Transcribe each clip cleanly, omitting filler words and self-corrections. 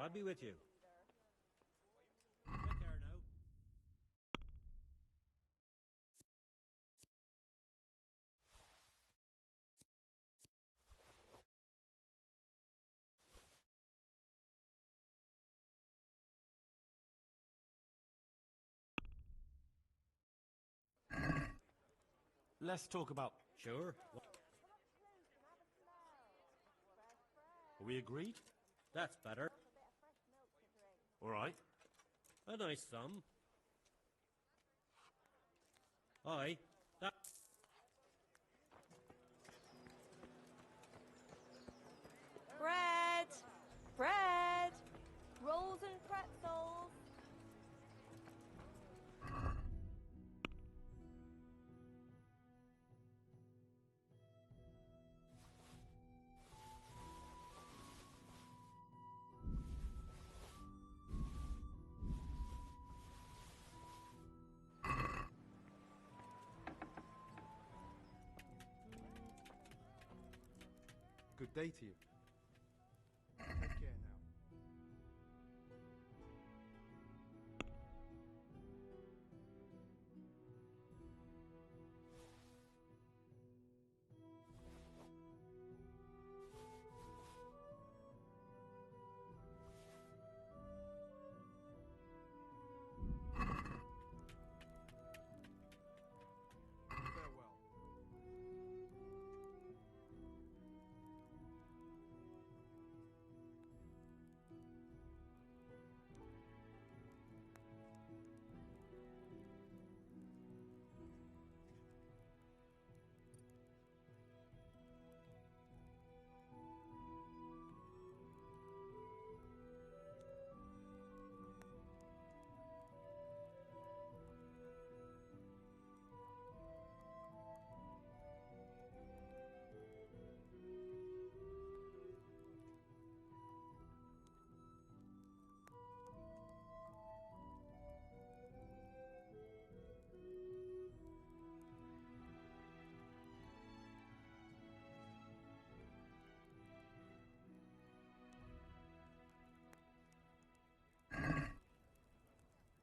I'll be with you. Take care now. Let's talk about... Sure. Are we agreed? That's better. All right. A nice sum. Aye. That. Bread! Bread! Rolls and pretzels! Good day to you. Take care now. Farewell.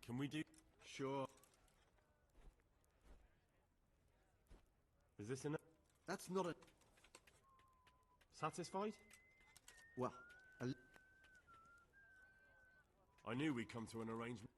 Can we do... Sure. Is this enough? That's not a... Satisfied? Well, I knew we'd come to an arrangement.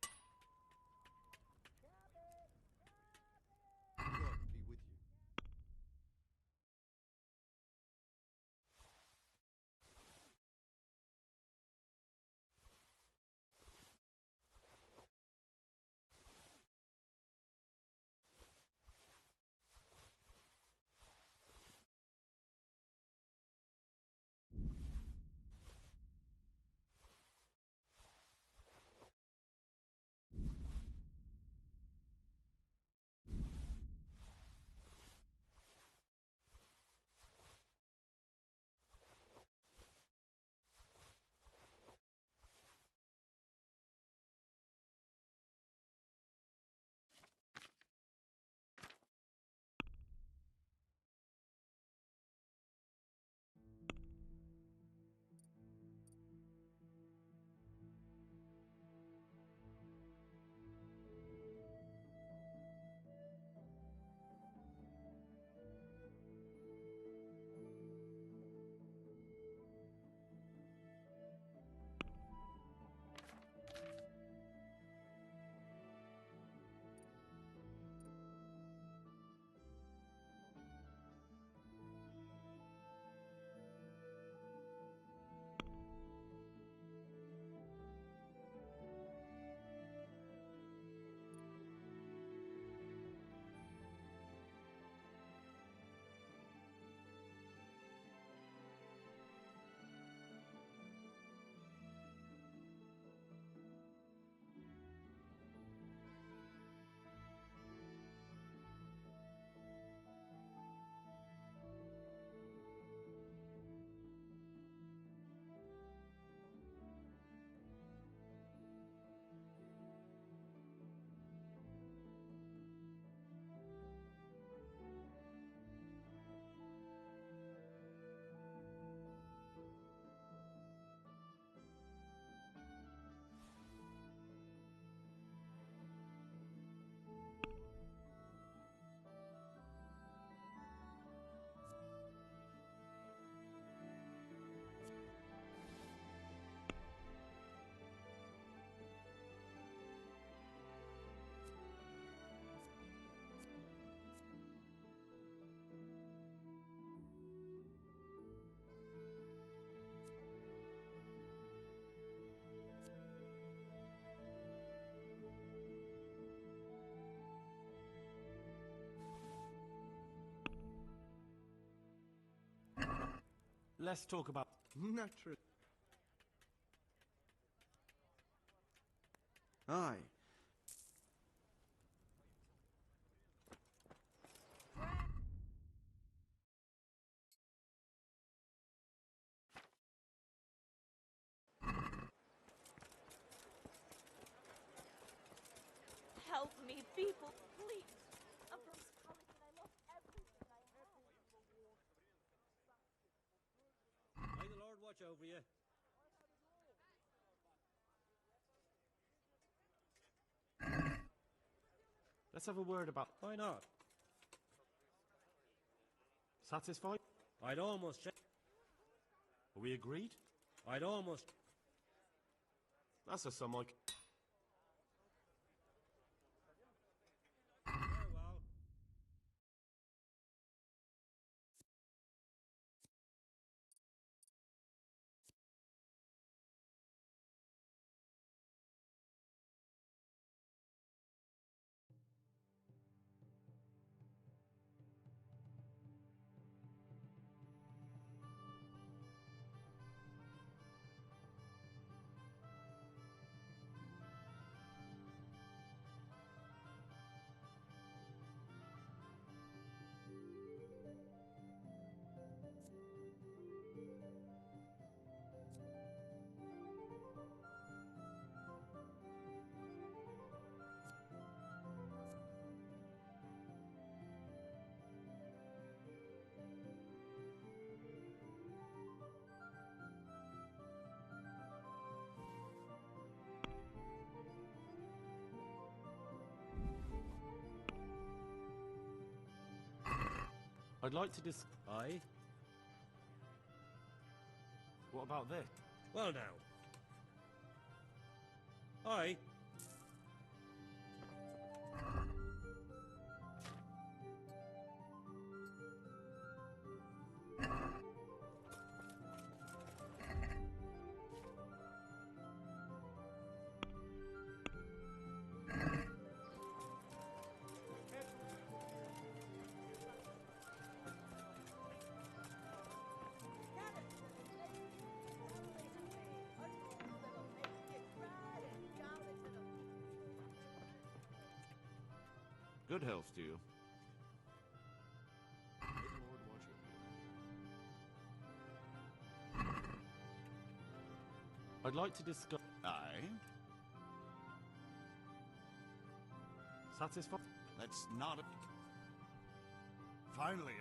Let's talk about... Naturally. Aye. Help me, people, please. I'm from college and I lost everything I had. May the Lord watch over you. Let's have a word about... Why not? Satisfied? I'd almost check. Are we agreed? I'd almost. That's a sum like... Very well. I'd like to dis... Aye. What about this? Well now. Aye. Good health to you. May the Lord watch over you. I'd like to discuss... Aye. Satisfied? That's not a... Finally,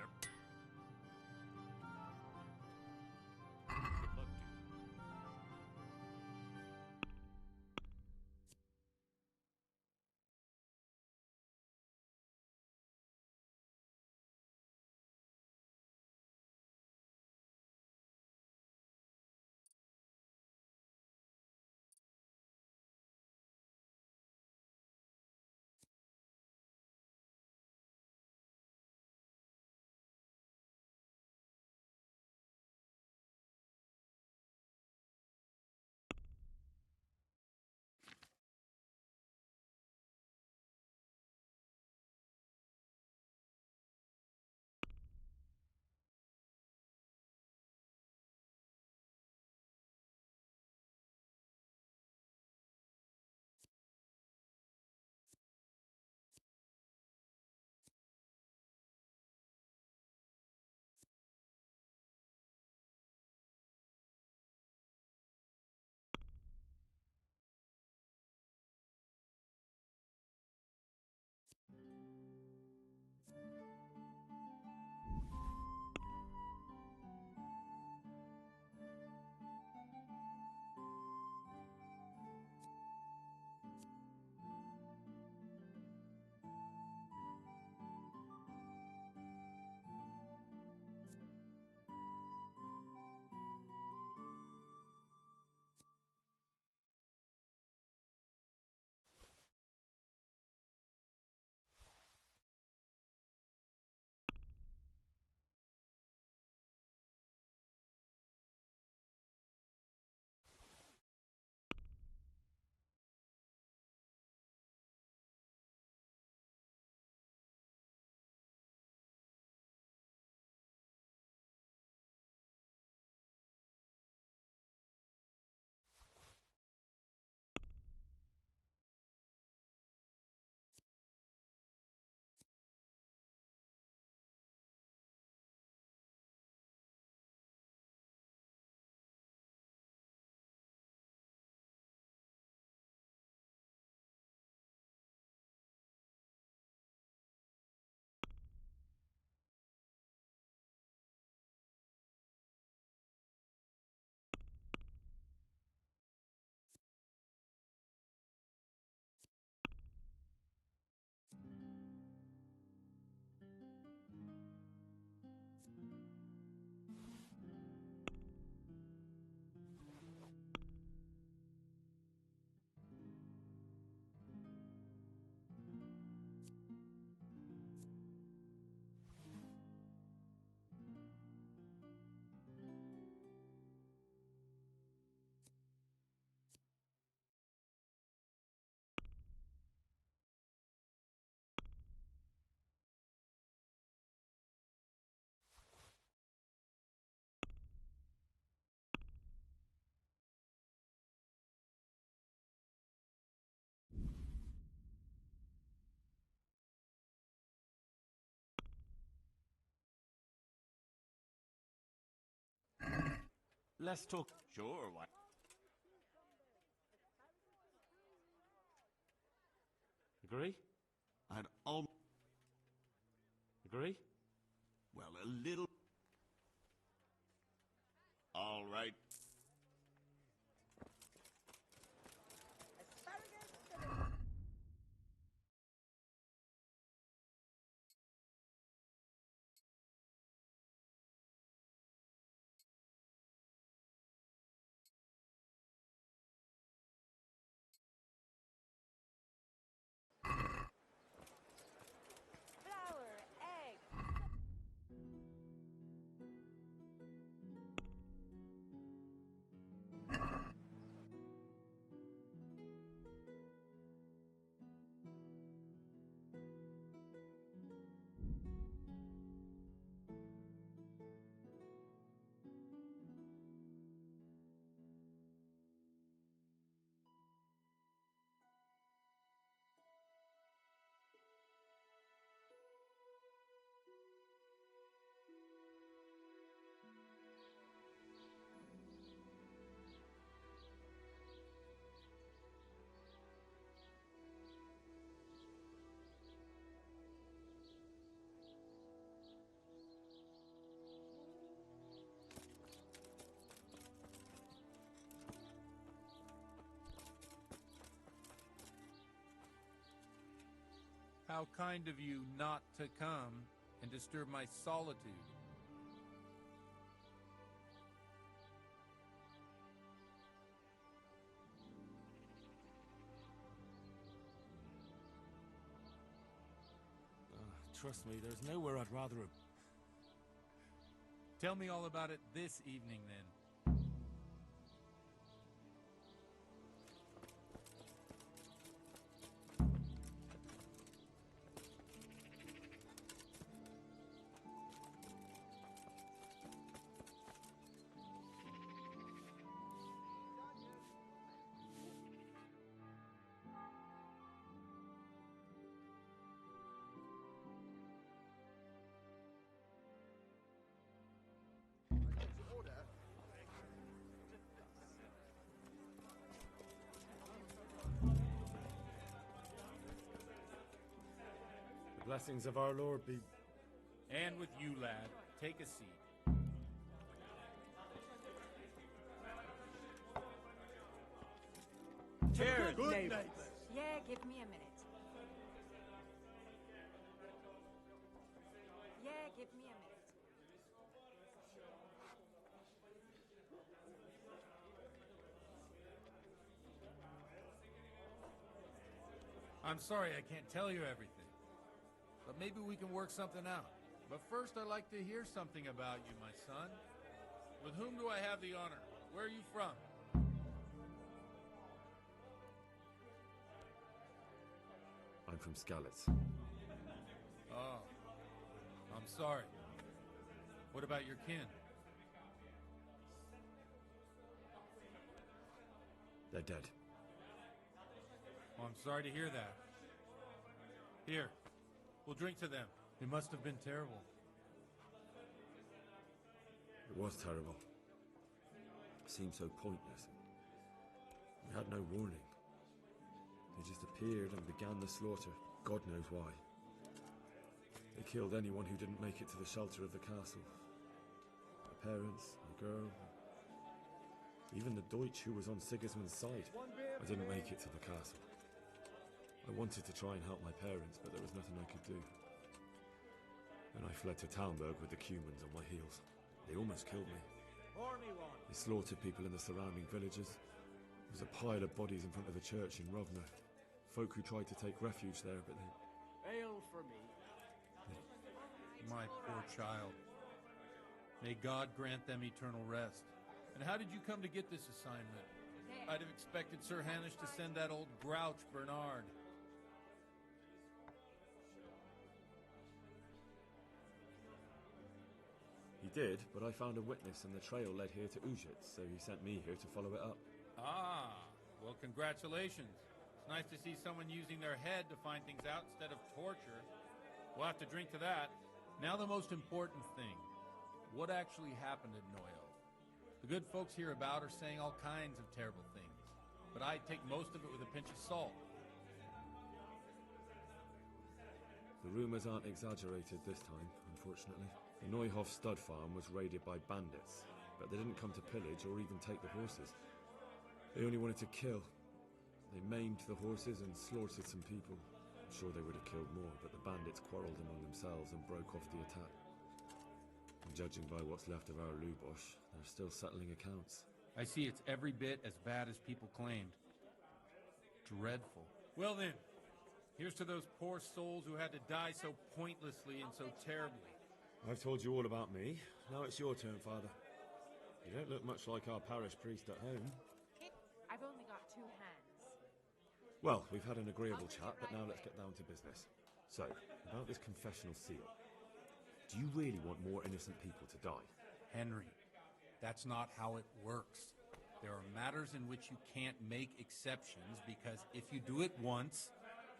Let's talk. Sure, why? Agree? I'd al... Agree? Well, a little... All right. Flour, egg. How kind of you not to come and disturb my solitude. Trust me, there's nowhere I'd rather have... Tell me all about it this evening, then. The blessings of our Lord be... And with you, lad. Take a seat. Cheers, Good neighbors. neighbors. Yeah, give me a minute. Yeah, give me a minute. I'm sorry I can't tell you everything. But maybe we can work something out. But first I'd like to hear something about you, my son. With whom do I have the honor? Where are you from? I'm from Skalitz. Oh, I'm sorry. What about your kin? They're dead. Oh, I'm sorry to hear that. Here, we'll drink to them. It must have been terrible. It was terrible. It seemed so pointless. We had no warning. They just appeared and began the slaughter. God knows why. They killed anyone who didn't make it to the shelter of the castle. My parents, my girl, even the Deutsch who was on Sigismund's side. I didn't make it to the castle. I wanted to try and help my parents, but there was nothing I could do. Then I fled to Talmberg with the Cumans on my heels. They almost killed me. They slaughtered people in the surrounding villages. There was a pile of bodies in front of the church in Rovno. Folk who tried to take refuge there, but they... Ale for me. My poor child. May God grant them eternal rest. And how did you come to get this assignment? I'd have expected Sir Hanish to send that old grouch, Bernard. He did, but I found a witness and the trail led here to Ujits, so he sent me here to follow it up. Ah, well, congratulations. It's nice to see someone using their head to find things out instead of torture. We'll have to drink to that. Now the most important thing. What actually happened at Noel? The good folks hereabout are saying all kinds of terrible things, but I take most of it with a pinch of salt. The rumours aren't exaggerated this time, unfortunately. The Neuhoff stud farm was raided by bandits, but they didn't come to pillage or even take the horses. They only wanted to kill. They maimed the horses and slaughtered some people. I'm sure they would have killed more, but the bandits quarrelled among themselves and broke off the attack. And judging by what's left of our Lubosh, they're still settling accounts. I see it's every bit as bad as people claimed. Dreadful. Well then, here's to those poor souls who had to die so pointlessly and so terribly. I've told you all about me. Now it's your turn, Father. You don't look much like our parish priest at home. I've only got 2 hands. Well, we've had an agreeable chat, but now let's get down to business. So, about this confessional seal. Do you really want more innocent people to die? Henry, that's not how it works. There are matters in which you can't make exceptions because if you do it once,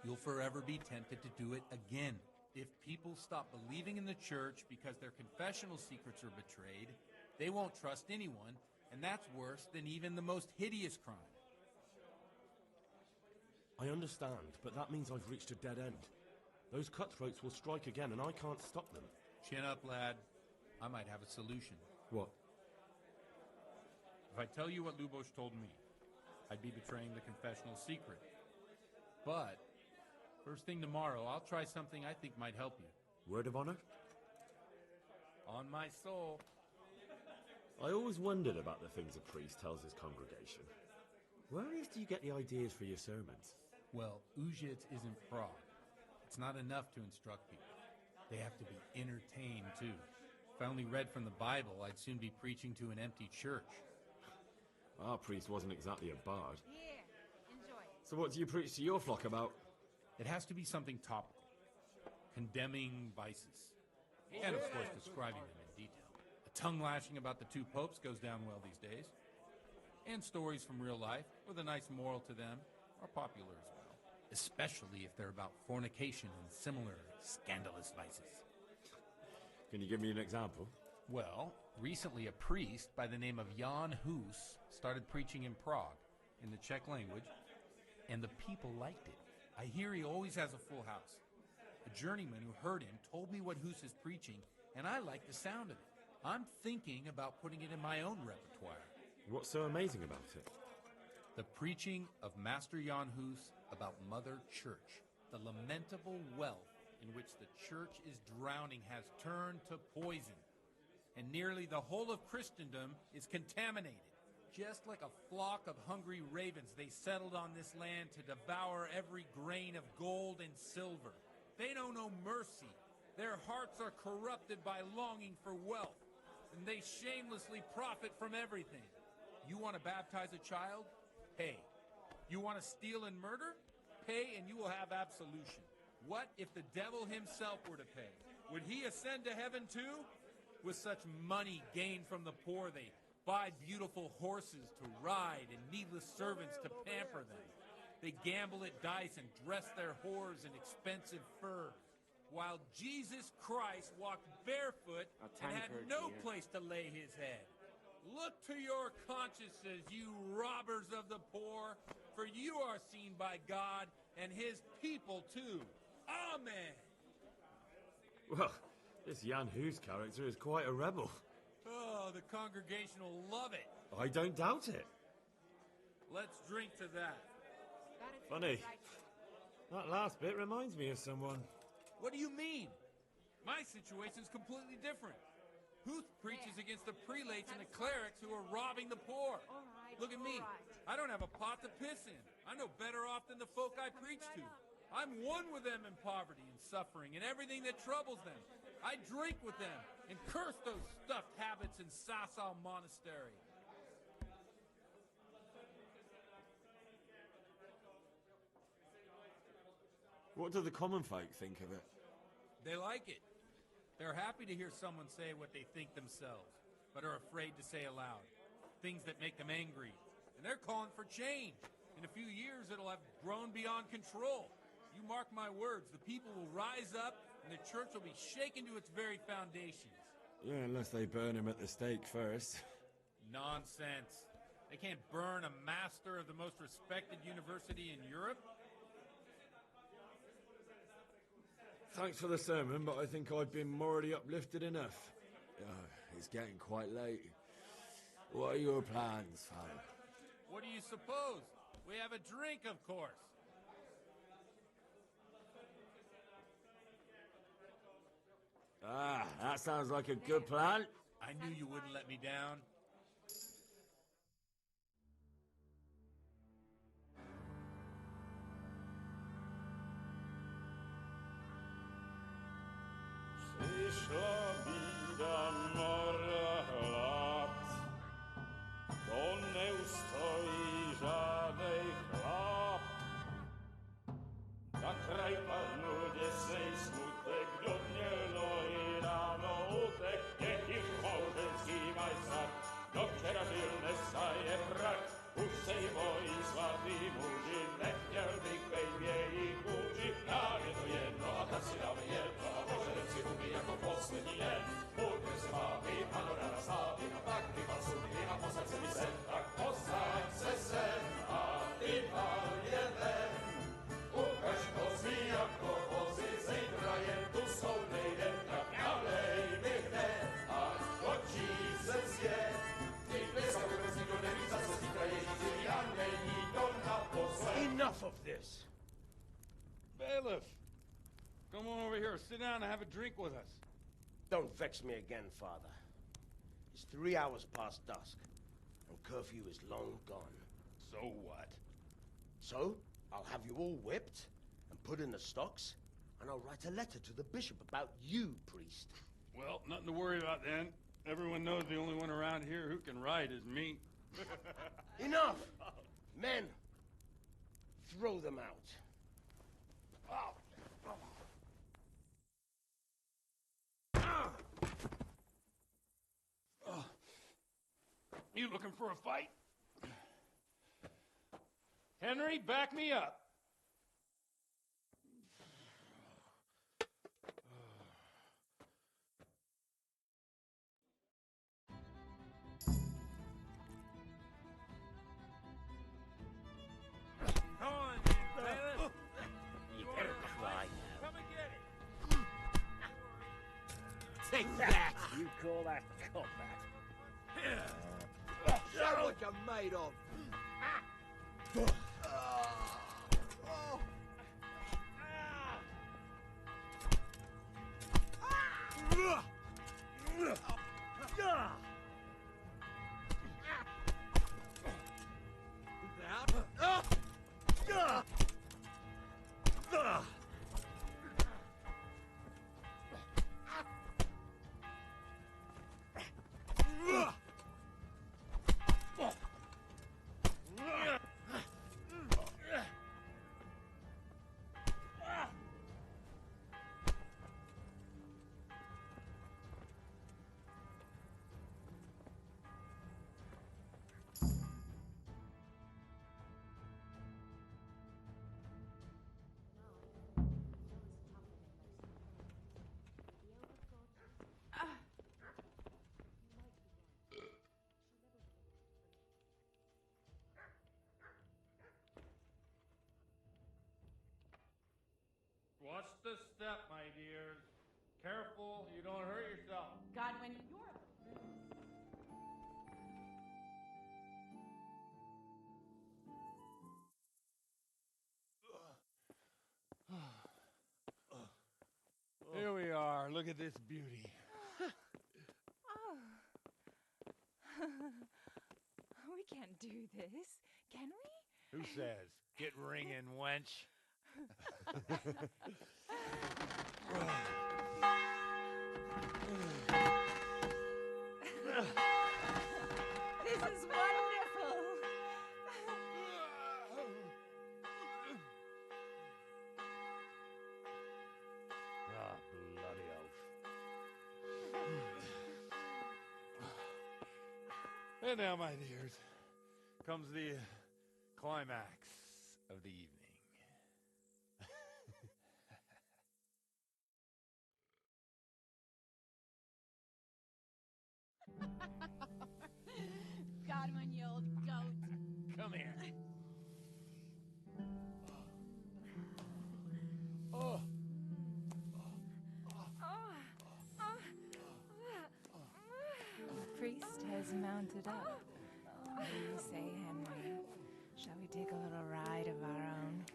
you'll forever be tempted to do it again. If people stop believing in the church because their confessional secrets are betrayed, they won't trust anyone, and that's worse than even the most hideous crime. I understand, but that means I've reached a dead end. Those cutthroats will strike again, and I can't stop them. Chin up, lad. I might have a solution. What? If I tell you what Lubosh told me, I'd be betraying the confessional secret. But first thing tomorrow, I'll try something I think might help you. Word of honor? On my soul. I always wondered about the things a priest tells his congregation. Where on earth do you get the ideas for your sermons? Well, Ujits isn't Prague. It's not enough to instruct people. They have to be entertained, too. If I only read from the Bible, I'd soon be preaching to an empty church. Our priest wasn't exactly a bard. Here, enjoy it. So what do you preach to your flock about? It has to be something topical. Condemning vices. And, of course, describing them in detail. A tongue lashing about the 2 popes goes down well these days. And stories from real life, with a nice moral to them, are popular as well. Especially if they're about fornication and similar scandalous vices. Can you give me an example? Well, recently a priest by the name of Jan Hus started preaching in Prague, in the Czech language, and the people liked it. I hear he always has a full house. A journeyman who heard him told me what Hus is preaching, and I like the sound of it. I'm thinking about putting it in my own repertoire. What's so amazing about it? The preaching of Master Jan Hus about Mother Church. The lamentable wealth in which the church is drowning has turned to poison. And nearly the whole of Christendom is contaminated. Just like a flock of hungry ravens, they settled on this land to devour every grain of gold and silver. They know no mercy. Their hearts are corrupted by longing for wealth, and they shamelessly profit from everything. You want to baptize a child? Pay. You want to steal and murder? Pay and you will have absolution. What if the devil himself were to pay? Would he ascend to heaven too? With such money gained from the poor, they buy beautiful horses to ride and needless servants to pamper them. They gamble at dice and dress their whores in expensive fur, while Jesus Christ walked barefoot and had no place to lay his head. Look to your consciences, you robbers of the poor, for you are seen by God and his people too. Amen. Well, this Jan Hus character is quite a rebel. Oh, the congregation will love it. I don't doubt it. Let's drink to that. Funny. That last bit reminds me of someone. What do you mean? My situation's completely different. Huth preaches against the prelates and the clerics who are robbing the poor. Look at me. I don't have a pot to piss in. I'm no better off than the folk I preach to. I'm one with them in poverty and suffering and everything that troubles them. I drink with them and curse those stuffed habits in Sasau Monastery. What do the common folk think of it? They like it. They're happy to hear someone say what they think themselves, but are afraid to say aloud. Things that make them angry. And they're calling for change. In a few years, it'll have grown beyond control. You mark my words, the people will rise up, and the church will be shaken to its very foundations. Yeah, unless they burn him at the stake first. Nonsense. They can't burn a master of the most respected university in Europe? Thanks for the sermon, but I think I've been morally uplifted enough. It's getting quite late. What are your plans, father? What do you suppose? We have a drink, of course. Ah, that sounds like a good plan. I knew you wouldn't let me down. Przyszła bida mora lat, to nie ustoi żadnej chlap. Na kraj padł dziesnej smutek, do dnie no i rano utek, niech ich małżeński majstak, do wczorajszego staje brak. Uczcej moi słaby murzyn, nech miałbych bejbie i kurzy, prawie to jedno, a tacy damy jedno, a Boże ręce umie jako poslední den. Murky se baví, panorama slávy, a pak ty pasuby, a posaď se mi sem, tak posaď se sem, a ty pal je ven. Ukaž kozy jako vozy, zejtra jen tu jsou nejden, tak nalej mi hned, ať točí se svět. Ty dneska vůbec nikdo neví, za co zítra Ježíši, a není to naposled. Enough of this! Bailiff, come on over here, sit down and have a drink with us. Don't vex me again, Father. It's 3 hours past dusk, and curfew is long gone. So what? So, I'll have you all whipped, and put in the stocks, and I'll write a letter to the bishop about you, priest. Well, nothing to worry about then. Everyone knows the only one around here who can write is me. Enough! Men, throw them out. You looking for a fight? Henry, back me up. Come on, bailiff. You better cry now. Come and get it. Take that! You call that combat? Show what you're made of! Watch the step, my dears. Careful, you don't hurt yourself. Godwin, you're... Here we are. Look at this beauty. Oh. We can't do this, can we? Who says? Get ringing, wench. This is wonderful. Ah, bloody oath. And now, my dears, comes the climax of the evening. Come here. Oh. The priest has mounted up. What do you say, Henry? Shall we take a little ride of our own?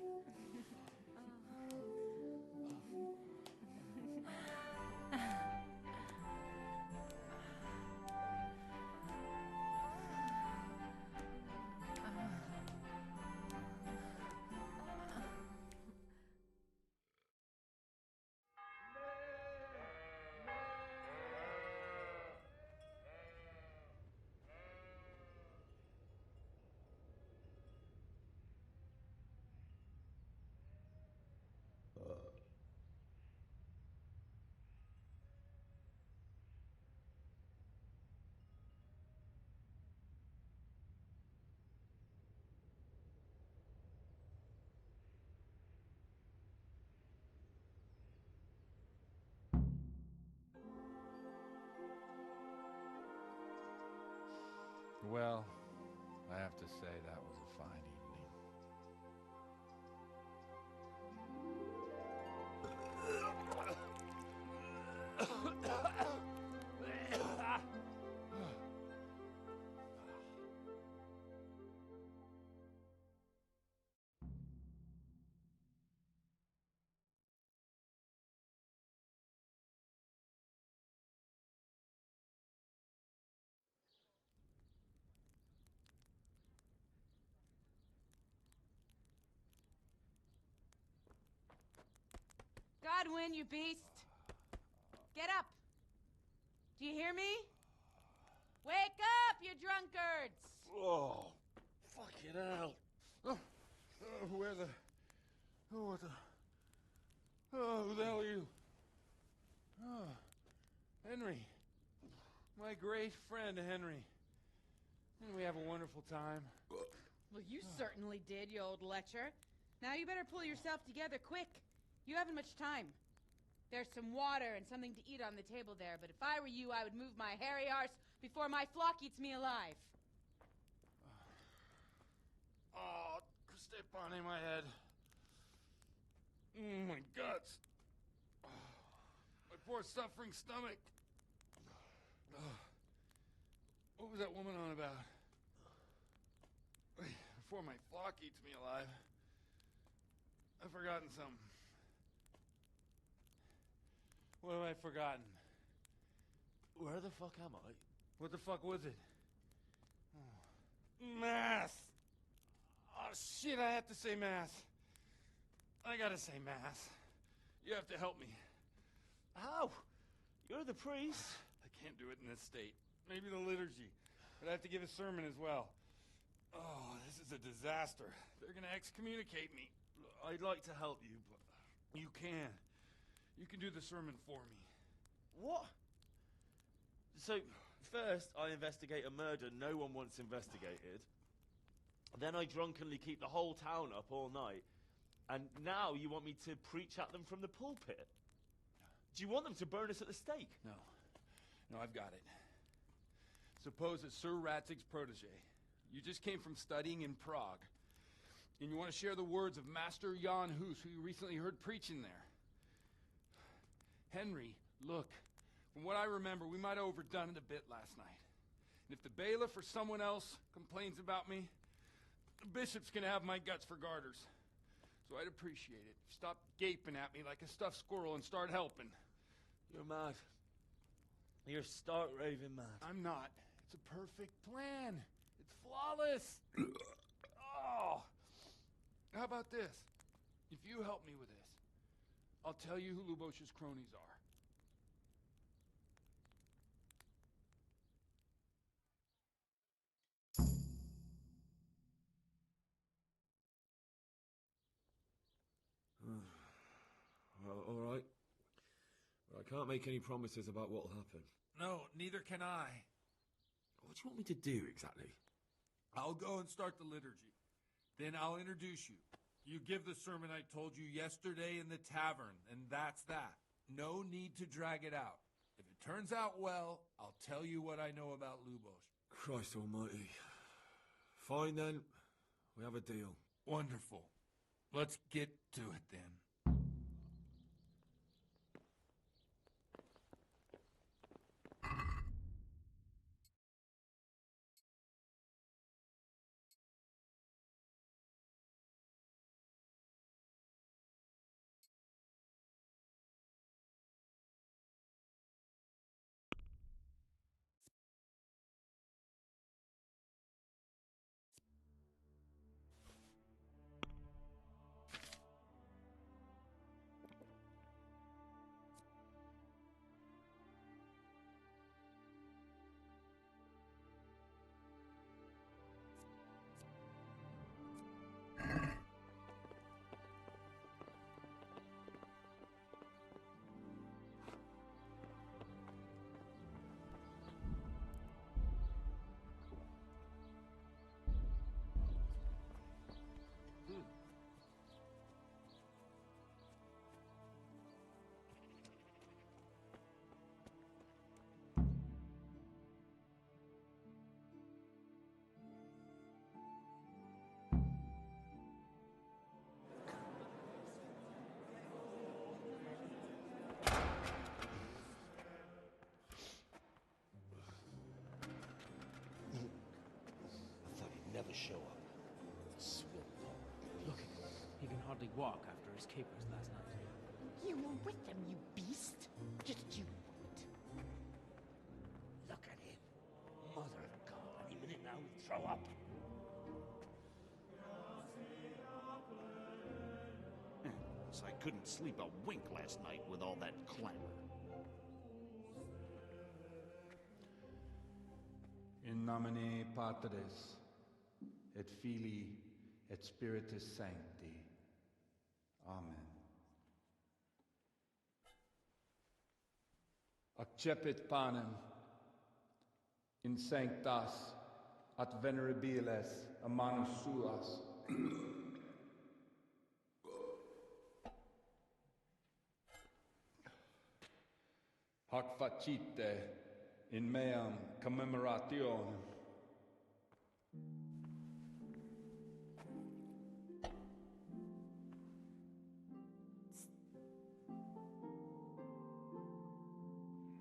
Well, I have to say that was a fine evening. Godwin, you beast! Get up! Do you hear me? Wake up, you drunkards! Oh, fucking hell. Where the... Oh, what the... Oh, who the hell are you? Oh, Henry. My great friend, Henry. We have a wonderful time. Well, you certainly did, you old lecher. Now you better pull yourself together quick. You haven't much time. There's some water and something to eat on the table there, but if I were you, I would move my hairy arse before my flock eats me alive. Oh, step on in my head. My guts. My poor suffering stomach. What was that woman on about? Before my flock eats me alive. I've forgotten something. What have I forgotten? Where the fuck am I? What the fuck was it? Mass! Oh, shit, I have to say mass. I gotta say mass. You have to help me. How? You're the priest. I can't do it in this state. Maybe the liturgy. But I have to give a sermon as well. Oh, this is a disaster. They're gonna excommunicate me. I'd like to help you, but... You can. You can do the sermon for me. What? So, first I investigate a murder no one wants investigated. Then I drunkenly keep the whole town up all night. And now you want me to preach at them from the pulpit? Do you want them to burn us at the stake? No. No, I've got it. Suppose that Sir Ratzig's protege. You just came from studying in Prague. And you want to share the words of Master Jan Hus, who you recently heard preaching there. Henry, look. From what I remember, we might have overdone it a bit last night. And if the bailiff or someone else complains about me, the bishop's gonna have my guts for garters. So I'd appreciate it. Stop gaping at me like a stuffed squirrel and start helping. You're mad. You're stark raving mad. I'm not. It's a perfect plan. It's flawless. Oh. How about this? If you help me with this, I'll tell you who Lubosh's cronies are. Well, all right. But I can't make any promises about what will happen. No, neither can I. What do you want me to do exactly? I'll go and start the liturgy. Then I'll introduce you. You give the sermon I told you yesterday in the tavern, and that's that. No need to drag it out. If it turns out well, I'll tell you what I know about Lubosh. Christ almighty. Fine then. We have a deal. Wonderful. Let's get to it then. Never show up. Swill. Look at him. He can hardly walk after his capers last night. You were with them, you beast. Just you wait. Look at him. Mother of God, any minute now he'll throw up. So I couldn't sleep a wink last night with all that clamor. In nomine Patris, et Filii, et Spiritus Sancti. Amen. Accepit panem in sanctas at venerabiles a manus suas. Hac facite in meam commemorationem.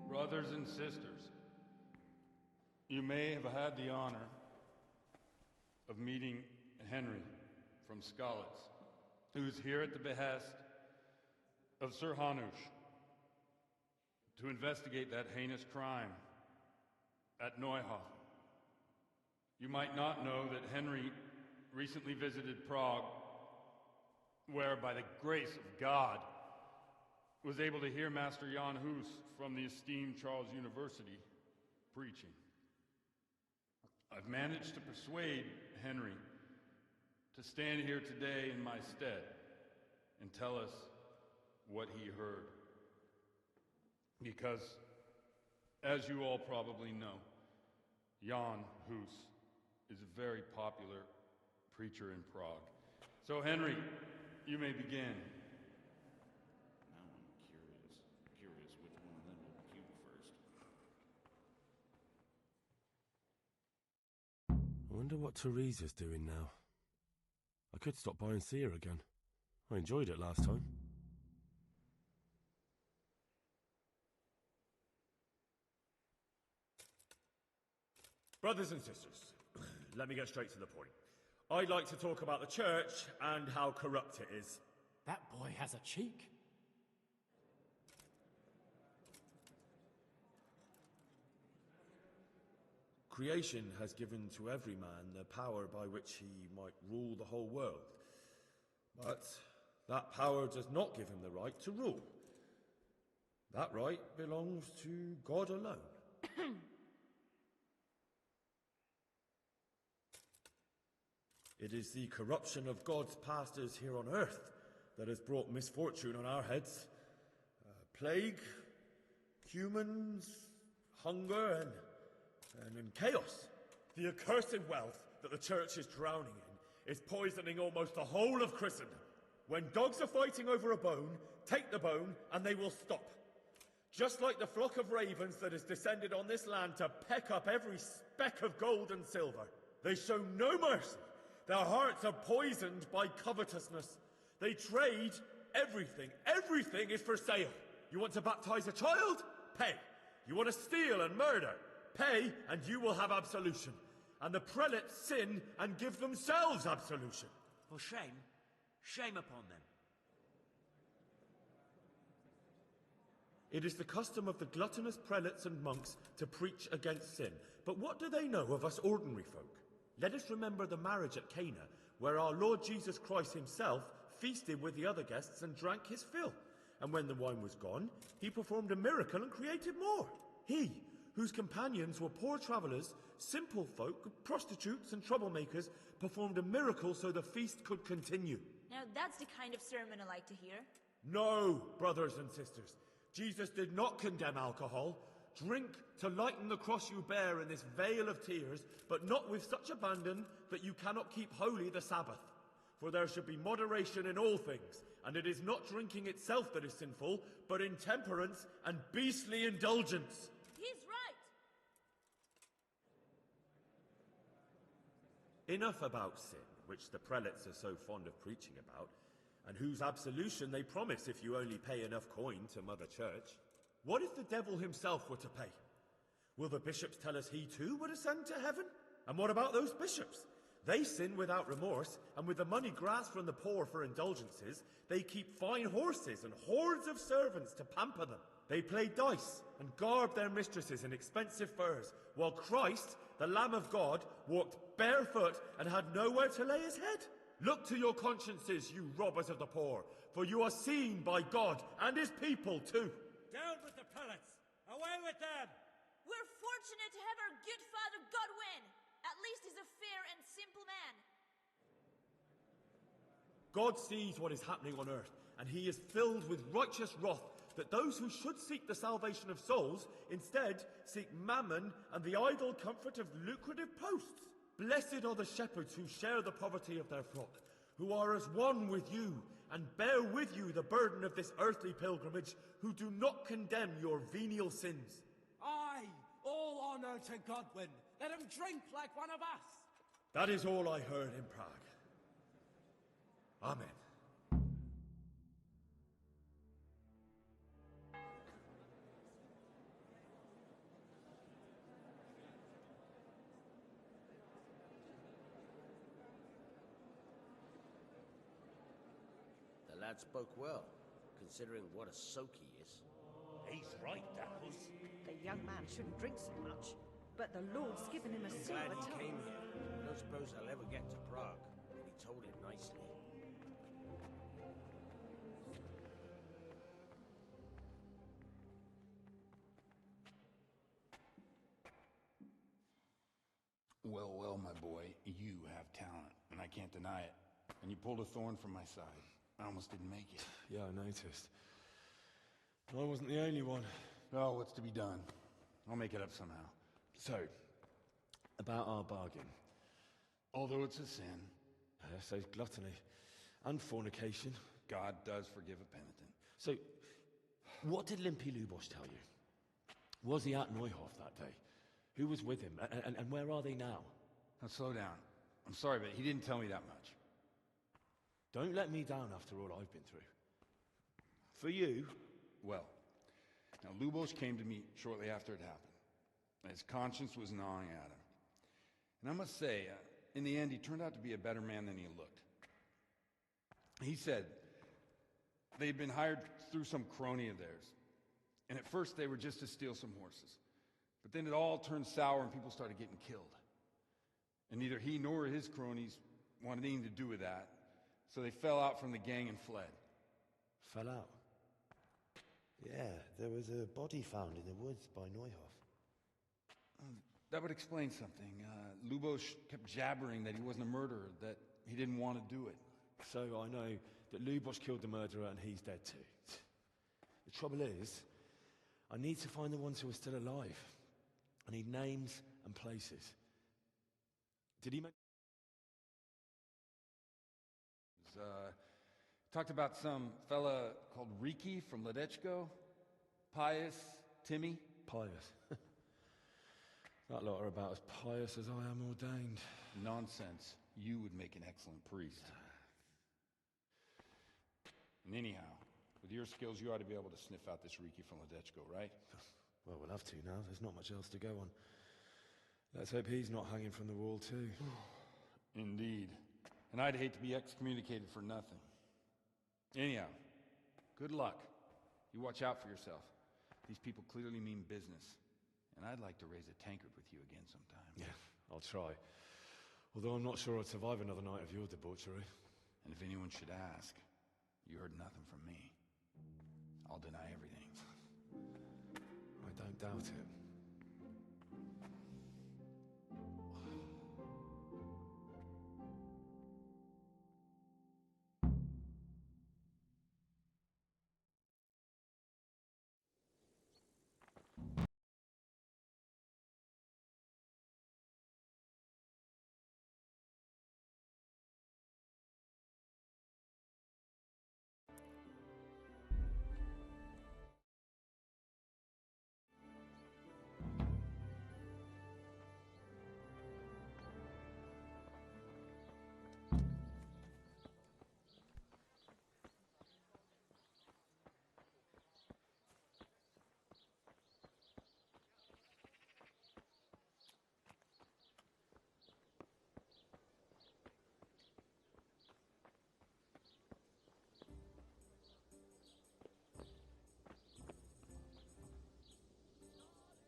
Brothers and sisters, you may have had the honor of meeting Henry from Skalitz, who's here at the behest of Sir Hanush to investigate that heinous crime at Neuhof. You might not know that Henry recently visited Prague, where by the grace of God was able to hear Master Jan Hus from the esteemed Charles University preaching. I've managed to persuade Henry to stand here today in my stead and tell us what he heard. Because, as you all probably know, Jan Hus is a very popular preacher in Prague. So, Henry, you may begin. Now I'm curious which one of them will puke first. I wonder what Teresa's doing now. I could stop by and see her again. I enjoyed it last time. Brothers and sisters, let me get straight to the point. I'd like to talk about the church and how corrupt it is. That boy has a cheek. Creation has given to every man the power by which he might rule the whole world. But that power does not give him the right to rule. That right belongs to God alone. It is the corruption of God's pastors here on earth that has brought misfortune on our heads. Plague, humans, hunger, and chaos. The accursed wealth that the church is drowning in is poisoning almost the whole of Christendom. When dogs are fighting over a bone, take the bone and they will stop. Just like the flock of ravens that has descended on this land to peck up every speck of gold and silver. They show no mercy. Their hearts are poisoned by covetousness. They trade everything. Everything is for sale. You want to baptize a child? Pay. You want to steal and murder? Pay, and you will have absolution. And the prelates sin and give themselves absolution. For shame. Shame upon them. It is the custom of the gluttonous prelates and monks to preach against sin. But what do they know of us ordinary folk? Let us remember the marriage at Cana, where our Lord Jesus Christ himself feasted with the other guests and drank his fill. And when the wine was gone, he performed a miracle and created more. He, whose companions were poor travellers, simple folk, prostitutes and troublemakers, performed a miracle so the feast could continue. Now that's the kind of sermon I like to hear. No, brothers and sisters. Jesus did not condemn alcohol. Drink to lighten the cross you bear in this vale of tears, but not with such abandon that you cannot keep holy the Sabbath. For there should be moderation in all things, and it is not drinking itself that is sinful, but intemperance and beastly indulgence. He's right! Enough about sin, which the prelates are so fond of preaching about, and whose absolution they promise if you only pay enough coin to Mother Church. What if the devil himself were to pay? Will the bishops tell us he too would ascend to heaven? And what about those bishops? They sin without remorse, and with the money grasped from the poor for indulgences, they keep fine horses and hordes of servants to pamper them. They play dice and garb their mistresses in expensive furs, while Christ, the Lamb of God, walked barefoot and had nowhere to lay his head. Look to your consciences, you robbers of the poor, for you are seen by God and his people too. Down with the prelates! Away with them! We're fortunate to have our good father Godwin! At least he's a fair and simple man. God sees what is happening on earth, and he is filled with righteous wrath that those who should seek the salvation of souls instead seek mammon and the idle comfort of lucrative posts. Blessed are the shepherds who share the poverty of their flock, who are as one with you and bear with you the burden of this earthly pilgrimage, who do not condemn your venial sins. Aye, all honour to Godwin. Let him drink like one of us. That is all I heard in Prague. Amen. The lad spoke well, considering what a soak he is. He's right, Dapples. The young man shouldn't drink so much, but the Lord's given him a silver Glad he tongue. came here. I don't suppose I'll ever get to Prague, but he told it nicely. Well, well, my boy, you have talent, and I can't deny it. And you pulled a thorn from my side. I almost didn't make it. Yeah, I noticed. I wasn't the only one. Oh, what's to be done? I'll make it up somehow. So, about our bargain. Although it's a sin. So gluttony and fornication. God does forgive a penitent. So, what did Limpy Lubosh tell you? Was he at Neuhof that day? Who was with him? And where are they now? Now, slow down. I'm sorry, but he didn't tell me that much. Don't let me down after all I've been through. For you? Well, now Lubosh came to me shortly after it happened. His conscience was gnawing at him. And I must say, in the end, he turned out to be a better man than he looked. He said they'd been hired through some crony of theirs. And at first they were just to steal some horses. But then it all turned sour and people started getting killed. And neither he nor his cronies wanted anything to do with that. So they fell out from the gang and fled. Fell out? Yeah, there was a body found in the woods by Neuhof. That would explain something. Lubosh kept jabbering that he wasn't a murderer, that he didn't want to do it. So I know that Lubosh killed the murderer and he's dead too. The trouble is, I need to find the ones who are still alive. I need names and places. Did he make... Talked about some fella called Riki from Ledechko. Pius, Timmy. Pious. That lot are about as pious as I am ordained. Nonsense. You would make an excellent priest. And anyhow, with your skills, you ought to be able to sniff out this Riki from Ledechko, right? Well, we'll have to now. There's not much else to go on. Let's hope he's not hanging from the wall, too. Indeed. And I'd hate to be excommunicated for nothing. Anyhow, good luck. You watch out for yourself. These people clearly mean business. And I'd like to raise a tankard with you again sometime. Yeah, I'll try. Although I'm not sure I'd survive another night of your debauchery. And if anyone should ask, you heard nothing from me. I'll deny everything. I don't doubt it.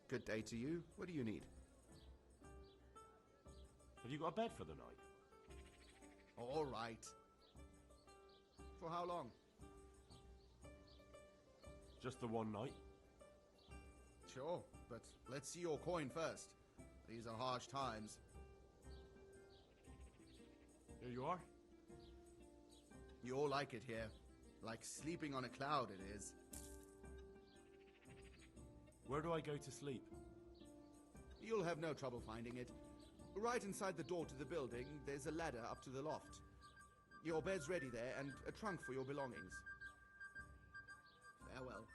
Good day to you. What do you need? Have you got a bed for the night? All right. For how long? Just the one night? Sure, but let's see your coin first. These are harsh times. Here you are. You all like it here. Like sleeping on a cloud it is. Where do I go to sleep? You'll have no trouble finding it. Right inside the door to the building, there's a ladder up to the loft. Your bed's ready there, and a trunk for your belongings. Farewell.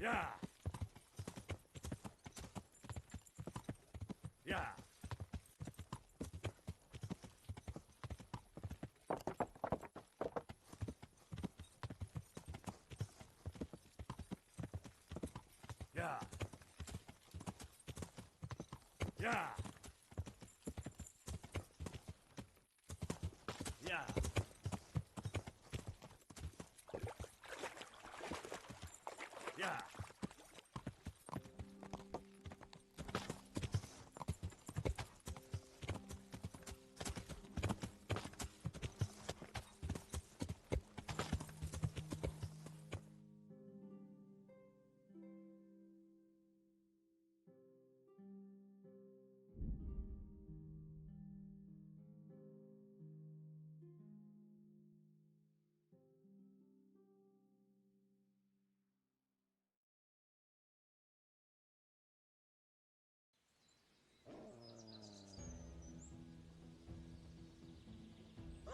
Yeah. Yeah. Yeah. Yeah. Yeah. Yeah.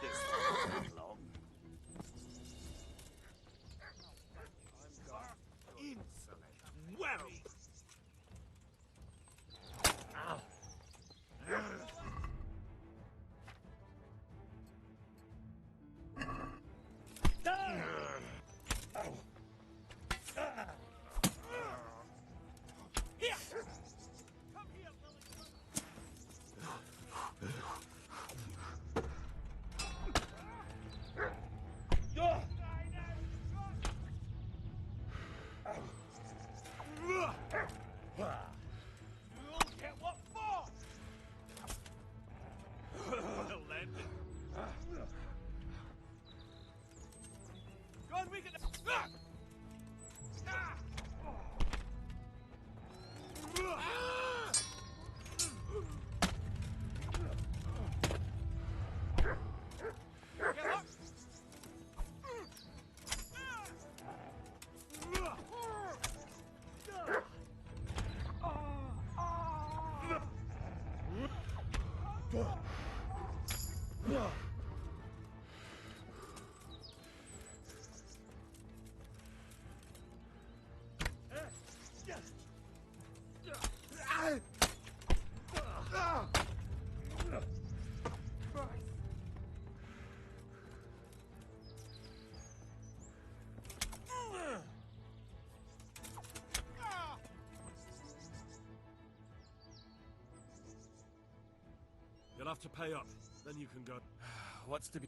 This won't take long. Insolent whelp! Ow. Here! You'll get what for! Well then. Go on, we can... Ah! Ah! Get up! You'll have to pay up, then you can go. What's to be...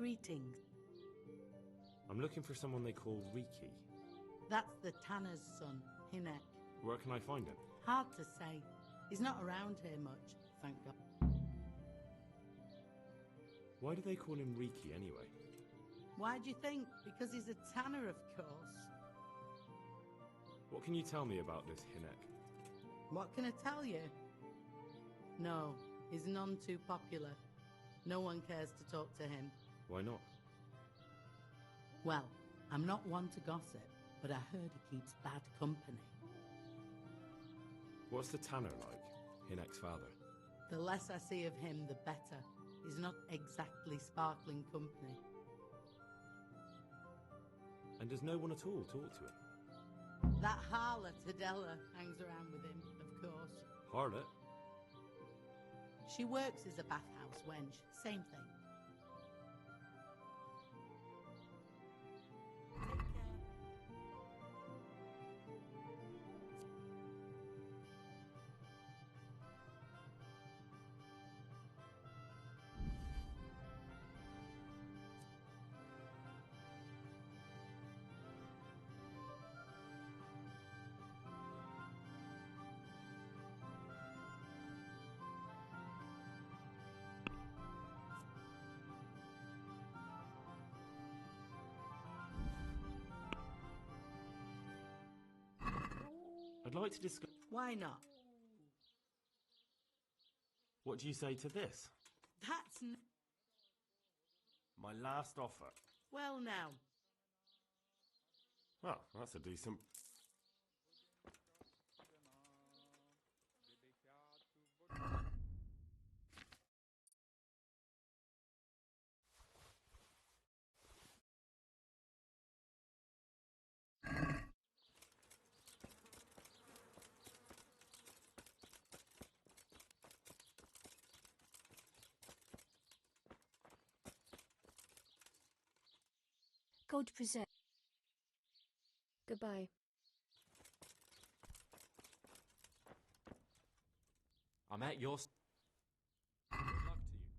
Greetings. I'm looking for someone they call Riki. That's the tanner's son, Hinek. Where can I find him? Hard to say. He's not around here much, thank God. Why do they call him Riki anyway? Why do you think? Because he's a tanner, of course. What can you tell me about this Hinek? What can I tell you? No, he's none too popular. No one cares to talk to him. Why not? Well, I'm not one to gossip, but I heard he keeps bad company. What's the tanner like, Hinek's father? The less I see of him, the better. He's not exactly sparkling company. And does no one at all talk to him? That harlot Adela hangs around with him, of course. Harlot? She works as a bathhouse wench. Same thing. I'd like to discuss... Why not? What do you say to this? That's My last offer. well now. Well, that's a decent... God preserve. Goodbye. I'm at your... Good luck to you.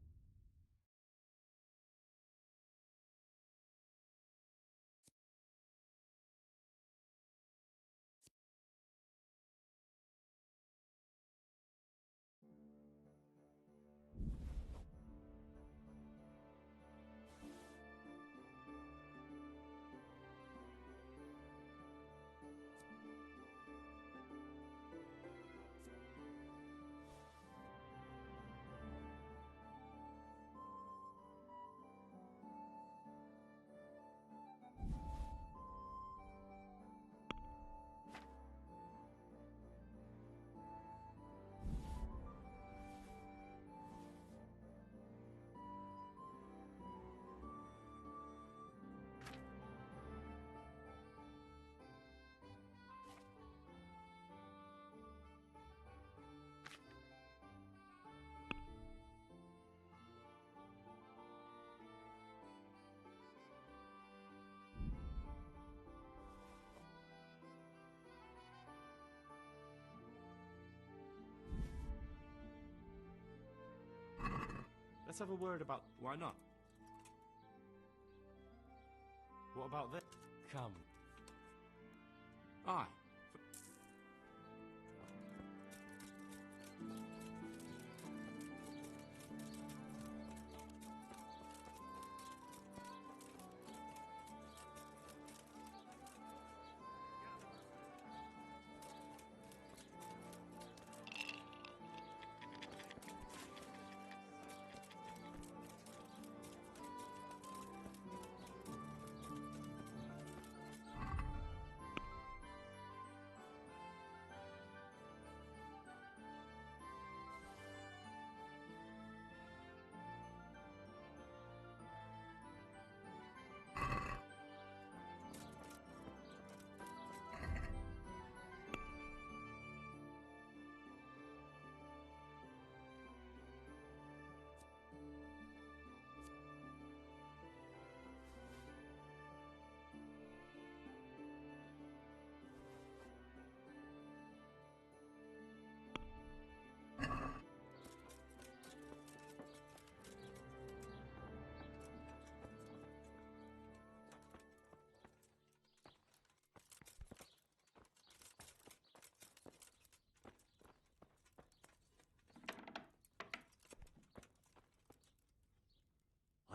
Let's have a word about... Why not? What about this? Come. Aye.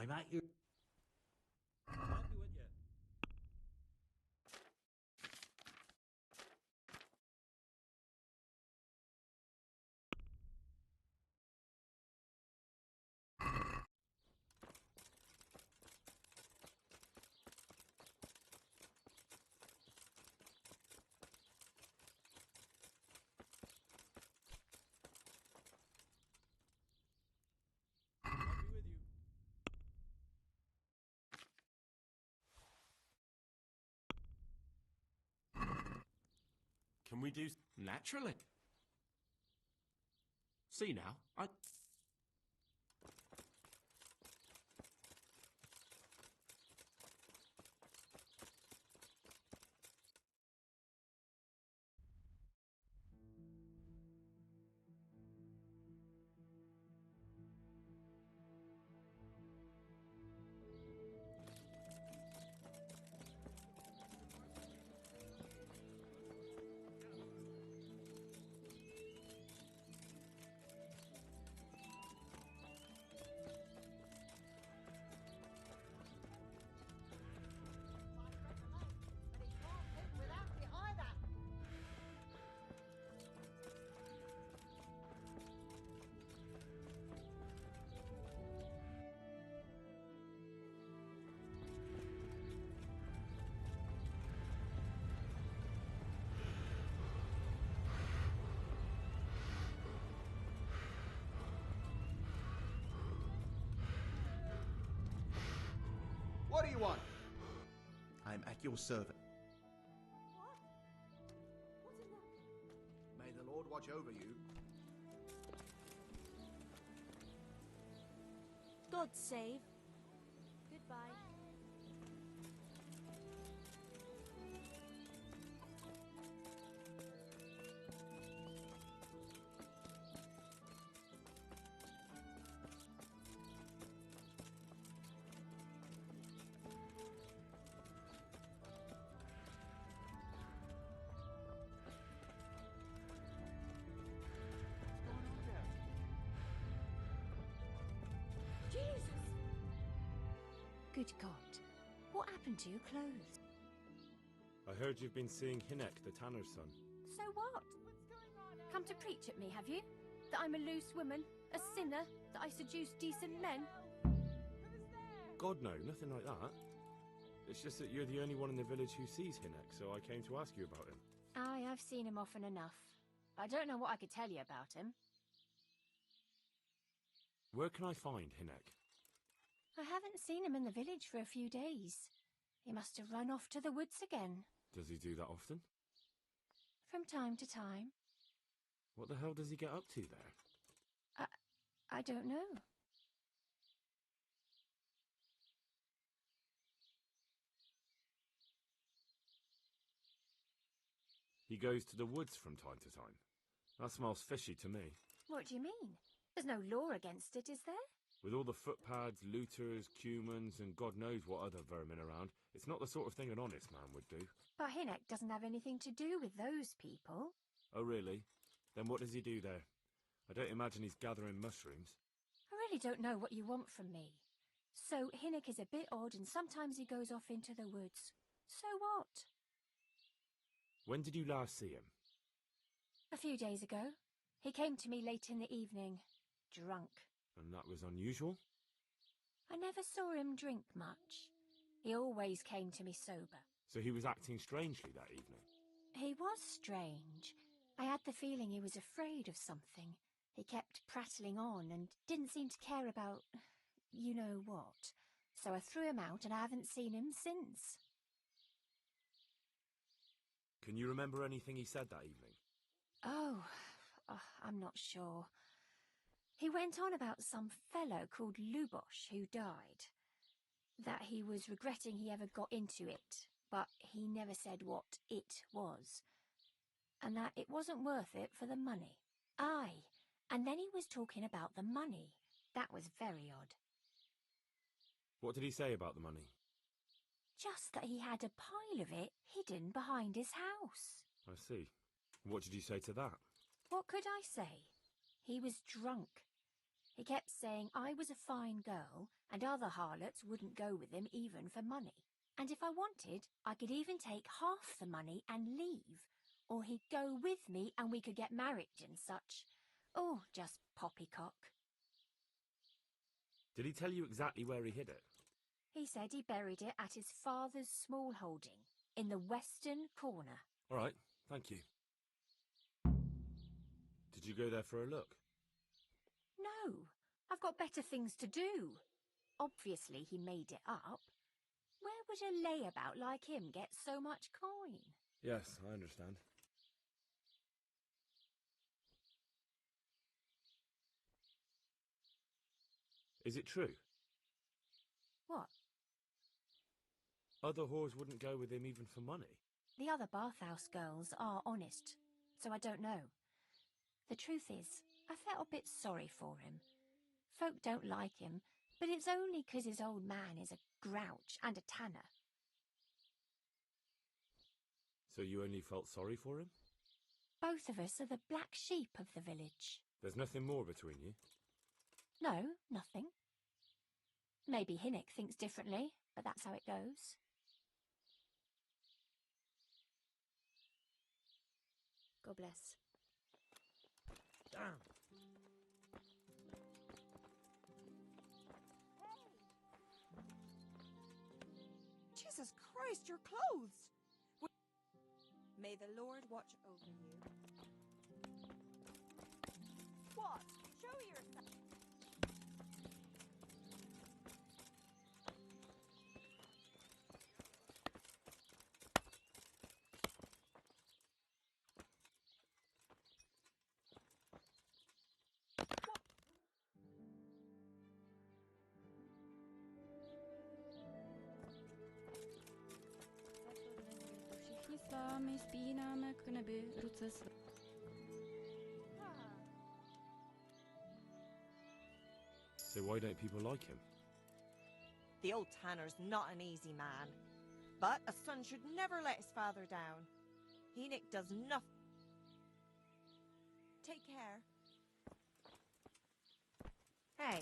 I'm at your... I'll be with you. Can we do... Naturally. See now, I... What do you want? I'm at your servant. May the Lord watch over you. God save. Goodbye. Good God. What happened to your clothes? I heard you've been seeing Hinek, the tanner's son. So what? Come to preach at me, have you? That I'm a loose woman, a sinner, that I seduce decent men? God, no, nothing like that. It's just that you're the only one in the village who sees Hinek, so I came to ask you about him. Aye, I've seen him often enough. I don't know what I could tell you about him. Where can I find Hinek? I haven't seen him in the village for a few days. He must have run off to the woods again. Does he do that often? From time to time. What the hell does he get up to there? I don't know. He goes to the woods from time to time. That smells fishy to me. What do you mean? There's no law against it, is there? With all the footpads, looters, cumans, and God knows what other vermin around, it's not the sort of thing an honest man would do. But Hinek doesn't have anything to do with those people. Oh, really? Then what does he do there? I don't imagine he's gathering mushrooms. I really don't know what you want from me. So Hinek is a bit odd and sometimes he goes off into the woods. So what? When did you last see him? A few days ago. He came to me late in the evening, drunk. And that was unusual? I never saw him drink much. He always came to me sober. So he was acting strangely that evening? He was strange. I had the feeling he was afraid of something. He kept prattling on and didn't seem to care about you know what. So I threw him out and I haven't seen him since. Can you remember anything he said that evening? Oh, I'm not sure. He went on about some fellow called Lubosh who died. That he was regretting he ever got into it, but he never said what it was. And that it wasn't worth it for the money. Aye, and then he was talking about the money. That was very odd. What did he say about the money? Just that he had a pile of it hidden behind his house. I see. What did you say to that? What could I say? He was drunk. He kept saying I was a fine girl and other harlots wouldn't go with him even for money. And if I wanted, I could even take half the money and leave. Or he'd go with me and we could get married and such. Oh, just poppycock. Did he tell you exactly where he hid it? He said he buried it at his father's small holding, in the western corner. All right, thank you. Did you go there for a look? No, I've got better things to do. Obviously he made it up. Where would a layabout like him get so much coin? Yes, I understand. Is it true? What? Other whores wouldn't go with him even for money? The other bathhouse girls are honest, so I don't know. The truth is, I felt a bit sorry for him. Folk don't like him, but it's only 'cause his old man is a grouch and a tanner. So you only felt sorry for him? Both of us are the black sheep of the village. There's nothing more between you? No, nothing. Maybe Hinnick thinks differently, but that's how it goes. God bless. Damn. Jesus Christ, your clothes! May the Lord watch over you. What? Show yourself! My spínáme k nebi, ruce své. So why don't people like him? The old tanner's not an easy man. But a son should never let his father down. Enoch does nothing. Take care. Hey.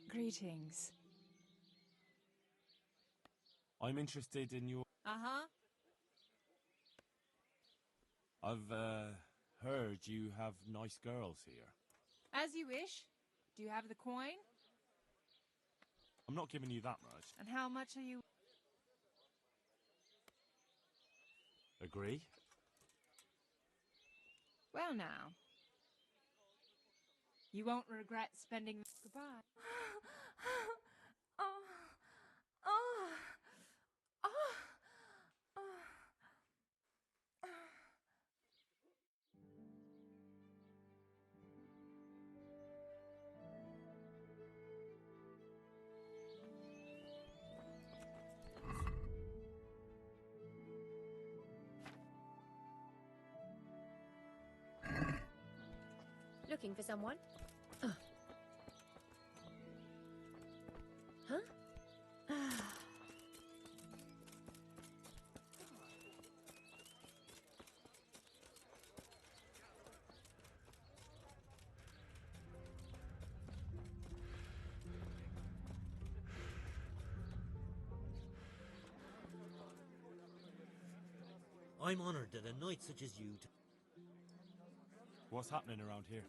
Greetings. I'm interested in your... Uh-huh. I've, heard you have nice girls here. As you wish. Do you have the coin? I'm not giving you that much. And how much are you? Agree? Well now. You won't regret spending... Goodbye. Looking for someone? Huh? I'm honoured that a knight such as you... What's happening around here?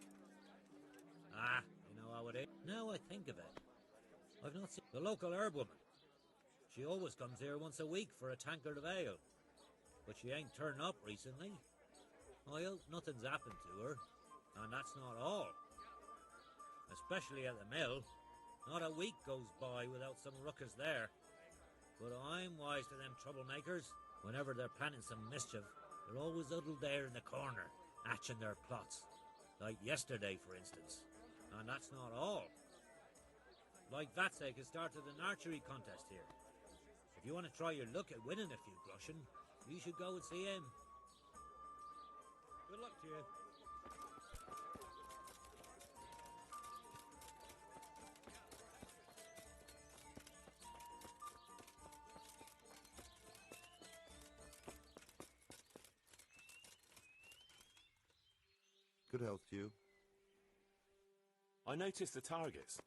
Ah, you know how it is. Now I think of it. I've not seen the local herb woman. She always comes here once a week for a tankard of ale. But she ain't turned up recently. I hope nothing's happened to her. And that's not all. Especially at the mill. Not a week goes by without some ruckus there. But I'm wise to them troublemakers. Whenever they're planning some mischief, they're always huddled there in the corner, hatching their plots. Like yesterday, for instance. And that's not all. Like Vatsek has started an archery contest here. If you want to try your luck at winning a few groschen, you should go and see him. Good luck to you. Good health to you. I noticed the targets.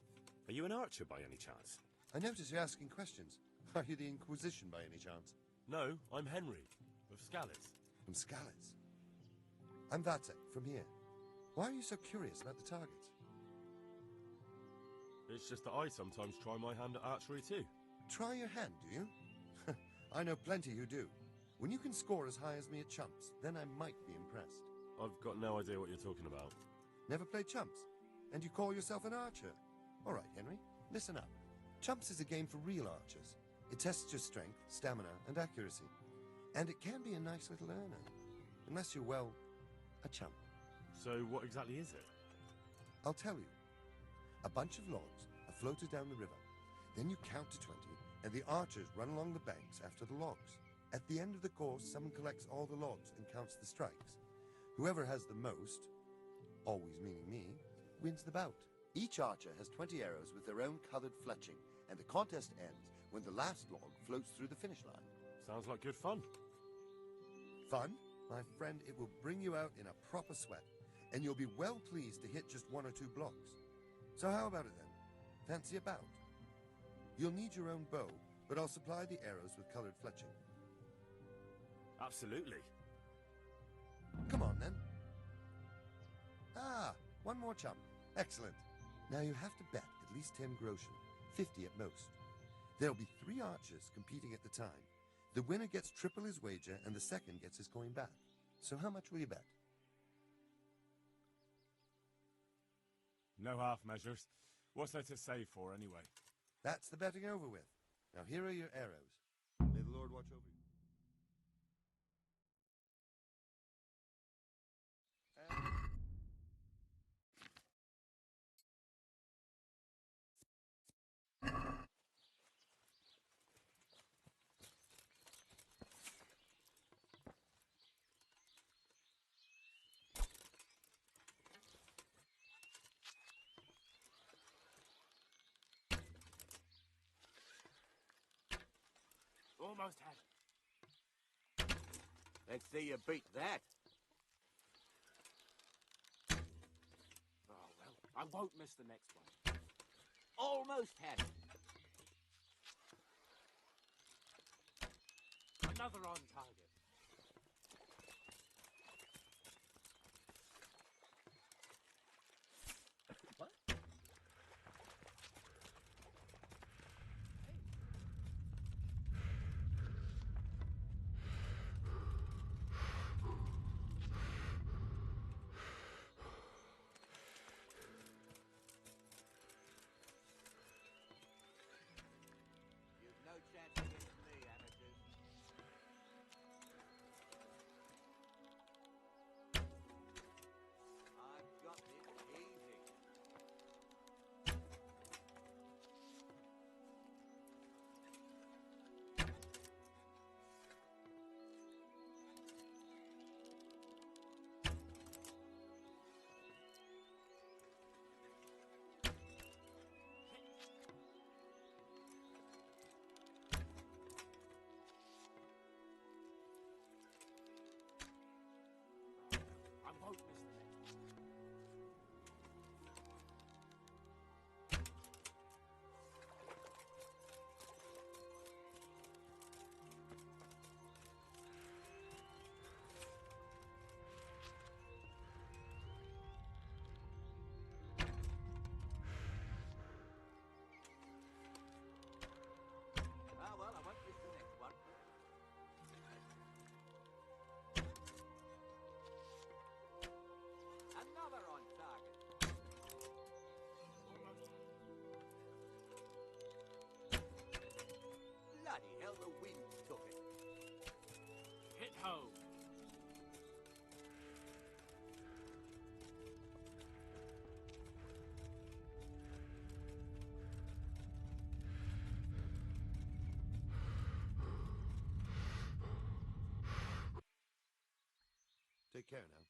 Are you an archer by any chance? I notice you're asking questions. Are you the Inquisition by any chance? No, I'm Henry, of Scalitz. From Scalitz? I'm Vatek, from here. Why are you so curious about the targets? It's just that I sometimes try my hand at archery too. Try your hand, do you? I know plenty who do. When you can score as high as me at chumps, then I might be impressed. I've got no idea what you're talking about. Never played chumps? And you call yourself an archer? All right, Henry, listen up. Chumps is a game for real archers. It tests your strength, stamina, and accuracy. And it can be a nice little earner. Unless you're, well, a chump. So what exactly is it? I'll tell you. A bunch of logs are floated down the river. Then you count to 20, and the archers run along the banks after the logs. At the end of the course, someone collects all the logs and counts the strikes. Whoever has the most, always meaning me, wins the bout. Each archer has 20 arrows with their own colored fletching, and the contest ends when the last log floats through the finish line. Sounds like good fun. Fun? My friend, it will bring you out in a proper sweat, and you'll be well pleased to hit just 1 or 2 blocks. So how about it then? Fancy a bout? You'll need your own bow, but I'll supply the arrows with colored fletching. Absolutely. Come on then. Ah, one more chump. Excellent. Now you have to bet at least 10 groschen, 50 at most. There'll be 3 archers competing at the time. The winner gets triple his wager, and the second gets his coin back. So how much will you bet? No half measures. What's there to save for, anyway? That's the betting over with. Now here are your arrows. May the Lord watch over you. Almost had it. Let's see you beat that. Oh, well, I won't miss the next one. Almost had it. Another on target. What? No chance against me, amateurs. I've got it easy. I won't miss the next one. Ah, well, I won't miss the next one. Another on target. Bloody hell, the wind took it. Hit home. Take care now.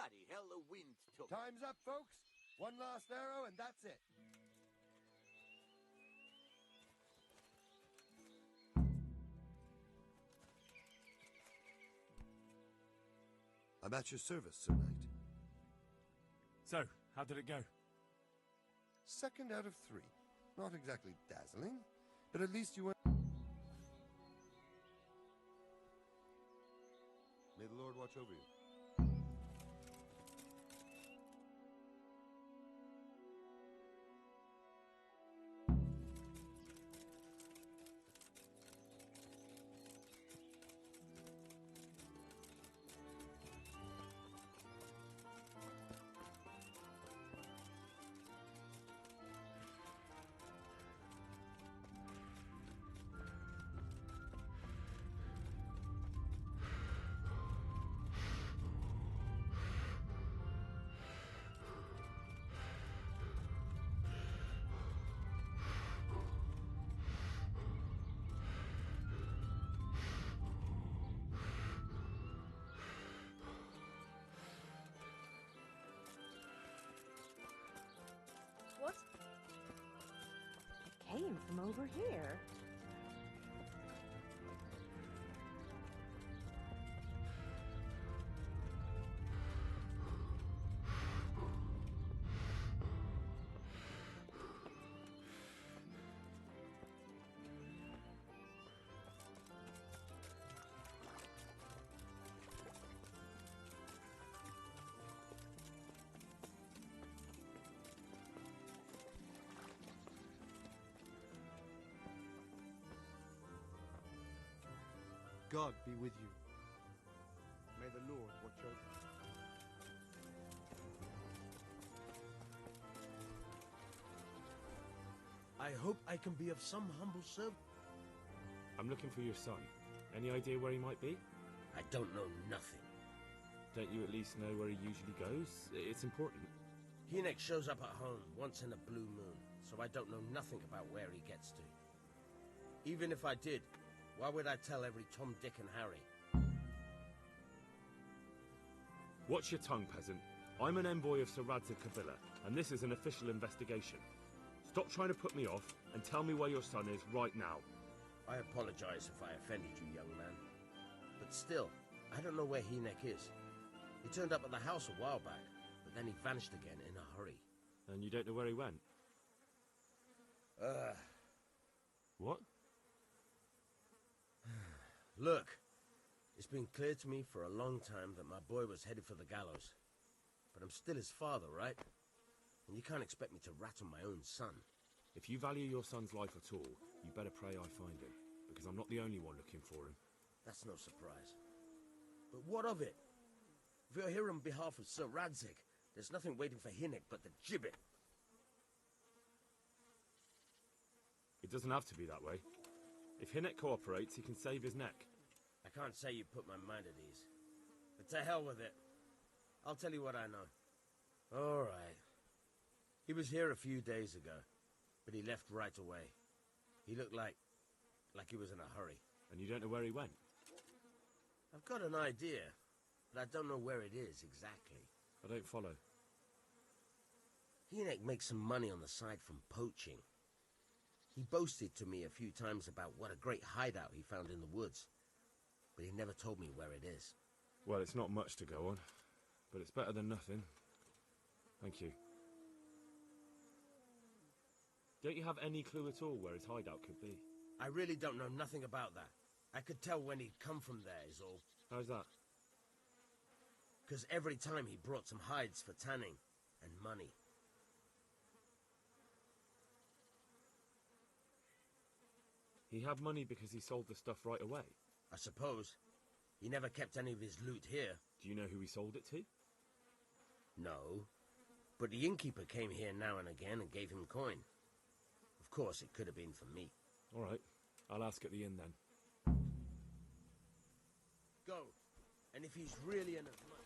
Bloody hell, the wind took. Time's up, folks. One last arrow, and that's it. I'm at your service, Sir Knight. So, how did it go? 2nd out of 3. Not exactly dazzling, but at least you went. May the Lord watch over you. What? It came from over here. God be with you. May the Lord watch over you. I hope I can be of some humble service. I'm looking for your son. Any idea where he might be? I don't know nothing. Don't you at least know where he usually goes? It's important. Hinek shows up at home once in a blue moon, so I don't know nothing about where he gets to. Even if I did, why would I tell every Tom, Dick and Harry? Watch your tongue, peasant. I'm an envoy of Sir Radzig Kabila, and this is an official investigation. Stop trying to put me off, and tell me where your son is right now. I apologize if I offended you, young man. But still, I don't know where Hinek is. He turned up at the house a while back, but then he vanished again in a hurry. And you don't know where he went? What? Look, it's been clear to me for a long time that my boy was headed for the gallows. But I'm still his father, right? And you can't expect me to rat on my own son. If you value your son's life at all, you better pray I find him, because I'm not the only one looking for him. That's no surprise. But what of it? If you're here on behalf of Sir Radzig, there's nothing waiting for Hinek but the gibbet. It doesn't have to be that way. If Hinek cooperates, he can save his neck. I can't say you put my mind at ease. But to hell with it. I'll tell you what I know. All right. He was here a few days ago, but he left right away. He looked like he was in a hurry. And you don't know where he went? I've got an idea, but I don't know where it is exactly. I don't follow. Hinek makes some money on the side from poaching. He boasted to me a few times about what a great hideout he found in the woods, but he never told me where it is. Well, it's not much to go on, but it's better than nothing. Thank you. Don't you have any clue at all where his hideout could be? I really don't know nothing about that. I could tell when he'd come from there is all. How's that? Because every time he brought some hides for tanning and money. He had money because he sold the stuff right away? I suppose. He never kept any of his loot here. Do you know who he sold it to? No. But the innkeeper came here now and again and gave him coin. Of course, it could have been for me. All right. I'll ask at the inn then. Go. And if he's really in as much...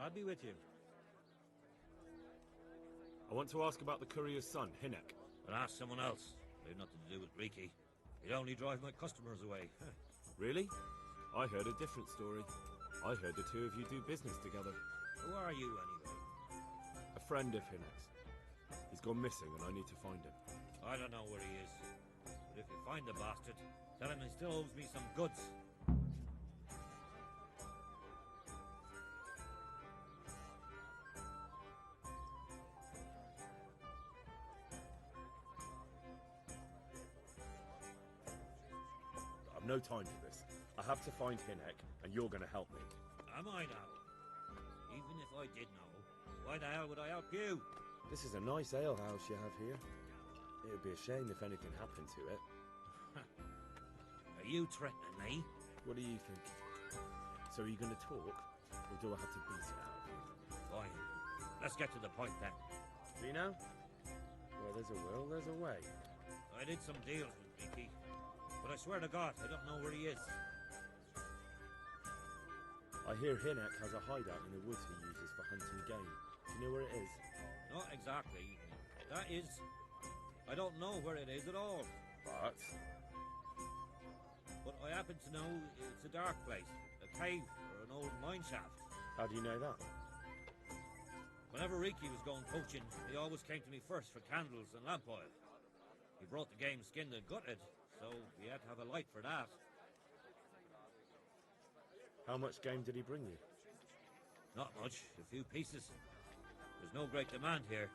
I'll be with you. I want to ask about the courier's son, Hinek. But ask someone else. They've nothing to do with Riki. He'd only drive my customers away. Really? I heard a different story. I heard the two of you do business together. Who are you, anyway? A friend of Hinek's. He's gone missing and I need to find him. I don't know where he is. But if you find the bastard, tell him he still owes me some goods. I've no time for this. I have to find Hinek, and you're going to help me. Am I now? Even if I did know, why the hell would I help you? This is a nice alehouse you have here. It would be a shame if anything happened to it. Are you threatening me? What do you think? So are you going to talk, or do I have to beat it out of you? Fine. Let's get to the point then. See now? Where there's a will, there's a way. I did some deals with Riki, but I swear to God, I don't know where he is. I hear Hinek has a hideout in the woods he uses for hunting game. Do you know where it is? Not exactly. That is... I don't know where it is at all. But I happen to know it's a dark place. A cave or an old mine shaft. How do you know that? Whenever Riki was going poaching, he always came to me first for candles and lamp oil. He brought the game skinned and gutted, so we had to have a light for that. How much game did he bring you? Not much, a few pieces. There's no great demand here.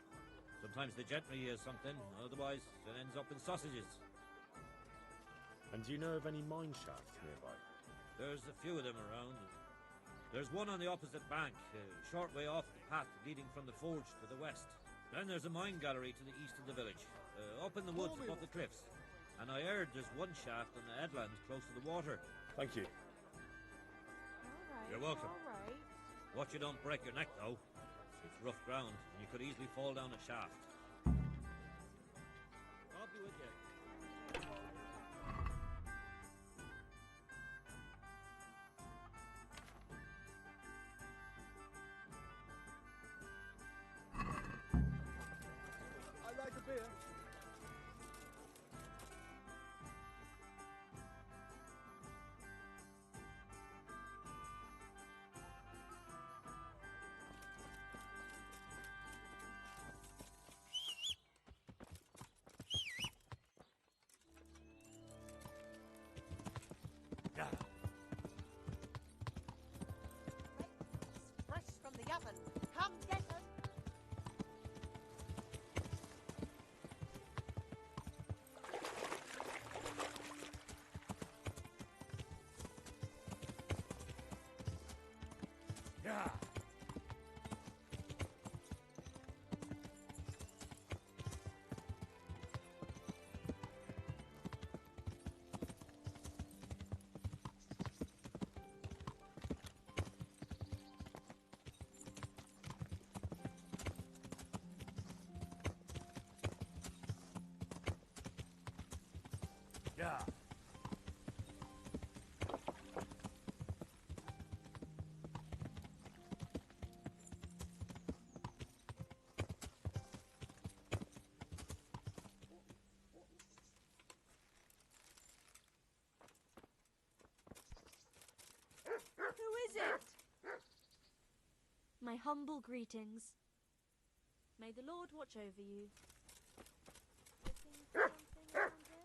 Sometimes the gentry has something, otherwise it ends up in sausages. And do you know of any mine shafts nearby? There's a few of them around. There's one on the opposite bank, a short way off the path leading from the forge to the west. Then there's a mine gallery to the east of the village, up in the woods above the cliffs. And I heard there's one shaft on the headland close to the water. Thank you. You're welcome. All right. Watch you don't break your neck, though. It's rough ground, and you could easily fall down a shaft. I'll be with you. I'd like a beer. Fresh from the oven. Come get them. Yeah. Yeah. Who is it? My humble greetings. May the Lord watch over you. Looking for something around here?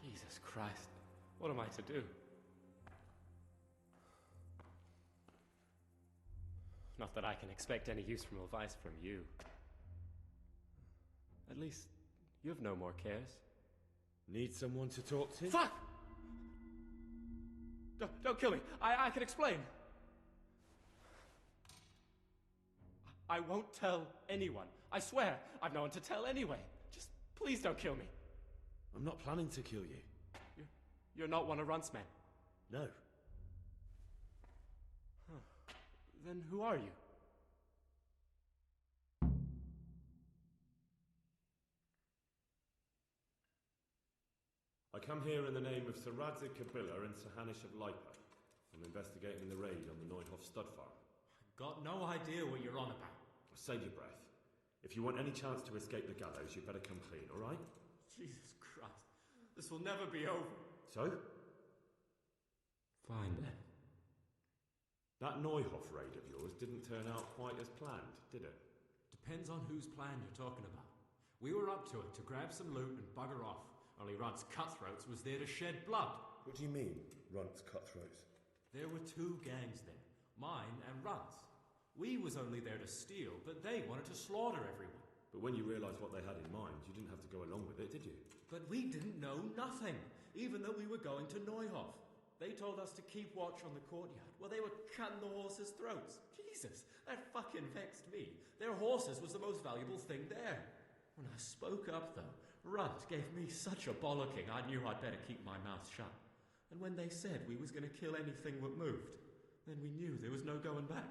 Jesus Christ. What am I to do? Not that I can expect any useful advice from you. At least, you've no more cares. Need someone to talk to? Fuck! Don't kill me. I can explain. I won't tell anyone. I swear, I've no one to tell anyway. Just please don't kill me. I'm not planning to kill you. You're not one of Runt's men? No. Huh. Then who are you? I come here in the name of Sir Radzig Kabila and Sir Hanish of Lipa. I'm investigating the raid on the Neuhoff stud farm. Got no idea what you're on about. Save your breath. If you want any chance to escape the gallows, you better come clean, all right? Jesus Christ. This will never be over. So? Fine then. That Neuhoff raid of yours didn't turn out quite as planned, did it? Depends on whose plan you're talking about. We were up to it to grab some loot and bugger off. Only Runt's cutthroats was there to shed blood. What do you mean, Runt's cutthroats? There were two gangs there, mine and Runt's. We was only there to steal, but they wanted to slaughter everyone. But when you realised what they had in mind, you didn't have to go along with it, did you? But we didn't know nothing, even though we were going to Neuhoff. They told us to keep watch on the courtyard while they were cutting the horses' throats. Jesus, that fucking vexed me. Their horses was the most valuable thing there. When I spoke up, though, Runt gave me such a bollocking I knew I'd better keep my mouth shut. And when they said we was going to kill anything that moved, then we knew there was no going back.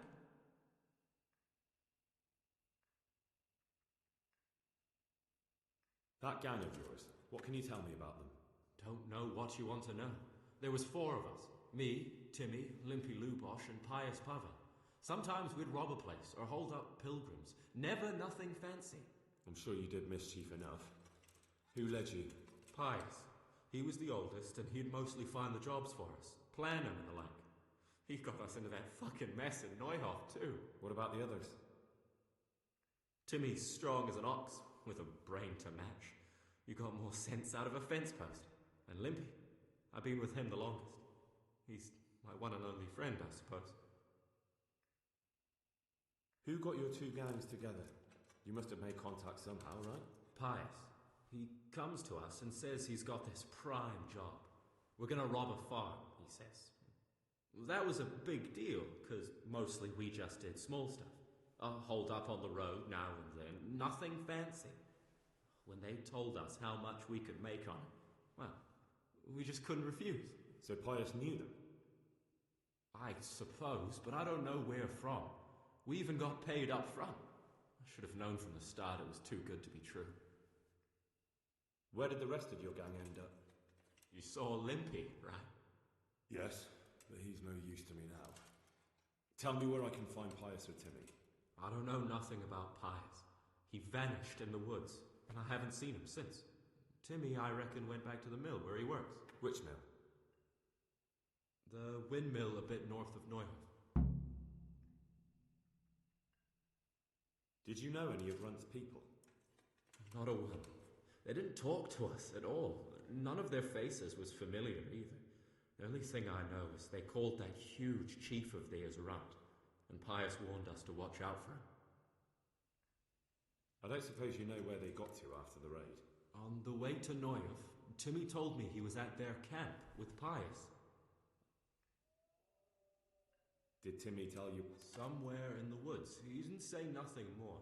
That gang of yours, what can you tell me about them? Don't know what you want to know. There was 4 of us. Me, Timmy, Limpy Lubosh, and Pius Pava. Sometimes we'd rob a place or hold up pilgrims. Never nothing fancy. I'm sure you did mischief enough. Who led you? Pius. He was the oldest, and he'd mostly find the jobs for us. Plan them and the like. He got us into that fucking mess in Neuhoff, too. What about the others? Timmy's strong as an ox, with a brain to match. You got more sense out of a fence post. And Limpy, I've been with him the longest. He's my one and only friend, I suppose. Who got your 2 gangs together? You must have made contact somehow, right? Pius. He comes to us and says he's got this prime job. We're going to rob a farm, he says. That was a big deal, because mostly we just did small stuff. Hold up on the road now and then. Nothing fancy. When they told us how much we could make on it, well, we just couldn't refuse. So Pius knew them? I suppose, but I don't know where from. We even got paid up front. I should have known from the start it was too good to be true. Where did the rest of your gang end up? You saw Limpy, right? Yes, but he's no use to me now. Tell me where I can find Pius or Timmy. I don't know nothing about Pius. He vanished in the woods, and I haven't seen him since. Timmy, I reckon, went back to the mill where he works. Which mill? The windmill a bit north of Neuhoff. Did you know any of Runt's people? Not a one. They didn't talk to us at all. None of their faces was familiar either. The only thing I know is they called that huge chief of theirs Runt, and Pius warned us to watch out for him. I don't suppose you know where they got to after the raid? On the way to Neuhoff, Timmy told me he was at their camp with Pius. Did Timmy tell you? Somewhere in the woods. He didn't say nothing more.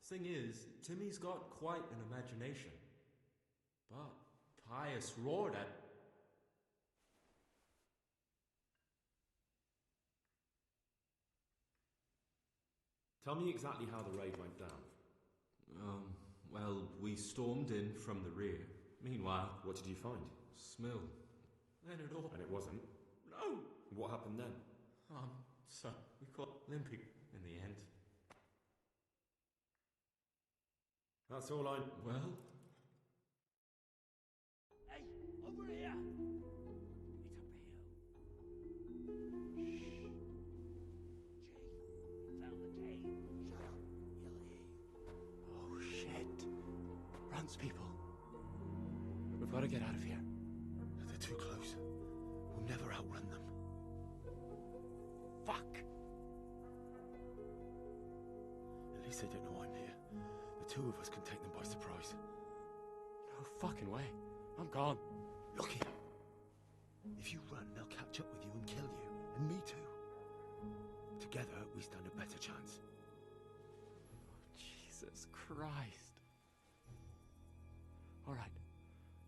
Thing is, Timmy's got quite an imagination. But Pius roared at... Tell me exactly how the raid went down. Well, we stormed in from the rear. Meanwhile... What did you find? Smill. Then it all... And it wasn't? No! What happened then? So we caught Limpy in the end. That's all I... Well... Hey, over here! It's up here. Shh. Chief, found the cave. Shut up. You'll hear. Oh, shit. Runt's people. We've got to get out of here. They're too close. We'll never outrun them. Fuck! At least they don't know I'm here. The two of us can take them by surprise. No fucking way. I'm gone. Look here. If you run, they'll catch up with you and kill you. And me too. Together, we stand a better chance. Jesus Christ. All right.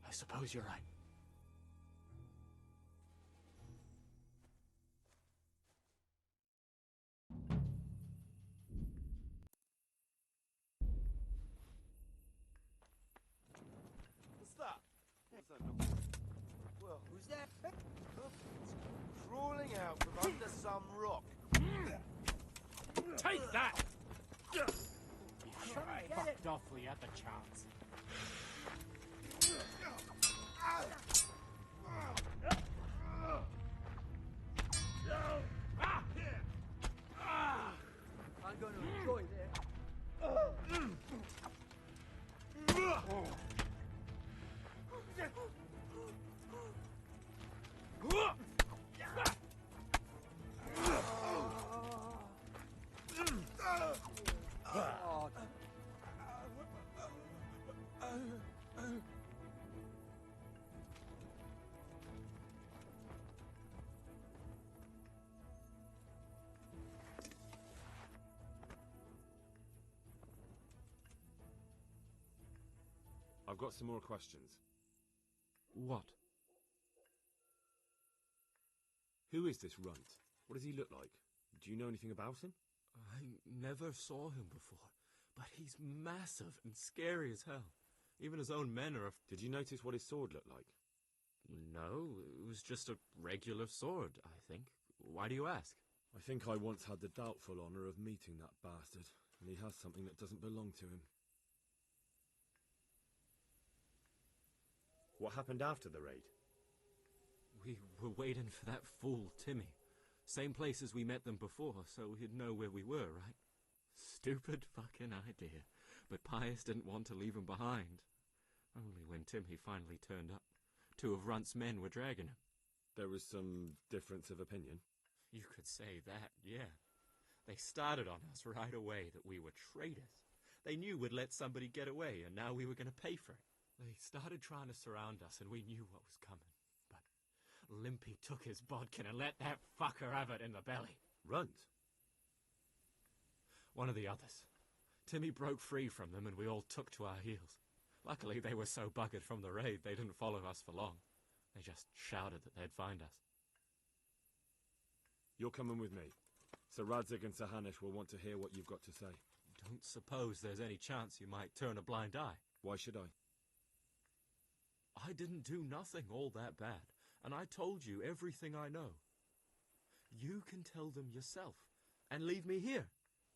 I suppose you're right. What's that? What's that noise? Well, who's that? Look, it's crawling out from under some rock. Take that! You Fucked off while you had the chance. I'm going to enjoy this. I've got some more questions. What? Who is this runt? What does he look like? Do you know anything about him? I never saw him before, but he's massive and scary as hell. Even his own men are... Did you notice what his sword looked like? No, it was just a regular sword, I think. Why do you ask? I think I once had the doubtful honour of meeting that bastard, and he has something that doesn't belong to him. What happened after the raid? We were waiting for that fool, Timmy. Same place as we met them before, so he'd know where we were, right? Stupid fucking idea. But Pius didn't want to leave him behind. Only when Timmy finally turned up, two of Runt's men were dragging him. There was some difference of opinion? You could say that, yeah. They started on us right away that we were traitors. They knew we'd let somebody get away, and now we were going to pay for it. They started trying to surround us, and we knew what was coming. But Limpy took his bodkin and let that fucker have it in the belly. Runt? One of the others. Timmy broke free from them, and we all took to our heels. Luckily, they were so buggered from the raid, they didn't follow us for long. They just shouted that they'd find us. You're coming with me. Sir Radzig and Sir Hanush will want to hear what you've got to say. Don't suppose there's any chance you might turn a blind eye. Why should I? I didn't do nothing all that bad, and I told you everything I know. You can tell them yourself, and leave me here,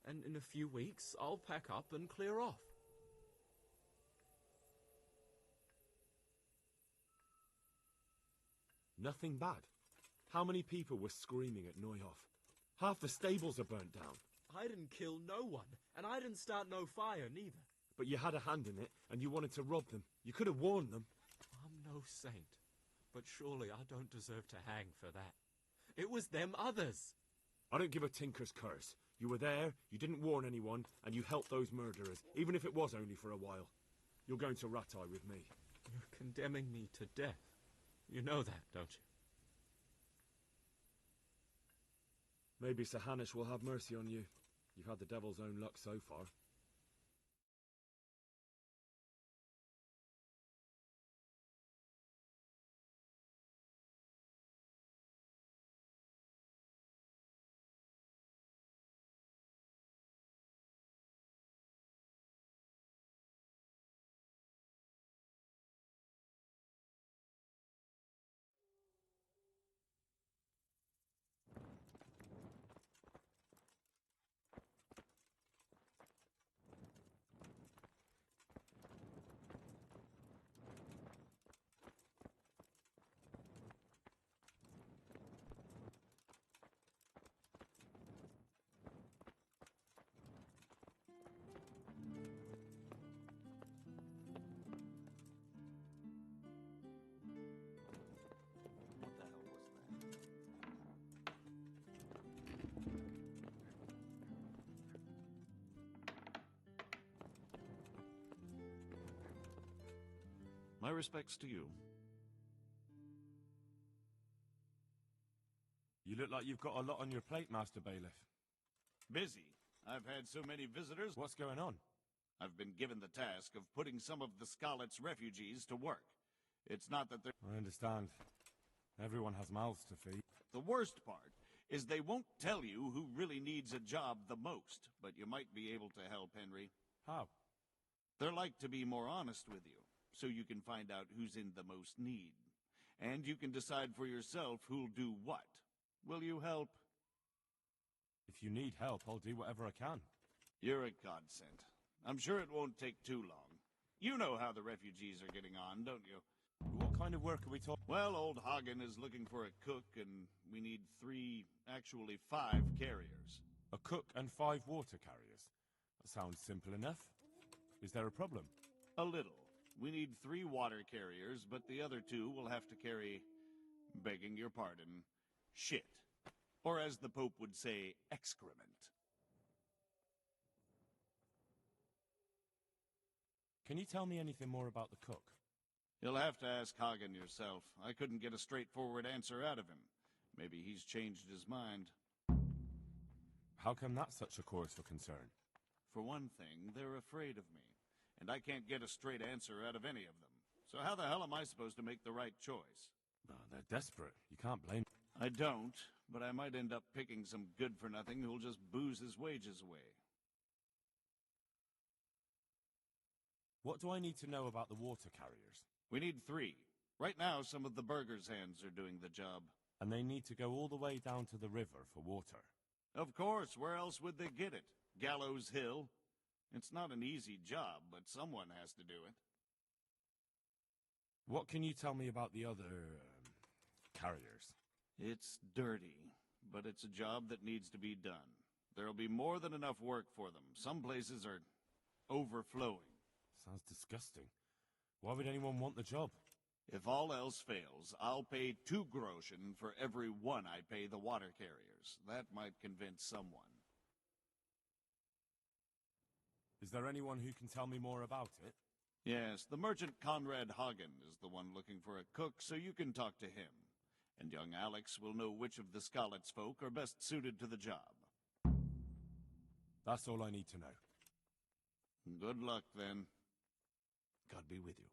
and in a few weeks I'll pack up and clear off. Nothing bad. How many people were screaming at Neuhof? Half the stables are burnt down. I didn't kill no one, and I didn't start no fire neither. But you had a hand in it, and you wanted to rob them. You could have warned them. I'm no saint, but surely I don't deserve to hang for that. It was them others. I don't give a tinker's curse. You were there, you didn't warn anyone, and you helped those murderers, even if it was only for a while. You're going to Rattay with me. You're condemning me to death. You know that, don't you? Maybe Sir Hanush will have mercy on you. You've had the devil's own luck so far. My respects to you. You look like you've got a lot on your plate, Master Bailiff. Busy. I've had so many visitors. What's going on? I've been given the task of putting some of the Scarlet's refugees to work. It's not that they're... I understand. Everyone has mouths to feed. The worst part is they won't tell you who really needs a job the most, but you might be able to help, Henry. How? They're like to be more honest with you, so you can find out who's in the most need. And you can decide for yourself who'll do what. Will you help? If you need help, I'll do whatever I can. You're a godsend. I'm sure it won't take too long. You know how the refugees are getting on, don't you? What kind of work are we talking? Well, old Hagen is looking for a cook, and we need 5 carriers. A cook and 5 water carriers? That sounds simple enough. Is there a problem? A little. We need 3 water carriers, but the other 2 will have to carry, begging your pardon, shit. Or as the Pope would say, excrement. Can you tell me anything more about the cook? You'll have to ask Hagen yourself. I couldn't get a straightforward answer out of him. Maybe he's changed his mind. How come that's such a cause for concern? For one thing, they're afraid of me. And I can't get a straight answer out of any of them. So how the hell am I supposed to make the right choice? Oh, they're desperate. You can't blame them. I don't, but I might end up picking some good-for-nothing who'll just booze his wages away. What do I need to know about the water carriers? We need 3. Right now, some of the burgers' hands are doing the job. And they need to go all the way down to the river for water? Of course, where else would they get it? Gallows Hill? It's not an easy job, but someone has to do it. What can you tell me about the other carriers? It's dirty, but it's a job that needs to be done. There'll be more than enough work for them. Some places are overflowing. Sounds disgusting. Why would anyone want the job? If all else fails, I'll pay 2 groschen for every 1 I pay the water carriers. That might convince someone. Is there anyone who can tell me more about it? Yes, the merchant Conrad Hagen is the one looking for a cook, so you can talk to him. And young Alex will know which of the Scarlet's folk are best suited to the job. That's all I need to know. Good luck, then. God be with you.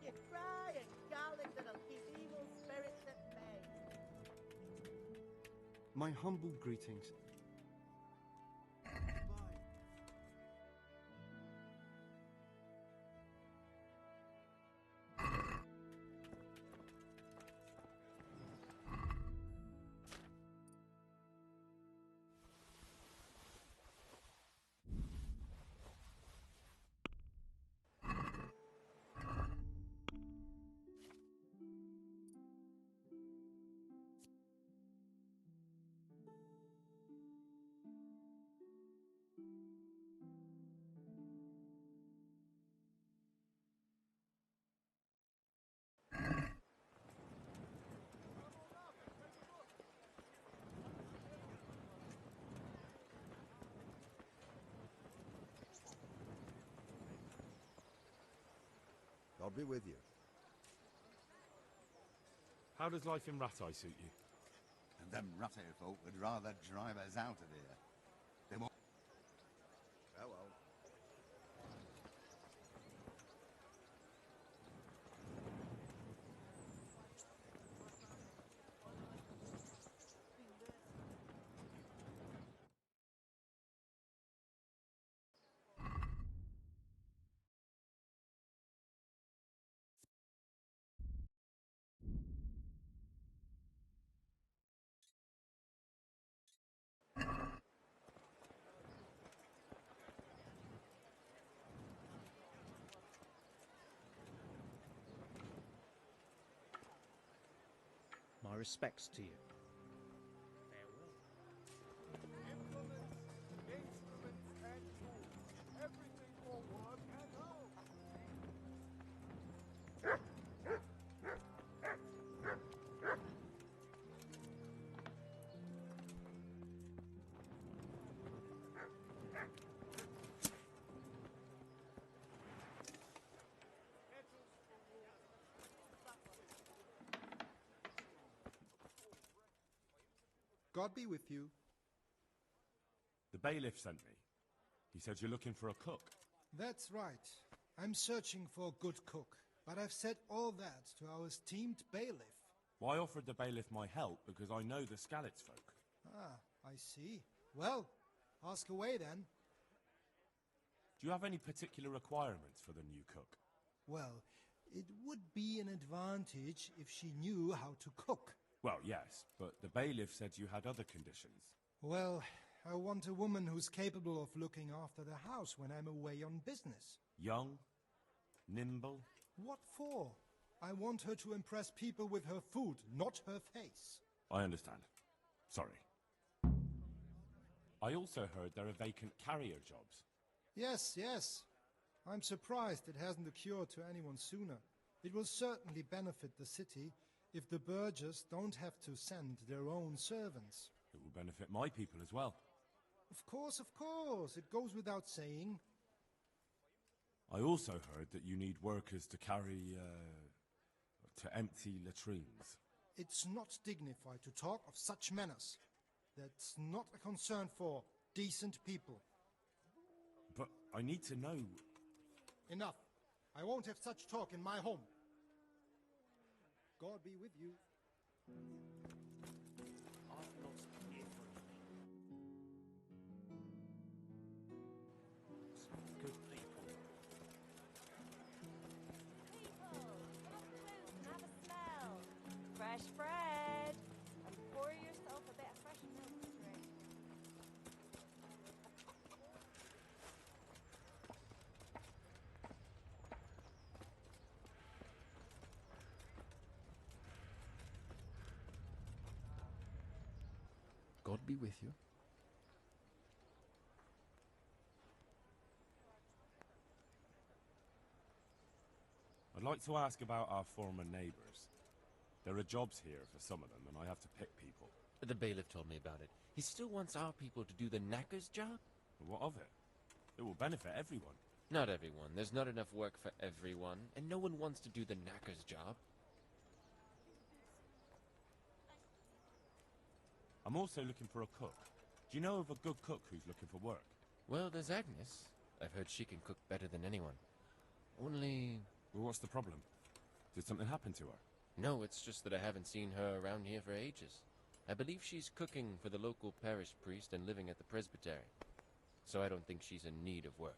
You cry and garlic that'll keep evil spirits at bay. My humble greetings. I'll be with you. How does life in Rattay suit you? And them Rattay folk would rather drive us out of here. They won't... Oh well. My respects to you. Implements, instruments, and tools. Everything for work and home. God be with you. The bailiff sent me. He said you're looking for a cook. That's right. I'm searching for a good cook, but I've said all that to our esteemed bailiff. Well, I offered the bailiff my help because I know the Skalitz folk. Ah, I see. Well, ask away then. Do you have any particular requirements for the new cook? Well, it would be an advantage if she knew how to cook. Well, yes, but the bailiff said you had other conditions. Well, I want a woman who's capable of looking after the house when I'm away on business. Young? Nimble? What for? I want her to impress people with her food, not her face. I understand. Sorry. I also heard there are vacant carrier jobs. Yes, yes. I'm surprised it hasn't occurred to anyone sooner. It will certainly benefit the city if the burghers don't have to send their own servants. It will benefit my people as well. Of course, it goes without saying. I also heard that you need workers to carry, to empty latrines. It's not dignified to talk of such manners. That's not a concern for decent people. But I need to know... Enough. I won't have such talk in my home. God be with you. I've lost everything. Some good people. Have a smell. Fresh bread. And pour yourself a bit of fresh milk to drink. God be with you. I'd like to ask about our former neighbours. There are jobs here for some of them, and I have to pick people. The bailiff told me about it. He still wants our people to do the knacker's job? What of it? It will benefit everyone. Not everyone. There's not enough work for everyone, and no one wants to do the knacker's job. I'm also looking for a cook. Do you know of a good cook who's looking for work? Well, there's Agnes. I've heard she can cook better than anyone. Only... Well, what's the problem? Did something happen to her? No, it's just that I haven't seen her around here for ages. I believe she's cooking for the local parish priest and living at the presbytery. So I don't think she's in need of work.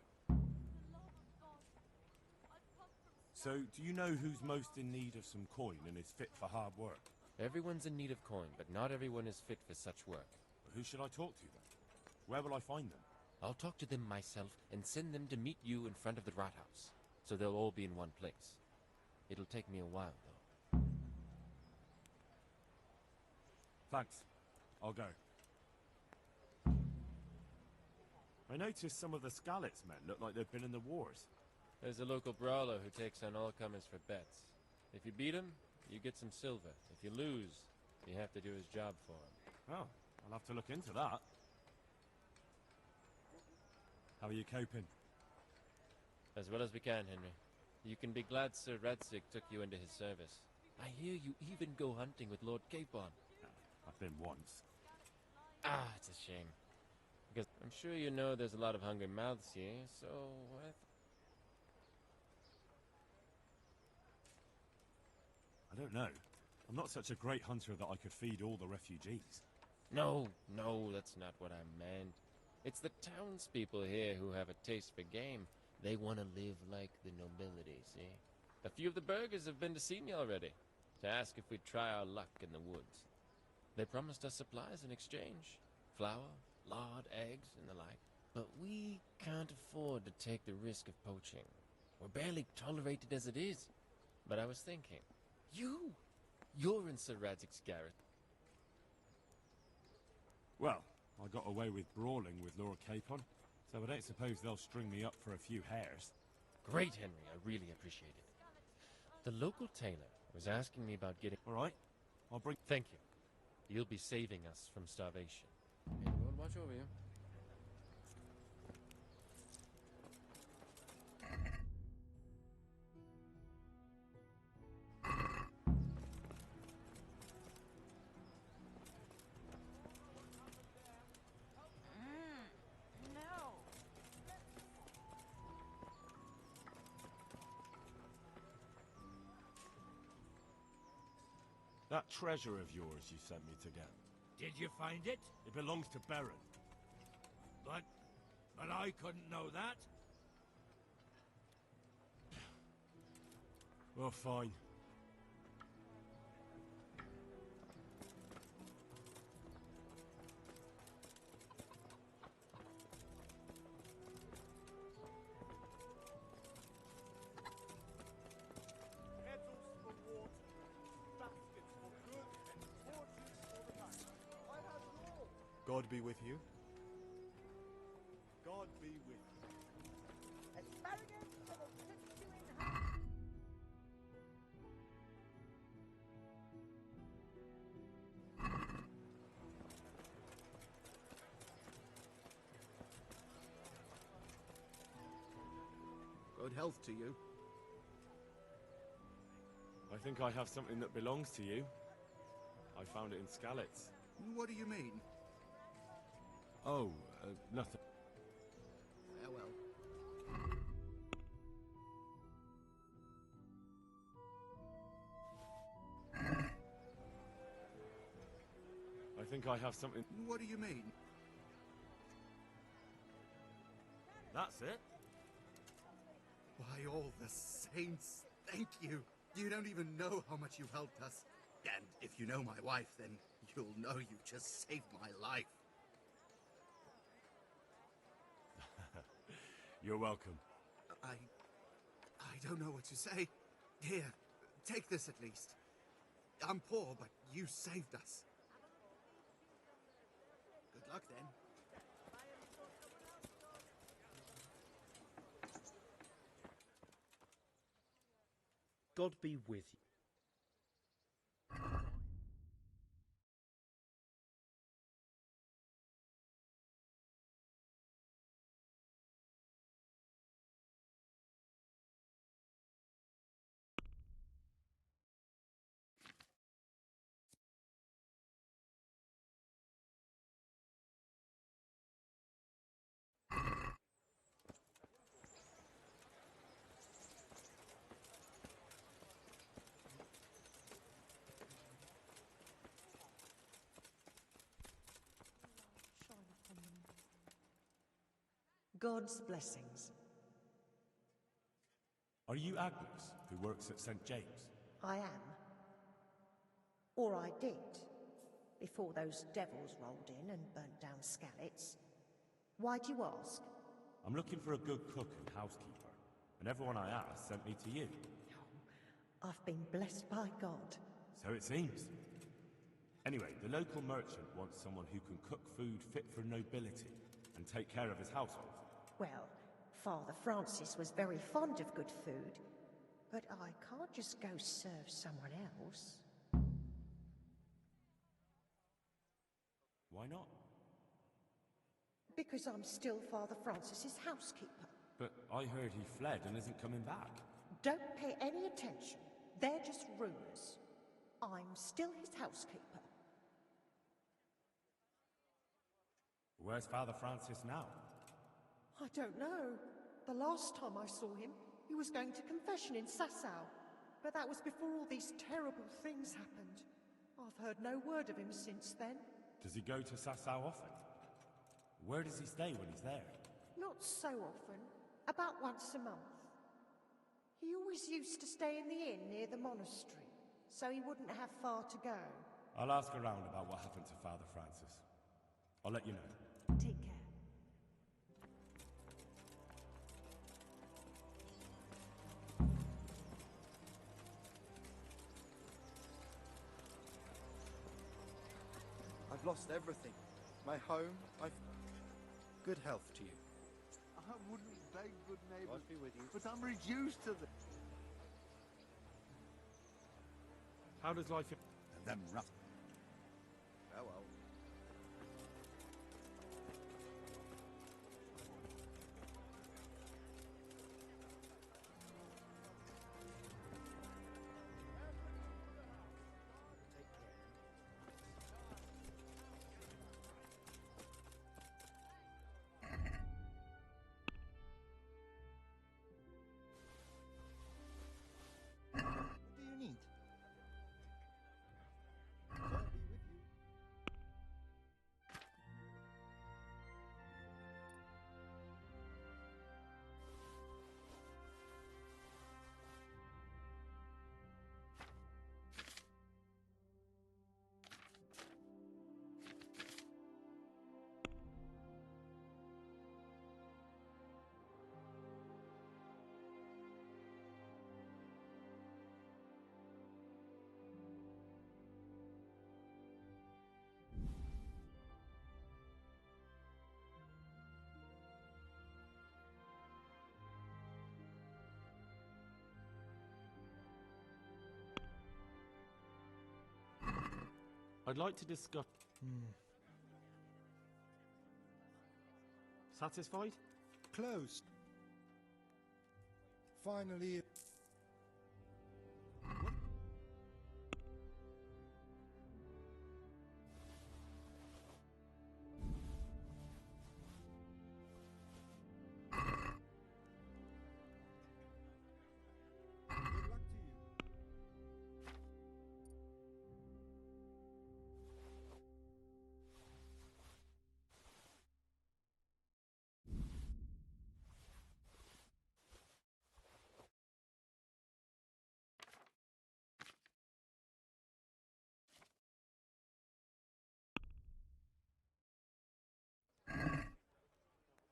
So, do you know who's most in need of some coin and is fit for hard work? Everyone's in need of coin, but not everyone is fit for such work. But who should I talk to then? Where will I find them? I'll talk to them myself and send them to meet you in front of the Rathaus, so they'll all be in one place. It'll take me a while, though. Thanks. I'll go. I noticed some of the Skalitz men look like they've been in the wars. There's a local brawler who takes on all comers for bets. If you beat him, you get some silver. If you lose, you have to do his job for him. Oh, I'll have to look into that. How are you coping? As well as we can, Henry. You can be glad Sir Radzig took you into his service. I hear you even go hunting with Lord Capon. I've been once. Ah, it's a shame. Because I'm sure you know there's a lot of hungry mouths here, so I don't know. I'm not such a great hunter that I could feed all the refugees. No, that's not what I meant. It's the townspeople here who have a taste for game. They want to live like the nobility, see? A few of the burghers have been to see me already, to ask if we'd try our luck in the woods. They promised us supplies in exchange. Flour, lard, eggs, and the like. But we can't afford to take the risk of poaching. We're barely tolerated as it is. But I was thinking, you're in Sir Radzig's garret. Well, I got away with brawling with Lord Capon, so I don't suppose they'll string me up for a few hares. Great, Henry. I really appreciate it. The local tailor was asking me about getting... All right, I'll bring... Thank you. You'll be saving us from starvation. May the Lord watch over you. No. That treasure of yours you sent me to get. Did you find it? It belongs to Baron. But I couldn't know that. Well, fine. Kettles for water, baskets for goods, and torches for the night. I have it all. God be with you. God be with you. Asparagus that will put you in half. Good health to you. I think I have something that belongs to you. I found it in Skalitz. What do you mean? Oh, nothing. Farewell. I think I have something... What do you mean? That's it? By all the saints, thank you. You don't even know how much you've helped us. And if you know my wife, then you'll know you just saved my life. You're welcome. I don't know what to say. Here, take this at least. I'm poor, but you saved us. Good luck then. God be with you. God's blessings. Are you Agnes, who works at St. James? I am. Or I did, before those devils rolled in and burnt down Skalitz. Why do you ask? I'm looking for a good cook and housekeeper, and everyone I asked sent me to you. I've been blessed by God. So it seems. Anyway, the local merchant wants someone who can cook food fit for nobility and take care of his household. Well, Father Francis was very fond of good food, but I can't just go serve someone else. Why not? Because I'm still Father Francis's housekeeper. But I heard he fled and isn't coming back. Don't pay any attention. They're just rumors. I'm still his housekeeper. Where's Father Francis now? I don't know. The last time I saw him, he was going to confession in Sasau. But that was before all these terrible things happened. I've heard no word of him since then. Does he go to Sasau often? Where does he stay when he's there? Not so often. About once a month. He always used to stay in the inn near the monastery, so he wouldn't have far to go. I'll ask around about what happened to Father Francis. I'll let you know. Take care. I've lost everything. My home, Good health to you. I wouldn't beg, good neighbor. God be with you. But I'm reduced to the... How does life... And them rough... Farewell. What do you need? God be with you. I'd like to discuss... Satisfied? Closed. Finally...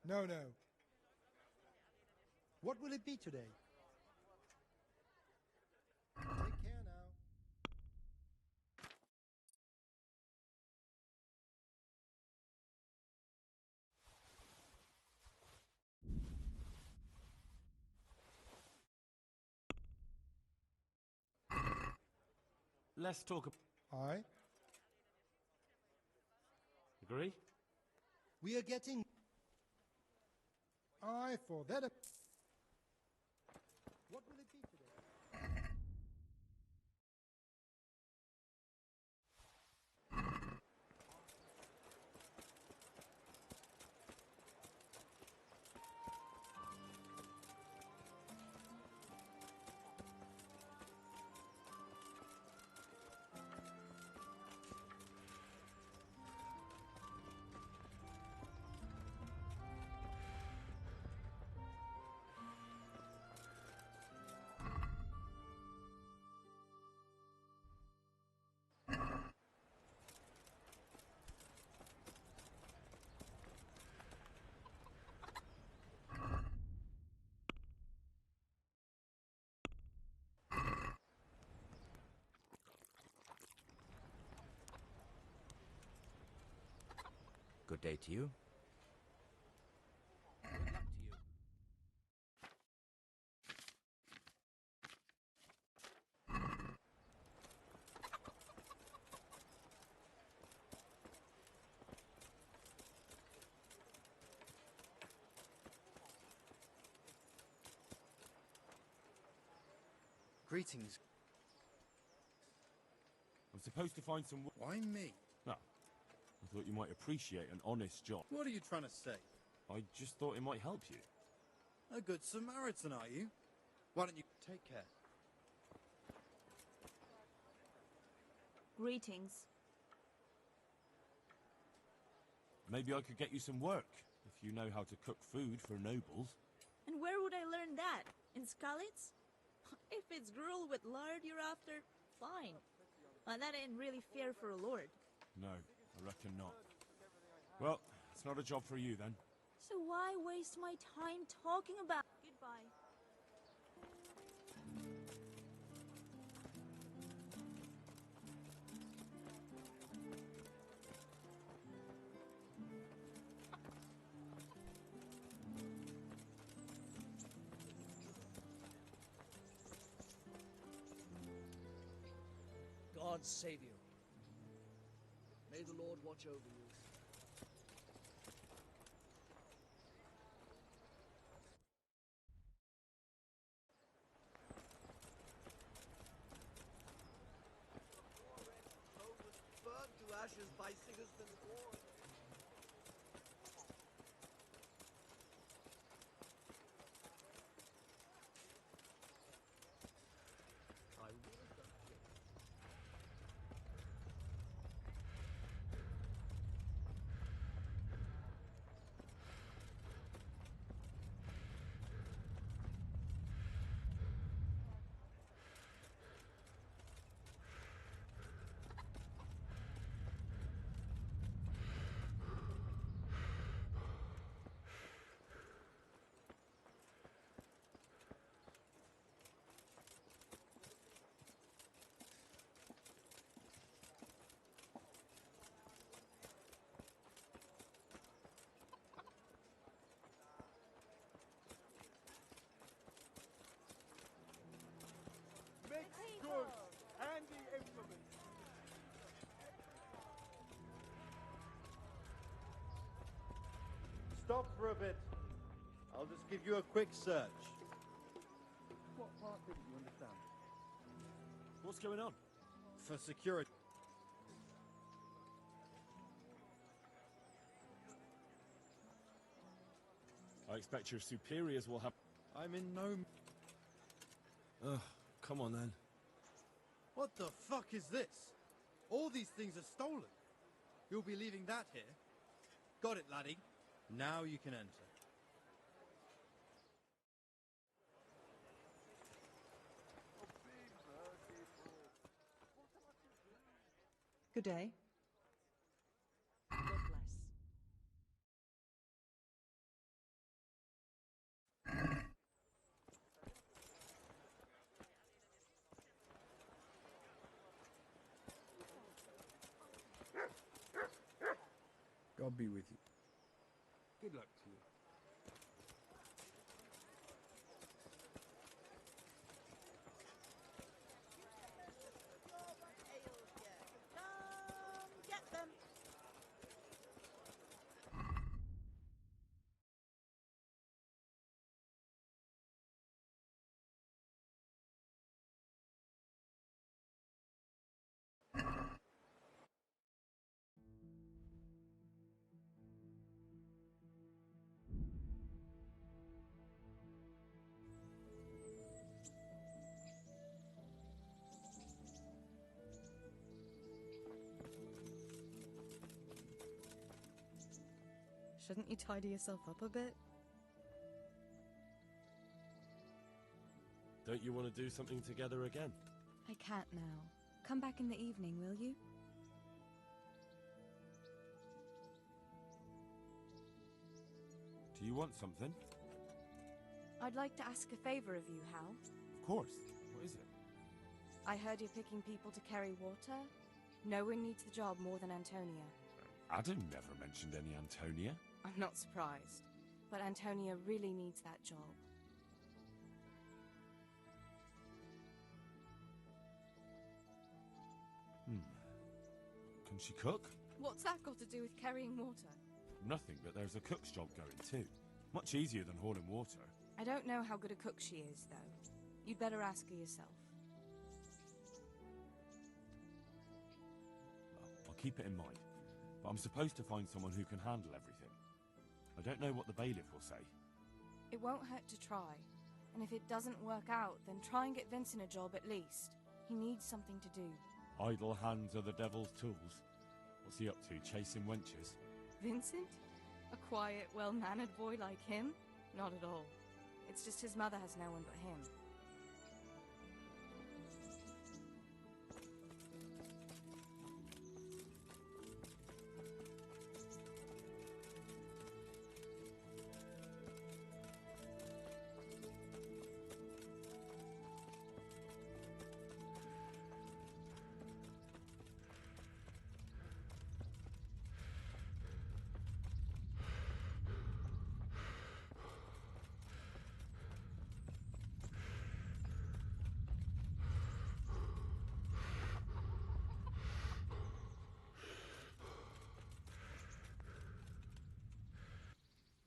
No, no. What will it be today? Take care now. Let's talk... Aye? Agree? We are getting... Aye, for that... What will it be today? Good day to you. Good luck to you. Greetings. supposed to find some... Why me? No. I thought you might appreciate an honest job. What are you trying to say? I just thought it might help you. A good Samaritan, are you? Why don't you take care? Greetings. Maybe I could get you some work, if you know how to cook food for nobles. And where would I learn that? In Skalitz? If it's gruel with lard you're after, fine. That ain't really fair for a lord. No, I reckon not. Well, it's not a job for you then. So why waste my time talking about... Goodbye. God save you. May the Lord watch over you. Burned to ashes by Sigismund's war. Mixed goods, handy implements. Stop for a bit. I'll just give you a quick search. What part didn't you understand? What's going on? For security. I expect your superiors will have... I'm in no... Ugh, come on then. What the fuck is this? All these things are stolen. You'll be leaving that here. Got it, laddie. Now you can enter. Good day. God bless. God be with you. Good luck to you. Come get them. Shouldn't you tidy yourself up a bit? Don't you want to do something together again? I can't now. Come back in the evening, will you? Do you want something? I'd like to ask a favor of you, Hal. Of course. What is it? I heard you're picking people to carry water. No one needs the job more than Antonia. Adam never mentioned any Antonia. I'm not surprised. But Antonia really needs that job. Can she cook? What's that got to do with carrying water? Nothing, but there's a cook's job going too. Much easier than hauling water. I don't know how good a cook she is, though. You'd better ask her yourself. keep it in mind. But I'm supposed to find someone who can handle everything. I don't know what the bailiff will say. It won't hurt to try. And if it doesn't work out, then try and get Vincent a job at least. He needs something to do. Idle hands are the devil's tools. What's he up to, chasing wenches? Vincent? A quiet, well-mannered boy like him? Not at all. It's just his mother has no one but him.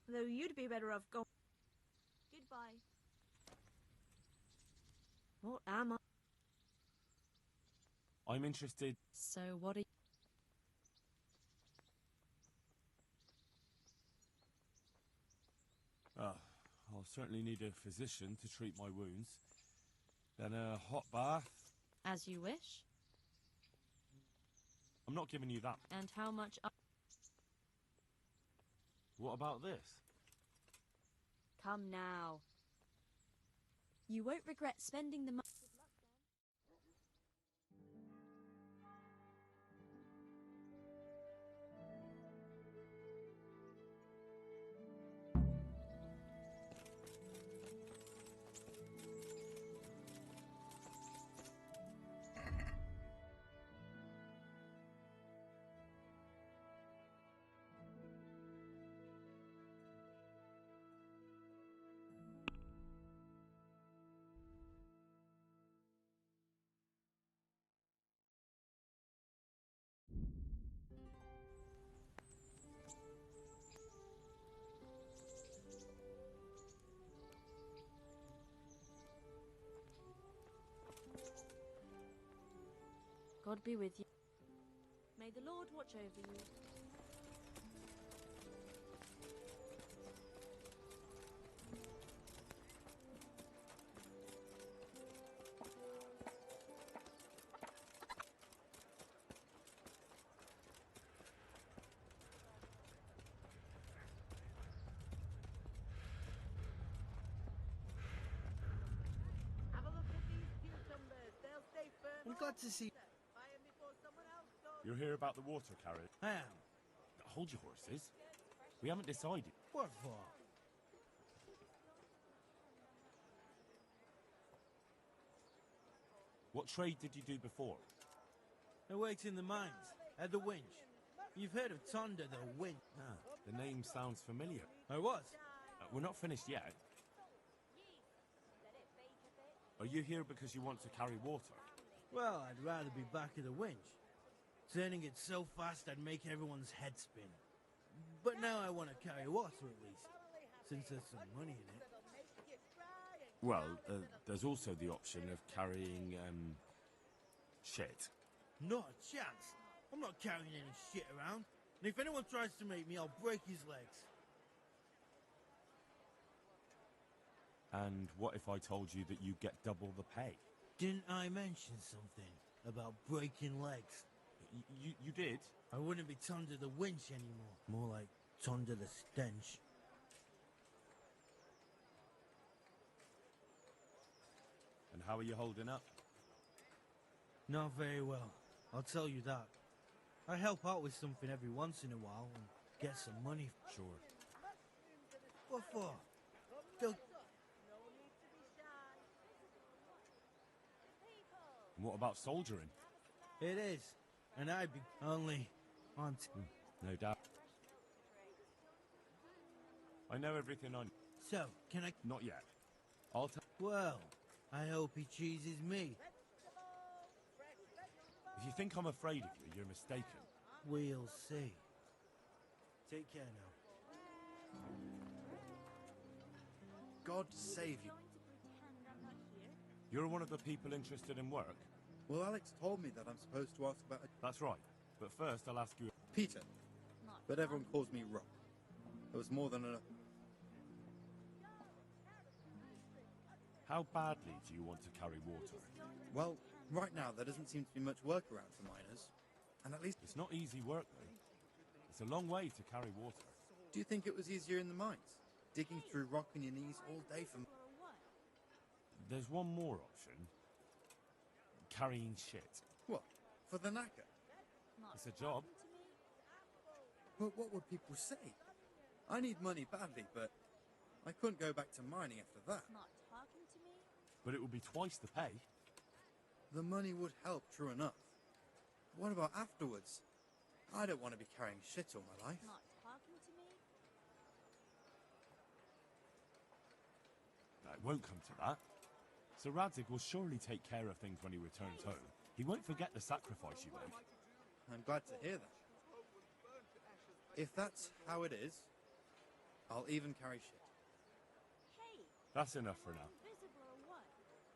Though you'd be better off going. Goodbye. What am I? I'm interested... So what are you... I'll certainly need a physician to treat my wounds. Then a hot bath. As you wish. I'm not giving you that. And how much... What about this? Come now. You won't regret spending the money. God be with you. May the Lord watch over you. Have a look at these cucumbers. They'll stay firm. I'm glad to see. You're here about the water carriage? I am. Hold your horses. We haven't decided. What for? What trade did you do before? I worked in the mines, at the winch. You've heard of Tonda, the winch. Ah, the name sounds familiar. I was. We're not finished yet. Are you here because you want to carry water? Well, I'd rather be back at the winch. Turning it so fast I'd make everyone's head spin. But now I want to carry water at least, since there's some money in it. Well, there's also the option of carrying, shit. Not a chance. I'm not carrying any shit around. And if anyone tries to make me, I'll break his legs. And what if I told you that you get double the pay? Didn't I mention something about breaking legs? You did? I wouldn't be Tonda the winch anymore. More like Tonda the stench. And how are you holding up? Not very well, I'll tell you that. I help out with something every once in a while and get some money. Sure. What for? Don't... And what about soldiering? It is. And I'd be only on... No doubt. I know everything on... So, can I... Not yet. I'll tell... Well, I hope he chooses me. If you think I'm afraid of you, you're mistaken. We'll see. Take care now. God save you. You're one of the people interested in work? Well, Alex told me that I'm supposed to ask about... That's right. But first, I'll ask you... Peter. But everyone calls me Rob. There was more than enough. How badly do you want to carry water? Well, right now there doesn't seem to be much work around for miners. And at least... It's not easy work, though. It's a long way to carry water. Do you think it was easier in the mines? Digging through rock on your knees all day for... There's one more option. Carrying shit. What? For the knacker? It's a job. But what would people say? I need money badly, but I couldn't go back to mining after that. But it would be twice the pay. The money would help, true enough. What about afterwards? I don't want to be carrying shit all my life. It won't come to that. Sir Radzig will surely take care of things when he returns home. He won't forget the sacrifice you made. I'm glad to hear that. If that's how it is, I'll even carry shit. That's enough for now.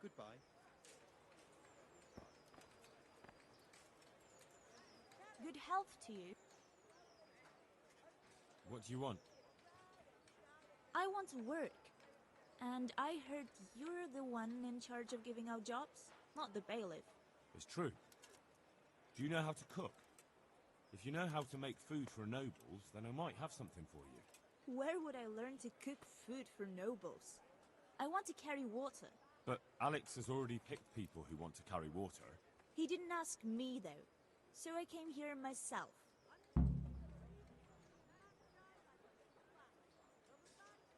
Goodbye. Good health to you. What do you want? I want to work. And I heard you're the one in charge of giving out jobs, not the bailiff. It's true. Do you know how to cook? If you know how to make food for nobles, then I might have something for you. Where would I learn to cook food for nobles? I want to carry water. But Alex has already picked people who want to carry water. He didn't ask me, though. So I came here myself.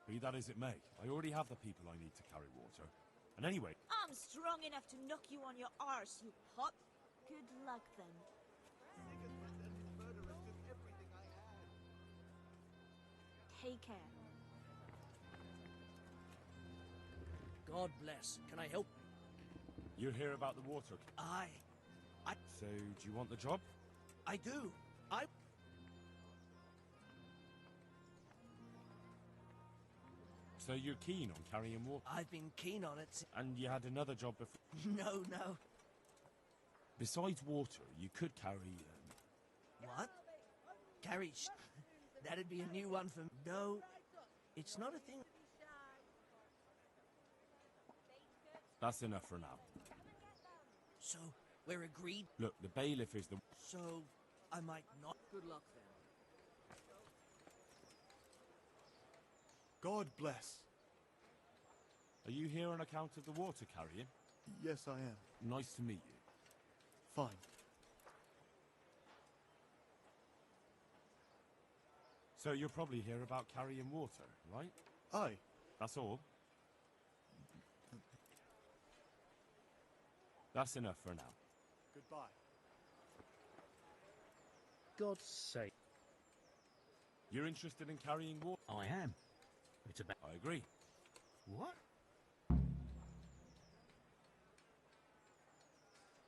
Be that as it may, I already have the people I need to carry water. And anyway... I'm strong enough to knock you on your arse, you pot. Good luck, then. Take care. God bless. Can I help? You're here about the water. Aye. So, do you want the job? I do. So you're keen on carrying water? I've been keen on it. And you had another job before? No. Besides water, you could carry... What? Carry That'd be a new one for me. No, it's not a thing. That's enough for now. So, we're agreed? Look, the bailiff is the... So, I might not... Good luck, then. God bless. Are you here on account of the water carrying? Yes, I am. Nice to meet you. Fine. So you're probably here about carrying water, right? Aye. That's all? That's enough for now. Goodbye. God's sake. You're interested in carrying water? I am. It's about... I agree. What?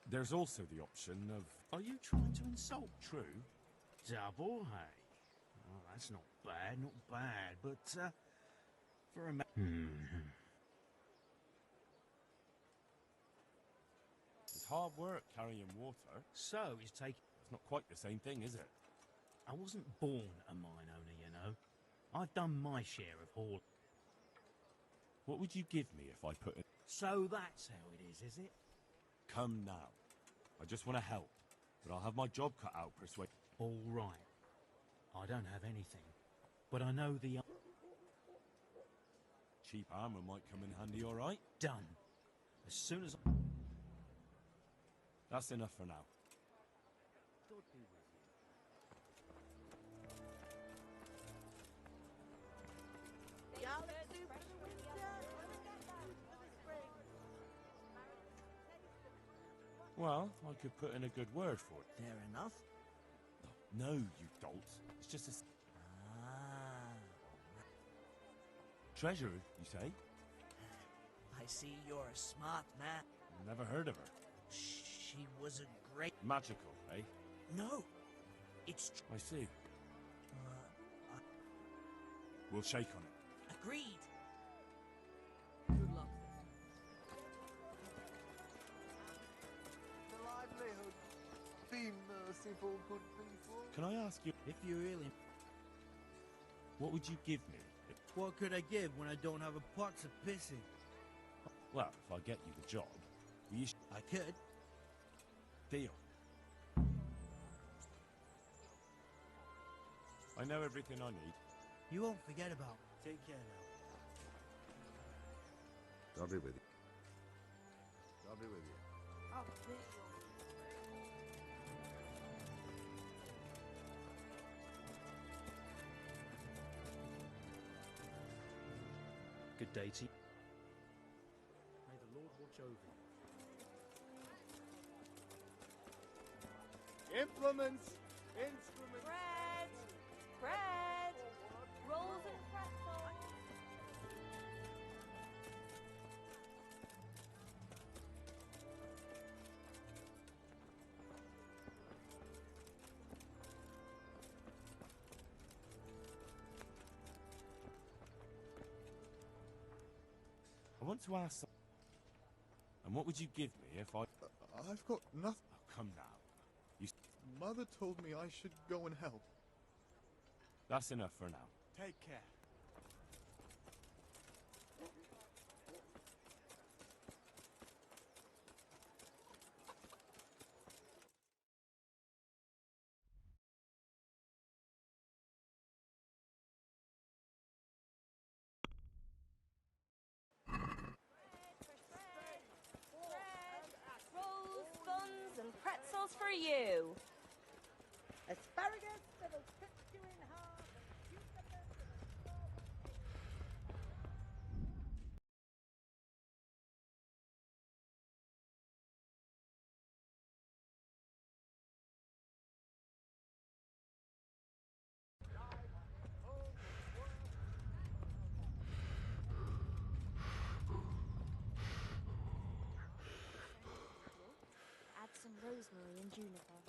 There's also the option of... Are you trying to insult? True. Double, hey. Oh, that's not bad, but, for a It's hard work carrying water. So, he's taking... It's not quite the same thing, is it? I wasn't born a mine owner, you know. I've done my share of haul. What would you give me if I put it... So that's how it is it? Come now. I just want to help, but I'll have my job cut out persuade... All right. I don't have anything, but I know the... Cheap armor might come in handy, all right? Done. As soon as... That's enough for now. God be with you. Well, I could put in a good word for it. Fair enough. No, you dolt. It's just a... Treasure, you say? I see you're a smart man. Never heard of her. She was a great... Magical, eh? No. It's... I see. We'll shake on it. Agreed. Good luck. The livelihood be merciful. merciful good people. Can I ask you, If you really... what would you give me? What could I give when I don't have a pot to piss in? Well, if I get you the job, you I could. Deal. I know everything I need. You won't forget about me. Take care now. God be with you. God be with you. Oh, please. Good day to you. May the Lord watch over you. Implements! Instruments! Bread! Bread! Rolls and pretzels! I want to ask something. And what would you give me if I... I've got nothing. Oh, come now. You... Mother told me I should go and help. That's enough for now. Take care. Rolls, buns, and pretzels for you. Asparagus that'll cut you in half and cucumbers that'll claw Add some rosemary and juniper.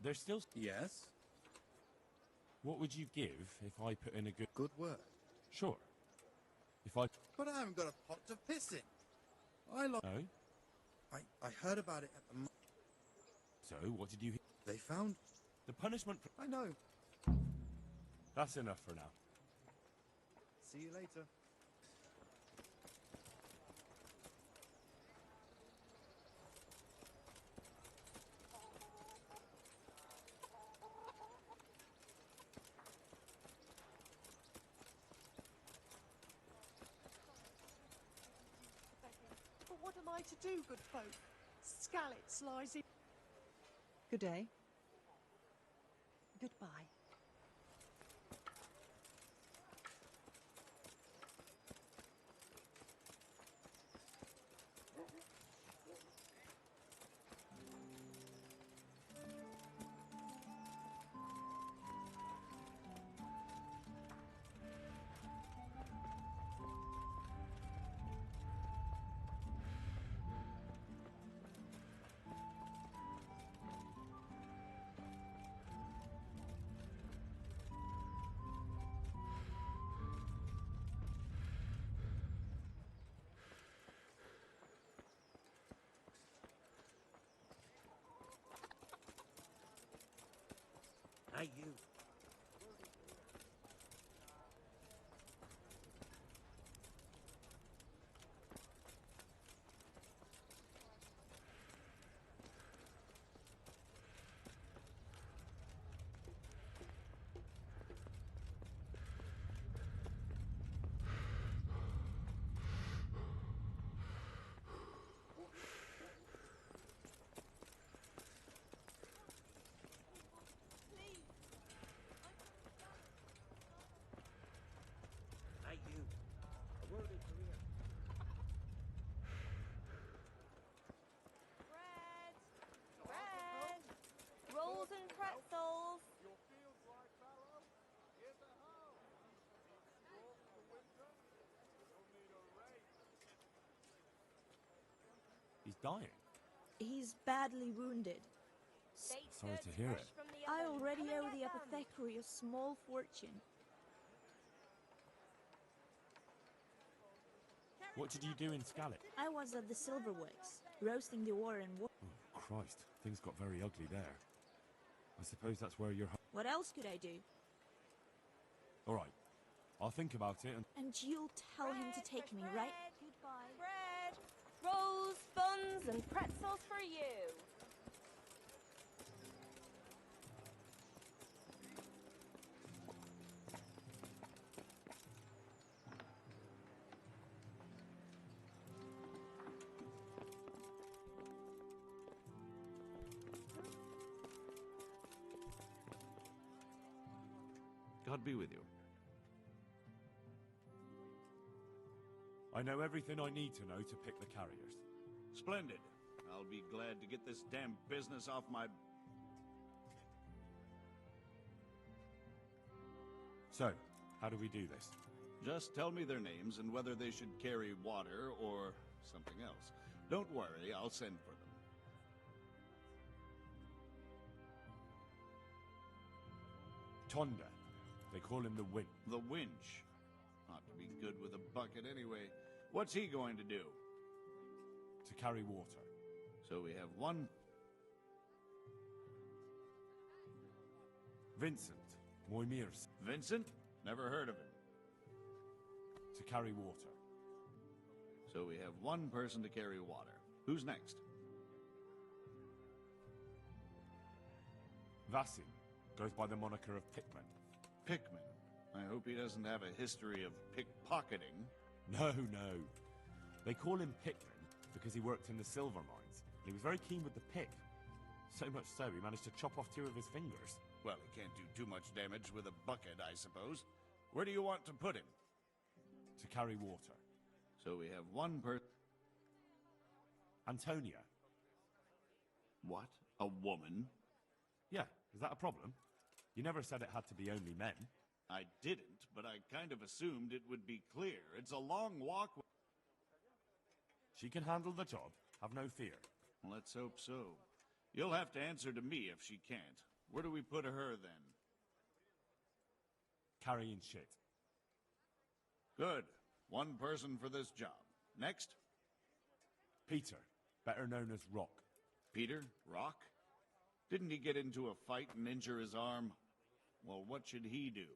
There's still... Yes? What would you give if I put in a good word? Sure. If I... But I haven't got a pot to piss in. I lost... No? I heard about it at the... So, what did you... They found... The punishment for... I know. That's enough for now. See you later. But what am I to do, good folk? Skalitz lies in... Good day. Goodbye. Hey, you. dying. He's badly wounded. Sorry to hear it. I already owe the apothecary a small fortune. What did you do in Scalit? I was at the Silverworks, roasting the ore and wood. Oh, Christ. Things got very ugly there. I suppose that's where you're... What else could I do? All right. I'll think about it and... And you'll tell him to take me, right? Goodbye. Bread, rolls, buns, and pretzels for you. God be with you. I know everything I need to know to pick the carriers. Splendid. I'll be glad to get this damn business off my... So, how do we do this? Just tell me their names and whether they should carry water or something else. Don't worry, I'll send for them. Tonda. They call him the Winch. The Winch. Ought to be good with a bucket anyway. What's he going to do? To carry water. So we have one... Vincent. Moimirs. Vincent? Never heard of him. To carry water. So we have one person to carry water. Who's next? Vasim. Goes by the moniker of Pickman. Pickman? I hope he doesn't have a history of pickpocketing. No, no. They call him Pickman because he worked in the silver mines. And he was very keen with the pick. So much so, he managed to chop off 2 of his fingers. Well, he can't do too much damage with a bucket, I suppose. Where do you want to put him? To carry water. So we have one Antonia. What? A woman? Yeah, is that a problem? You never said it had to be only men. I didn't, but I kind of assumed it would be clear. It's a long walk. She can handle the job. Have no fear. Let's hope so. You'll have to answer to me if she can't. Where do we put her then? Carrying shit. Good. One person for this job. Next? Peter, better known as Rock. Peter? Rock? Didn't he get into a fight and injure his arm? Well, what should he do?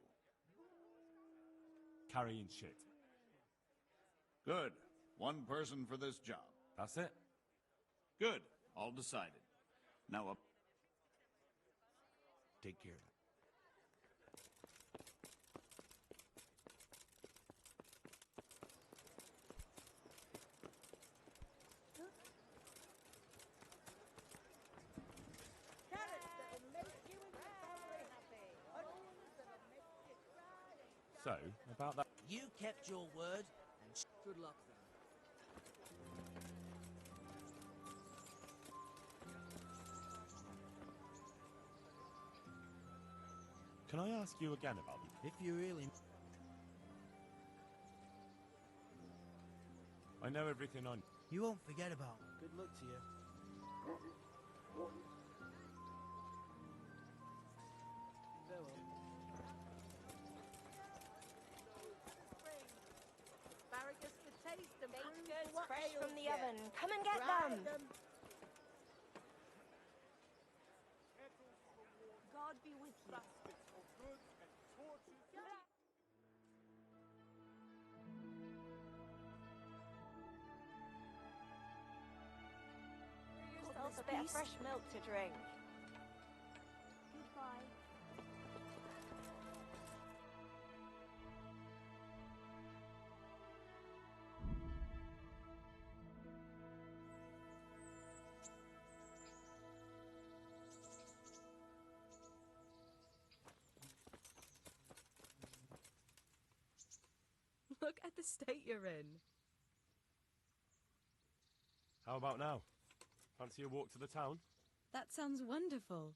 Carrying shit. Good. One person for this job. That's it? Good. All decided. Now up. Take care of it. So, about that... You kept your word, and good luck then. Can I ask you again about them? If you really... I know everything on... You won't forget about me. Good luck to you. Farewell. Asparagus to taste and Baked prove goods what fresh ails from the you. oven. Come and get Try them. God be with you. Pour yourself a bit of fresh milk to drink. Goodbye. Look at the state you're in. How about now? Fancy a walk to the town? That sounds wonderful.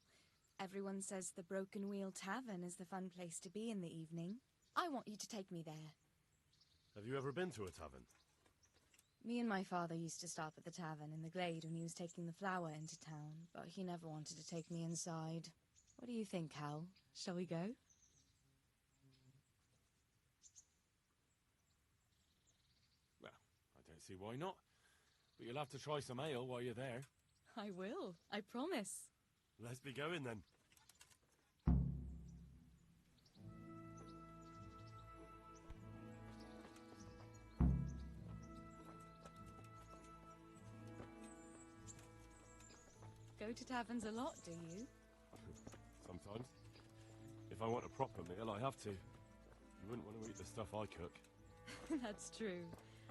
Everyone says the Broken Wheel Tavern is the fun place to be in the evening. I want you to take me there. Have you ever been to a tavern? Me and my father used to stop at the tavern in the glade when he was taking the flour into town, but he never wanted to take me inside. What do you think, Hal? Shall we go? Well, I don't see why not. But you'll have to try some ale while you're there. I will, I promise. Let's be going then. Go to taverns a lot, do you? Sometimes. If I want a proper meal, I have to. You wouldn't want to eat the stuff I cook. That's true.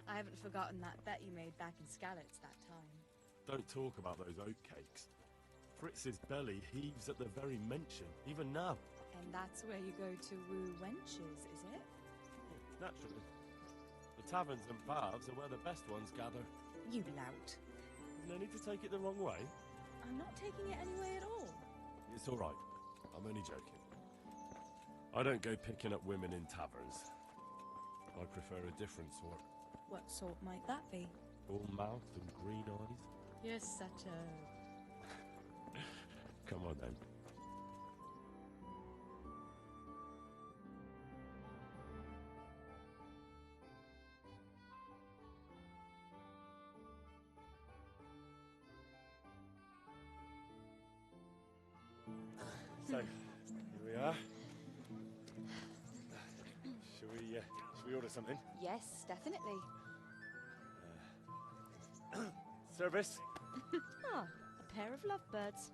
I haven't forgotten that bet you made back in Skalitz that time. Don't talk about those oat cakes. Fritz's belly heaves at the very mention, even now. And that's where you go to woo wenches, is it? Naturally. The taverns and baths are where the best ones gather. You lout. No need to take it the wrong way. I'm not taking it anyway at all. It's all right. I'm only joking. I don't go picking up women in taverns. I prefer a different sort. What sort might that be? All mouth and green eyes. You're such a... Come on then. So, here we are. Shall we order something? Yes, definitely. Service? Ah, a pair of lovebirds.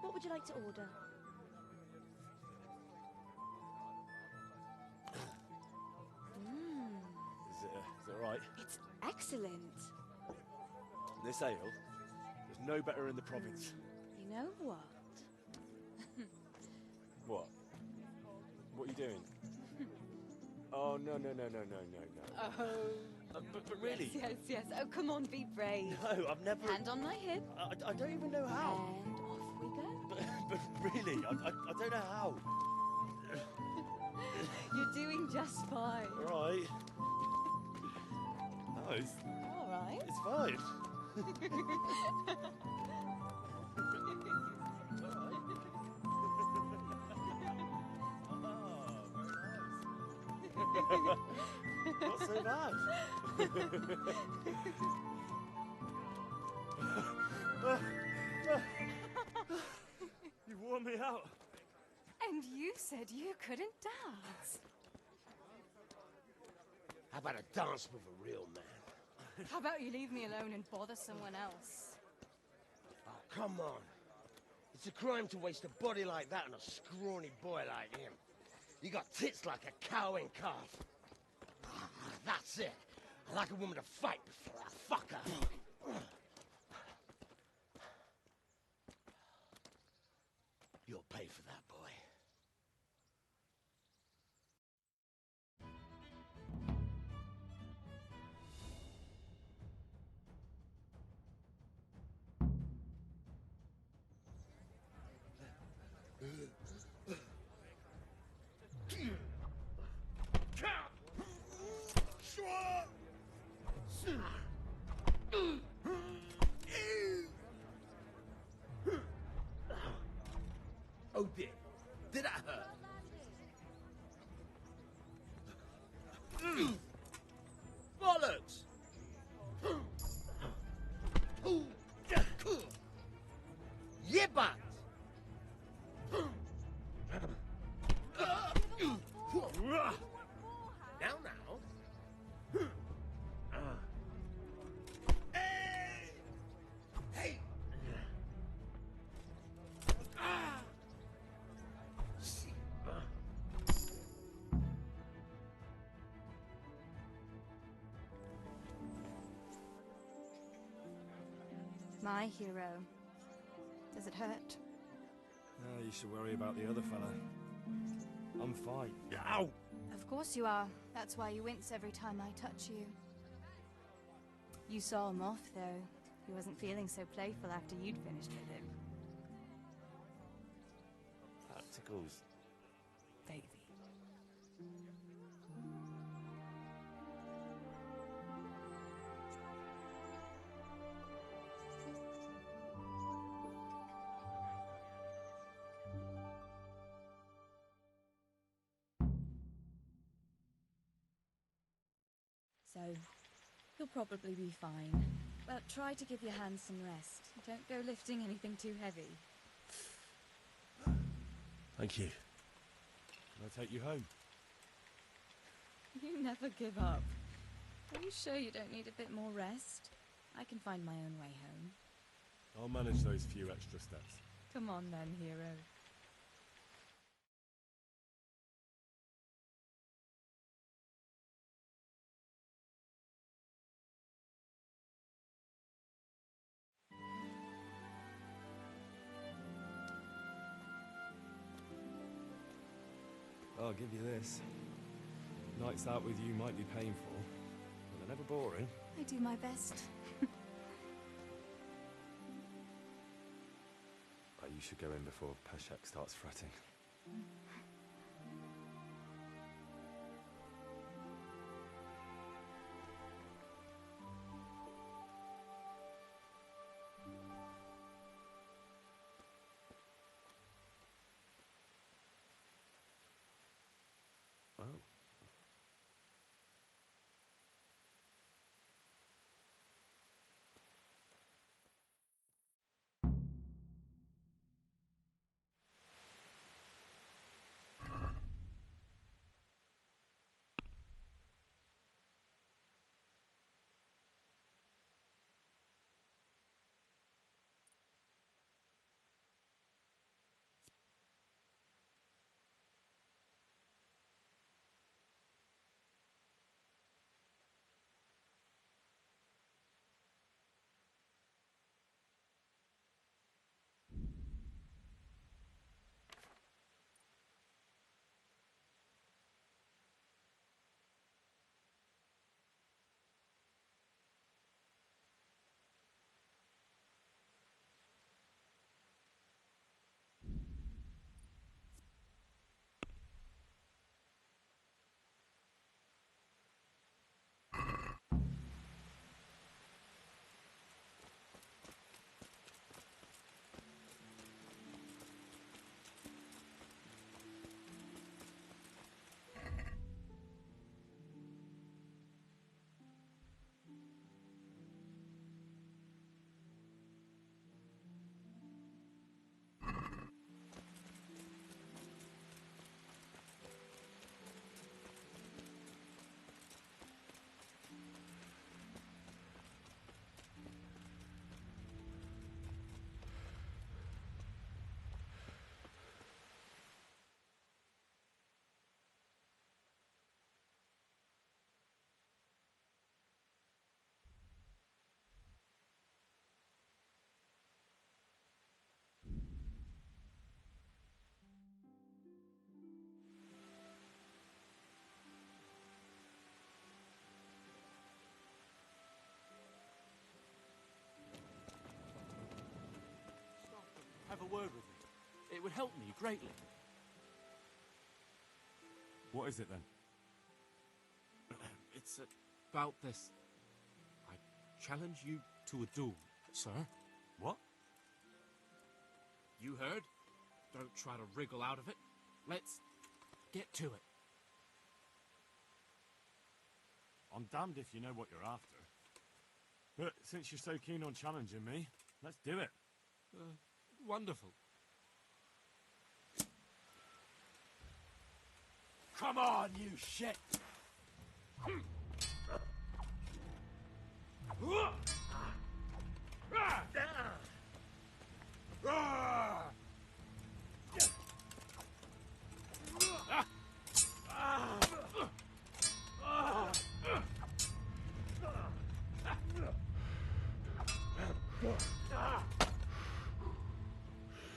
What would you like to order? Is it all right? It's excellent. This ale, there's no better in the province. You know what? What? What are you doing? Oh, no. Oh. But really? Yes. Oh, come on, be brave. No, I've never... Hand on my hip. I don't even know how. And off we go. But really, I don't know how. You're doing just fine. All right. No, it's... All right. It's fine. Not so bad. You wore me out. And you said you couldn't dance. How about a dance with a real man? How about you leave me alone and bother someone else? Oh, come on. It's a crime to waste a body like that on a scrawny boy like him. You got tits like a cow in calf. That's it. I like a woman to fight before I fuck her. You'll pay for that, boy. Oh dear, did that hurt? Bollocks! Yibbat! Now. Hey! My hero. Does it hurt? You should worry about the other fella. I'm fine. Ow! Of course you are. That's why you wince every time I touch you. You saw him off, though. He wasn't feeling so playful after you'd finished with him. That tickles. Baby. so you'll probably be fine. But try to give your hands some rest. Don't go lifting anything too heavy. Thank you. Can I take you home? You never give up. Are you sure you don't need a bit more rest? I can find my own way home. I'll manage those few extra steps. Come on then, hero. I'll give you this. Nights out with you might be painful, but they're never boring. I do my best. You should go in before Peshek starts fretting. Oh. Have a word with me. It would help me greatly. What is it then? It's about this. I challenge you to a duel, sir. What? You heard? Don't try to wriggle out of it. Let's get to it. I'm damned if you know what you're after. But since you're so keen on challenging me, let's do it. Wonderful. Come on, you shit!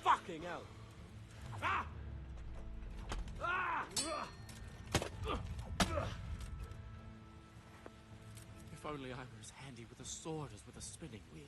Fucking hell! If only I were as handy with a sword as with a spinning wheel.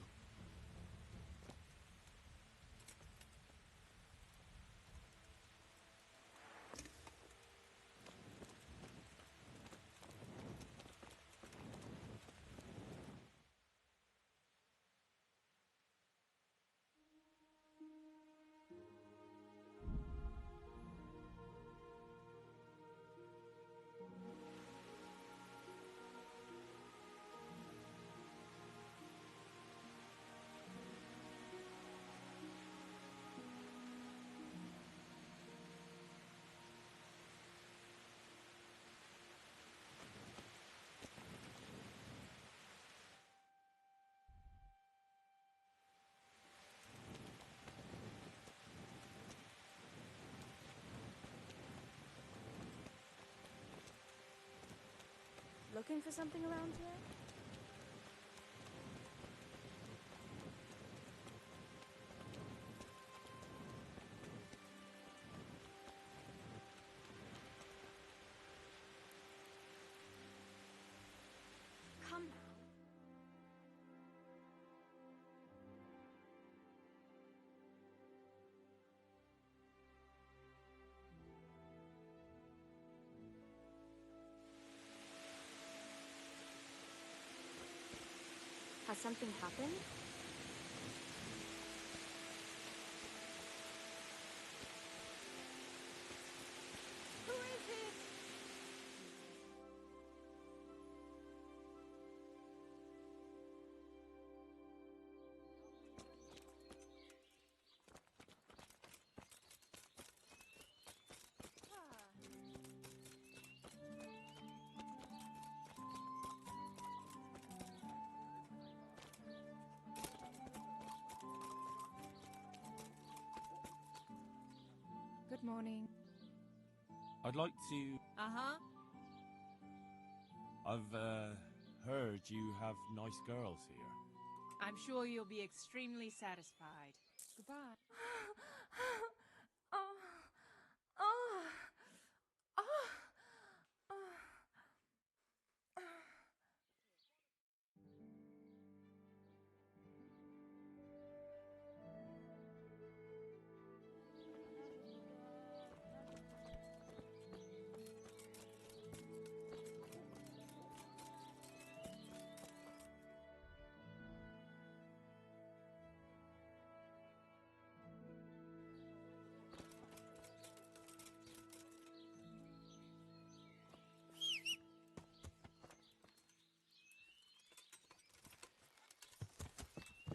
looking for something around here? Come now. Has something happened? Who is it? Good morning. I'd like to... Uh-huh. I've, heard you have nice girls here. I'm sure you'll be extremely satisfied. Goodbye.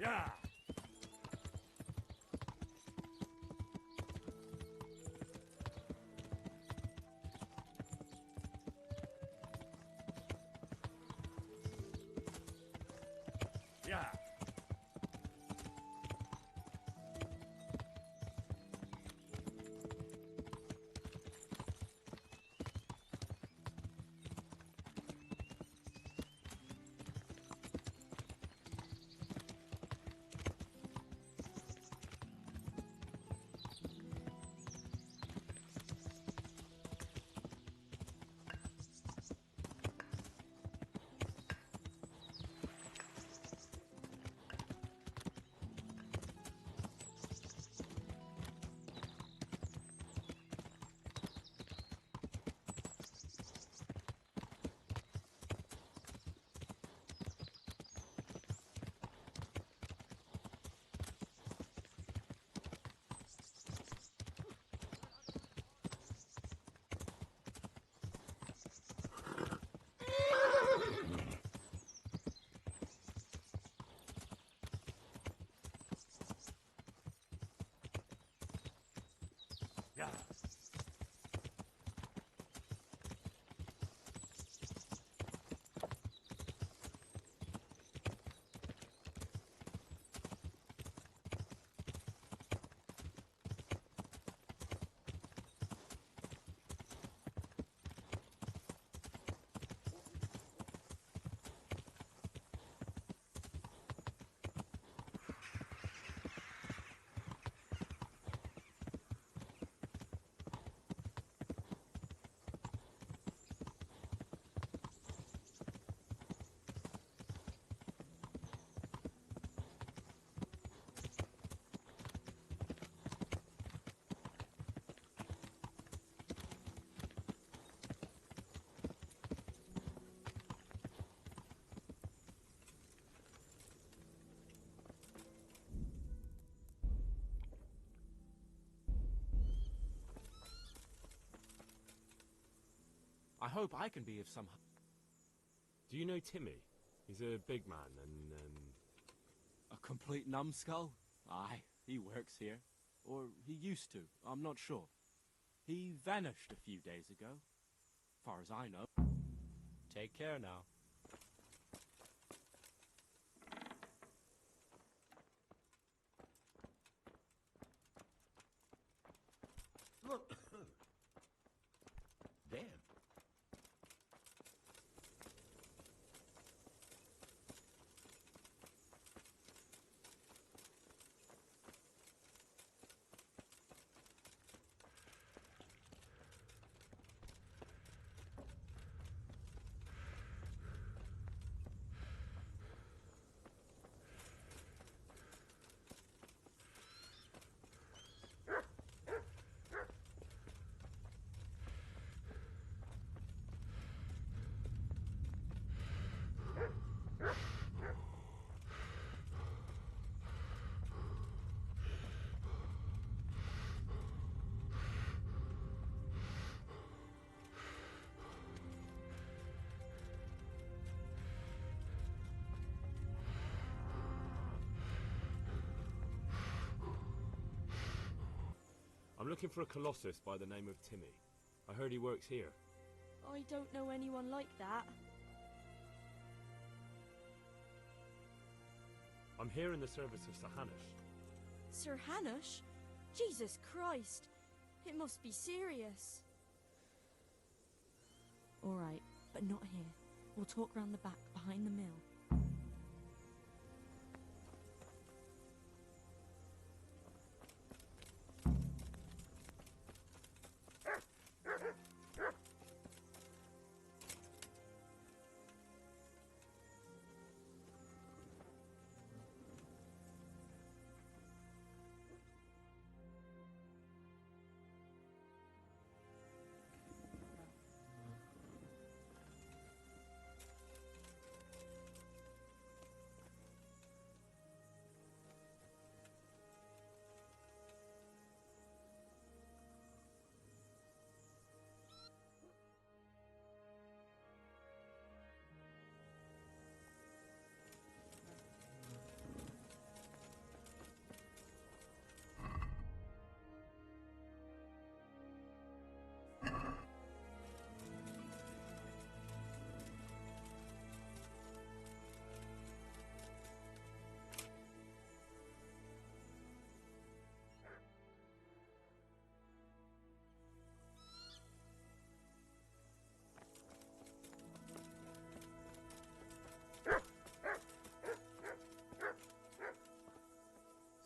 Yeah! Yeah! Yeah. I hope I can be of some... Do you know Timmy? He's a big man and, A complete numbskull? Aye, he works here. Or he used to, I'm not sure. He vanished a few days ago, far as I know. Take care now. Damn. I'm looking for a colossus by the name of Timmy. I heard he works here. I don't know anyone like that. I'm here in the service of Sir Hanush. Sir Hanush? Jesus Christ! It must be serious. All right, but not here. We'll talk round the back, behind the mill.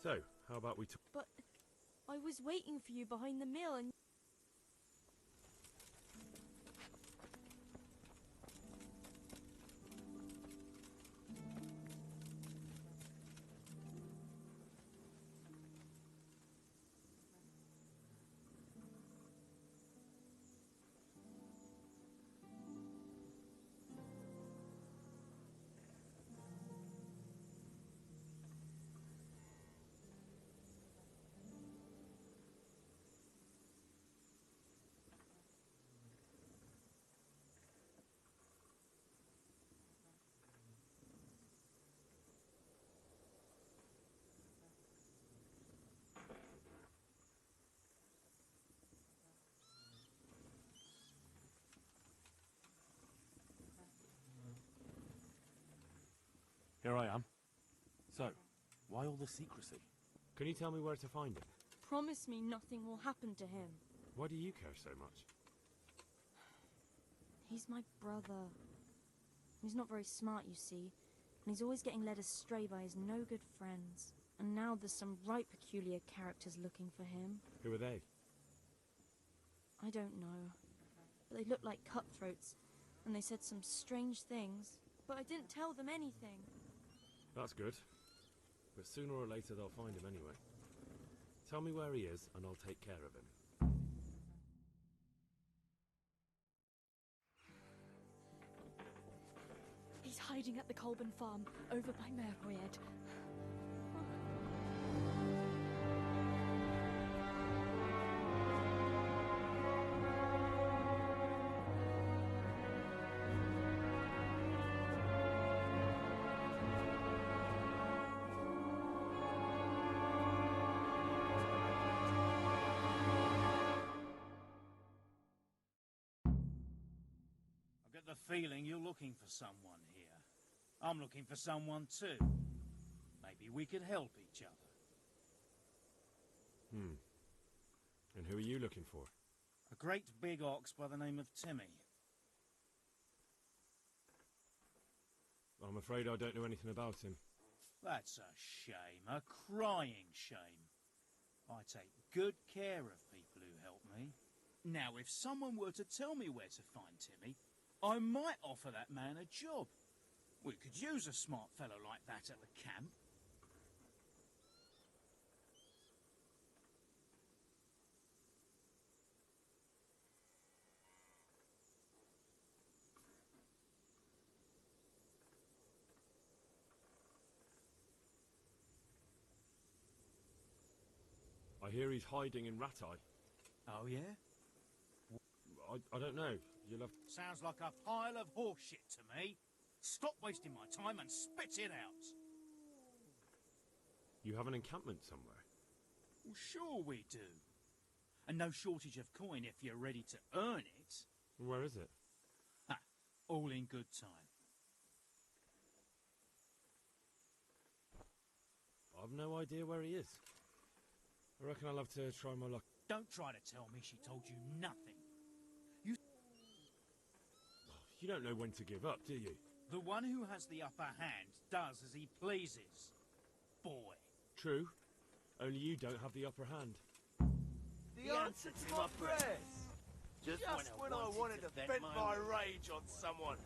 So, how about we talk? But I was waiting for you behind the mill and... Here I am. So, why all the secrecy? Can you tell me where to find him? Promise me nothing will happen to him. Why do you care so much? He's my brother. He's not very smart, you see, and he's always getting led astray by his no-good friends. And now there's some right peculiar characters looking for him. Who are they? I don't know. But they looked like cutthroats, and they said some strange things, but I didn't tell them anything. That's good. But sooner or later they'll find him anyway. Tell me where he is, and I'll take care of him. He's hiding at the Colburn farm, over by Merriad. The feeling you're looking for someone here. I'm looking for someone too. Maybe we could help each other. And who are you looking for? A great big ox by the name of Timmy. I'm afraid I don't know anything about him. That's a shame, a crying shame. I take good care of people who help me. Now, if someone were to tell me where to find Timmy, I might offer that man a job. We could use a smart fellow like that at the camp. I hear he's hiding in Ratai. Oh, yeah? I don't know. You'll have... Sounds like a pile of horse shit to me. Stop wasting my time and spit it out. You have an encampment somewhere? Well, sure we do. And no shortage of coin if you're ready to earn it. Where is it? Ha, all in good time. I've no idea where he is. I reckon I'll have to try my luck. Don't try to tell me she told you nothing. You don't know when to give up, do you? The one who has the upper hand does as he pleases. Boy. True. Only you don't have the upper hand. The answer to my prayers. Just when I wanted to vent my rage on someone.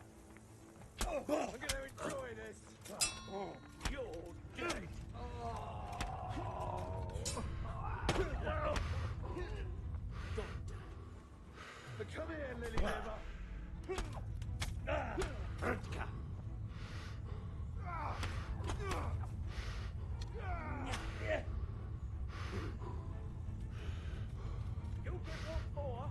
I'm gonna enjoy this. You're dead. But come here, Lily Liver. You'll get one more.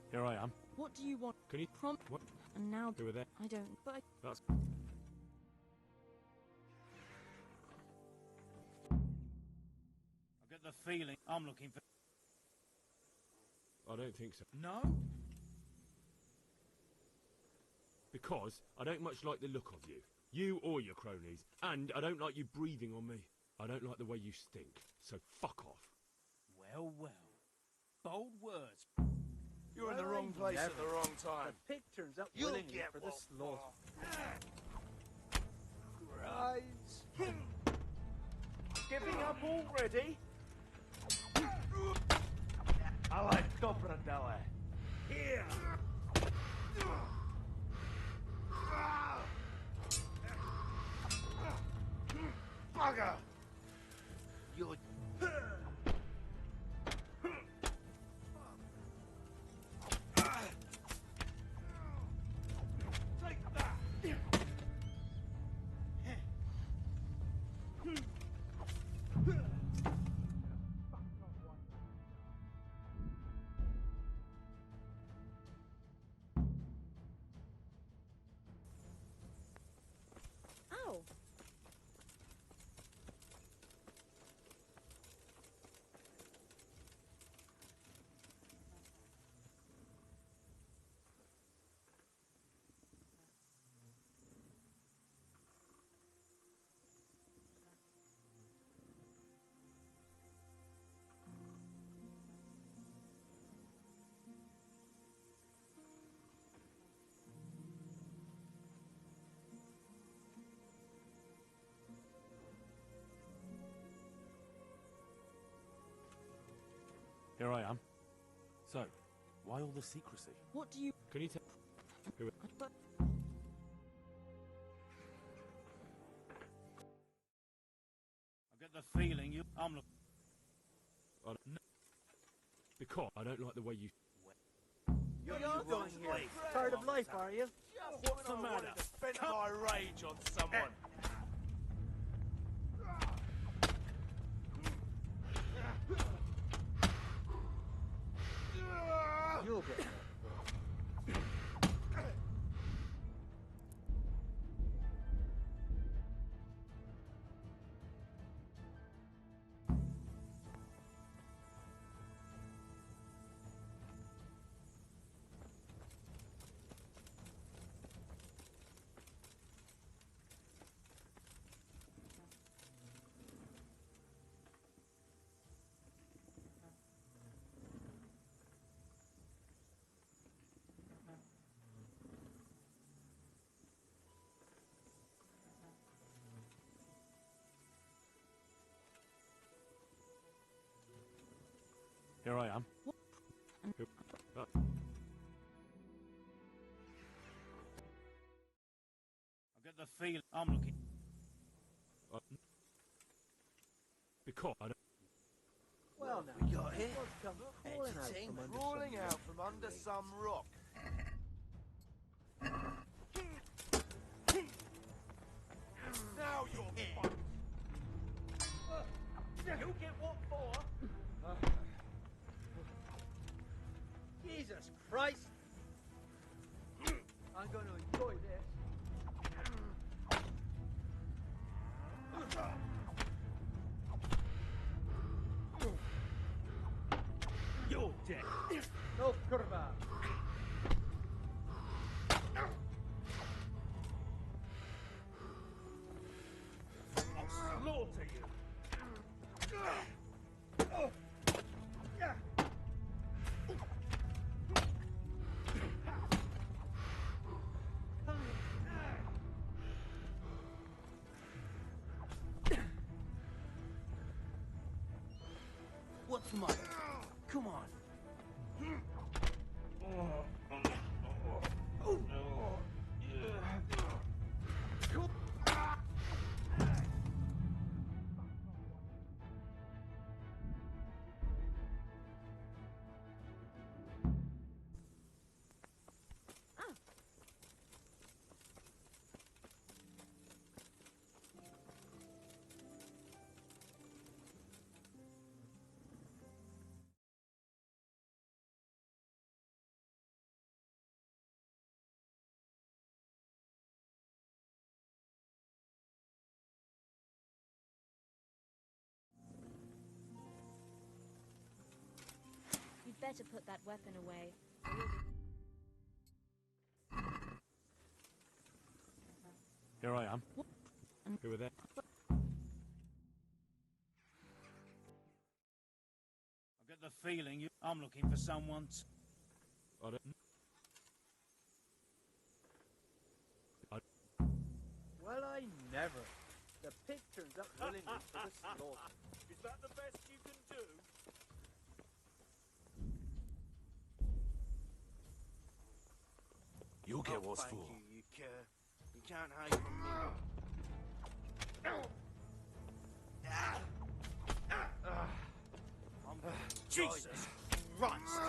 Here I am. What do you want? Can you prompt? What? And now Who are they? I don't. But I... That's. I get the feeling I'm looking for. I don't think so. No? Because I don't much like the look of you. You or your cronies. And I don't like you breathing on me. I don't like the way you stink. So fuck off. Well, well. Bold words. You're in the wrong place at the wrong time. The pig turns up You'll willingly get for what this slaughter. Rise. Giving up already? I like Copradella. Here! Bugger! You're... Take that! Ow! Here I am. So, why all the secrecy? What do you... Can you tell? Who? But... I get the feeling I'm looking. Because I don't like the way you. You're going here. Tired of life, are you? What's the matter? Vent my rage on someone. You'll get it. Here I am. I get the feeling I'm looking. Because I don't. Well, now, we got here. Crawling out from under some rock. Now you're fucked. You get what for? Jesus Christ! I'm going to enjoy this. You're dead. No curva. I'll slaughter you. What's mine? Come on. You'd better put that weapon away. Here I am. Who are they? I get the feeling I'm looking for someone. I don't. Well, I never. The pig turns up willingly for the slaughter. Is that the best you can do? You'll get what's thank for. you cur. You can't hide from me. Jesus Christ!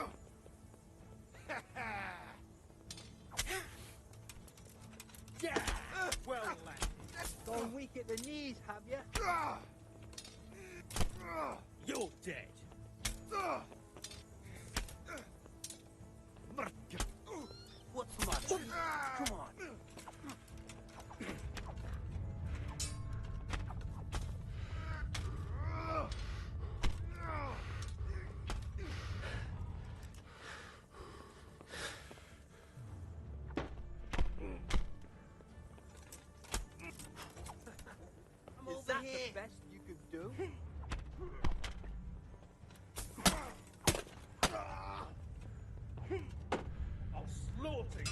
Yeah! Well landed. Gone weak at the knees, have you? You're dead. What's mine? Come on. Is that the best you could do? I'll slaughter you.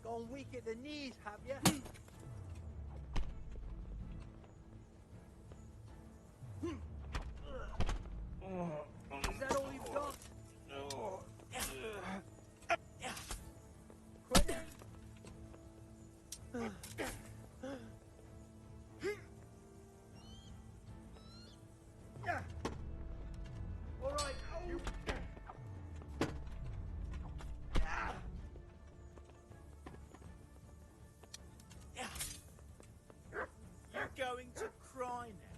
Gone weak at the knees, have you? Is that all you've got? Quit. All right, you. You're going to cry now.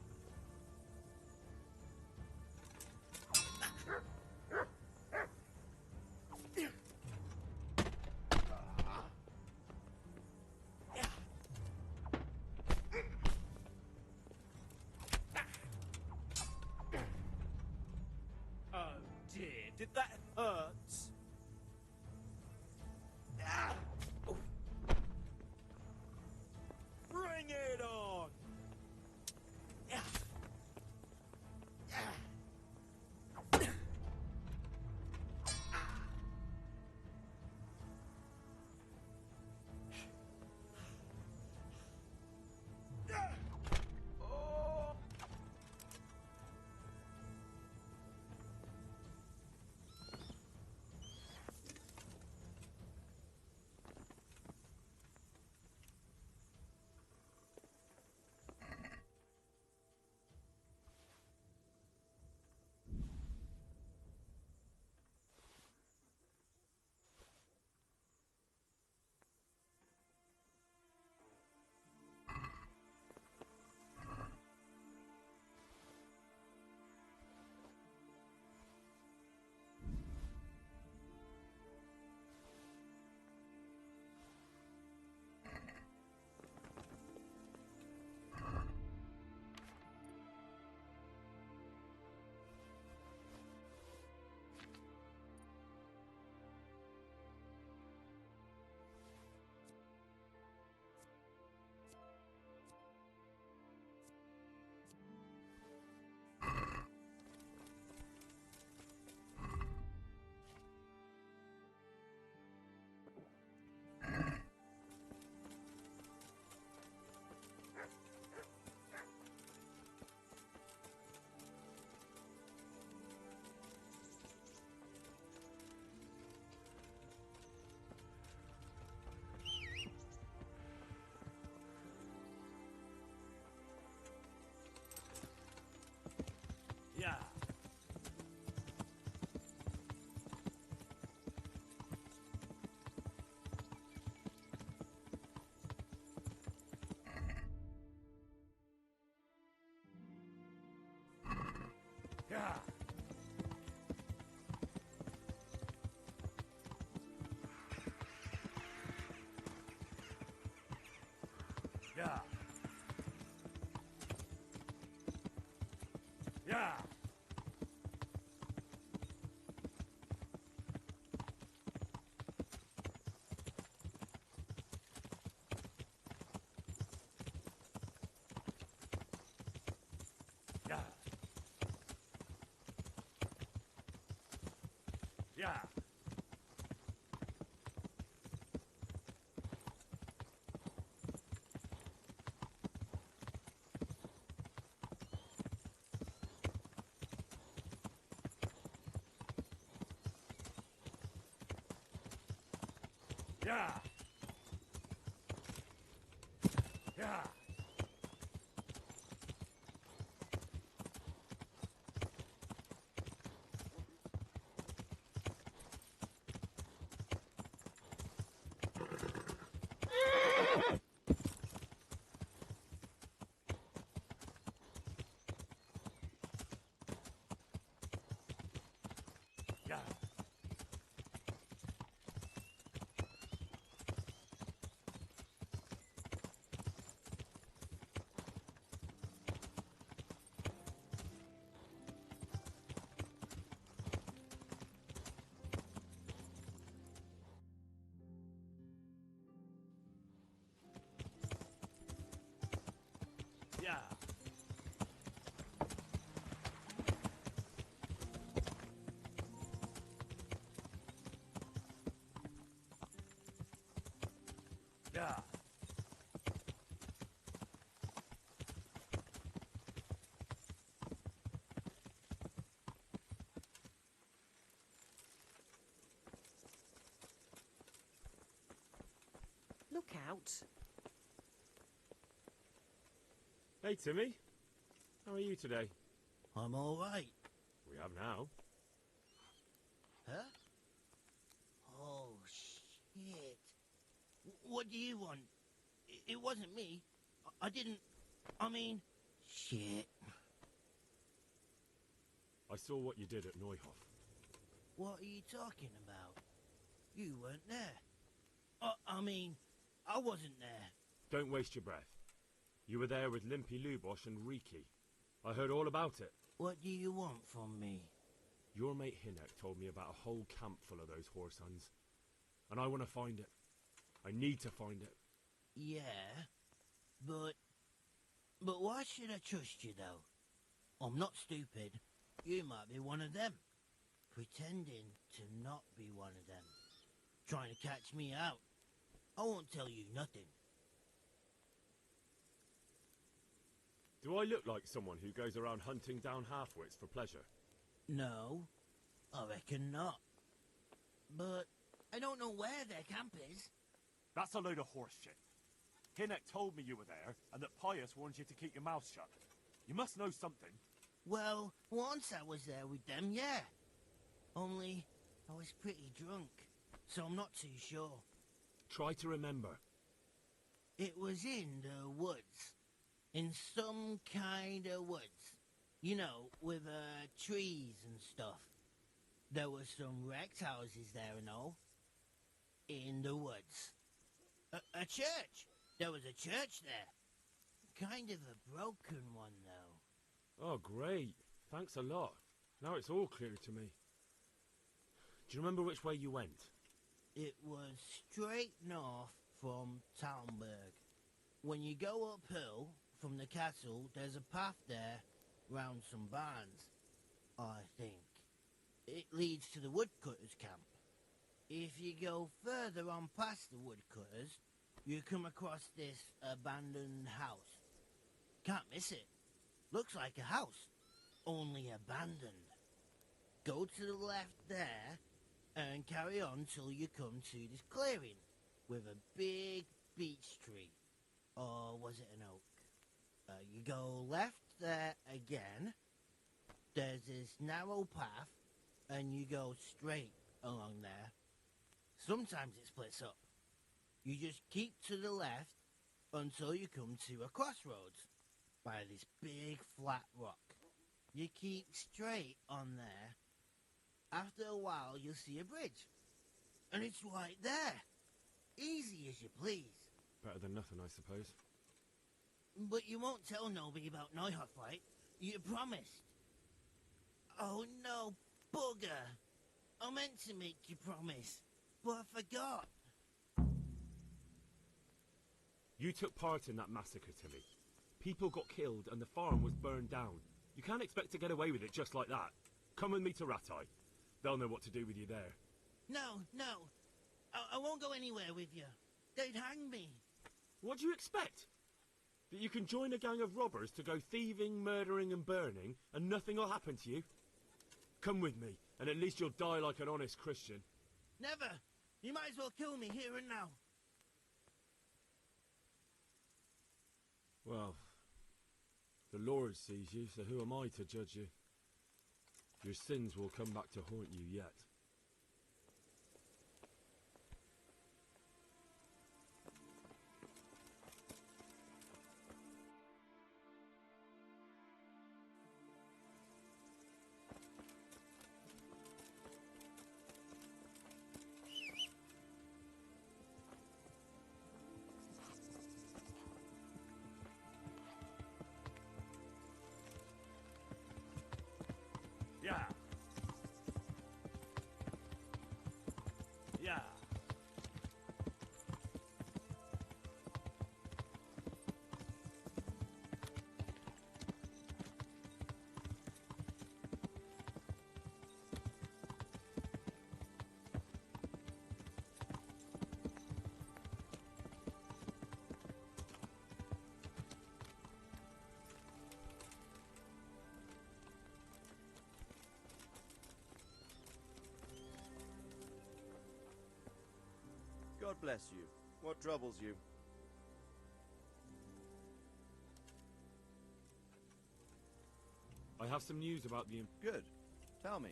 Yeah. Yeah. Yeah. Yeah. Yeah. Yeah. Yeah. Yeah. Yeah. Look out. Hey, Timmy. How are you today? I'm all right. We have now. Huh? Oh, shit. What do you want? It wasn't me. I didn't... I mean... Shit. I saw what you did at Neuhof. What are you talking about? You weren't there. I mean, I wasn't there. Don't waste your breath. You were there with Limpy Lubosh and Riki. I heard all about it. What do you want from me? Your mate Hinek told me about a whole camp full of those horse huns. And I want to find it. I need to find it. Yeah, but why should I trust you, though? I'm not stupid. You might be one of them. Pretending to not be one of them. Trying to catch me out. I won't tell you nothing. Do I look like someone who goes around hunting down half-wits for pleasure? No, I reckon not. But I don't know where their camp is. That's a load of horse shit. Hinek told me you were there, and that Pius warned you to keep your mouth shut. You must know something. Well, once I was there with them, yeah. Only, I was pretty drunk, so I'm not too sure. Try to remember. It was in the woods. In some kind of woods. You know, with trees and stuff. There were some wrecked houses there and all. In the woods. A church. There was a church there. Kind of a broken one, though. Oh, great. Thanks a lot. Now it's all clear to me. Do you remember which way you went? It was straight north from Talmberg. When you go uphill from the castle, there's a path there round some barns, I think. It leads to the woodcutters' camp. If you go further on past the woodcutters, you come across this abandoned house. Can't miss it. Looks like a house, only abandoned. Go to the left there and carry on till you come to this clearing with a big beech tree. Or was it an oak? You go left there again. There's this narrow path and you go straight along there. Sometimes it splits up. You just keep to the left until you come to a crossroads by this big flat rock. You keep straight on there. After a while, you'll see a bridge. And it's right there. Easy as you please. Better than nothing, I suppose. But you won't tell nobody about Neuhoff, right? You promised. Oh no, bugger. I meant to make you promise, but I forgot. You took part in that massacre, Timmy. People got killed and the farm was burned down. You can't expect to get away with it just like that. Come with me to Ratai. They'll know what to do with you there. No. I won't go anywhere with you. They'd hang me. What do you expect? That you can join a gang of robbers to go thieving, murdering and burning and nothing will happen to you? Come with me, and at least you'll die like an honest Christian. Never. You might as well kill me here and now. Well, the Lord sees you, so who am I to judge you? Your sins will come back to haunt you yet. Yeah. Yeah. God bless you. What troubles you? I have some news about the... Good. Tell me.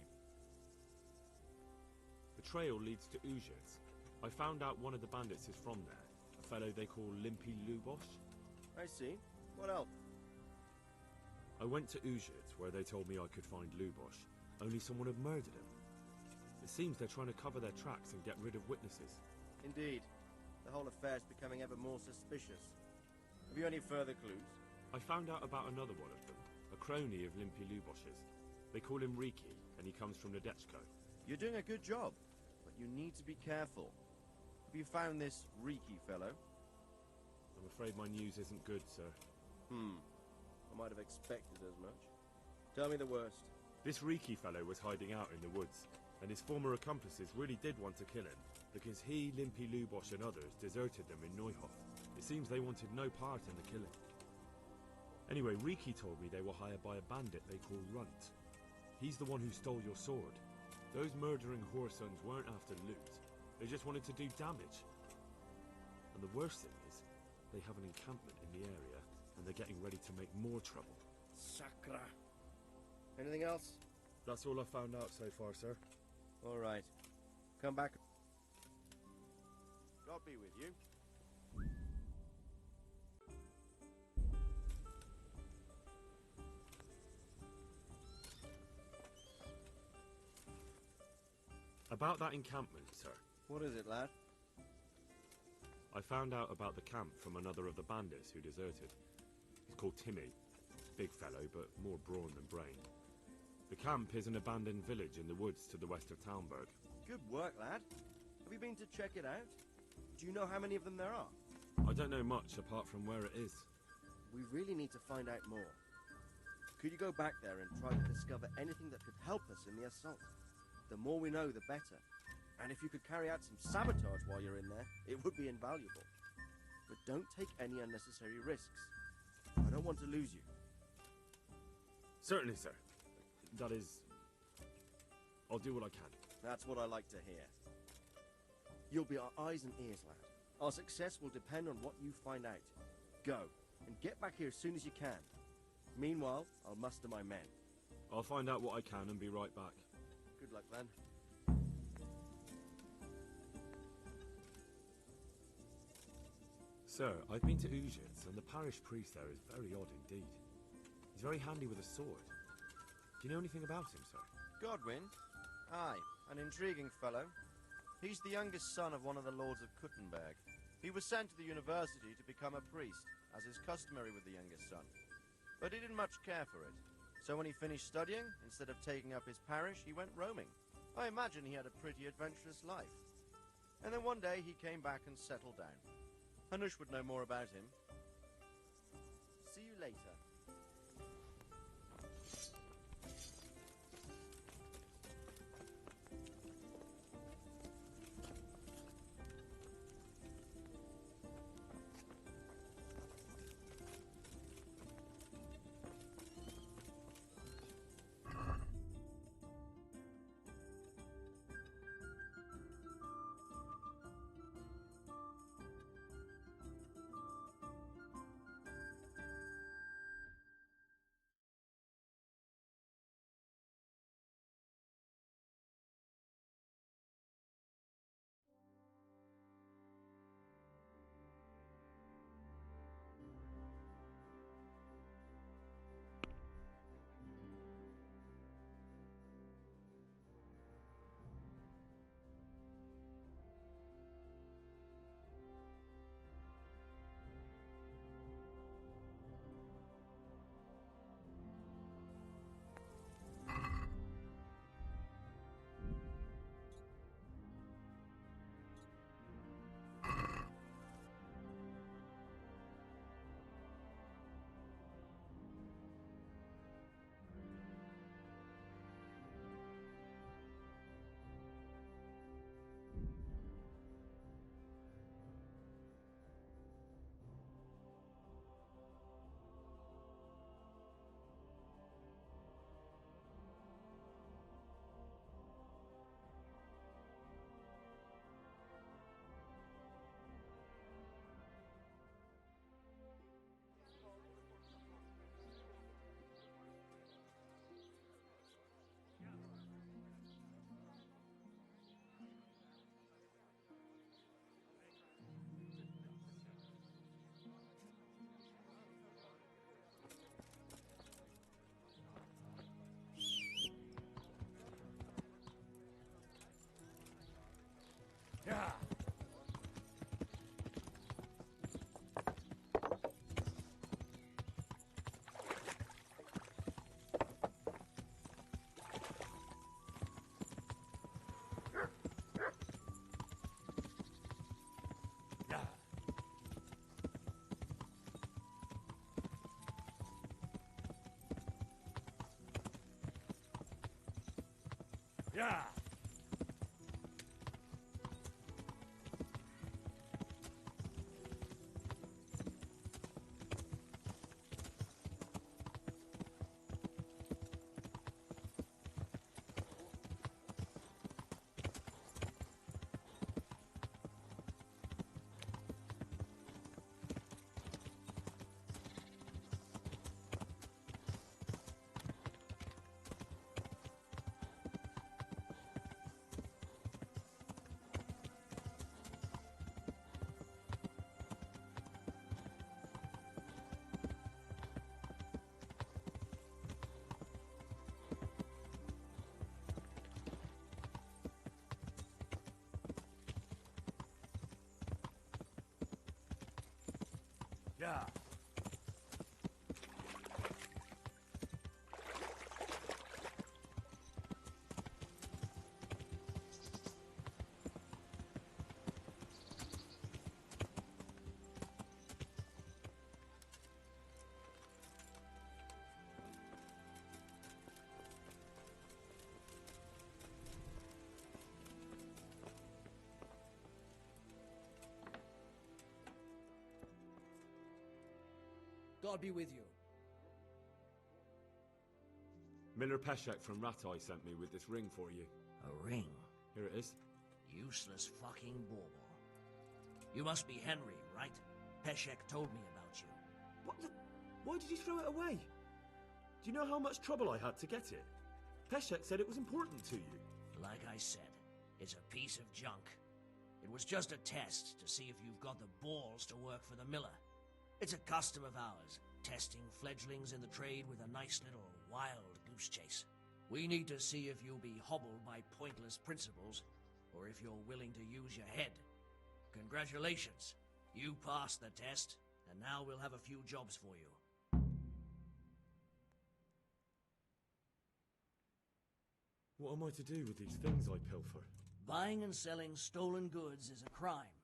The trail leads to Uzhitz. I found out one of the bandits is from there. A fellow they call Limpy Lubosh. I see. What else? I went to Uzhitz, where they told me I could find Lubosh. Only someone had murdered him. It seems they're trying to cover their tracks and get rid of witnesses. Indeed. The whole affair's becoming ever more suspicious. Have you any further clues? I found out about another one of them, a crony of Limpy Lubosh's. They call him Riki, and he comes from Nadechko. You're doing a good job, but you need to be careful. Have you found this Riki fellow? I'm afraid my news isn't good, sir. I might have expected as much. Tell me the worst. This Riki fellow was hiding out in the woods, and his former accomplices really did want to kill him, because he, Limpy Lubosh and others deserted them in Neuhoff. It seems they wanted no part in the killing. Anyway, Riki told me they were hired by a bandit they call Runt. He's the one who stole your sword. Those murdering whoresons weren't after loot. They just wanted to do damage. And the worst thing is, they have an encampment in the area, and they're getting ready to make more trouble. Sakra. Anything else? That's all I found out so far, sir. All right. Come back. God be with you. About that encampment, sir. What is it, lad? I found out about the camp from another of the bandits who deserted. He's called Timmy. Big fellow, but more brawn than brain. The camp is an abandoned village in the woods to the west of Talmberg. Good work, lad. Have you been to check it out? Do you know how many of them there are? I don't know much apart from where it is. We really need to find out more. Could you go back there and try to discover anything that could help us in the assault? The more we know, the better. And if you could carry out some sabotage while you're in there, it would be invaluable. But don't take any unnecessary risks. I don't want to lose you. Certainly, sir. That is... I'll do what I can. That's what I like to hear. You'll be our eyes and ears, lad. Our success will depend on what you find out. Go, and get back here as soon as you can. Meanwhile, I'll muster my men. I'll find out what I can and be right back. Good luck, then. Sir, I've been to Uzhitz, and the parish priest there is very odd indeed. He's very handy with a sword. Do you know anything about him, sir? Godwin? Aye, an intriguing fellow. He's the youngest son of one of the lords of Kuttenberg. He was sent to the university to become a priest, as is customary with the youngest son. But he didn't much care for it. So when he finished studying, instead of taking up his parish, he went roaming. I imagine he had a pretty adventurous life. And then one day he came back and settled down. Hanush would know more about him. See you later. Yeah. Yeah. God be with you. Miller Peshek from Ratai sent me with this ring for you. A ring? Here it is. Useless fucking bauble. You must be Henry, right? Peshek told me about you. What the... Why did you throw it away? Do you know how much trouble I had to get it? Peshek said it was important to you. Like I said, it's a piece of junk. It was just a test to see if you've got the balls to work for the miller. It's a custom of ours, testing fledglings in the trade with a nice little wild goose chase. We need to see if you'll be hobbled by pointless principles, or if you're willing to use your head. Congratulations, you passed the test, And now we'll have a few jobs for you. What am I to do with these things I pilfer? Buying and selling stolen goods is a crime.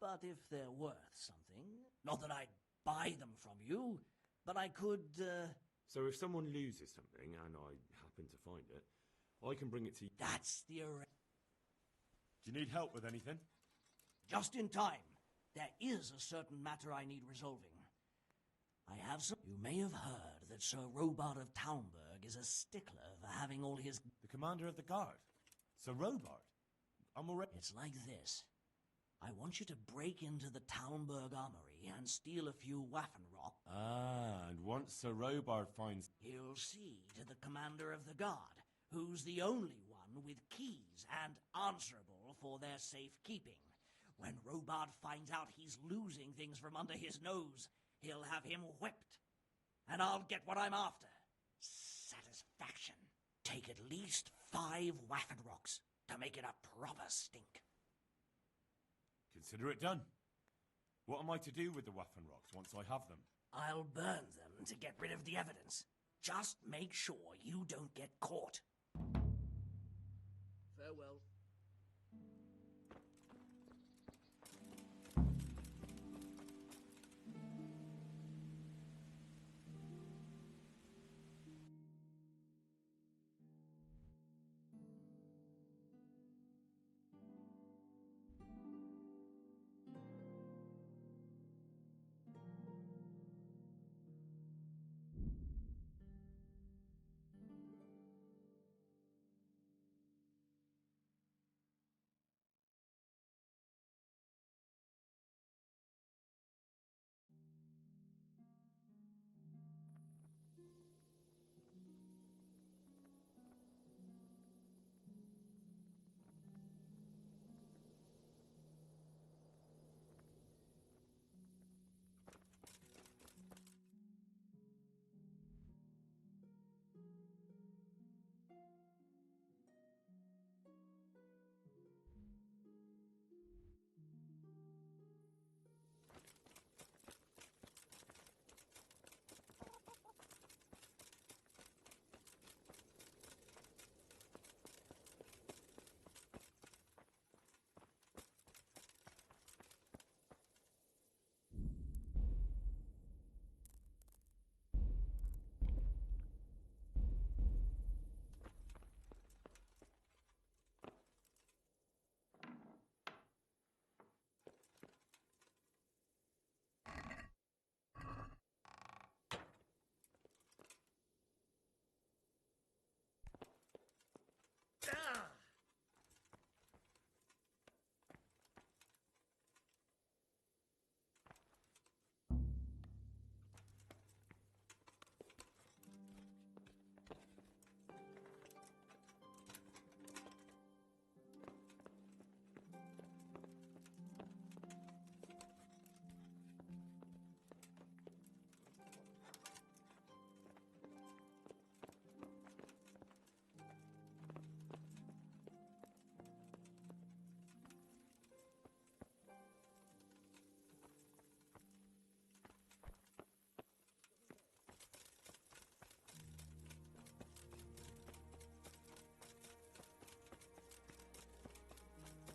But if they're worth something, not that I'd buy them from you, but I could, So if someone loses something, and I happen to find it, I can bring it to you. That's the Do you need help with anything? Just in time. There is a certain matter I need resolving. I have some... You may have heard that Sir Robard of Talmberg is a stickler for having all his... The commander of the guard? Sir Robard? I'm already... It's like this. I want you to break into the Talmberg armory and steal a few Waffenrock. Ah, and once Sir Robard finds... He'll see to the commander of the guard, who's the only one with keys and answerable for their safekeeping. When Robard finds out he's losing things from under his nose, he'll have him whipped. And I'll get what I'm after. Satisfaction. Take at least 5 Waffenrocks to make it a proper stink. Consider it done. What am I to do with the Waffenrocks once I have them? I'll burn them to get rid of the evidence. Just make sure you don't get caught. Farewell.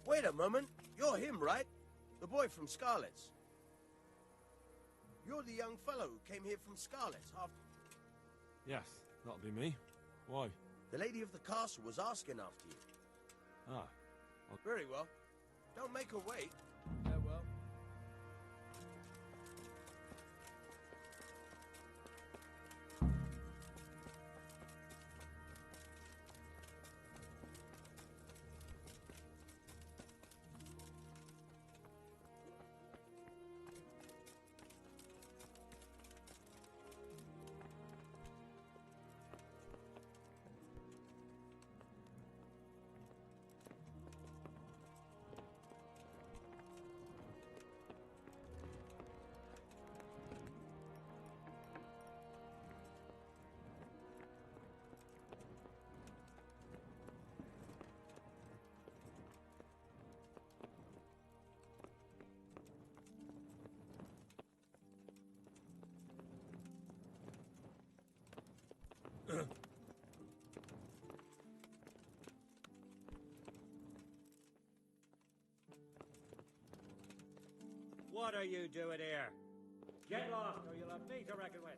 Wait a moment. You're him, right? The boy from Scarlet's. You're the young fellow who came here from Scarlet's after... Yes, that'll be me. Why? The lady of the castle was asking after you. Ah. Very well. Don't make her wait. Farewell. What are you doing here? Get lost, or you'll have me to reckon with.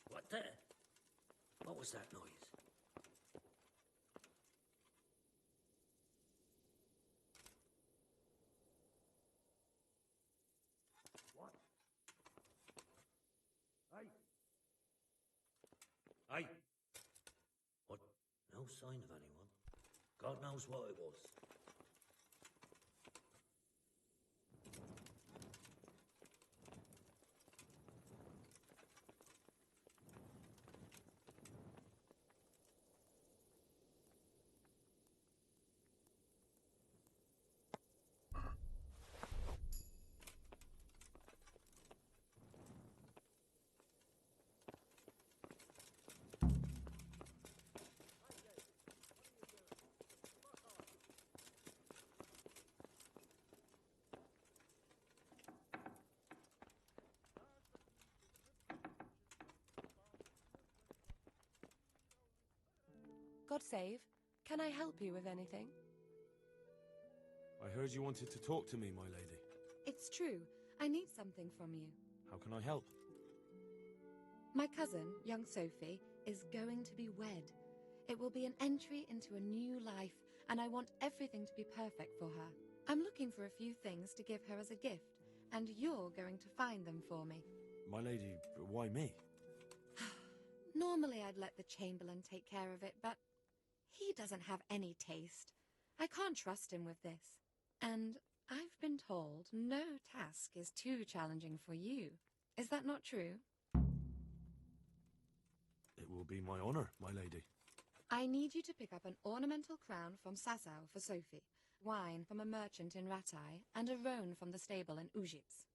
What the? What was that noise? What? Hey! What? No sign of anyone. God knows what it was. God save. Can I help you with anything? I heard you wanted to talk to me, my lady. It's true. I need something from you. How can I help? My cousin, young Sophie, is going to be wed. It will be an entry into a new life, and I want everything to be perfect for her. I'm looking for a few things to give her as a gift, and you're going to find them for me. My lady, why me? Normally I'd let the Chamberlain take care of it, but he doesn't have any taste. I can't trust him with this. And I've been told no task is too challenging for you. Is that not true? It will be my honor, my lady. I need you to pick up an ornamental crown from Sasau for Sophie, wine from a merchant in Ratai, and a roan from the stable in Ujits.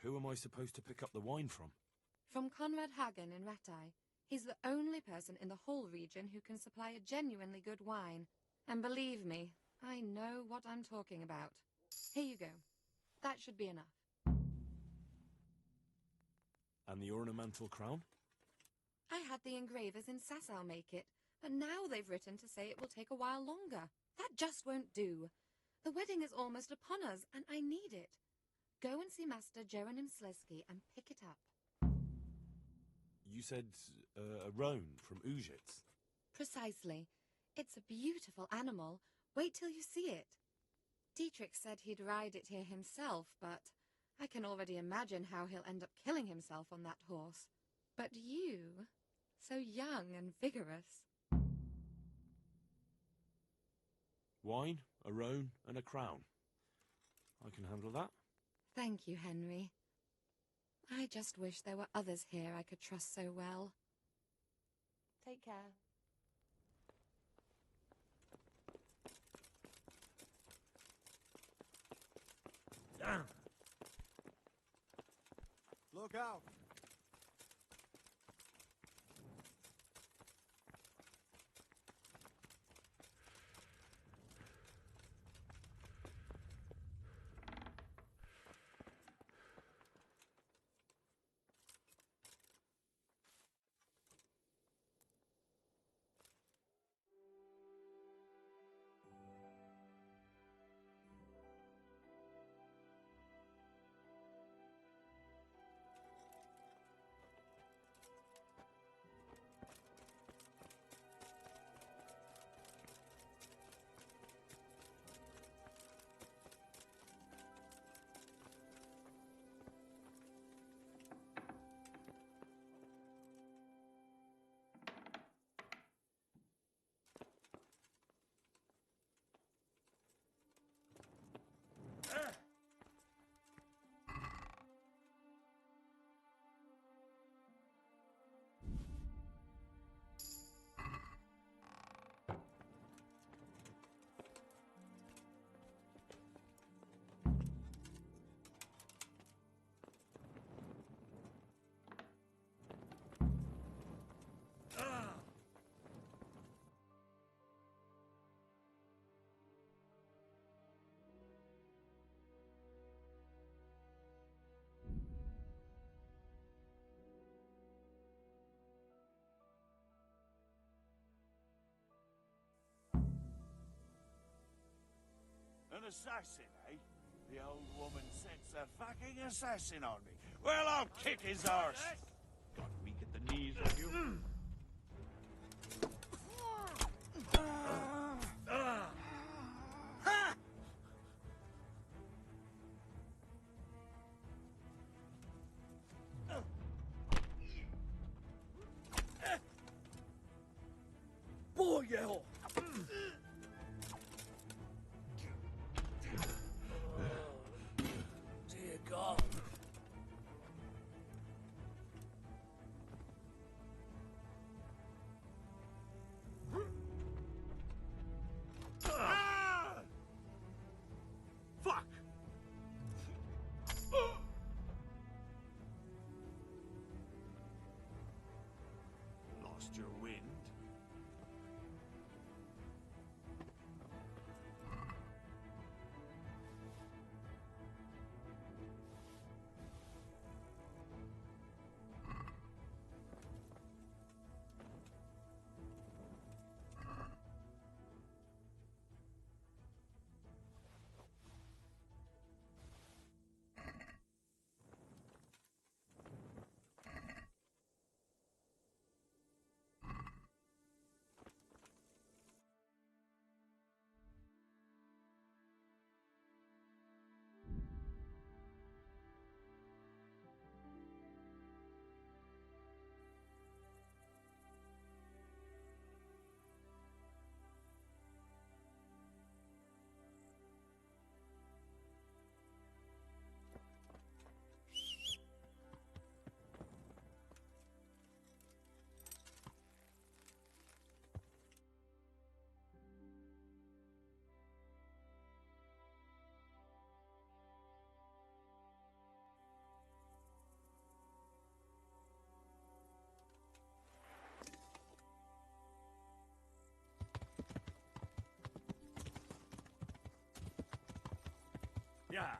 Who am I supposed to pick up the wine from? From Conrad Hagen in Ratai. He's the only person in the whole region who can supply a genuinely good wine. And believe me, I know what I'm talking about. Here you go. That should be enough. And the ornamental crown? I had the engravers in Sasau make it, but now they've written to say it will take a while longer. That just won't do. The wedding is almost upon us, and I need it. Go and see Master Jeronim Slesky and pick it up. You said a roan from Ujits. Precisely. It's a beautiful animal. Wait till you see it. Dietrich said he'd ride it here himself, but I can already imagine how he'll end up killing himself on that horse. But you, so young and vigorous. Wine, a roan, and a crown. I can handle that. Thank you, Henry. I just wish there were others here I could trust so well. Take care. Damn! Look out! An assassin, eh? The old woman sets a fucking assassin on me. Well, I'll kick his arse. Got weak at the knees, have you? Boy, hell! Dear God. Fuck! Lost your wind? Yeah.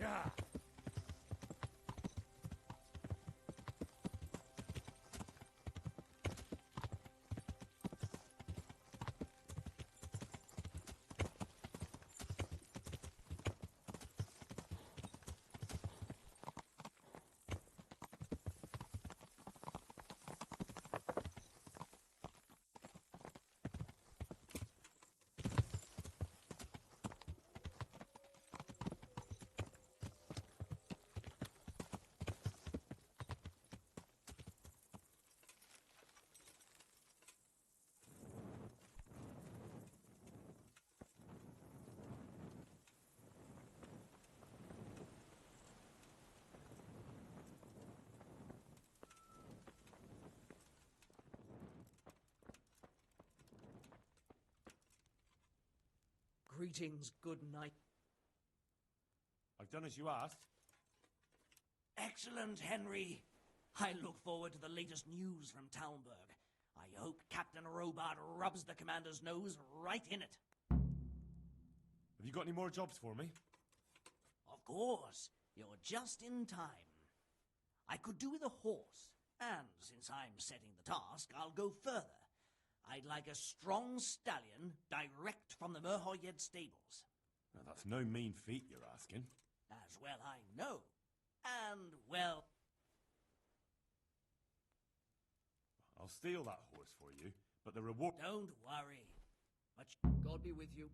Yeah. Greetings, good night. I've done as you asked. Excellent, Henry. I look forward to the latest news from Talmberg. I hope Captain Robart rubs the commander's nose right in it. Have you got any more jobs for me? Of course. You're just in time. I could do with a horse, and since I'm setting the task, I'll go further. I'd like a strong stallion direct from the Merhoyed stables. Now, that's no mean feat you're asking. As well I know. And, well... I'll steal that horse for you, but the reward... Don't worry. Much God be with you.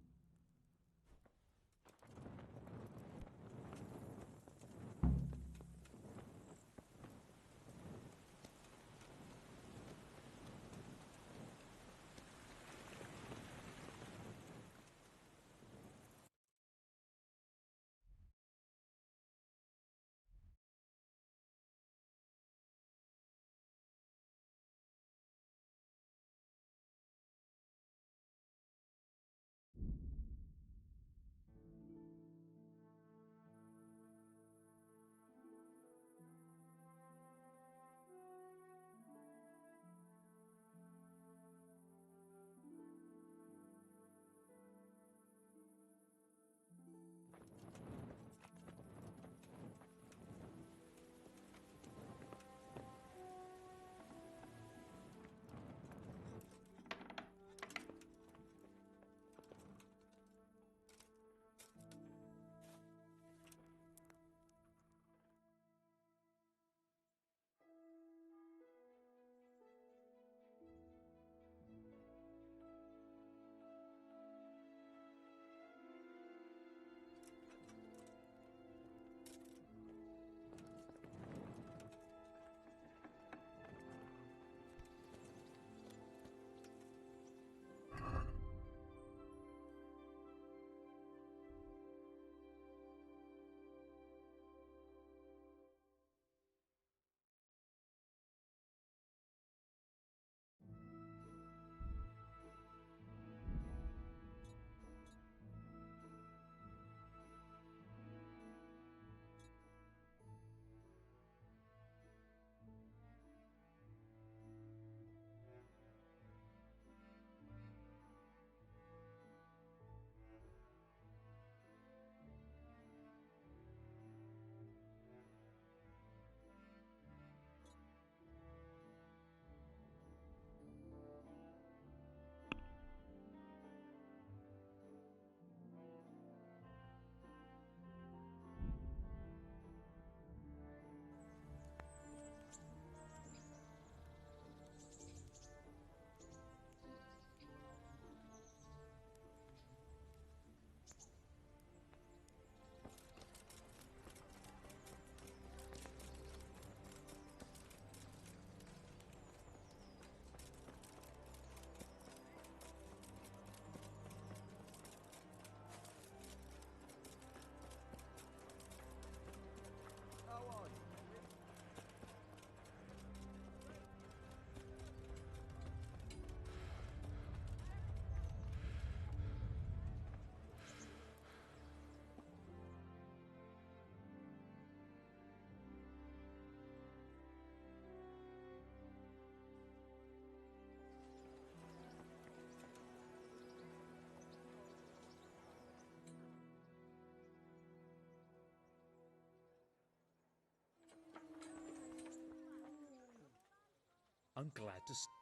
I'm glad to see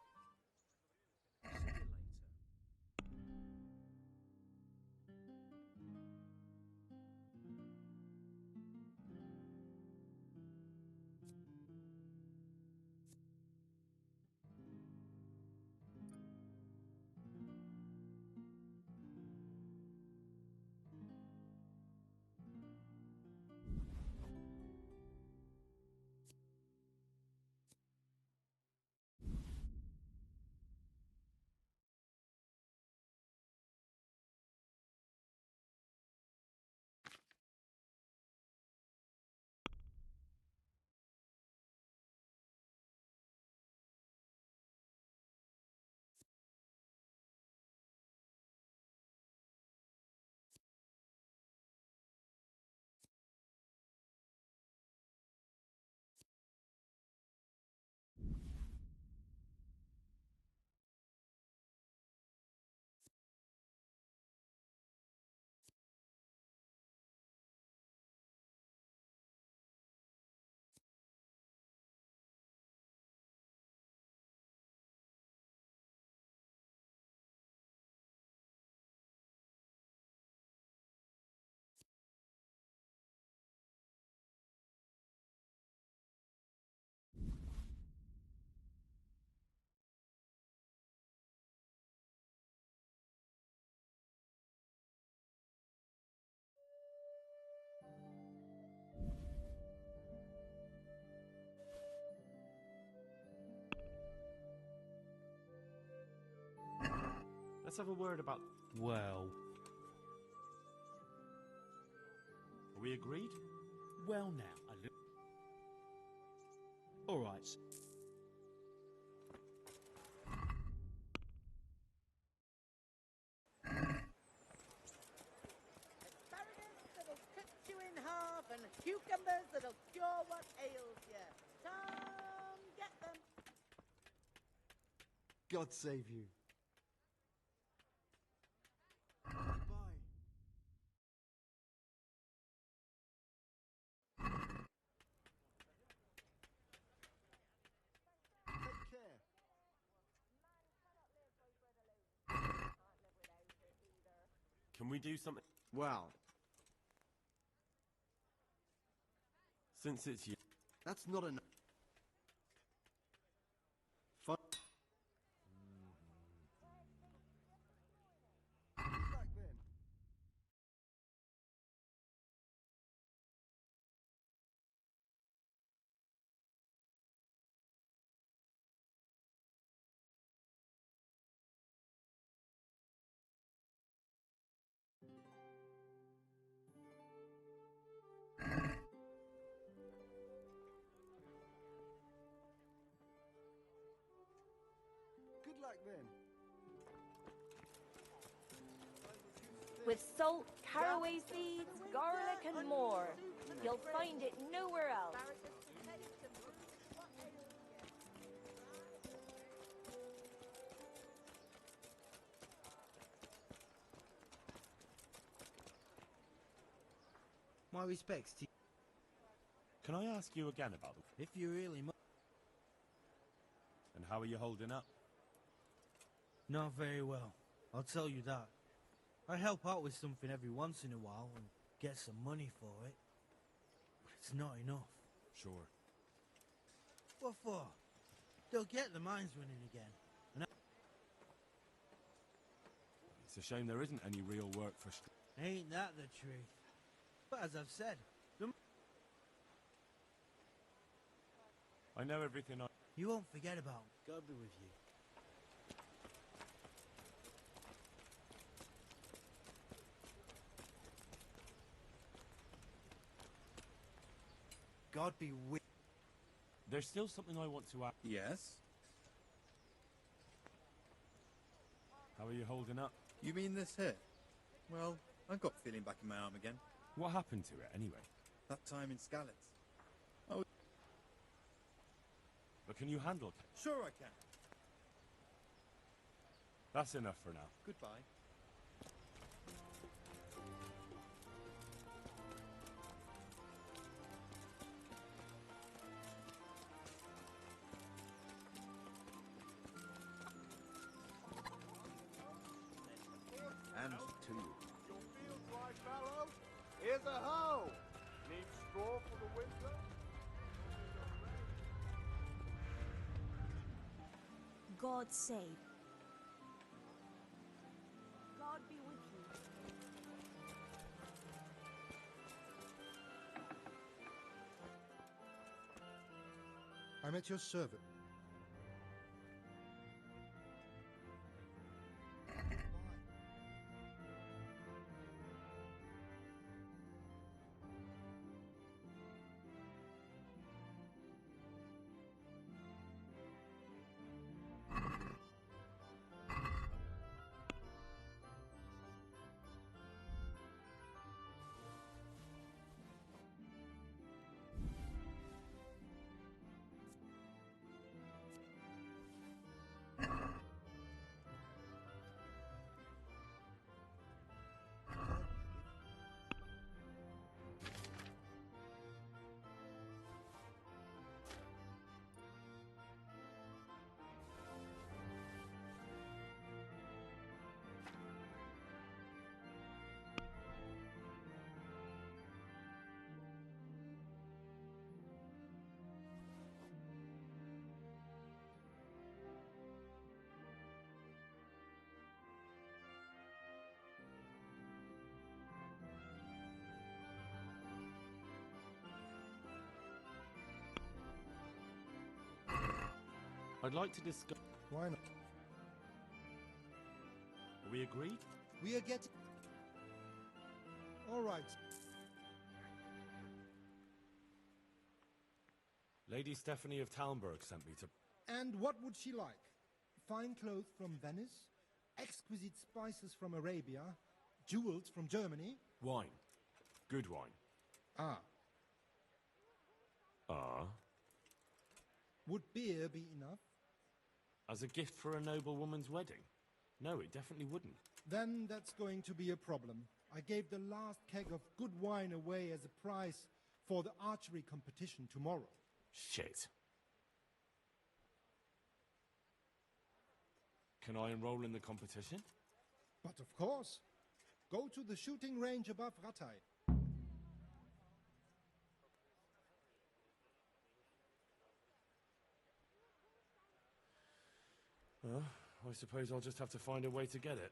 Let's have a word about... Well... Are we agreed? Well now, I look... Alright. Asparagus that'll cut you in half and cucumbers that'll cure what ails you. Come get them. God save you. Can we do something? Well, Since it's you... that's not enough. Fun. Back then. Good luck then. With salt, caraway seeds, garlic, and more. You'll find it nowhere else. My respects to you. Can I ask you again about them? If you really And how are you holding up? Not very well, I'll tell you that. I help out with something every once in a while and get some money for it. But it's not enough. Sure. What for? They'll get the mines running again. And It's a shame there isn't any real work for... ain't that the truth? But as I've said, I know everything I... you won't forget about me. God be with you. God be with... There's still something I want to ask. Yes? How are you holding up? You mean this here? Well, I've got feeling back in my arm again. What happened to it, anyway? That time in Skalitz. But can you handle it? Sure I can. That's enough for now. Goodbye. And to you. Your field dry, fellow? Here's a hoe. Need straw for the winter? God save. God be with you. I'm at your service. I'd like to discuss... Why not? Are we agreed? We are getting... All right. Lady Stephanie of Talmberg sent me to... And what would she like? Fine clothes from Venice, exquisite spices from Arabia, jewels from Germany. Wine. Good wine. Ah. Ah. Would beer be enough? As a gift for a noble woman's wedding? No, it definitely wouldn't. Then that's going to be a problem. I gave the last keg of good wine away as a prize for the archery competition tomorrow. Shit. Can I enroll in the competition? But of course. Go to the shooting range above Rattay. I suppose I'll just have to find a way to get it.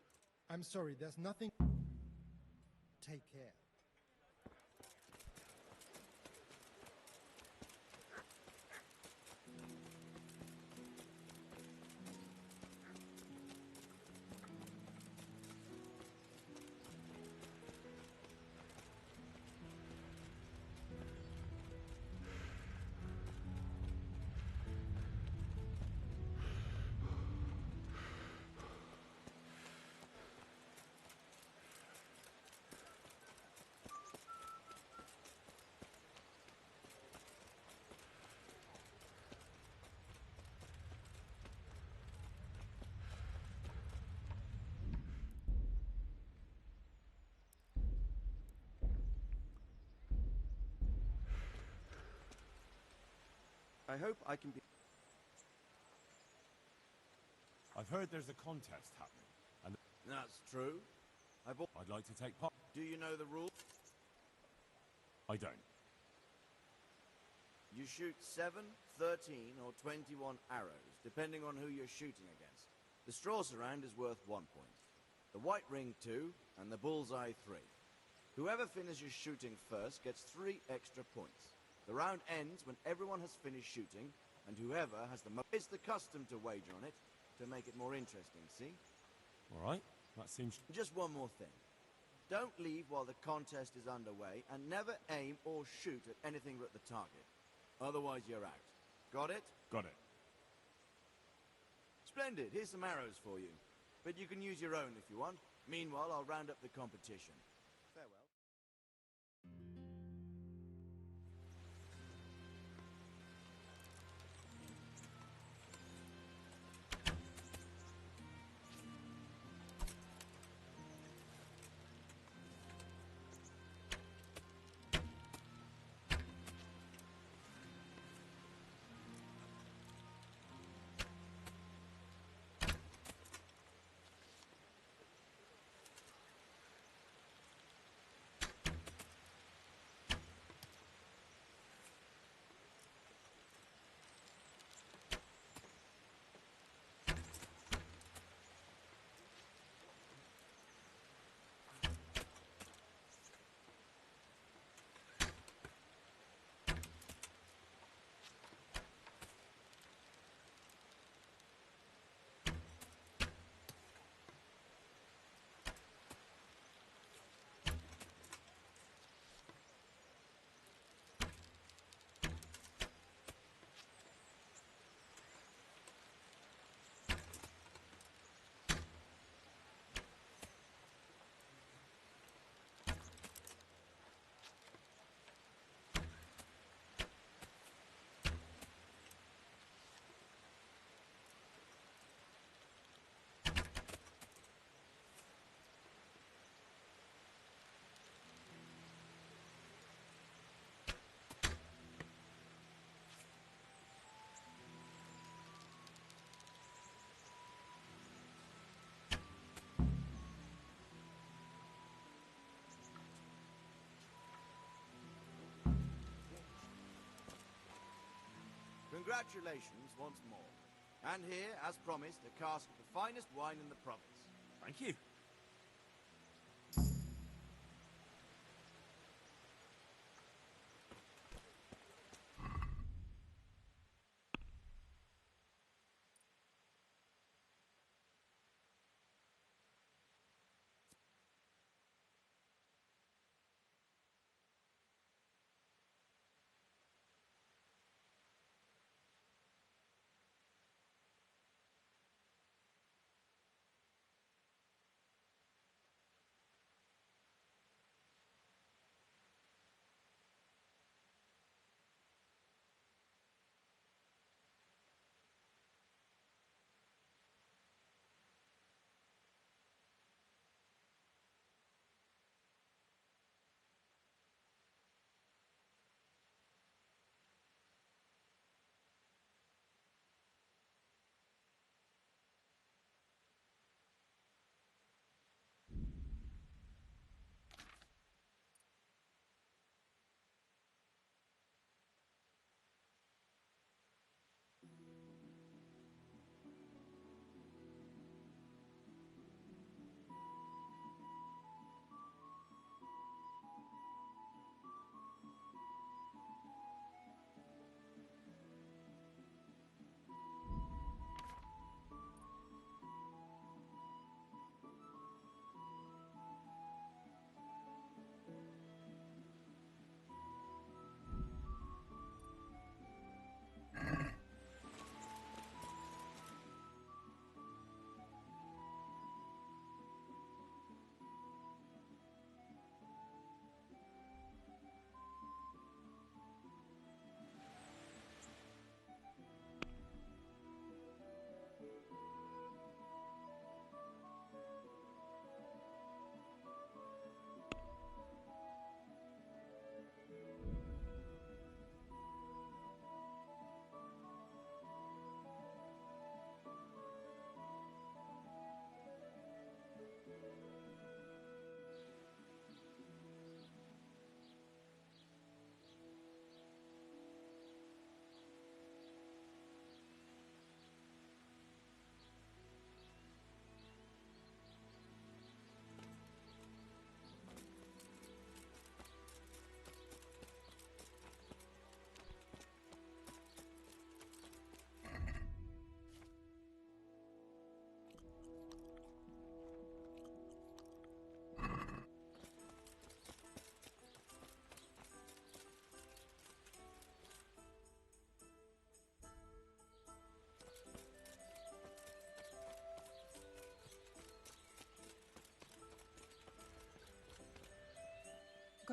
I'm sorry, there's nothing... Take care. I hope I can be... I've heard there's a contest happening, and... That's true. I'd like to take part. Do you know the rules? I don't. You shoot 7, 13, or 21 arrows, depending on who you're shooting against. The straw surround is worth 1 point, the white ring 2, and the bullseye 3. Whoever finishes shooting first gets 3 extra points. The round ends when everyone has finished shooting, and whoever has the most... It's the custom to wager on it, to make it more interesting, see? All right, that seems... Just one more thing. Don't leave while the contest is underway, and never aim or shoot at anything but the target. Otherwise you're out. Got it? Got it. Splendid, here's some arrows for you. But you can use your own if you want. Meanwhile, I'll round up the competition. Farewell. Congratulations once more. And here, as promised, a cask of the finest wine in the province. Thank you.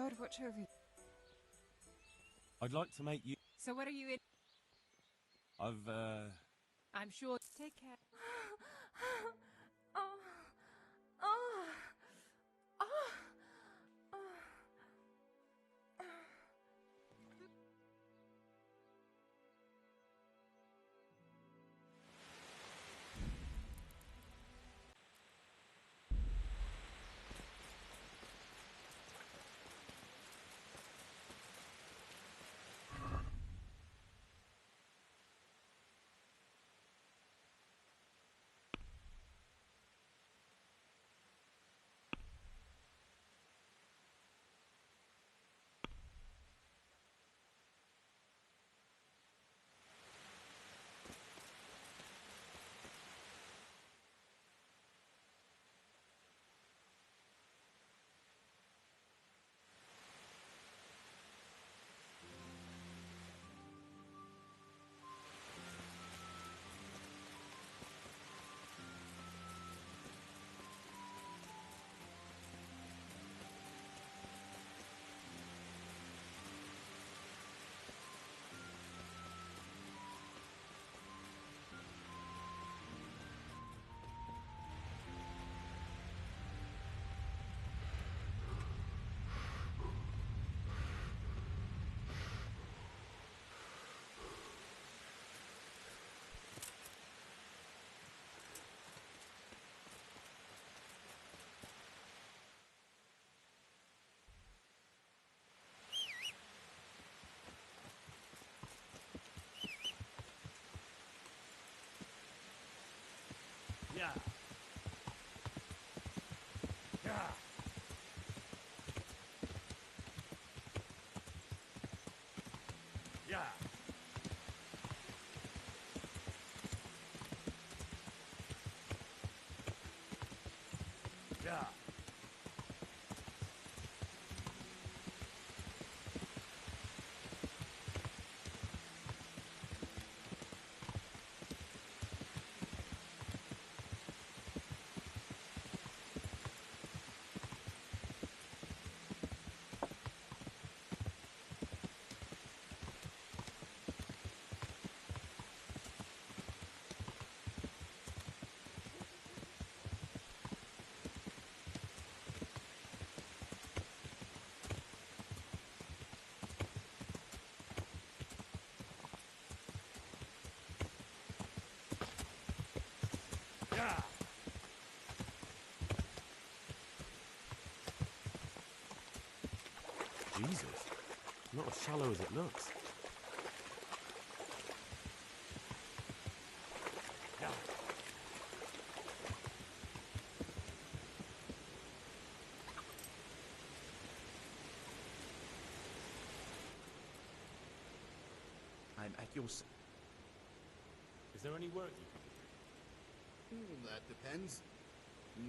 God watch over you. I'd like to make you... So what are you in? I've, I'm sure. Take care. Oh. Oh. Oh. Oh. Yeah. Yeah. Yeah. Yeah. Yeah. Jesus. Not as shallow as it looks. Yeah. I'm at your... Is there any work you can do? That depends.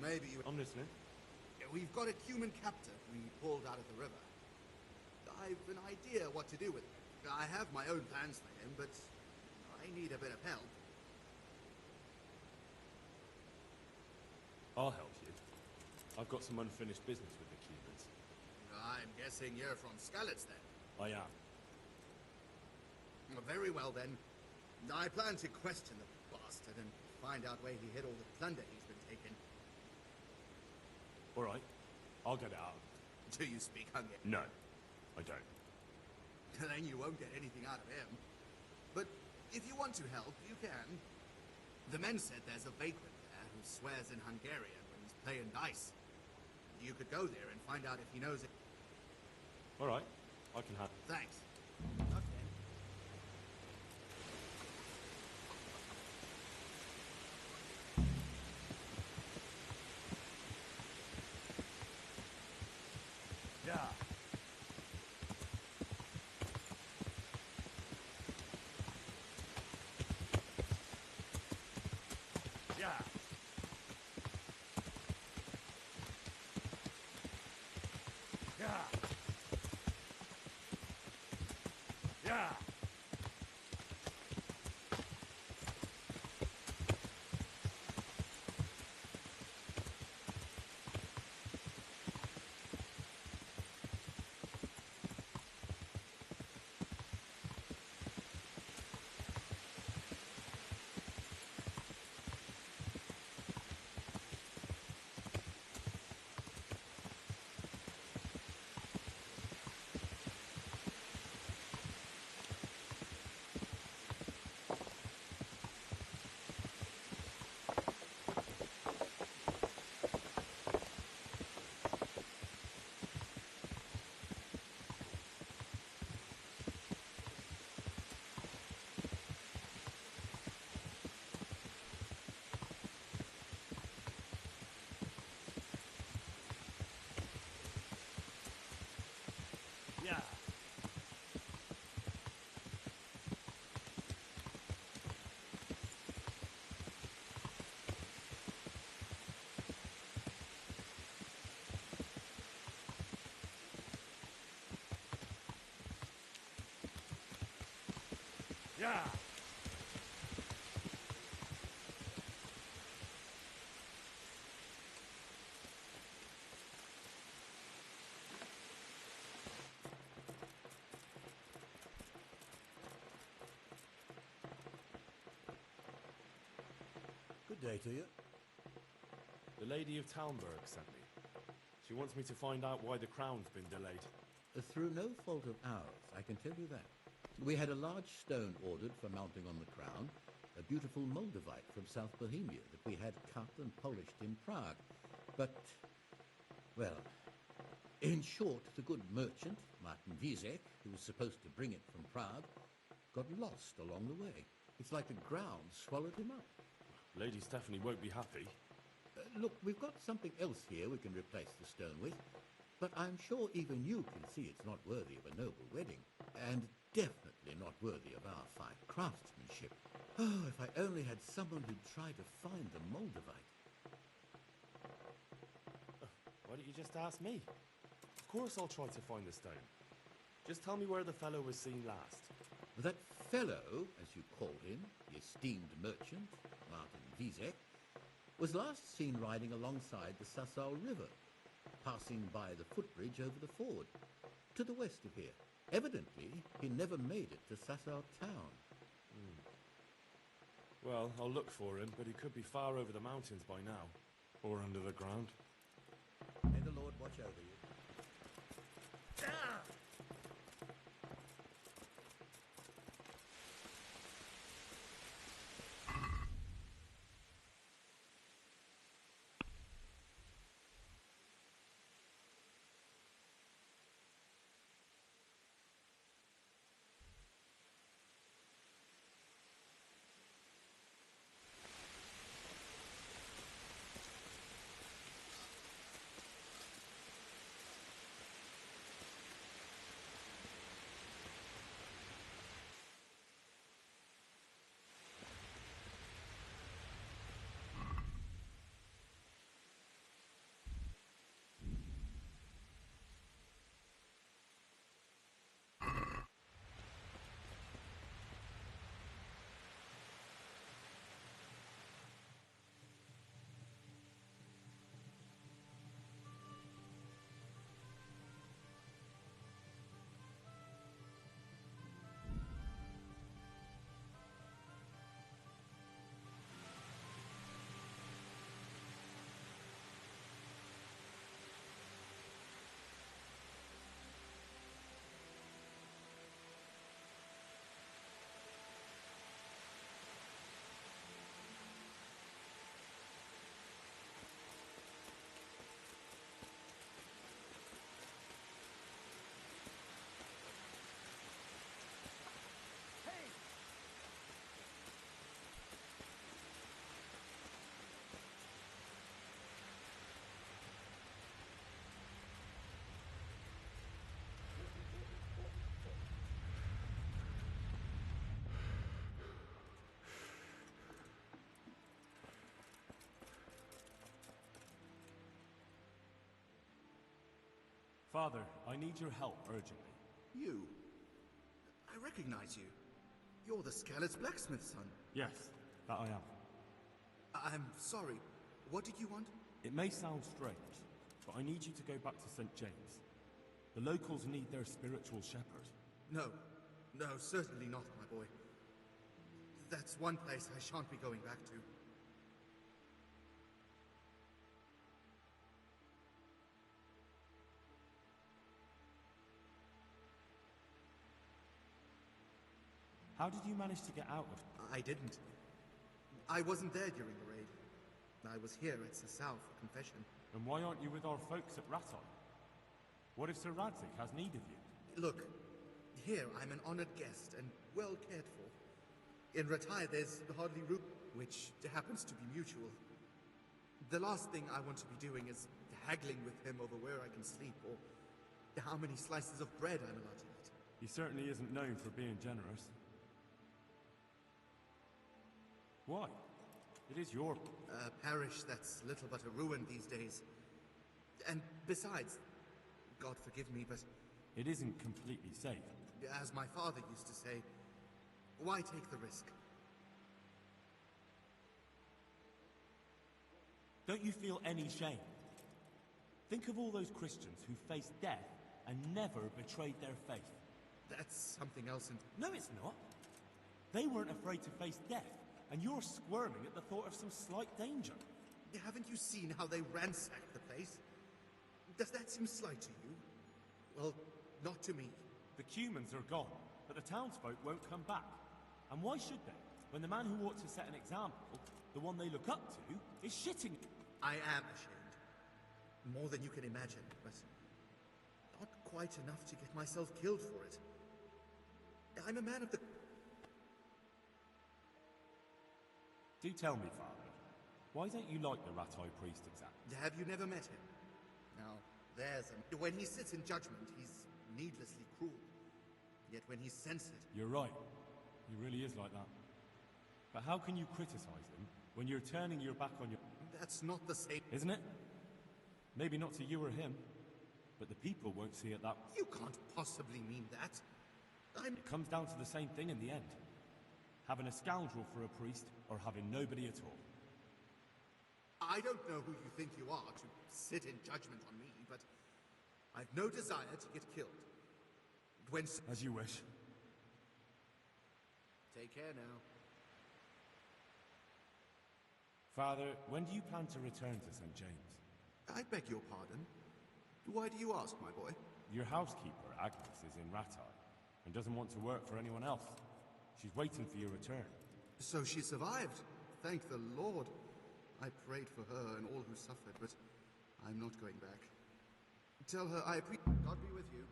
Maybe you... I'm listening. We've got a human captive we pulled out of the river. I've an idea what to do with him. I have my own plans for him, but I need a bit of help. I'll help you. I've got some unfinished business with the Cubans. I'm guessing you're from Skalitz, then? I am. Very well, then. I plan to question the bastard and find out where he hid all the plunder he's been taking. All right. I'll get it out. Do you speak Hungarian? No, I don't. Then you won't get anything out of him. But if you want to help, you can. The men said there's a vagrant there who swears in Hungarian when he's playing dice. You could go there and find out if he knows it. All right. I can have... Thanks. Okay. Yeah. Yeah. Yeah. Yeah. Good day to you. The Lady of Talmberg sent me. She wants me to find out why the crown's been delayed. Through no fault of ours, I can tell you that. We had a large stone ordered for mounting on the crown, a beautiful moldavite from South Bohemia that we had cut and polished in Prague. But, well, in short, the good merchant, Martin Wieseck, who was supposed to bring it from Prague, got lost along the way. It's like the ground swallowed him up. Lady Stephanie won't be happy. Look, we've got something else here we can replace the stone with, but I'm sure even you can see it's not worthy of a noble wedding, and definitely not worthy of our fine craftsmanship. Oh, if I only had someone who'd try to find the moldavite. Why don't you just ask me? Of course I'll try to find the stone. Just tell me where the fellow was seen last. That fellow, as you call him, the esteemed merchant, Martin Wieseck, was last seen riding alongside the Sassau River, passing by the footbridge over the ford, to the west of here. Evidently, he never made it to Sassau town. Well, I'll look for him, but he could be far over the mountains by now. Or under the ground. May the Lord watch over you. Father, I need your help urgently. You? I recognize you. You're the Skalitz blacksmith's son. Yes, that I am. I'm sorry. What did you want? It may sound strange, but I need you to go back to St. James. The locals need their spiritual shepherd. No. No, certainly not, my boy. That's one place I shan't be going back to. How did you manage to get out of... I didn't. I wasn't there during the raid. I was here at Sassau for confession. And why aren't you with our folks at Raton? What if Sir Radzik has need of you? Look, here I'm an honored guest and well cared for. In Ratai there's hardly room, which happens to be mutual. The last thing I want to be doing is haggling with him over where I can sleep or how many slices of bread I'm allowed to eat. He certainly isn't known for being generous. Why? It is your... A parish that's little but a ruin these days. And besides, God forgive me, but... It isn't completely safe. As my father used to say, Why take the risk? Don't you feel any shame? Think of all those Christians who faced death and never betrayed their faith. That's something else and... No, it's not. They weren't afraid to face death, and you're squirming at the thought of some slight danger. Haven't you seen how they ransacked the place? Does that seem slight to you? Well, not to me. The Cumans are gone, but the townsfolk won't come back. And why should they, when the man who ought to set an example, the one they look up to, is shitting? I am ashamed. More than you can imagine, but not quite enough to get myself killed for it. I'm a man of the... Do tell me, Father, why don't you like the Ratai priest exactly? Have you never met him? Now, there's a... When he sits in judgment, he's needlessly cruel. Yet when he's censored... You're right. He really is like that. But how can you criticize him when you're turning your back on your... That's not the same... Isn't it? Maybe not to you or him, but the people won't see it that way. You can't possibly mean that. It comes down to the same thing in the end. Having a scoundrel for a priest, or having nobody at all. I don't know who you think you are to sit in judgment on me, but I've no desire to get killed. When... As you wish. Take care now. Father, when do you plan to return to St. James? I beg your pardon. Why do you ask, my boy? Your housekeeper, Agnes, is in Ratai, and doesn't want to work for anyone else. She's waiting for your return. So she survived. Thank the Lord. I prayed for her and all who suffered, but I'm not going back. Tell her I appreciate... God be with you.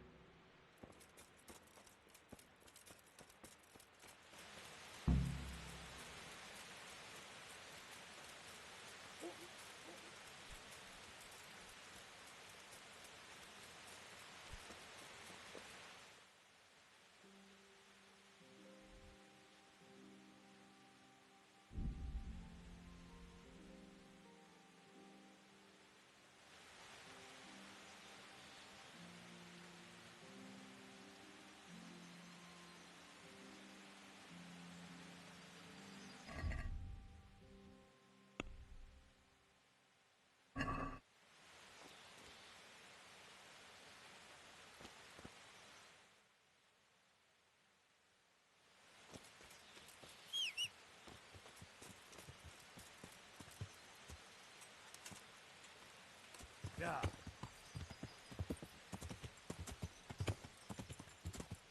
Yeah.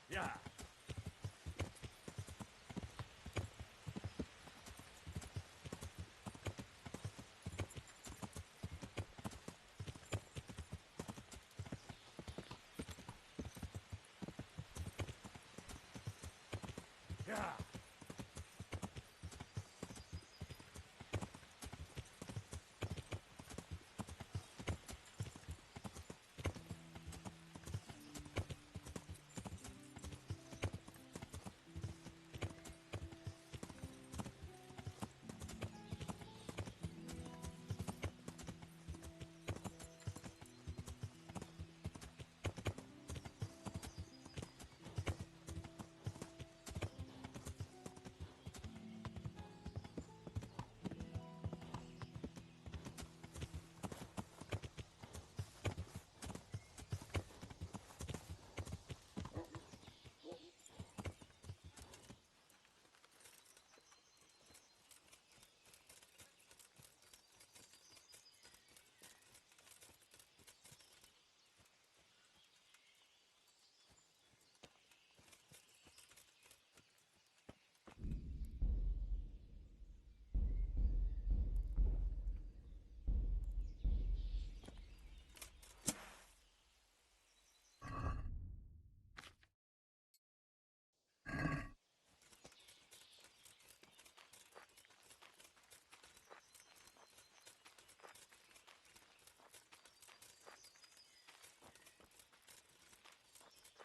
Yeah. Yeah.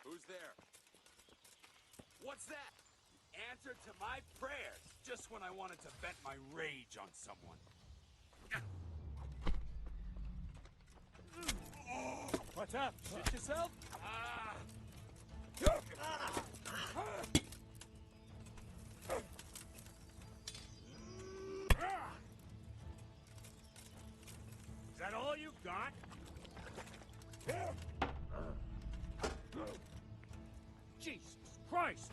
Who's there? What's that? Answer to my prayers, just when I wanted to vent my rage on someone. What's up? Shit yourself? got? Jesus Christ!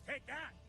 Take that!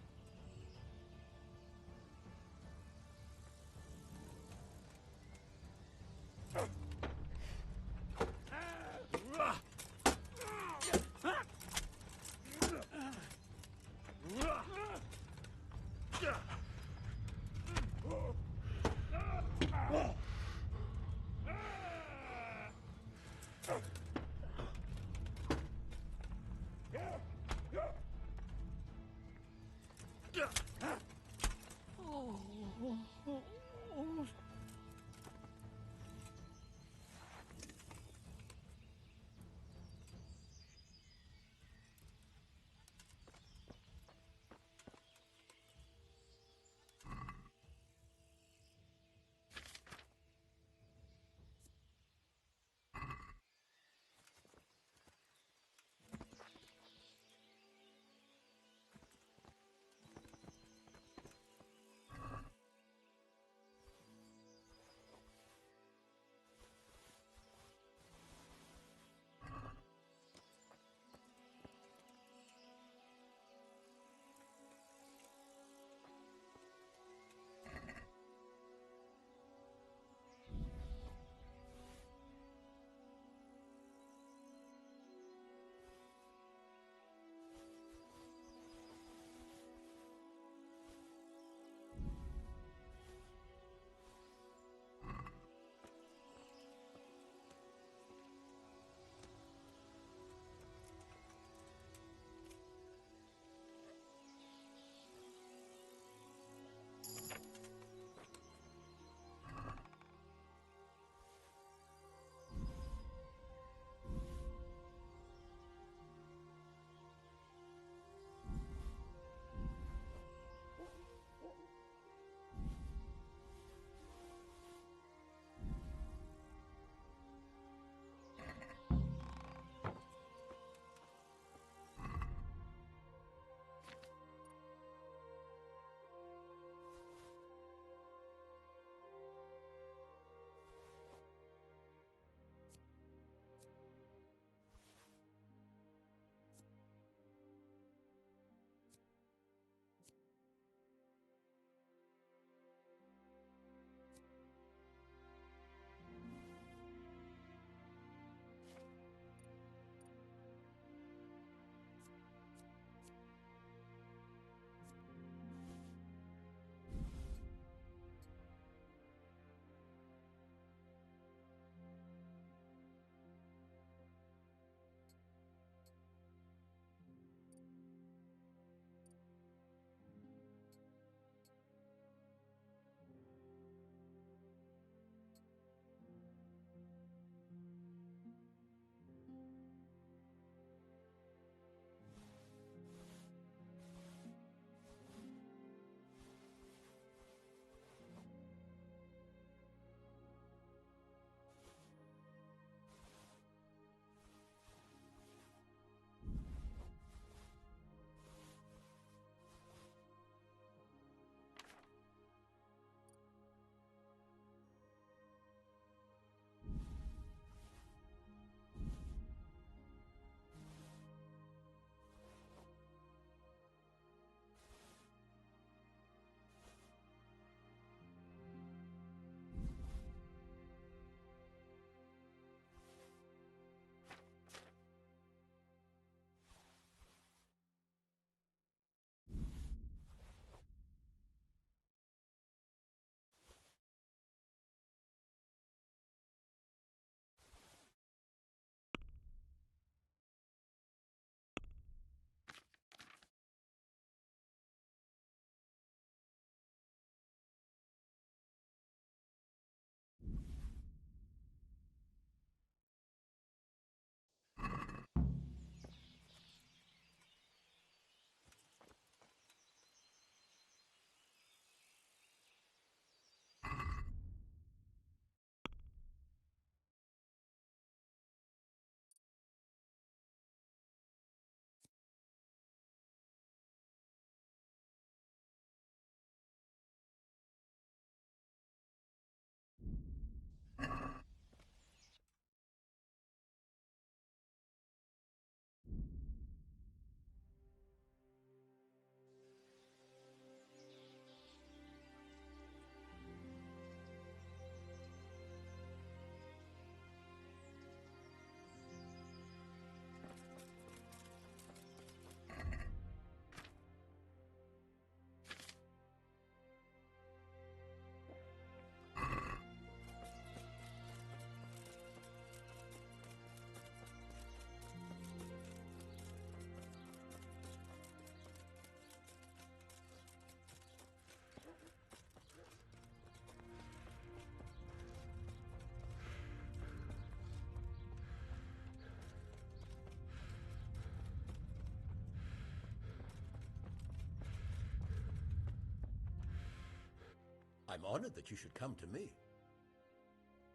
I'm honored that you should come to me.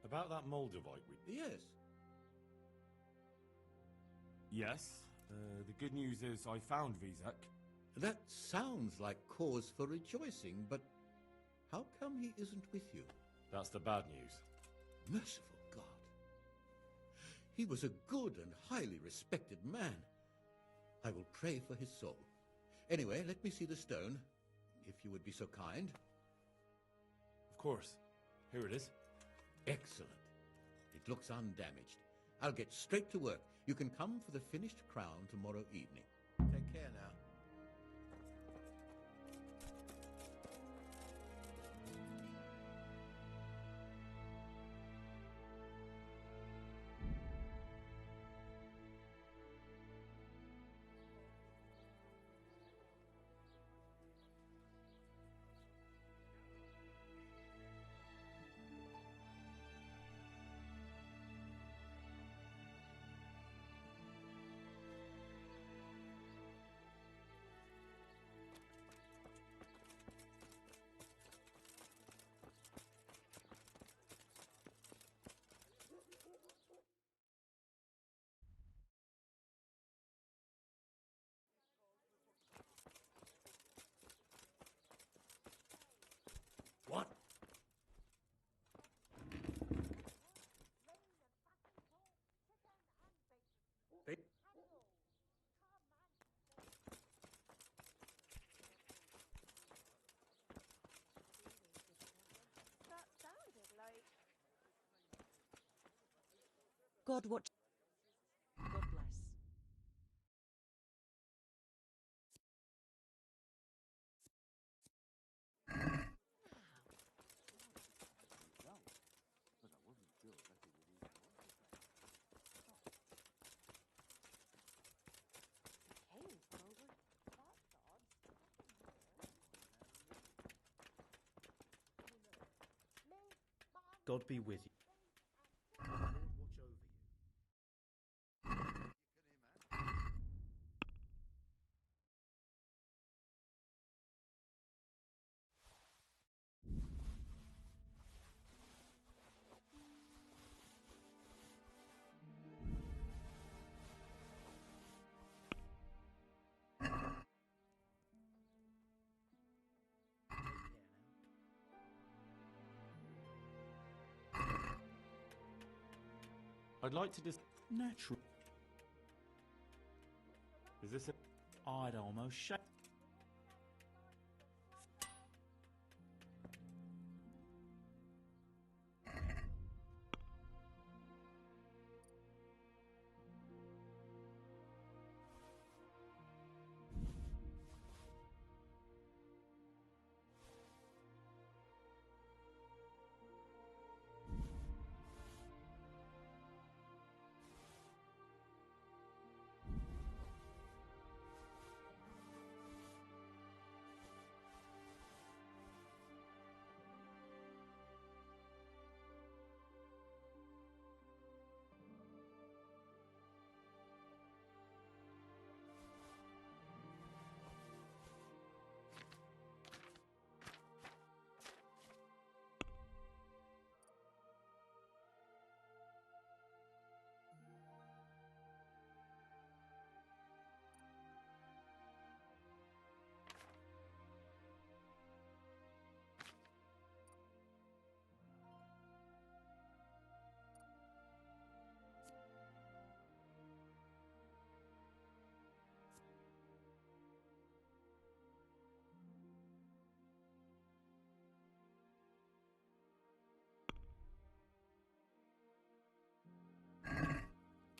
About that Moldavite we... Yes. Yes. The good news is I found Vizek. That sounds like cause for rejoicing, but how come he isn't with you? That's the bad news. Merciful God. He was a good and highly respected man. I will pray for his soul. Anyway, let me see the stone, if you would be so kind. Of course. Here it is. Excellent. It looks undamaged. I'll get straight to work. You can come for the finished crown tomorrow evening. Take care now. What? That sounded like... God watch. God bless. God be with you. I'd like to Natural. Is this it? I'd almost shake.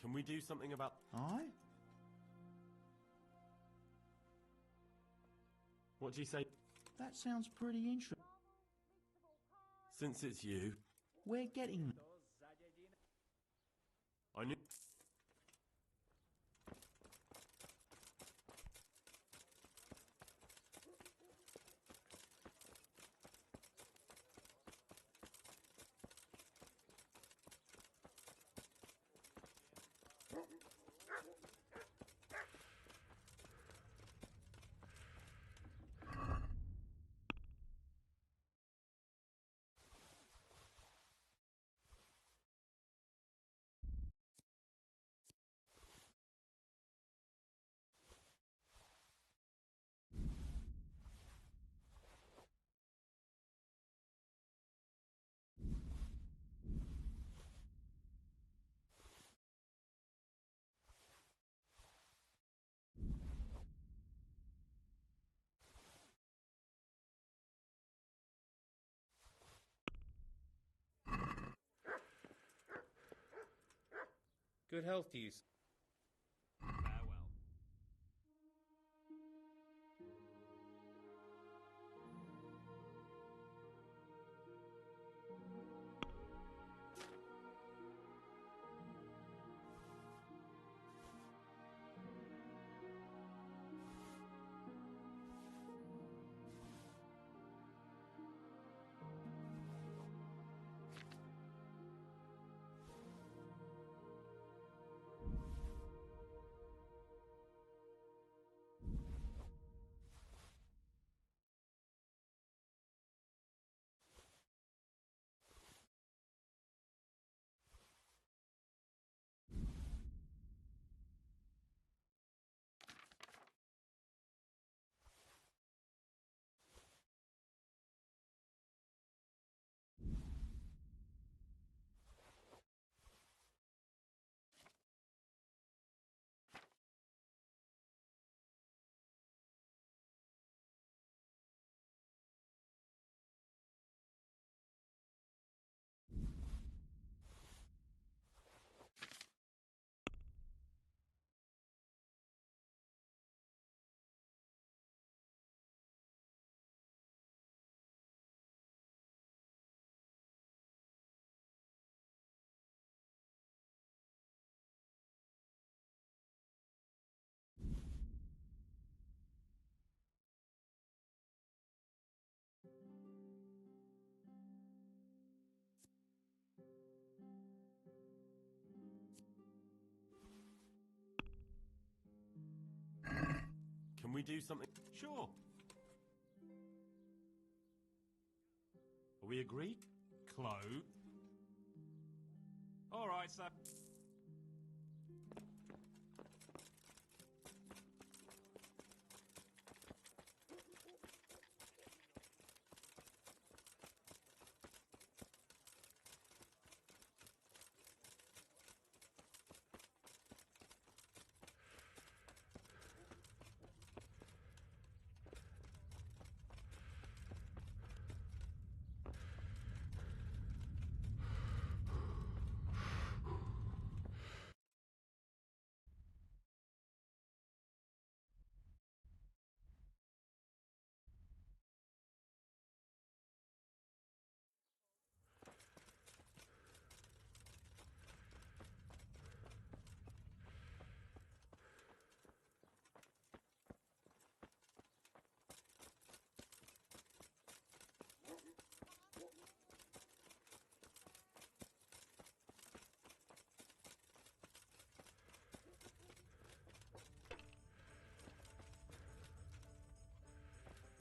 Can we do something about... Aye? What do you say? That sounds pretty interesting. Since it's you... We're getting... I knew... Good health to you. Farewell. Can we do something? Sure. Are we agreed? Clothes. All right, so...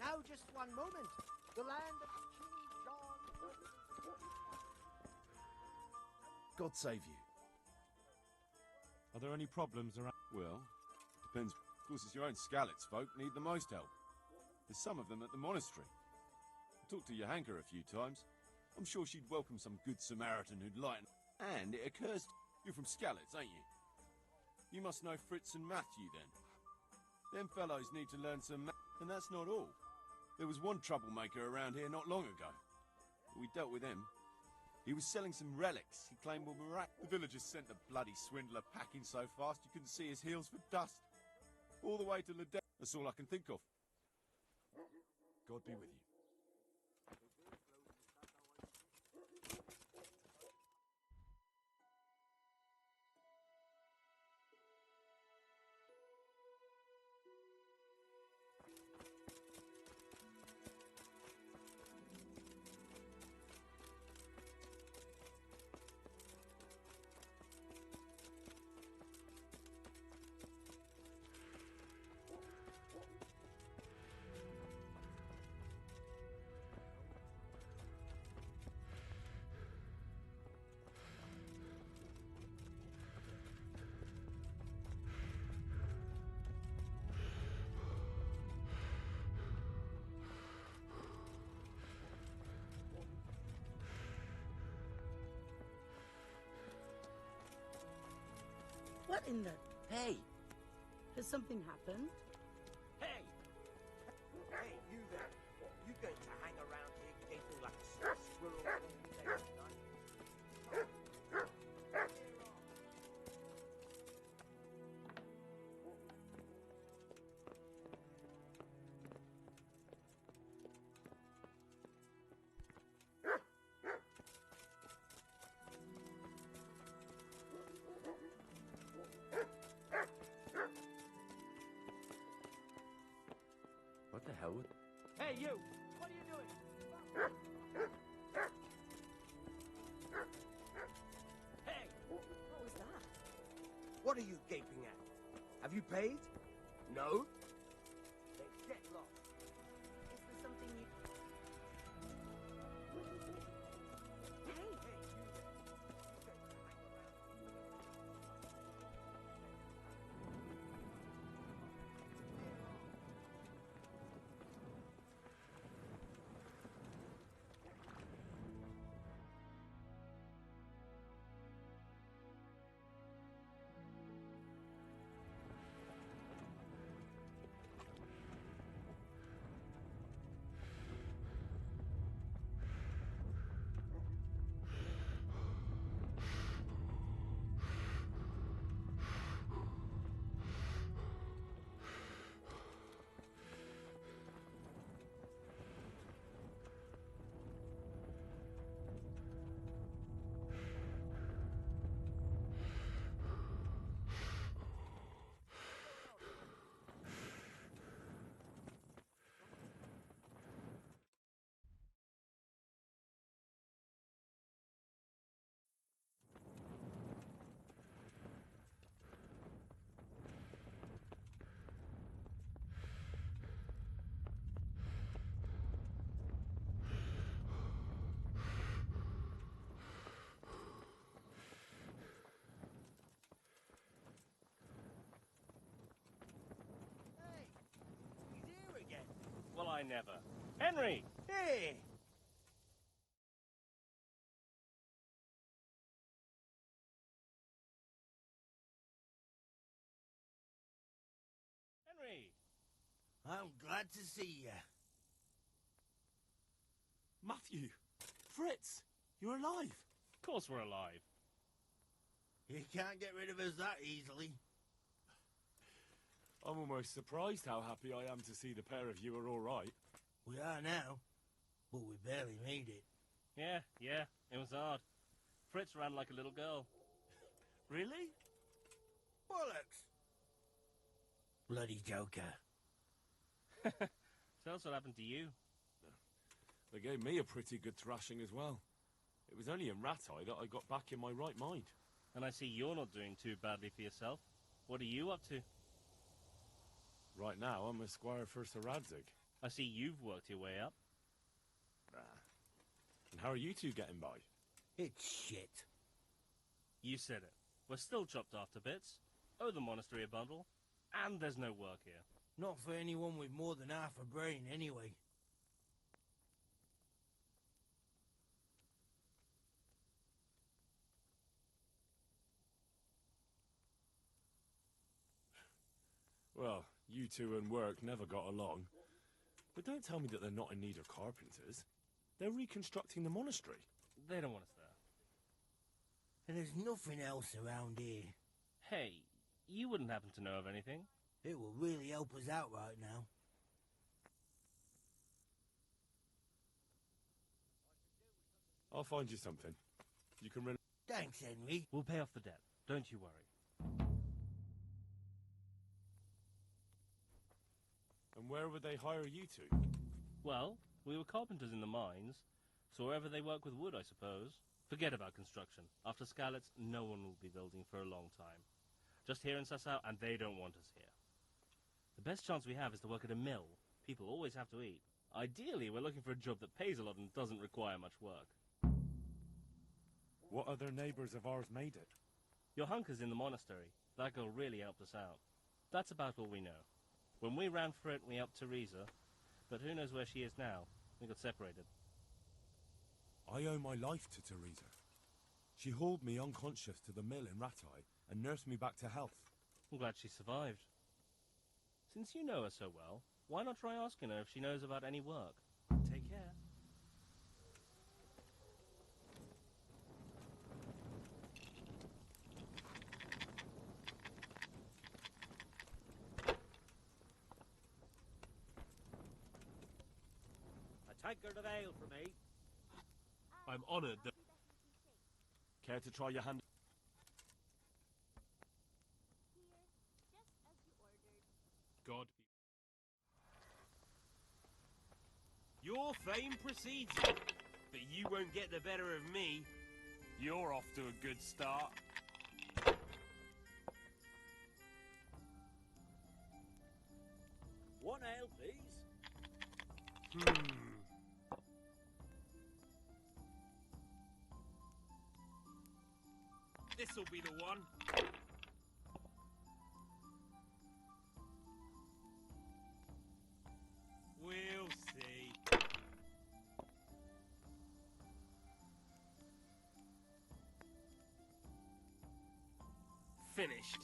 Now just one moment. The land of King John... God save you. Are there any problems around? Well, depends. Of course, it's your own Skalitz folk need the most help. There's some of them at the monastery. I talked to Johanka a few times. I'm sure she'd welcome some good Samaritan who'd lighten... And it occurs... You're from Skalitz, ain't you? You must know Fritz and Matthew, then. Them fellows need to learn some... And that's not all. There was one troublemaker around here not long ago. We dealt with him. He was selling some relics he claimed were miraculous. The villagers sent the bloody swindler packing so fast you couldn't see his heels for dust. All the way to Lede. That's all I can think of. God be with you. What in the... Hey! Has something happened? Hey! Hey, you there. You going to hang around here gaping like a squirrel all day and night? hell with... Hey, you! What are you doing? Hey! What was that? What are you gaping at? Have you paid? No? Then get lost. Is there something you... Hey! Well, I never. Henry! Hey! Henry! I'm glad to see you. Matthew! Fritz! You're alive! Of course we're alive. You can't get rid of us that easily. I'm almost surprised how happy I am to see the pair of you are all right. We are now, but we barely made it. Yeah, it was hard. Fritz ran like a little girl. Really? Bollocks! Bloody joker. Tell us what happened to you. They gave me a pretty good thrashing as well. It was only in Rattay that I got back in my right mind. And I see you're not doing too badly for yourself. What are you up to? Right now, I'm a squire for Sir Radzig. I see you've worked your way up. And how are you two getting by? It's shit. You said it. We're still chopped off to bits. Owe the monastery a bundle. And there's no work here. Not for anyone with more than half a brain, anyway. Well, you two and work never got along. But don't tell me that they're not in need of carpenters. They're reconstructing the monastery. They don't want us there. And there's nothing else around here. Hey, you wouldn't happen to know of anything? It will really help us out right now. I'll find you something. You can run. Thanks, Henry. We'll pay off the debt. Don't you worry. And where would they hire you two? Well, we were carpenters in the mines, so wherever they work with wood, I suppose. Forget about construction. After Skalitz, no one will be building for a long time. Just here in Sasau, and they don't want us here. The best chance we have is to work at a mill. People always have to eat. Ideally, we're looking for a job that pays a lot and doesn't require much work. What other neighbours of ours made it? Your hunker's in the monastery. That girl really helped us out. That's about all we know. When we ran for it, we helped Teresa, but who knows where she is now? We got separated. I owe my life to Teresa. She hauled me unconscious to the mill in Rattay and nursed me back to health. I'm glad she survived. Since you know her so well, why not try asking her if she knows about any work? Take care. A tankard of ale for me. I'm honoured that... Care to try your hand? God... Your fame precedes you, but you won't get the better of me. You're off to a good start. One ale, please. This'll be the one. We'll see. Finished.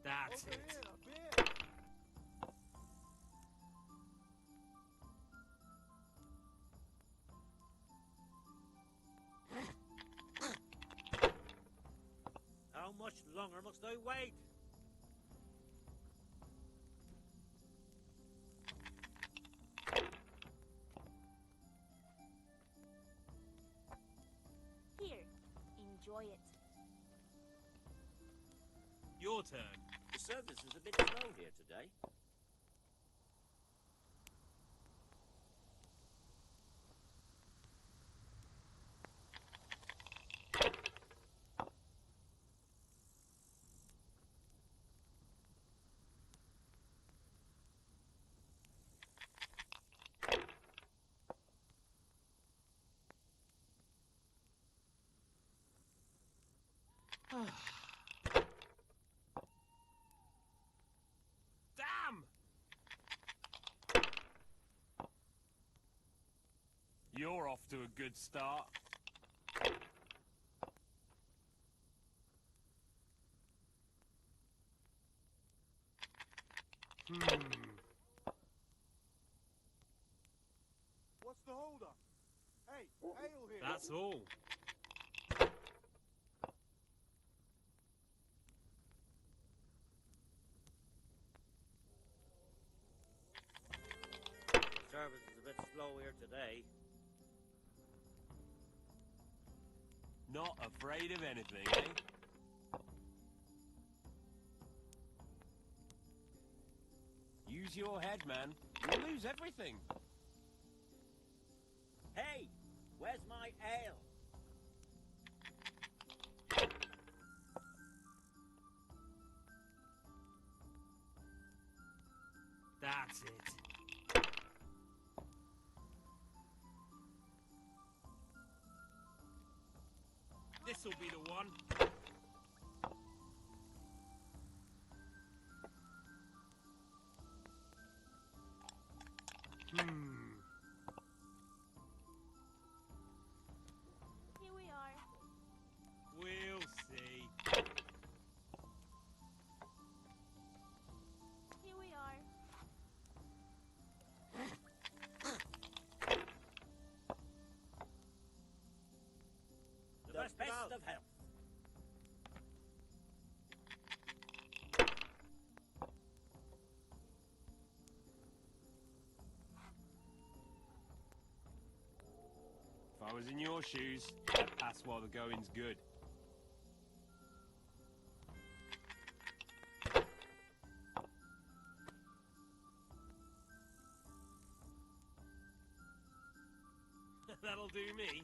That's it. How much longer must I wait? Here, enjoy it. Your turn. The service is a bit slow here today. Damn! You're off to a good start. What's the holdup? Hey, ale here. That's all. Service is a bit slow here today. Not afraid of anything, eh? Use your head, man. You'll lose everything. Hey, where's my ale? That's it. This'll be the one. Here we are. We'll see. Here we are. The best of health. If I was in your shoes, I'd pass while the going's good. That'll do me.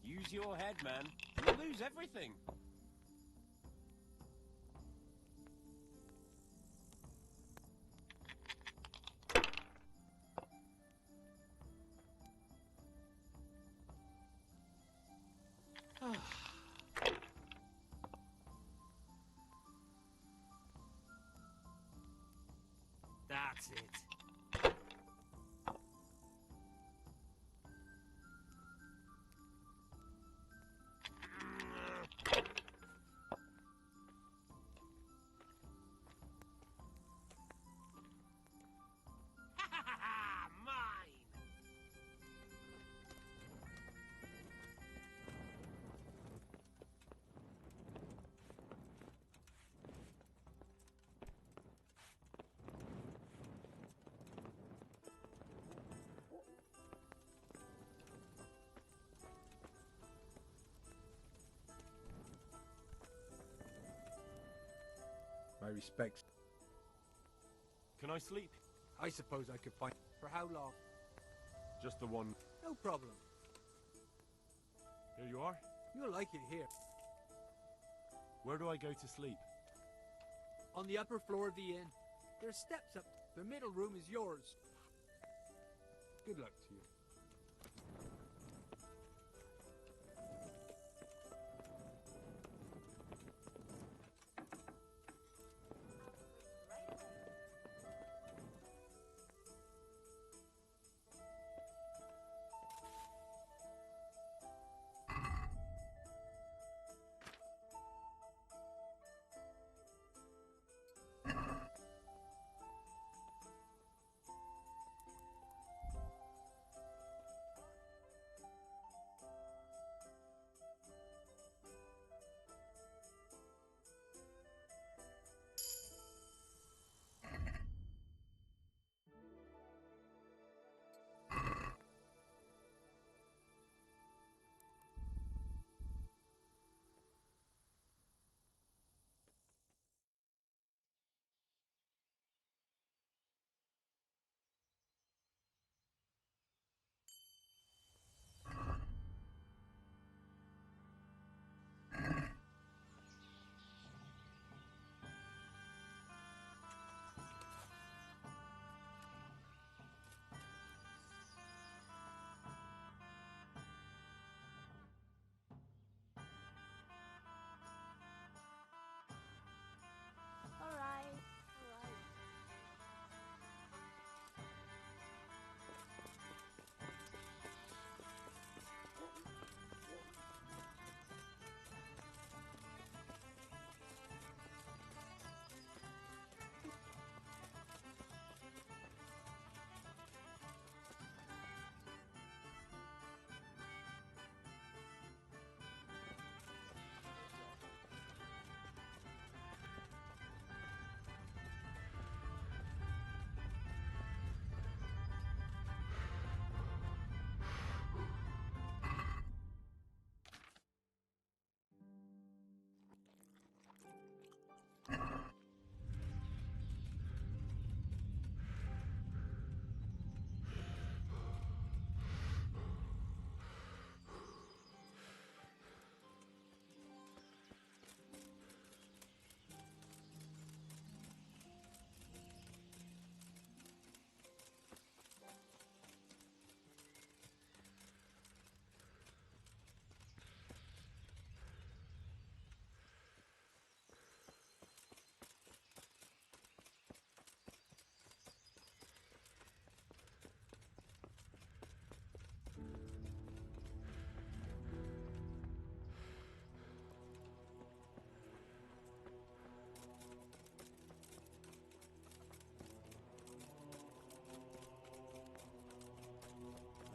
Use your head, man. You'll lose everything. That's it. My respects. Can I sleep? I suppose I could find... For how long? Just the one. No problem. Here you are. You'll like it here. Where do I go to sleep? On the upper floor of the inn. There's steps up. The middle room is yours. Good luck to you.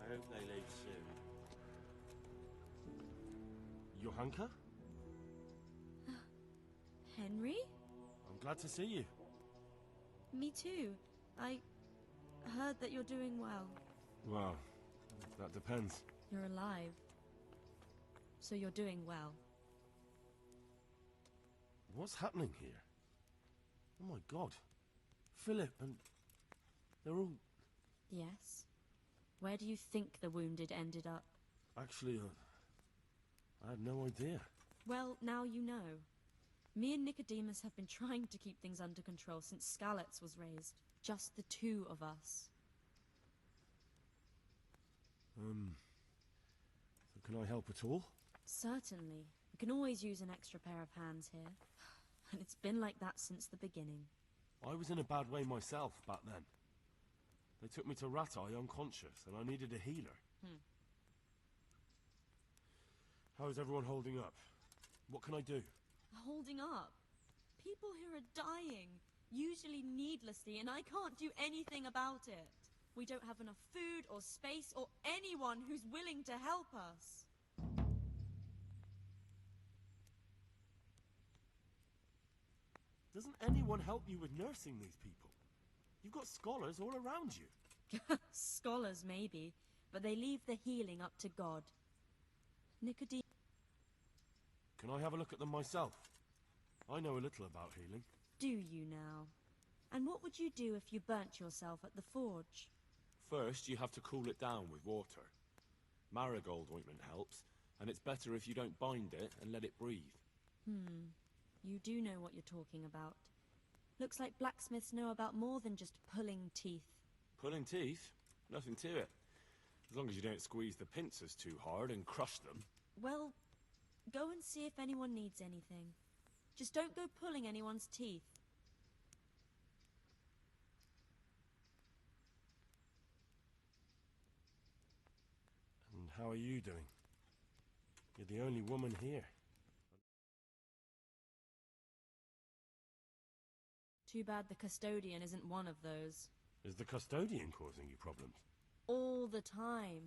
I hope they leave soon. Johanka? Henry? I'm glad to see you. Me too. I heard that you're doing well. Well, that depends. You're alive. So you're doing well. What's happening here? Oh my god. Philip and... they're all... Yes? Where do you think the wounded ended up? Actually, I had no idea. Well, now you know. Me and Nicodemus have been trying to keep things under control since Skalitz was raised. Just the two of us. So can I help at all? Certainly. We can always use an extra pair of hands here. And it's been like that since the beginning. I was in a bad way myself back then. They took me to Ratai unconscious, and I needed a healer. How's everyone holding up? What can I do? Holding up? People here are dying, usually needlessly, and I can't do anything about it. We don't have enough food or space or anyone who's willing to help us. Doesn't anyone help you with nursing these people? You've got scholars all around you. Scholars, maybe, but they leave the healing up to God. Nicodemus. Can I have a look at them myself? I know a little about healing. Do you now? And what would you do if you burnt yourself at the forge? First, you have to cool it down with water. Marigold ointment helps, and it's better if you don't bind it and let it breathe. You do know what you're talking about. Looks like blacksmiths know about more than just pulling teeth. Pulling teeth? Nothing to it. As long as you don't squeeze the pincers too hard and crush them. Well, go and see if anyone needs anything. Just don't go pulling anyone's teeth. And how are you doing? You're the only woman here. Too bad the custodian isn't one of those. Is the custodian causing you problems? All the time.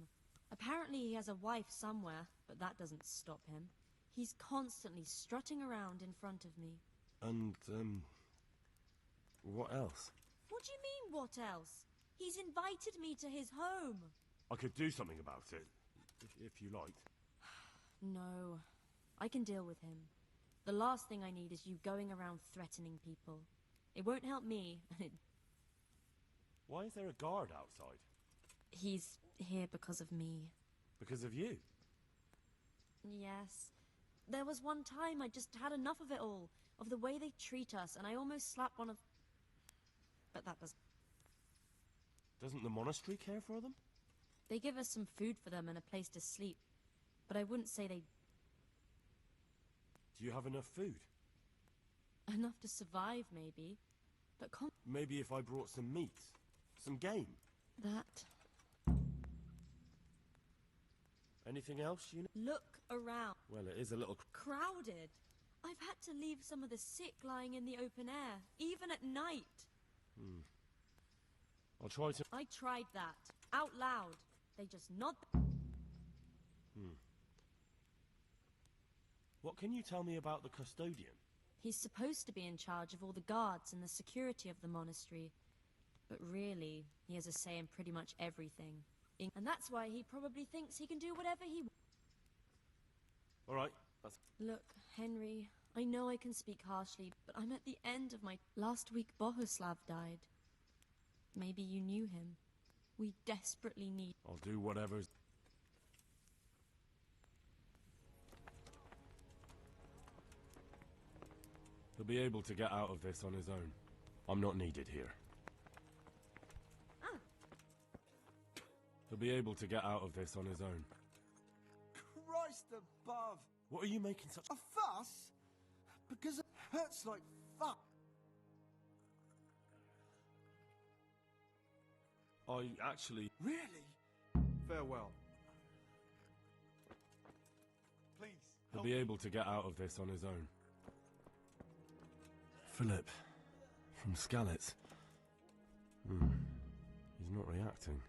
Apparently he has a wife somewhere, but that doesn't stop him. He's constantly strutting around in front of me. And, what else? What do you mean, what else? He's invited me to his home. I could do something about it, if you liked. No, I can deal with him. The last thing I need is you going around threatening people. It won't help me, and it... Why is there a guard outside? He's here because of me. Because of you? Yes. There was one time I just had enough of it all, of the way they treat us, and I almost slapped one of... But that doesn't... Doesn't the monastery care for them? They give us some food for them and a place to sleep, but I wouldn't say they... Do you have enough food? Enough to survive, maybe, but maybe if I brought some meat, some game. That... Anything else, you know? Look around. Well, it is a little... crowded. I've had to leave some of the sick lying in the open air, even at night. I'll try to... I tried that, out loud. They just nod... What can you tell me about the custodian? He's supposed to be in charge of all the guards and the security of the monastery. But really, he has a say in pretty much everything. And that's why he probably thinks he can do whatever he wants. All right, that's... Look, Henry, I know I can speak harshly, but I'm at the end of my... Last week, Bohuslav died. Maybe you knew him. We desperately need... I'll do whatever's... He'll be able to get out of this on his own. I'm not needed here. He'll be able to get out of this on his own. Christ above! What are you making such a fuss? Because it hurts like fuck. I actually... Really? Farewell. Please. He'll be able to get out of this on his own. Philip, from Skalitz. He's not reacting.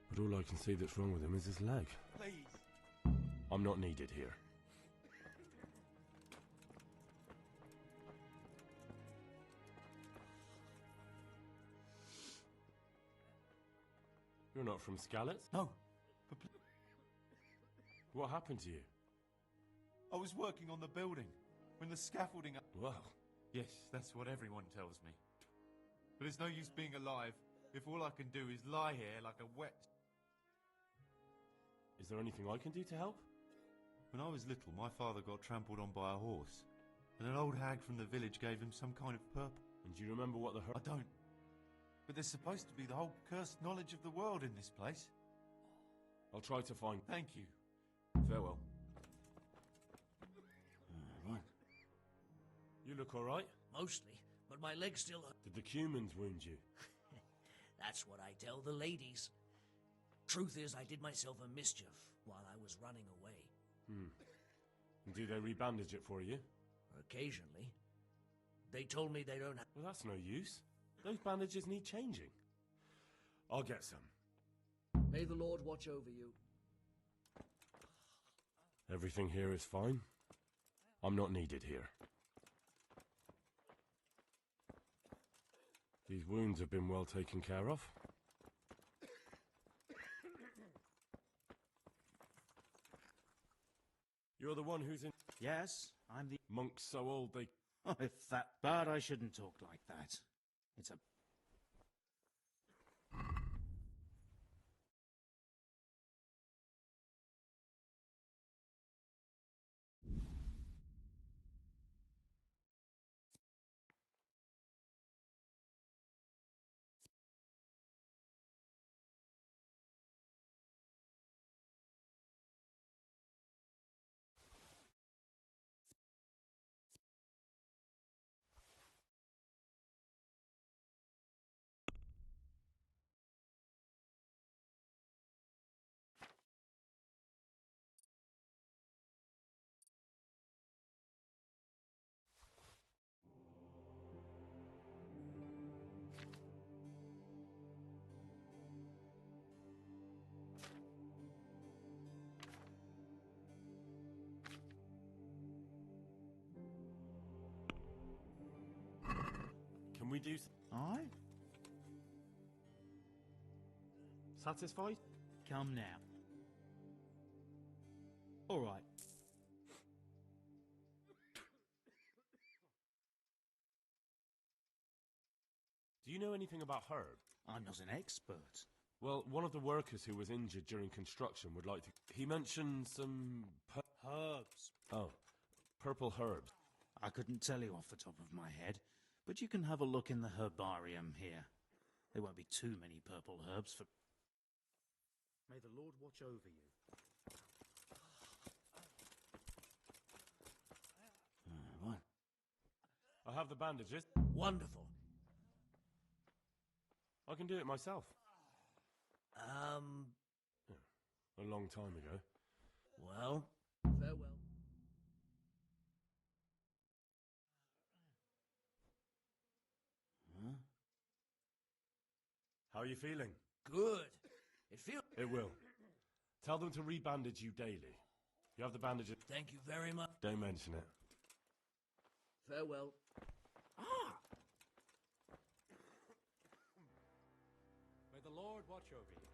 But all I can see that's wrong with him is his leg. Please. I'm not needed here. You're not from Skalitz? No. What happened to you? I was working on the building when the scaffolding... Well... Yes, that's what everyone tells me. But there's no use being alive if all I can do is lie here like a wet... Is there anything I can do to help? When I was little, my father got trampled on by a horse. And an old hag from the village gave him some kind of purple. And do you remember what the... I don't. But there's supposed to be the whole cursed knowledge of the world in this place. I'll try to find... Thank you. Farewell. Right. You look all right? Mostly, but my leg still hurt. Did the cumans wound you? That's what I tell the ladies. Truth is, I did myself a mischief while I was running away. And do they rebandage it for you? Occasionally. They told me they don't have... Well, that's no use. Those bandages need changing. I'll get some. May the Lord watch over you. Everything here is fine. I'm not needed here. These wounds have been well taken care of. You're the one who's in... Yes, I'm the... Monks so old they... Oh, if that... But I shouldn't talk like that. It's a... Can we do... Aye? Satisfied? Come now. All right. Do you know anything about Herb? I'm not an expert. Well, one of the workers who was injured during construction would like to... He mentioned some... Herbs. Oh, purple herbs. I couldn't tell you off the top of my head, but you can have a look in the herbarium here. There won't be too many purple herbs for... May the Lord watch over you. What? I have the bandages. Wonderful. I can do it myself. Yeah, a long time ago. Well, farewell. Huh? How are you feeling? Good. It feels... It will. Tell them to rebandage you daily. You have the bandages. Thank you very much. Don't mention it. Farewell. May the Lord watch over you.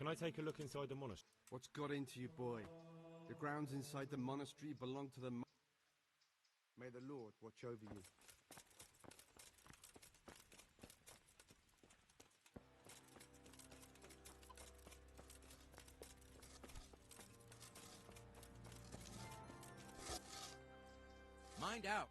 Can I take a look inside the monastery? What's got into you, boy? The grounds inside the monastery belong to the... May the Lord watch over you. Mind out.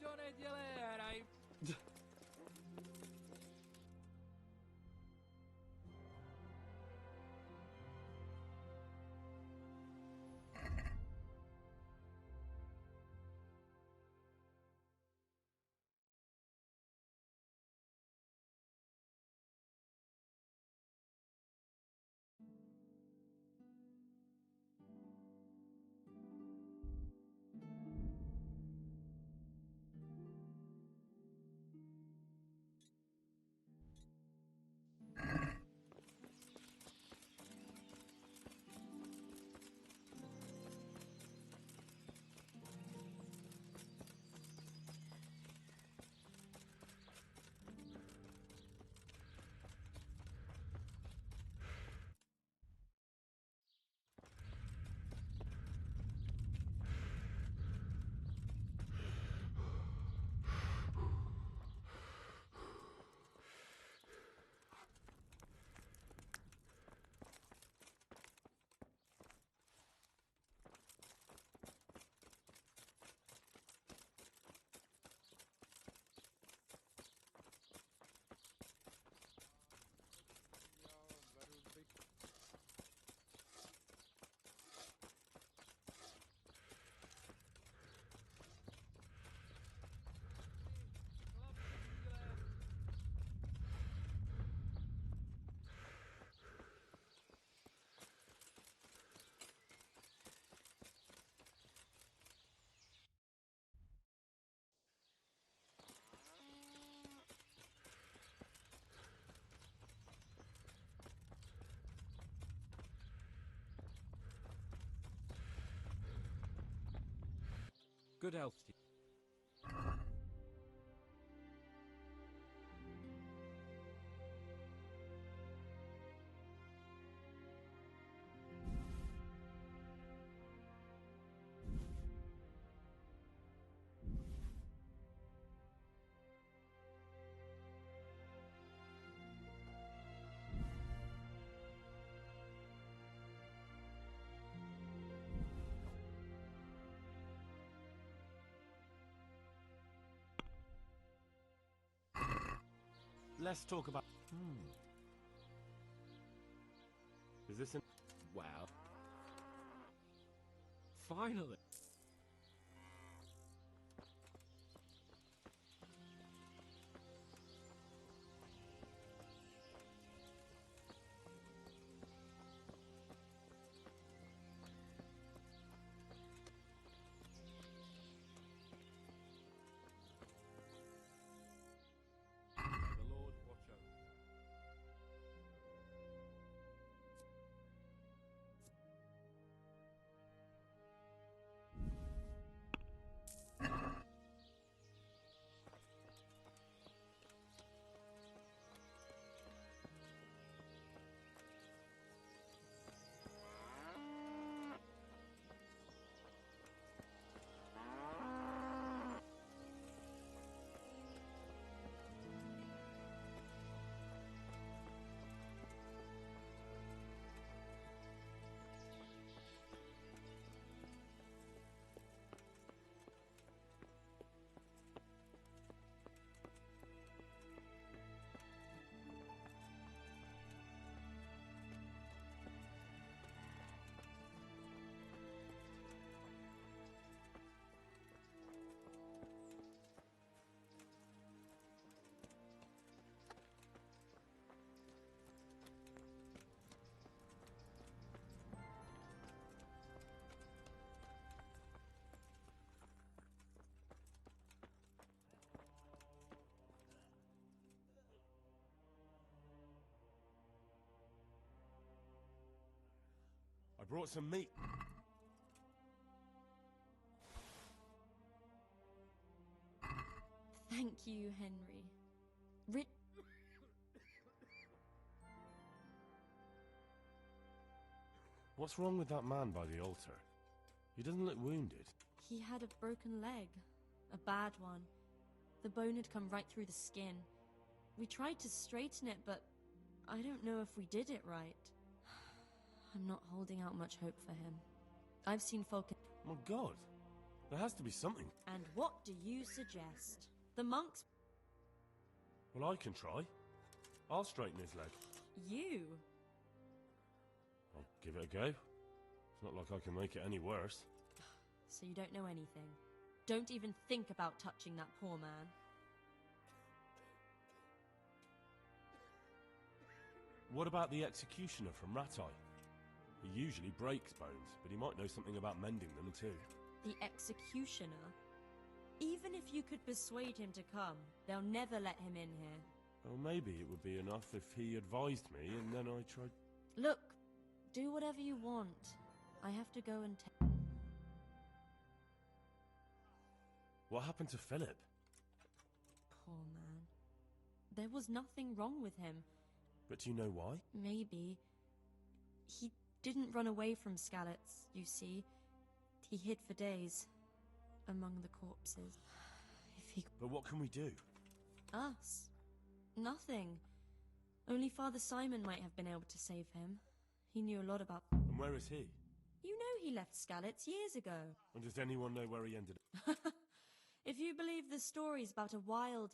Do neděle, hraj. Good health to you. Let's talk about... Is this an... Wow. Finally. I brought some meat. Thank you, Henry. What's wrong with that man by the altar? He doesn't look wounded. He had a broken leg. A bad one. The bone had come right through the skin. We tried to straighten it, but I don't know if we did it right. I'm not holding out much hope for him. I've seen folk... My God, there has to be something. And what do you suggest? The monks... Well, I can try. I'll straighten his leg. You? I'll give it a go. It's not like I can make it any worse. So you don't know anything. Don't even think about touching that poor man. What about the executioner from Ratai? He usually breaks bones, but he might know something about mending them too. The executioner? Even if you could persuade him to come, they'll never let him in here. Well, maybe it would be enough if he advised me and then I tried... Look, do whatever you want. I have to go and What happened to Philip? Poor man. There was nothing wrong with him. But do you know why? Maybe. He didn't run away from Skalitz, you see. He hid for days. Among the corpses. If he... But what can we do? Us? Nothing. Only Father Simon might have been able to save him. He knew a lot about... And where is he? You know he left Skalitz years ago. And does anyone know where he ended up? If you believe the stories about a wild...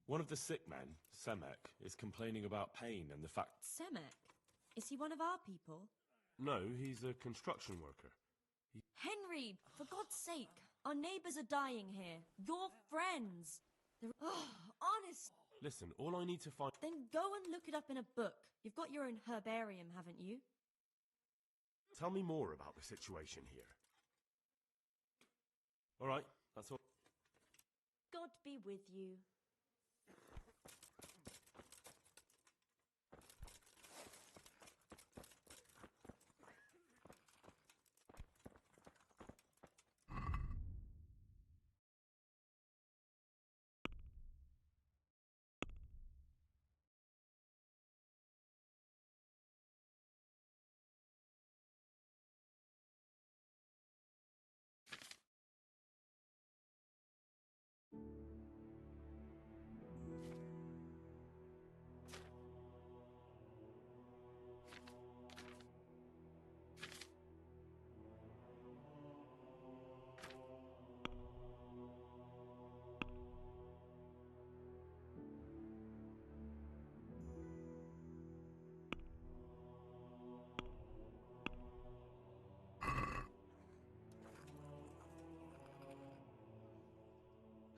One of the sick men, Semek, is complaining about pain and the fact... Semek? Is he one of our people? No, he's a construction worker. Henry, for God's sake, our neighbors are dying here. Your friends. Honest. Listen, all I need to find... Then go and look it up in a book. You've got your own herbarium, haven't you? Tell me more about the situation here. All right, that's all. God be with you.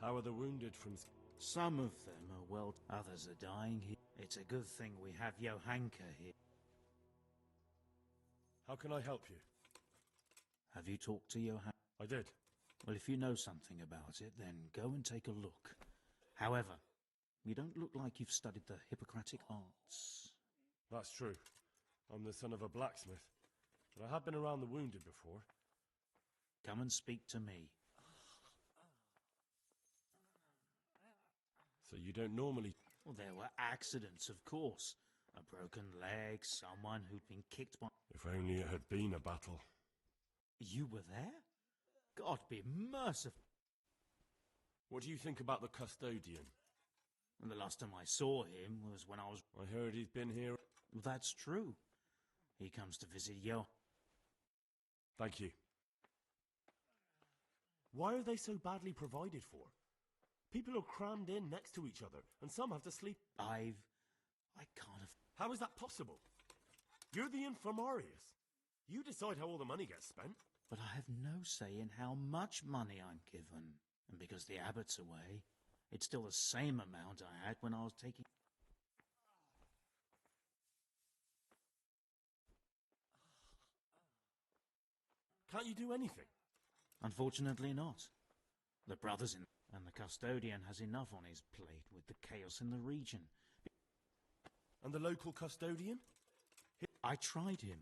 How are the wounded from... Some of them are well, others are dying here. It's a good thing we have Johanka here. How can I help you? Have you talked to Johanka? I did. Well, if you know something about it, then go and take a look. However, you don't look like you've studied the Hippocratic arts. That's true. I'm the son of a blacksmith. But I have been around the wounded before. Come and speak to me. So you don't normally... Well, there were accidents, of course. A broken leg, someone who'd been kicked by... If only it had been a battle. You were there? God be merciful. What do you think about the custodian? And the last time I saw him was when I was... I heard he's been here... That's true. He comes to visit you. Thank you. Why are they so badly provided for? People are crammed in next to each other, and some have to sleep... I can't have... How is that possible? You're the infirmarius. You decide how all the money gets spent. But I have no say in how much money I'm given. And because the abbot's away, it's still the same amount I had when I was taking... Can't you do anything? Unfortunately not. The brothers in... And the custodian has enough on his plate with the chaos in the region. And the local custodian? I tried him,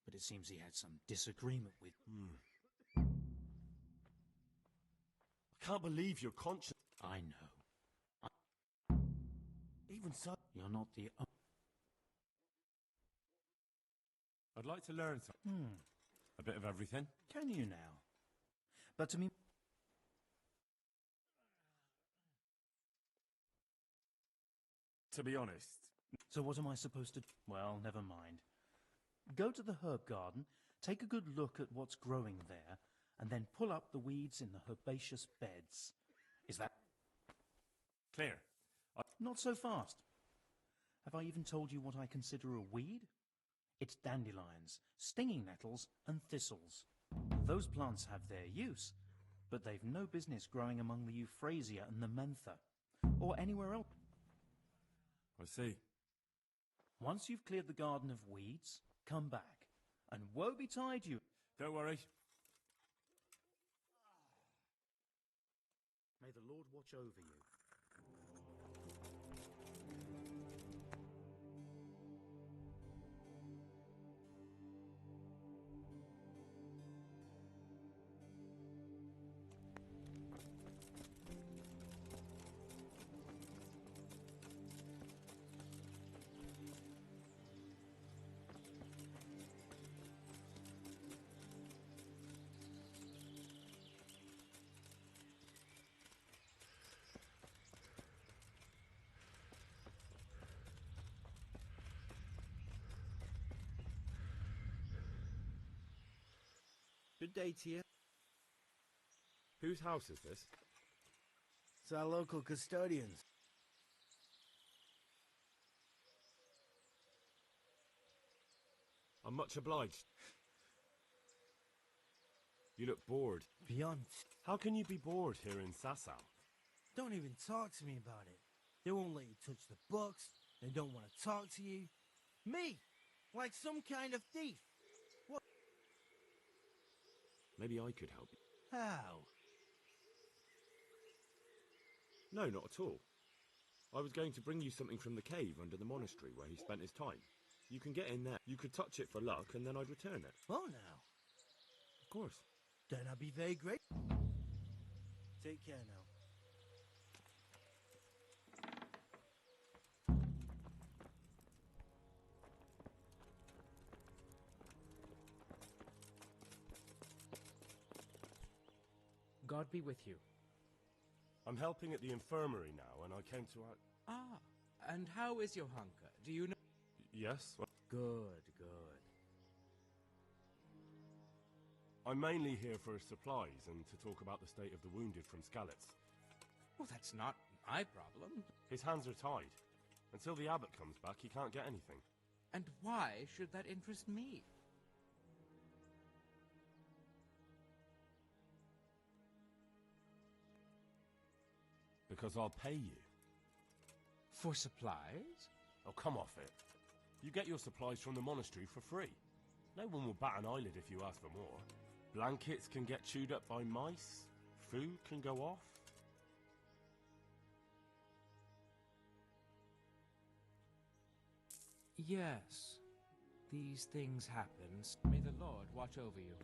but it seems he had some disagreement with... I can't believe you're conscious. I know. Even so... You're not the... I'd like to learn something. A bit of everything. Can you now? But to me... To be honest. So what am I supposed to... Well, never mind. Go to the herb garden, take a good look at what's growing there, and then pull up the weeds in the herbaceous beds. Is that... Clear. Not so fast. Have I even told you what I consider a weed? It's dandelions, stinging nettles, and thistles. Those plants have their use, but they've no business growing among the euphrasia and the mentha, or anywhere else. I see. Once you've cleared the garden of weeds, come back, and woe betide you. Don't worry. May the Lord watch over you. Good day to you. Whose house is this? It's our local custodians. I'm much obliged. You look bored. Beyond. How can you be bored here in Sasau? Don't even talk to me about it. They won't let you touch the books. They don't want to talk to you. Me! Like some kind of thief. What? Maybe I could help you. How? No, not at all. I was going to bring you something from the cave under the monastery where he spent his time. You can get in there. You could touch it for luck, and then I'd return it. Well, now. Of course. Then I'll be very grateful. Take care now. God be with you. I'm helping at the infirmary now, and I came to... Ah, and how is Johanka? Do you know? Yes? Good, good. I'm mainly here for supplies and to talk about the state of the wounded from Skalitz. Well, that's not my problem. His hands are tied. Until the abbot comes back, he can't get anything. And why should that interest me? Because I'll pay you. For supplies? Oh, come off it. You get your supplies from the monastery for free. No one will bat an eyelid if you ask for more. Blankets can get chewed up by mice. Food can go off. Yes. These things happen. May the Lord watch over you.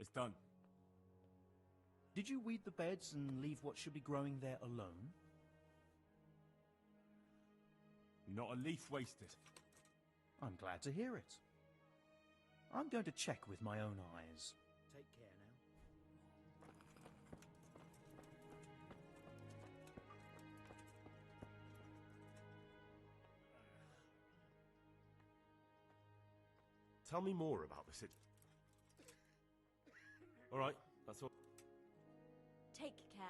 It's done. Did you weed the beds and leave what should be growing there alone? Not a leaf wasted. I'm glad to hear it. I'm going to check with my own eyes. Take care now. Tell me more about the situation. All right, that's all. Take care.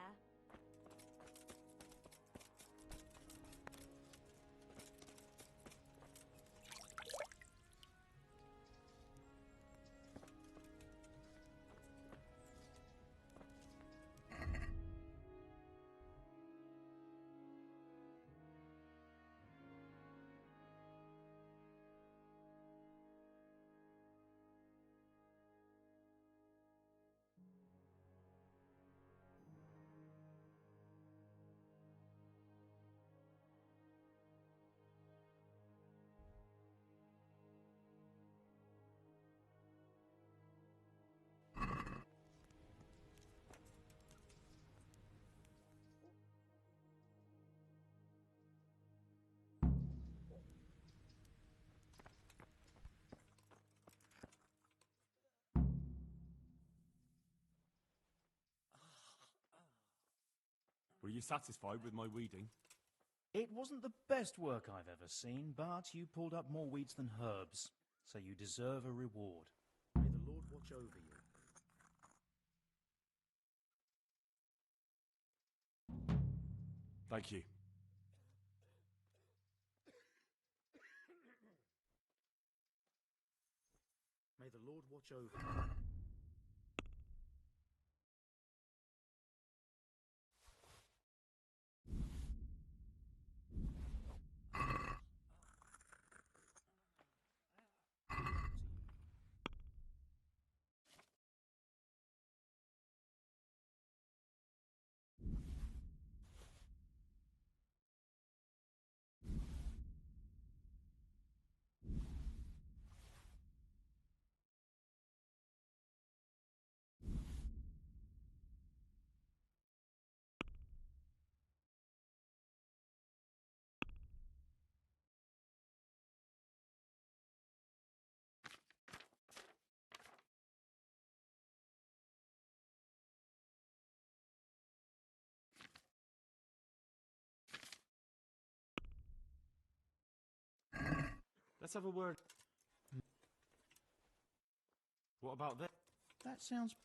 Were you satisfied with my weeding? It wasn't the best work I've ever seen, but you pulled up more weeds than herbs, so you deserve a reward. May the Lord watch over you. Thank you. May the Lord watch over you. Let's have a word. What about this? That sounds...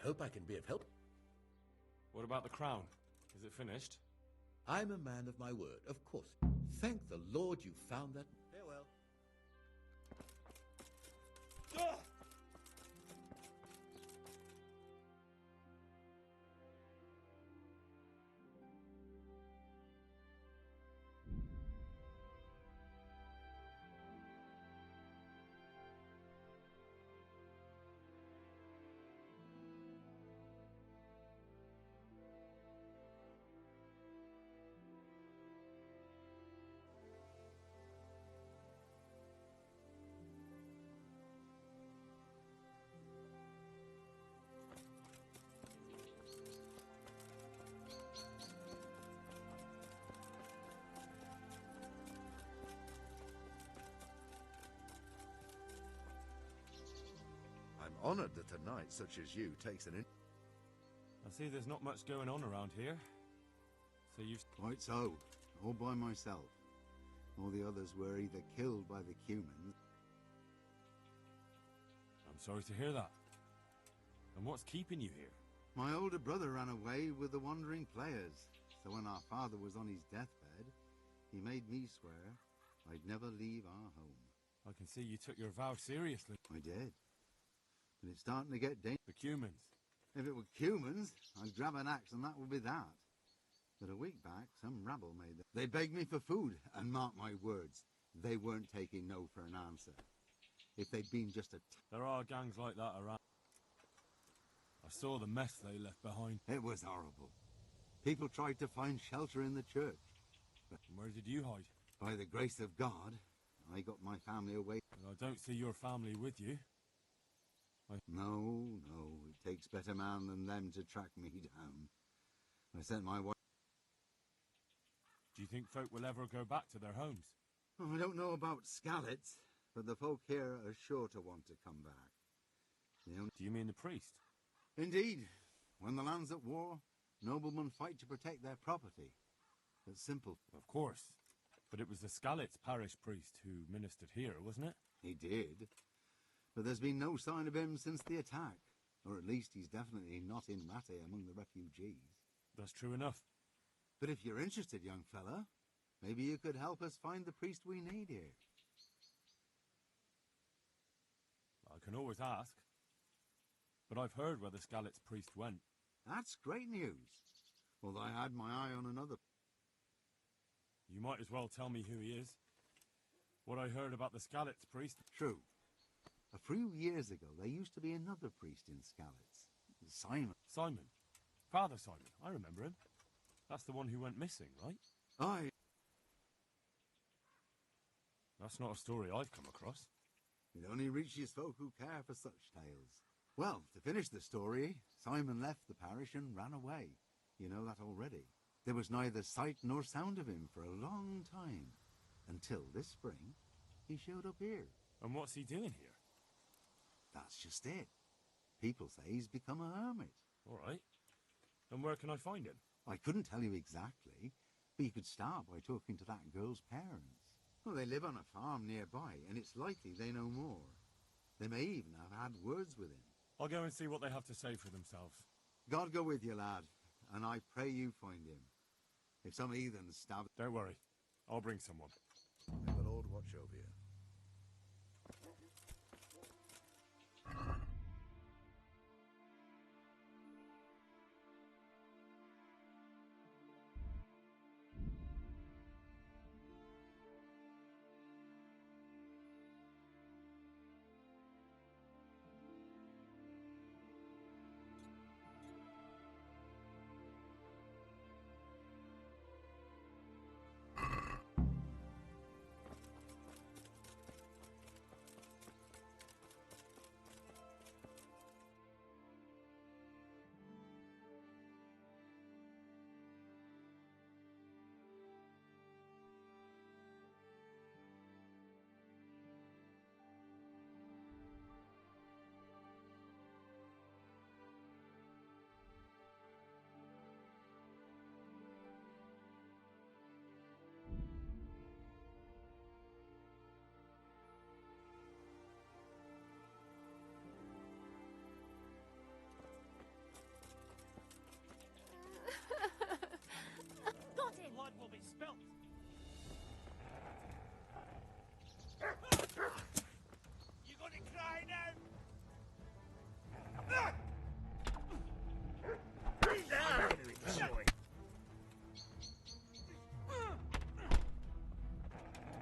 hope I can be of help. What about the crown? Is it finished? I'm a man of my word, of course. Thank the Lord you found that. Farewell. I'm honoured that a knight such as you takes an in... I see there's not much going on around here. So you've... Quite so. All by myself. All the others were either killed by the Cumans... I'm sorry to hear that. And what's keeping you here? My older brother ran away with the wandering players. So when our father was on his deathbed, he made me swear I'd never leave our home. I can see you took your vow seriously. I did. But it's starting to get dangerous. The Cumans. If it were Cumans, I'd grab an axe and that would be that. But a week back, some rabble made them. They begged me for food, and mark my words, they weren't taking no for an answer. If they'd been just a... There are gangs like that around. I saw the mess they left behind. It was horrible. People tried to find shelter in the church. But where did you hide? By the grace of God, I got my family away. And I don't see your family with you. No, it takes better man than them to track me down. I sent my wife... Do you think folk will ever go back to their homes? Oh, I don't know about Skalitz, but the folk here are sure to want to come back. Do you mean the priest? Indeed. When the land's at war, noblemen fight to protect their property. It's simple. Of course. But it was the Skalitz parish priest who ministered here, wasn't it? He did. But there's been no sign of him since the attack. Or at least he's definitely not in Mate among the refugees. That's true enough. But if you're interested, young fella, maybe you could help us find the priest we need here. I can always ask. But I've heard where the Skalitz priest went. That's great news. Although I had my eye on another... You might as well tell me who he is. What I heard about the Skalitz priest... True. A few years ago, there used to be another priest in Skalitz. Simon. Simon? Father Simon. I remember him. That's the one who went missing, right? Aye. That's not a story I've come across. It only reaches folk who care for such tales. Well, to finish the story, Simon left the parish and ran away. You know that already. There was neither sight nor sound of him for a long time. Until this spring, he showed up here. And what's he doing here? That's just it. People say he's become a hermit. All right. And where can I find him? I couldn't tell you exactly, but you could start by talking to that girl's parents. Well, they live on a farm nearby, and it's likely they know more. They may even have had words with him. I'll go and see what they have to say for themselves. God go with you, lad, and I pray you find him. If some heathen stab... Don't worry. I'll bring someone. May the Lord watch over you.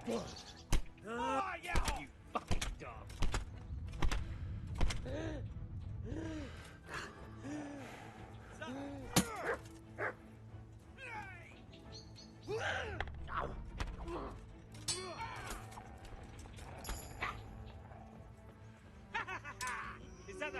You fucking dog. Is that the...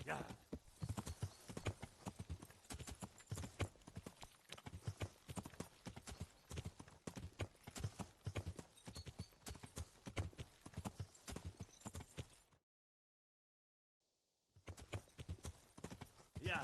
Yeah. Yeah.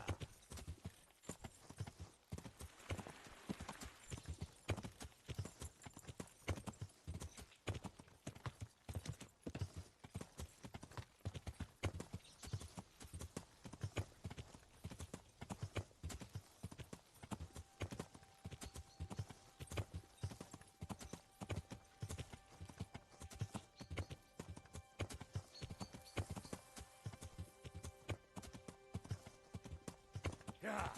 Yeah.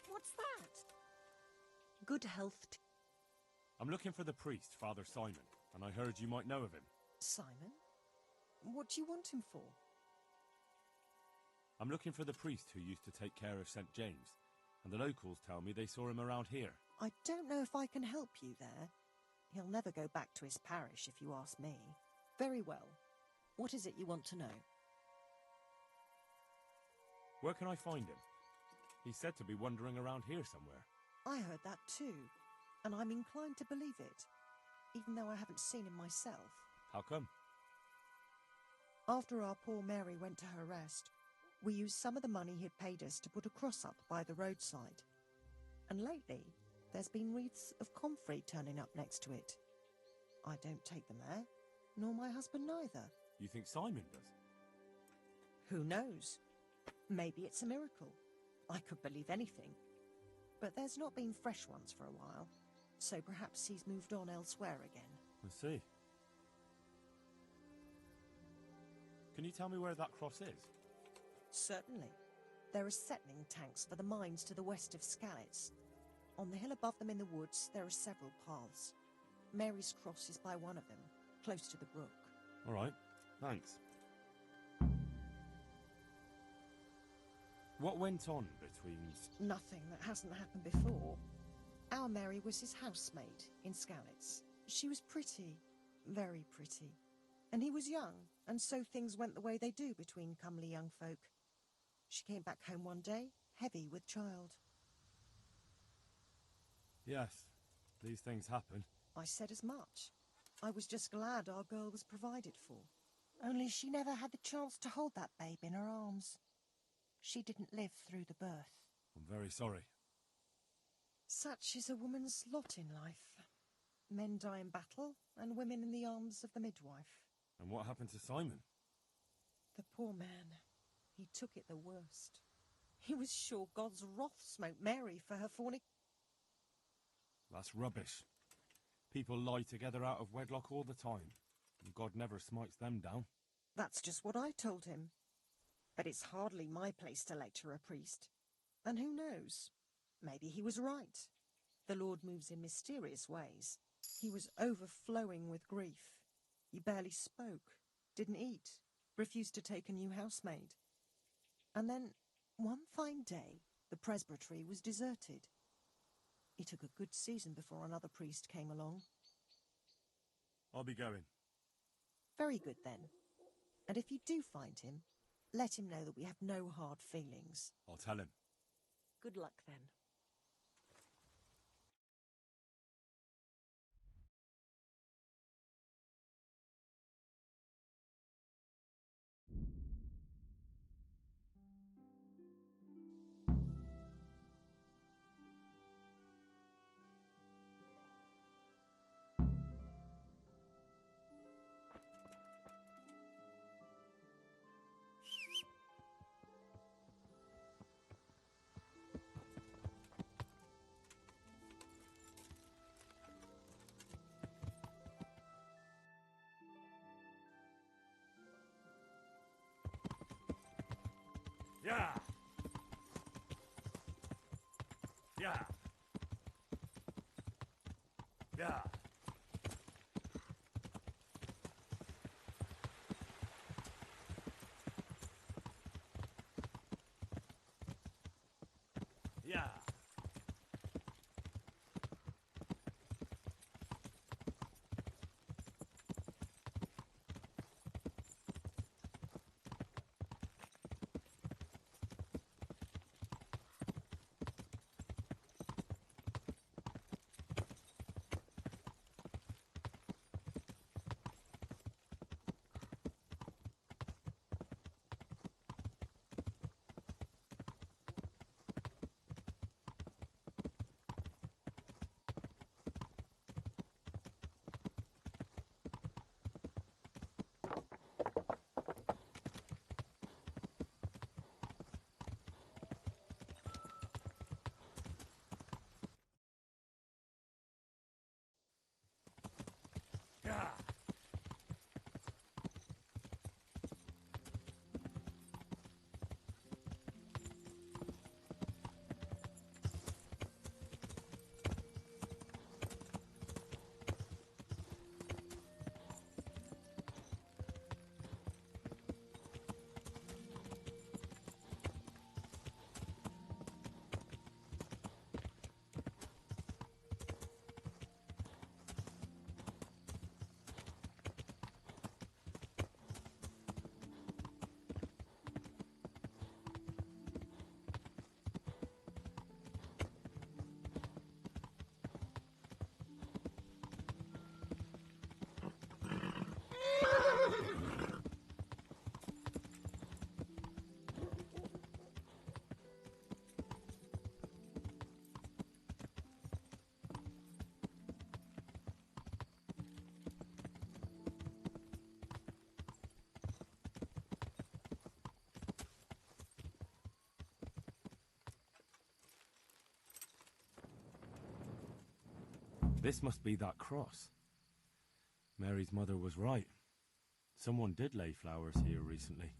What's that? Good health. I'm looking for the priest, Father Simon, and I heard you might know of him. Simon? What do you want him for? I'm looking for the priest who used to take care of St. James, and the locals tell me they saw him around here. I don't know if I can help you there. He'll never go back to his parish, if you ask me. Very well. What is it you want to know? Where can I find him? He's said to be wandering around here somewhere. I heard that too, and I'm inclined to believe it, even though I haven't seen him myself. How come? After our poor Mary went to her rest, we used some of the money he'd paid us to put a cross up by the roadside. And lately, there's been wreaths of comfrey turning up next to it. I don't take them there, nor my husband neither. You think Simon does? Who knows? Maybe it's a miracle. I could believe anything. But there's not been fresh ones for a while, so perhaps he's moved on elsewhere again. I see. Can you tell me where that cross is? Certainly. There are settling tanks for the mines to the west of Skalitz. On the hill above them in the woods, there are several paths. Mary's Cross is by one of them, close to the brook. All right, thanks. What went on between... Nothing that hasn't happened before. Our Mary was his housemaid in Skalitz. She was pretty, very pretty. And he was young, and so things went the way they do between comely young folk. She came back home one day, heavy with child. Yes, these things happen. I said as much. I was just glad our girl was provided for. Only she never had the chance to hold that babe in her arms. She didn't live through the birth. I'm very sorry. Such is a woman's lot in life. Men die in battle, and women in the arms of the midwife. And what happened to Simon? The poor man. He took it the worst. He was sure God's wrath smote Mary for her That's rubbish. People lie together out of wedlock all the time, and God never smites them down. That's just what I told him. But it's hardly my place to lecture a priest. And who knows? Maybe he was right. The Lord moves in mysterious ways. He was overflowing with grief. He barely spoke, didn't eat, refused to take a new housemaid. And then, one fine day, the presbytery was deserted. It took a good season before another priest came along. I'll be going. Very good, then. And if you do find him, let him know that we have no hard feelings. I'll tell him. Good luck, then. Yeah! Yeah! Yeah! Yeah! Yeah! This must be that cross. Mary's mother was right. Someone did lay flowers here recently.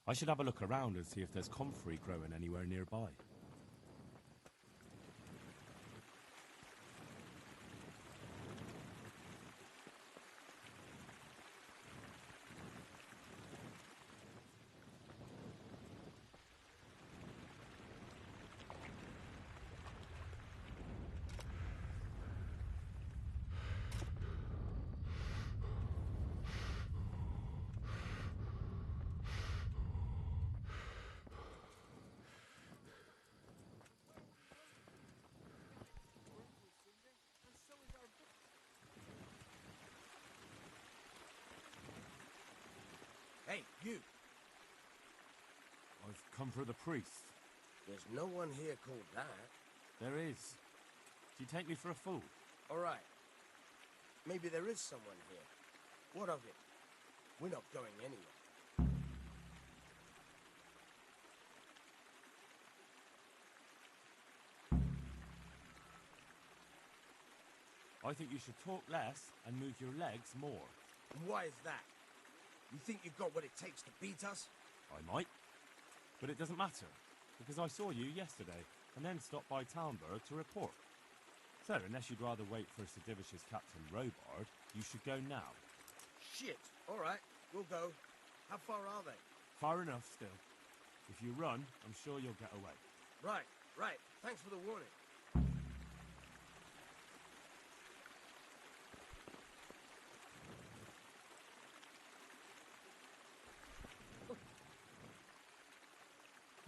I should have a look around and see if there's comfrey growing anywhere nearby. Hey, you! I've come for the priest. There's no one here called that. There is. Do you take me for a fool? All right. Maybe there is someone here. What of it? We're not going anywhere. I think you should talk less and move your legs more. And why is that? You think you've got what it takes to beat us? I might. But it doesn't matter, because I saw you yesterday, and then stopped by Talmberg to report. So, unless you'd rather wait for Sedivish's Captain Robard, you should go now. Shit! All right, we'll go. How far are they? Far enough still. If you run, I'm sure you'll get away. Right. Thanks for the warning.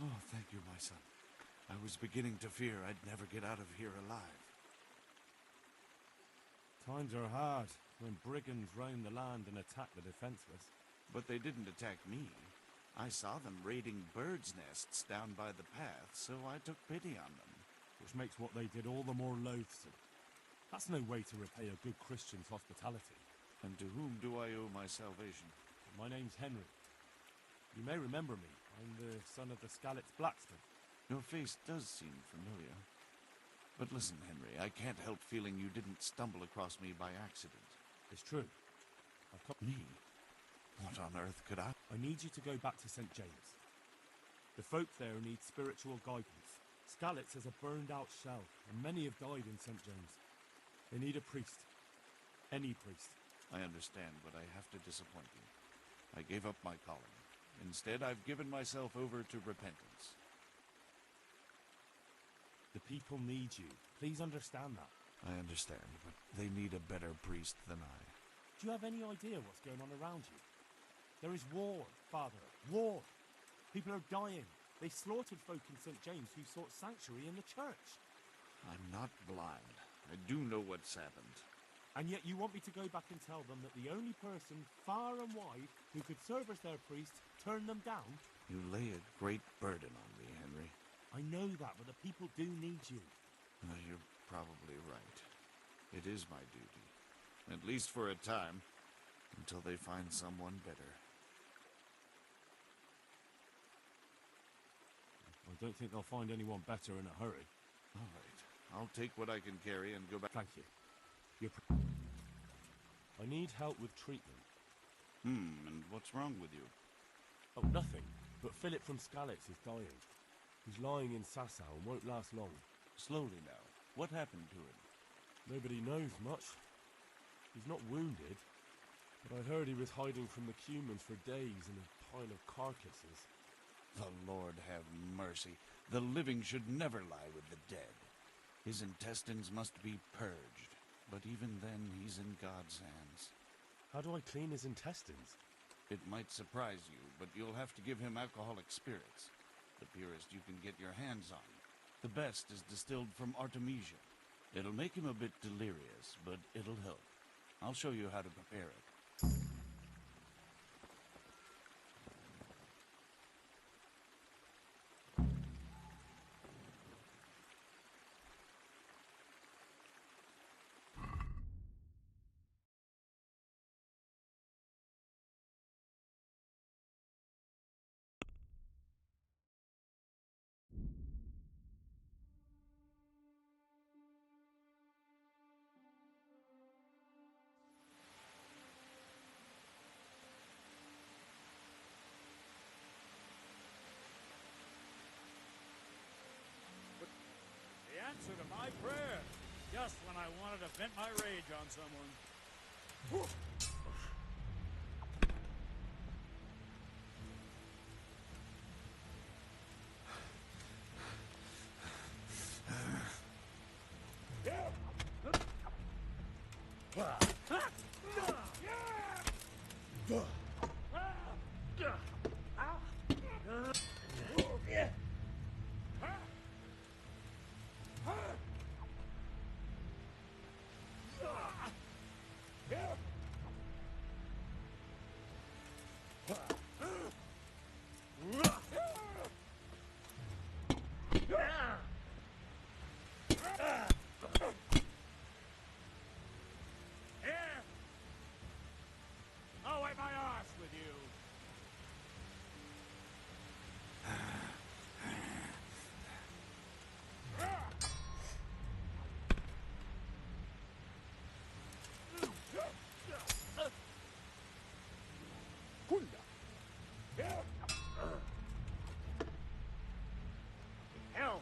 Oh, thank you, my son. I was beginning to fear I'd never get out of here alive. Times are hard when brigands roam the land and attack the defenseless. But they didn't attack me. I saw them raiding birds' nests down by the path, so I took pity on them. Which makes what they did all the more loathsome. That's no way to repay a good Christian's hospitality. And to whom do I owe my salvation? My name's Henry. You may remember me. I'm the son of the Skalitz blacksmith. Your face does seem familiar. But listen, Henry, I can't help feeling you didn't stumble across me by accident. It's true. I've come... Me? What on earth could I... I need you to go back to St. James. The folk there need spiritual guidance. Skalitz has a burned-out shell, and many have died in St. James. They need a priest. Any priest. I understand, but I have to disappoint you. I gave up my calling. Instead, I've given myself over to repentance. The people need you. Please understand that. I understand, but they need a better priest than I. Do you have any idea what's going on around you? There is war, Father. War. People are dying. They slaughtered folk in St. James who sought sanctuary in the church. I'm not blind. I do know what's happened. And yet you want me to go back and tell them that the only person, far and wide, who could serve as their priest, turned them down? You lay a great burden on me, Henry. I know that, but the people do need you. You're probably right. It is my duty. At least for a time. Until they find someone better. I don't think they'll find anyone better in a hurry. All right. I'll take what I can carry and go back. Thank you. I need help with treatment. And what's wrong with you? Oh, nothing. But Philip from Skalitz is dying. He's lying in Sasau and won't last long. Slowly now. What happened to him? Nobody knows much. He's not wounded, but I heard he was hiding from the Cumans for days in a pile of carcasses. The Lord have mercy. The living should never lie with the dead. His intestines must be purged, but even then he's in God's hands. How do I clean his intestines? It might surprise you, but you'll have to give him alcoholic spirits. The purest you can get your hands on. The best is distilled from Artemisia. It'll make him a bit delirious, but it'll help. I'll show you how to prepare it. Just when I wanted to vent my rage on someone. I'll wipe my arse with you. Hell.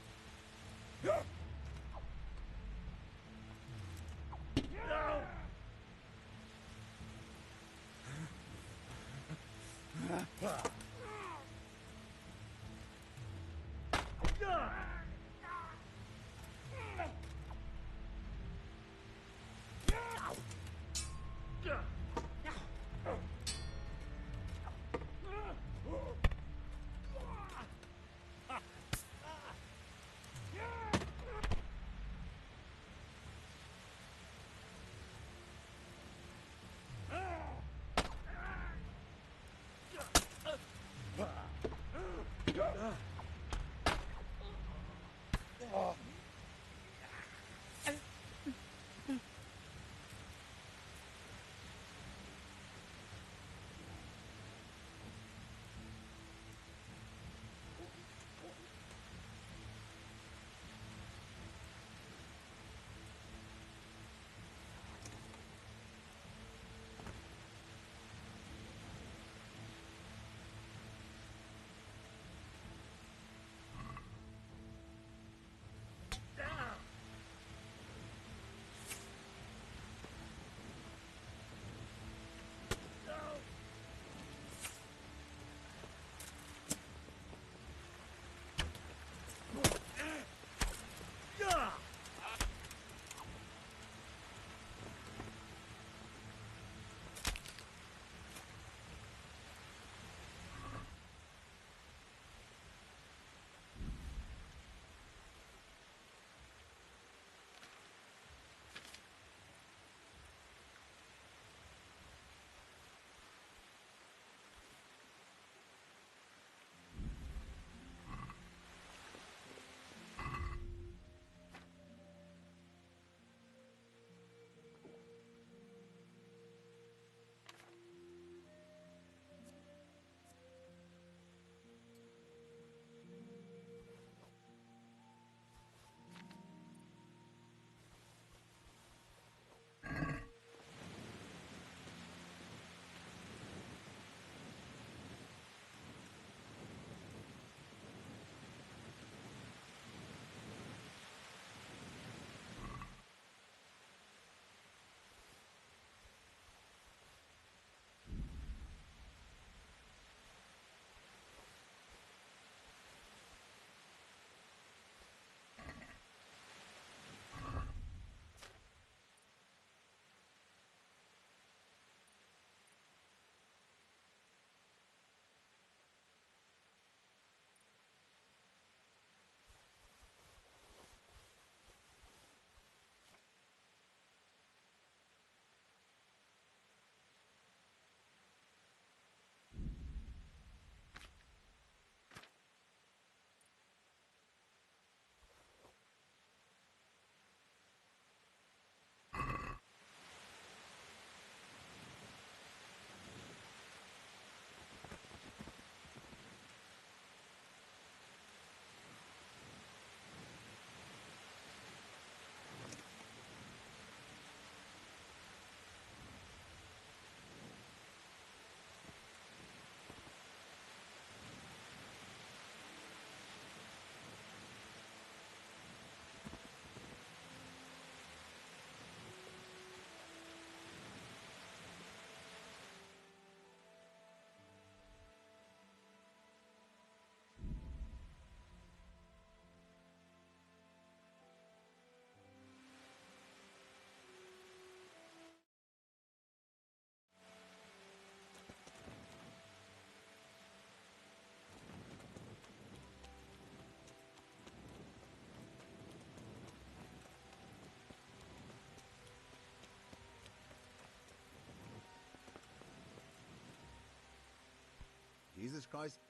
Christ.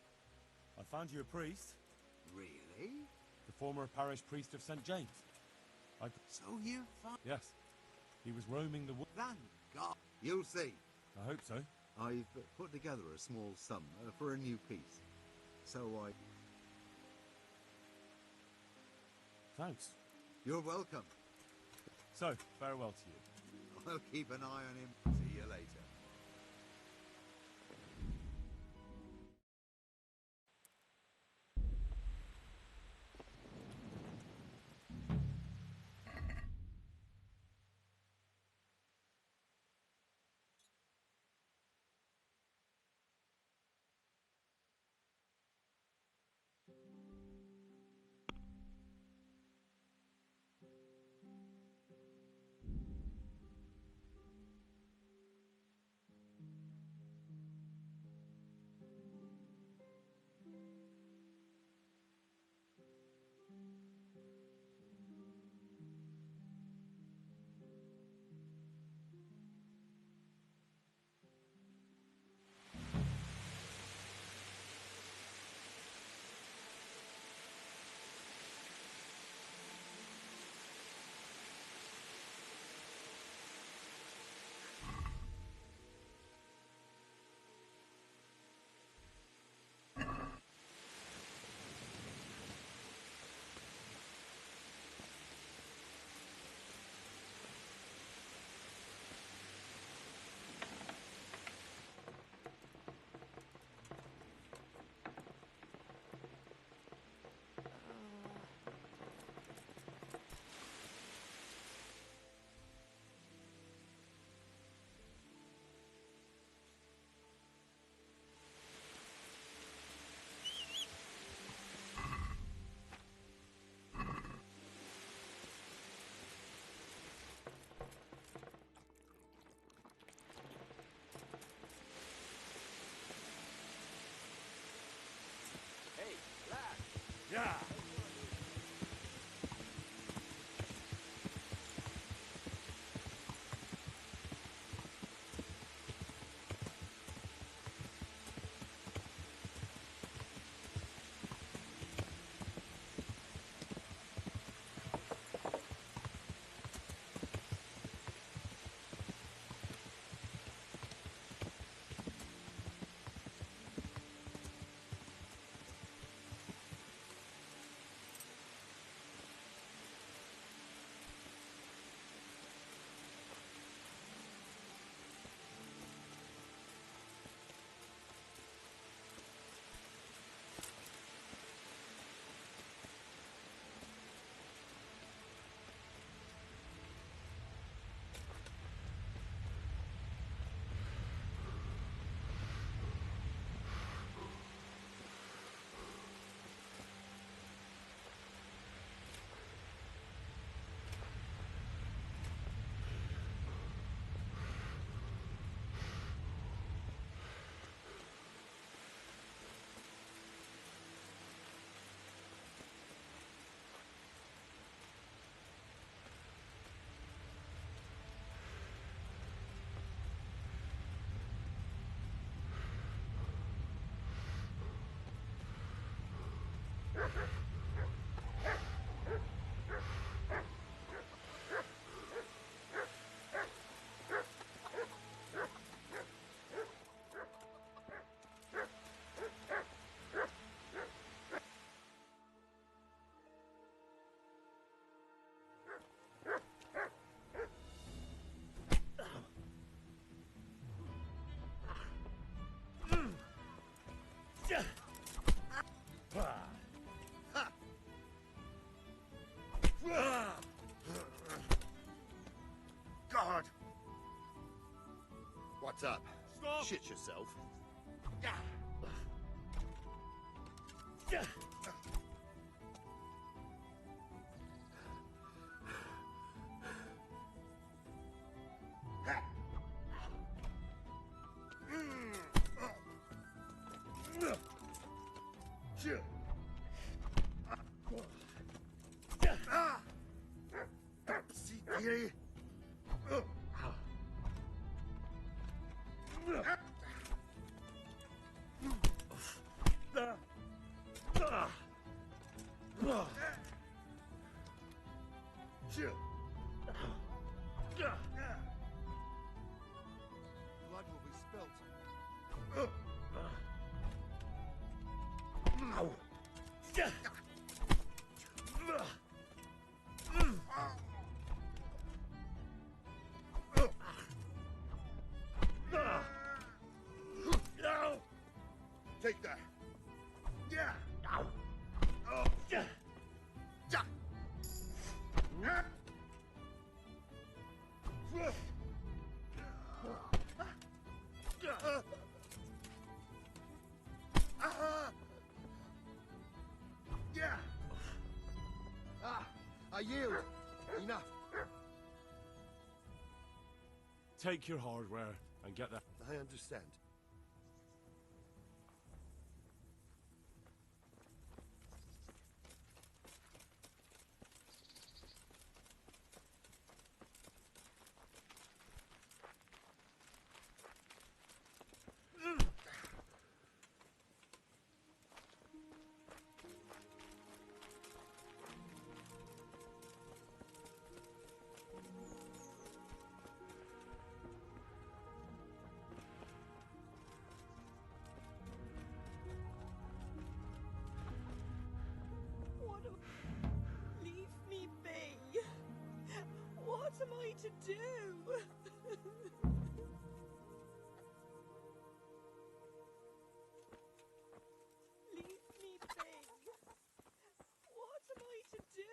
I found you a priest. Really? The former parish priest of St. James. So you found... Yes. He was roaming the wood. Thank God. You'll see. I hope so. I've put together a small sum for a new piece. So I... Thanks. You're welcome. So, farewell to you. I'll keep an eye on him. See you later. Yeah. God! What's up? Stop! Shit yourself. Blood will be spilt. Take that. I yield. Enough. Take your hardware and get that. I understand. Leave me be. What am I to do? Leave me be. What am I to do?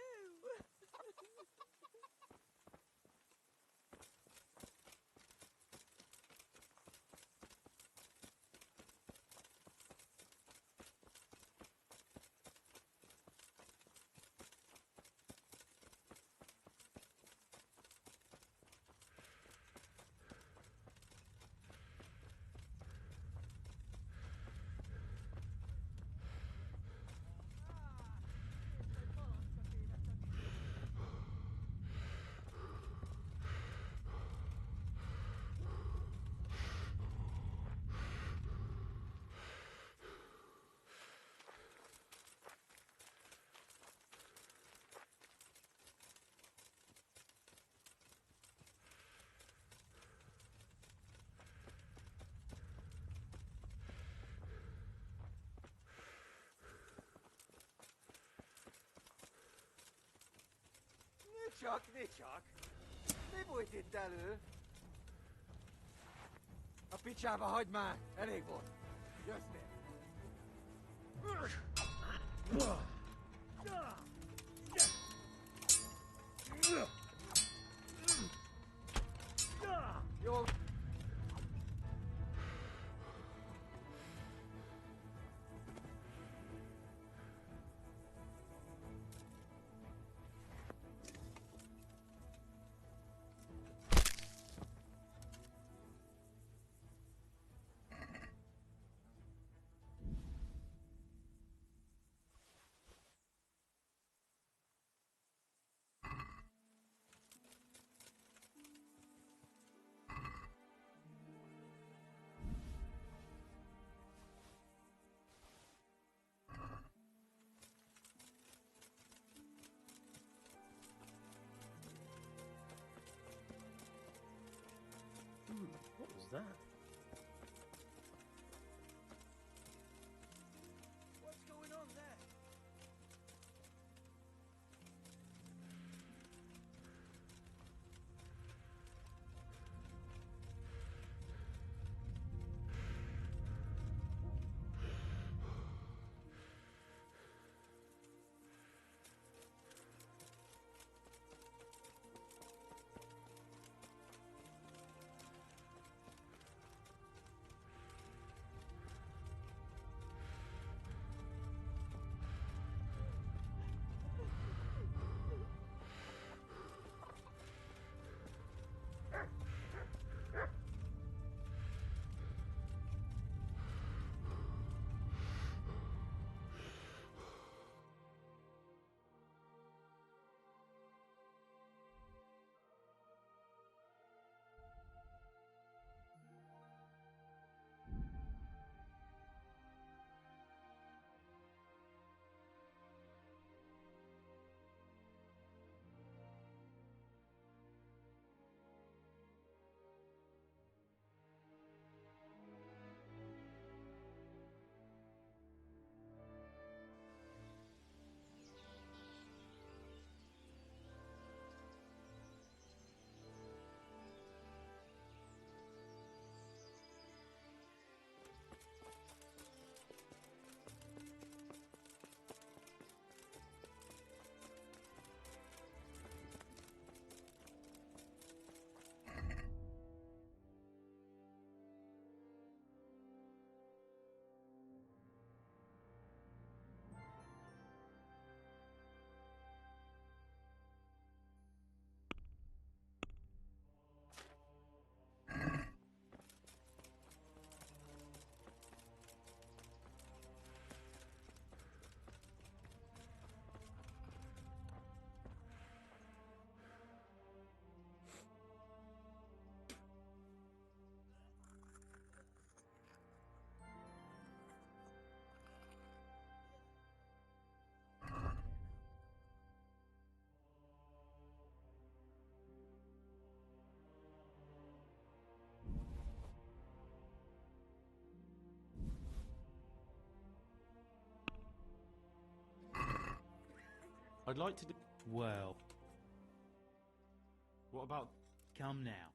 Ne çok. Ne bu edin dalı? A pičába hagyd már! Elég volt. Jössz még. Jó. What was that? What's going on there? I'd like to do... Well... What about... Come now.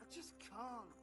I just can't.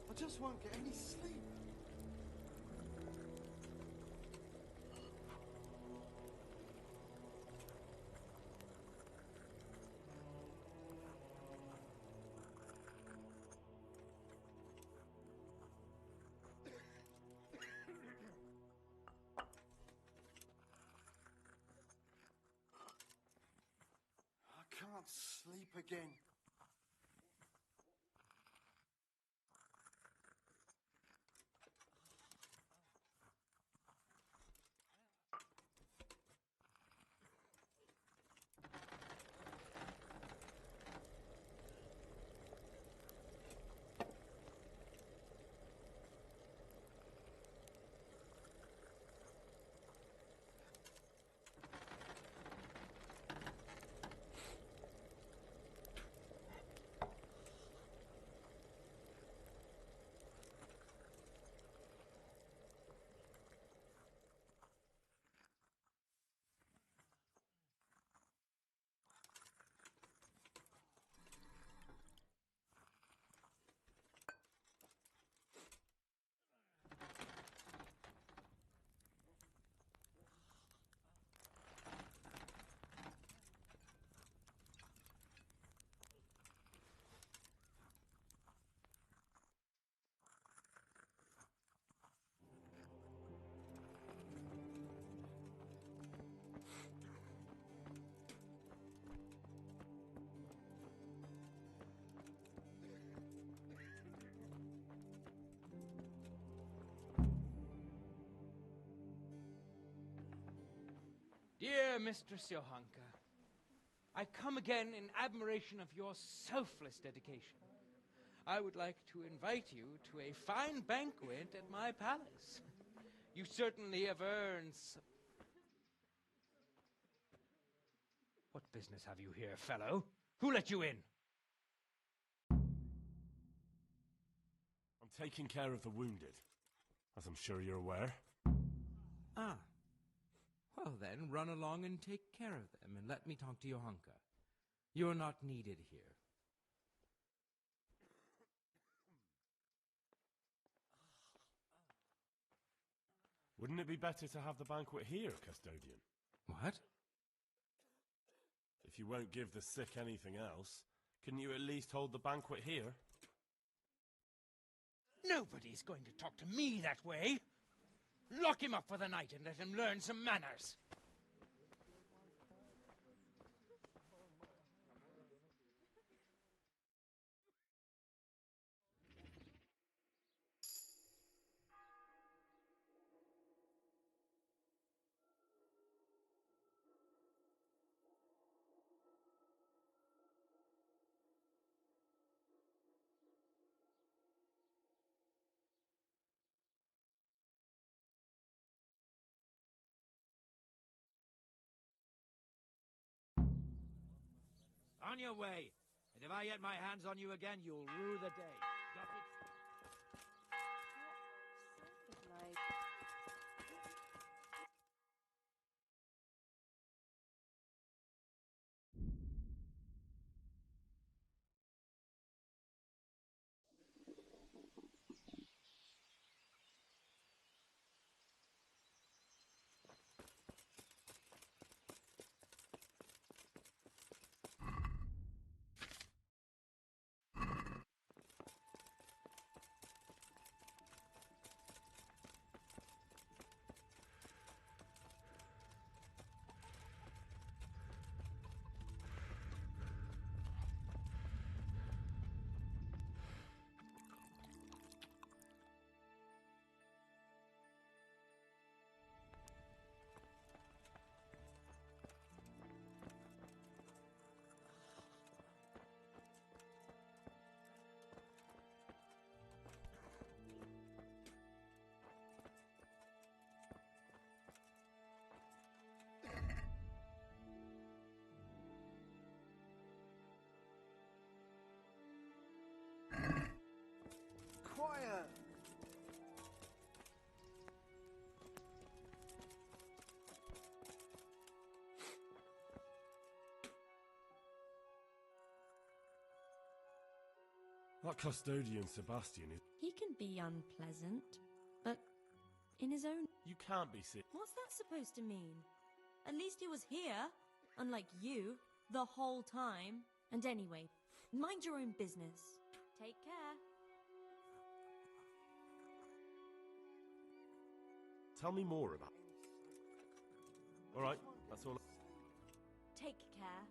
I just won't get any sleep. I can't sleep again. Dear Mistress Johanka, I come again in admiration of your selfless dedication. I would like to invite you to a fine banquet at my palace. You certainly have earned some... What business have you here, fellow? Who let you in? I'm taking care of the wounded, as I'm sure you're aware. Ah. Well, Well then, run along and take care of them, and let me talk to Johanka. You're not needed here. Wouldn't it be better to have the banquet here, custodian? What? If you won't give the sick anything else, couldn't you at least hold the banquet here? Nobody's going to talk to me that way. Lock him up for the night and let him learn some manners. On your way. And if I get my hands on you again, you'll rue the day. Got it? Quiet! That custodian Sebastian is... He can be unpleasant, but in his own... You can't be sick. What's that supposed to mean? At least he was here, unlike you, the whole time. And anyway, mind your own business. Take care. Tell me more about... All right, that's all. Take care.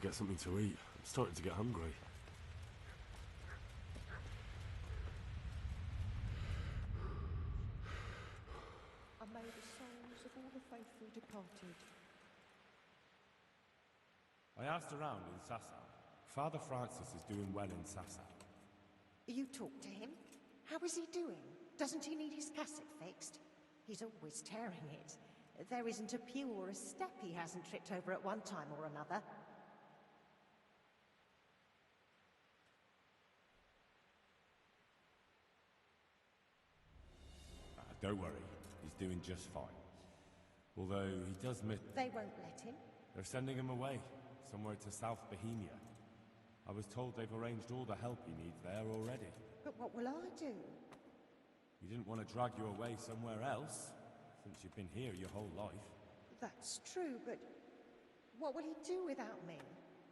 get something to eat. I'm starting to get hungry. And may the souls of all the faithful departed. I asked around in Sasau. Father Francis is doing well in Sasau. You talked to him? How is he doing? Doesn't he need his cassock fixed? He's always tearing it. There isn't a pew or a step he hasn't tripped over at one time or another. Don't worry, he's doing just fine. Although he does miss... They won't let him. They're sending him away, somewhere to South Bohemia. I was told they've arranged all the help he needs there already. But what will I do? You didn't want to drag you away somewhere else, since you've been here your whole life. That's true, but what will he do without me?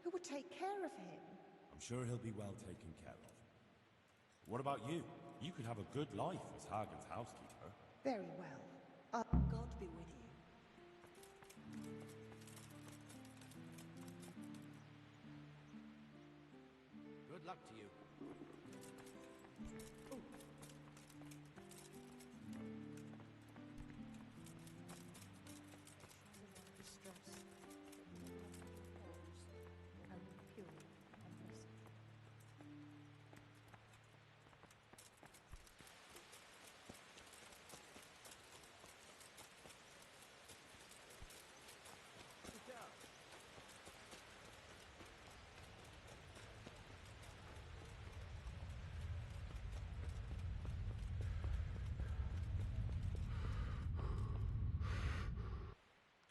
Who will take care of him? I'm sure he'll be well taken care of. What about you? You could have a good life as Hagen's housekeeper. Very well. God be with you. Good luck to you.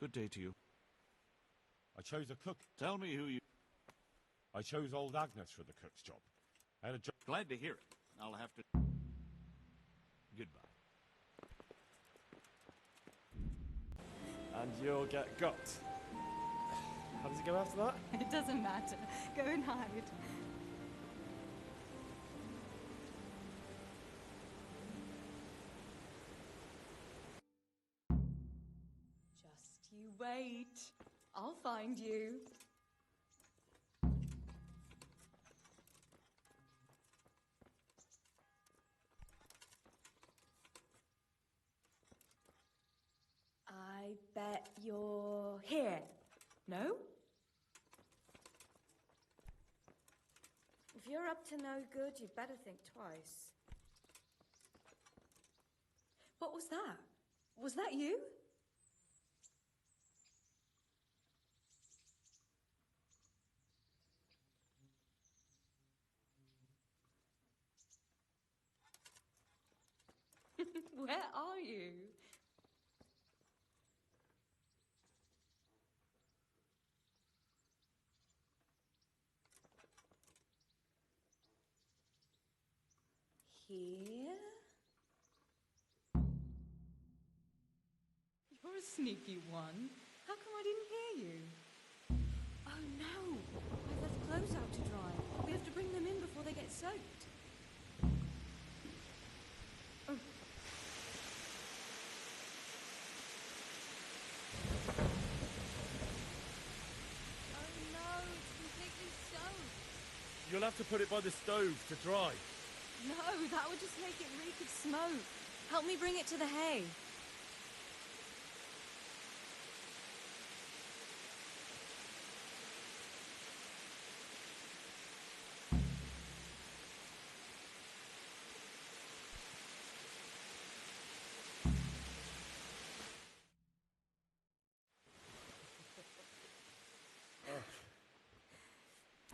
Good day to you. I chose a cook. Tell me who you... I chose old Agnes for the cook's job. I had a job... Glad to hear it. I'll have to... Goodbye. And you'll get got. How does it go after that? It doesn't matter. Go and hide. Just you wait. I'll find you. I bet you're here. No? If you're up to no good, you'd better think twice. What was that? Was that you? Where are you? Here? You're a sneaky one. How come I didn't hear you? Oh no! I've left clothes out to dry. We have to bring them in before they get soaked. Oh. Oh no, it's completely soaked. You'll have to put it by the stove to dry. No, that would just make it reek of smoke. Help me bring it to the hay.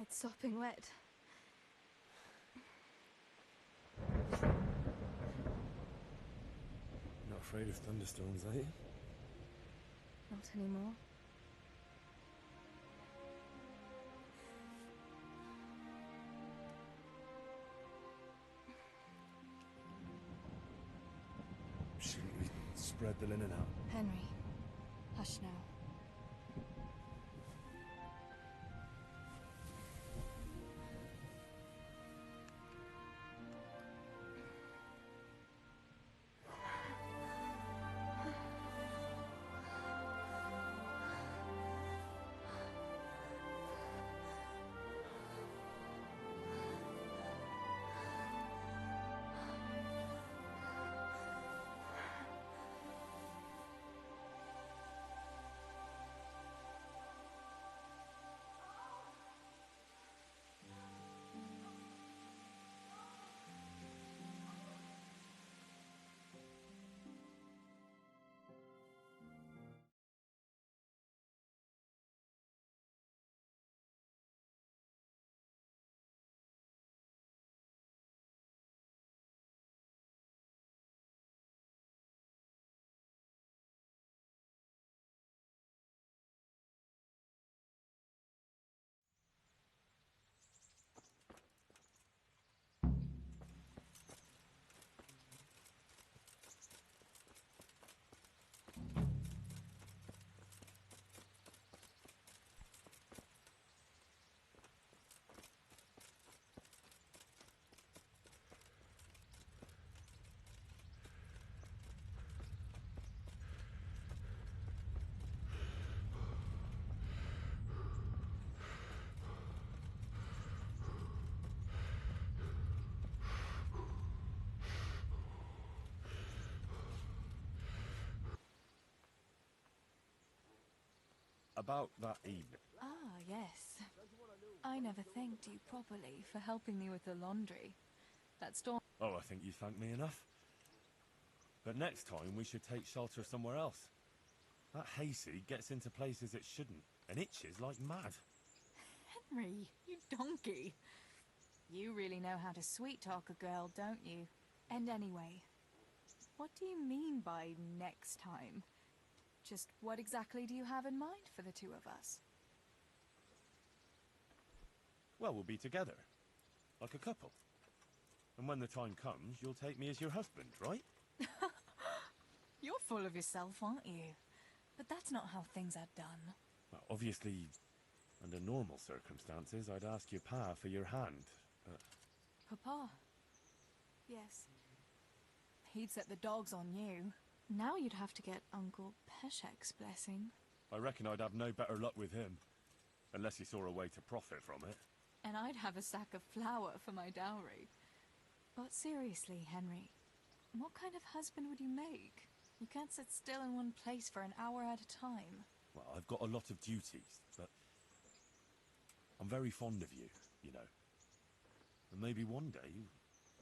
It's sopping wet. Not afraid of thunderstorms, are you? Not anymore. Shouldn't we spread the linen out? Henry, hush now. about that evening. Ah, yes. I never thanked you properly for helping me with the laundry. That storm... Oh, I think you thanked me enough. But next time we should take shelter somewhere else. That hayseed gets into places it shouldn't, and itches like mad. Henry, you donkey. You really know how to sweet-talk a girl, don't you? And anyway, what do you mean by next time? Just what exactly do you have in mind for the two of us? Well, we'll be together. Like a couple. And when the time comes, you'll take me as your husband, right? You're full of yourself, aren't you? But that's not how things are done. Well, obviously, under normal circumstances, I'd ask your pa for your hand, but... Papa? Yes. He'd set the dogs on you. Now you'd have to get Uncle Peshek's blessing. I reckon I'd have no better luck with him. Unless he saw a way to profit from it. And I'd have a sack of flour for my dowry. But seriously, Henry, what kind of husband would you make? You can't sit still in one place for an hour at a time. Well, I've got a lot of duties, but... I'm very fond of you, you know. And maybe one day...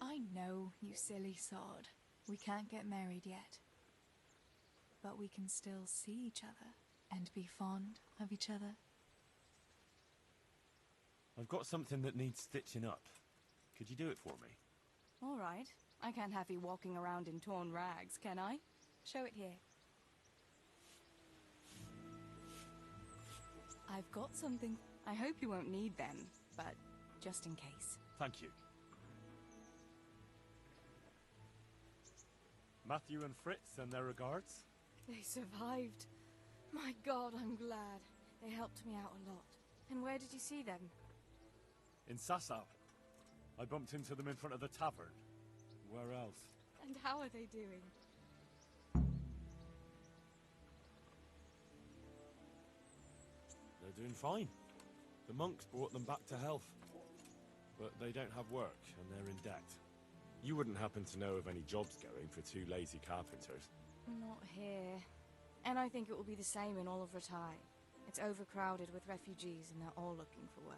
I know, you silly sod. We can't get married yet. But we can still see each other and be fond of each other. I've got something that needs stitching up. Could you do it for me? All right. I can't have you walking around in torn rags, can I? Show it here. I've got something. I hope you won't need them, but just in case. Thank you. Matthew and Fritz send their regards. They survived. My God, I'm glad. They helped me out a lot. And where did you see them? In Sasau. I bumped into them in front of the tavern. Where else? And how are they doing? They're doing fine. The monks brought them back to health. But they don't have work, and they're in debt. You wouldn't happen to know of any jobs going for two lazy carpenters? Not here. And I think it will be the same in all of Ratai. It's overcrowded with refugees, and they're all looking for work.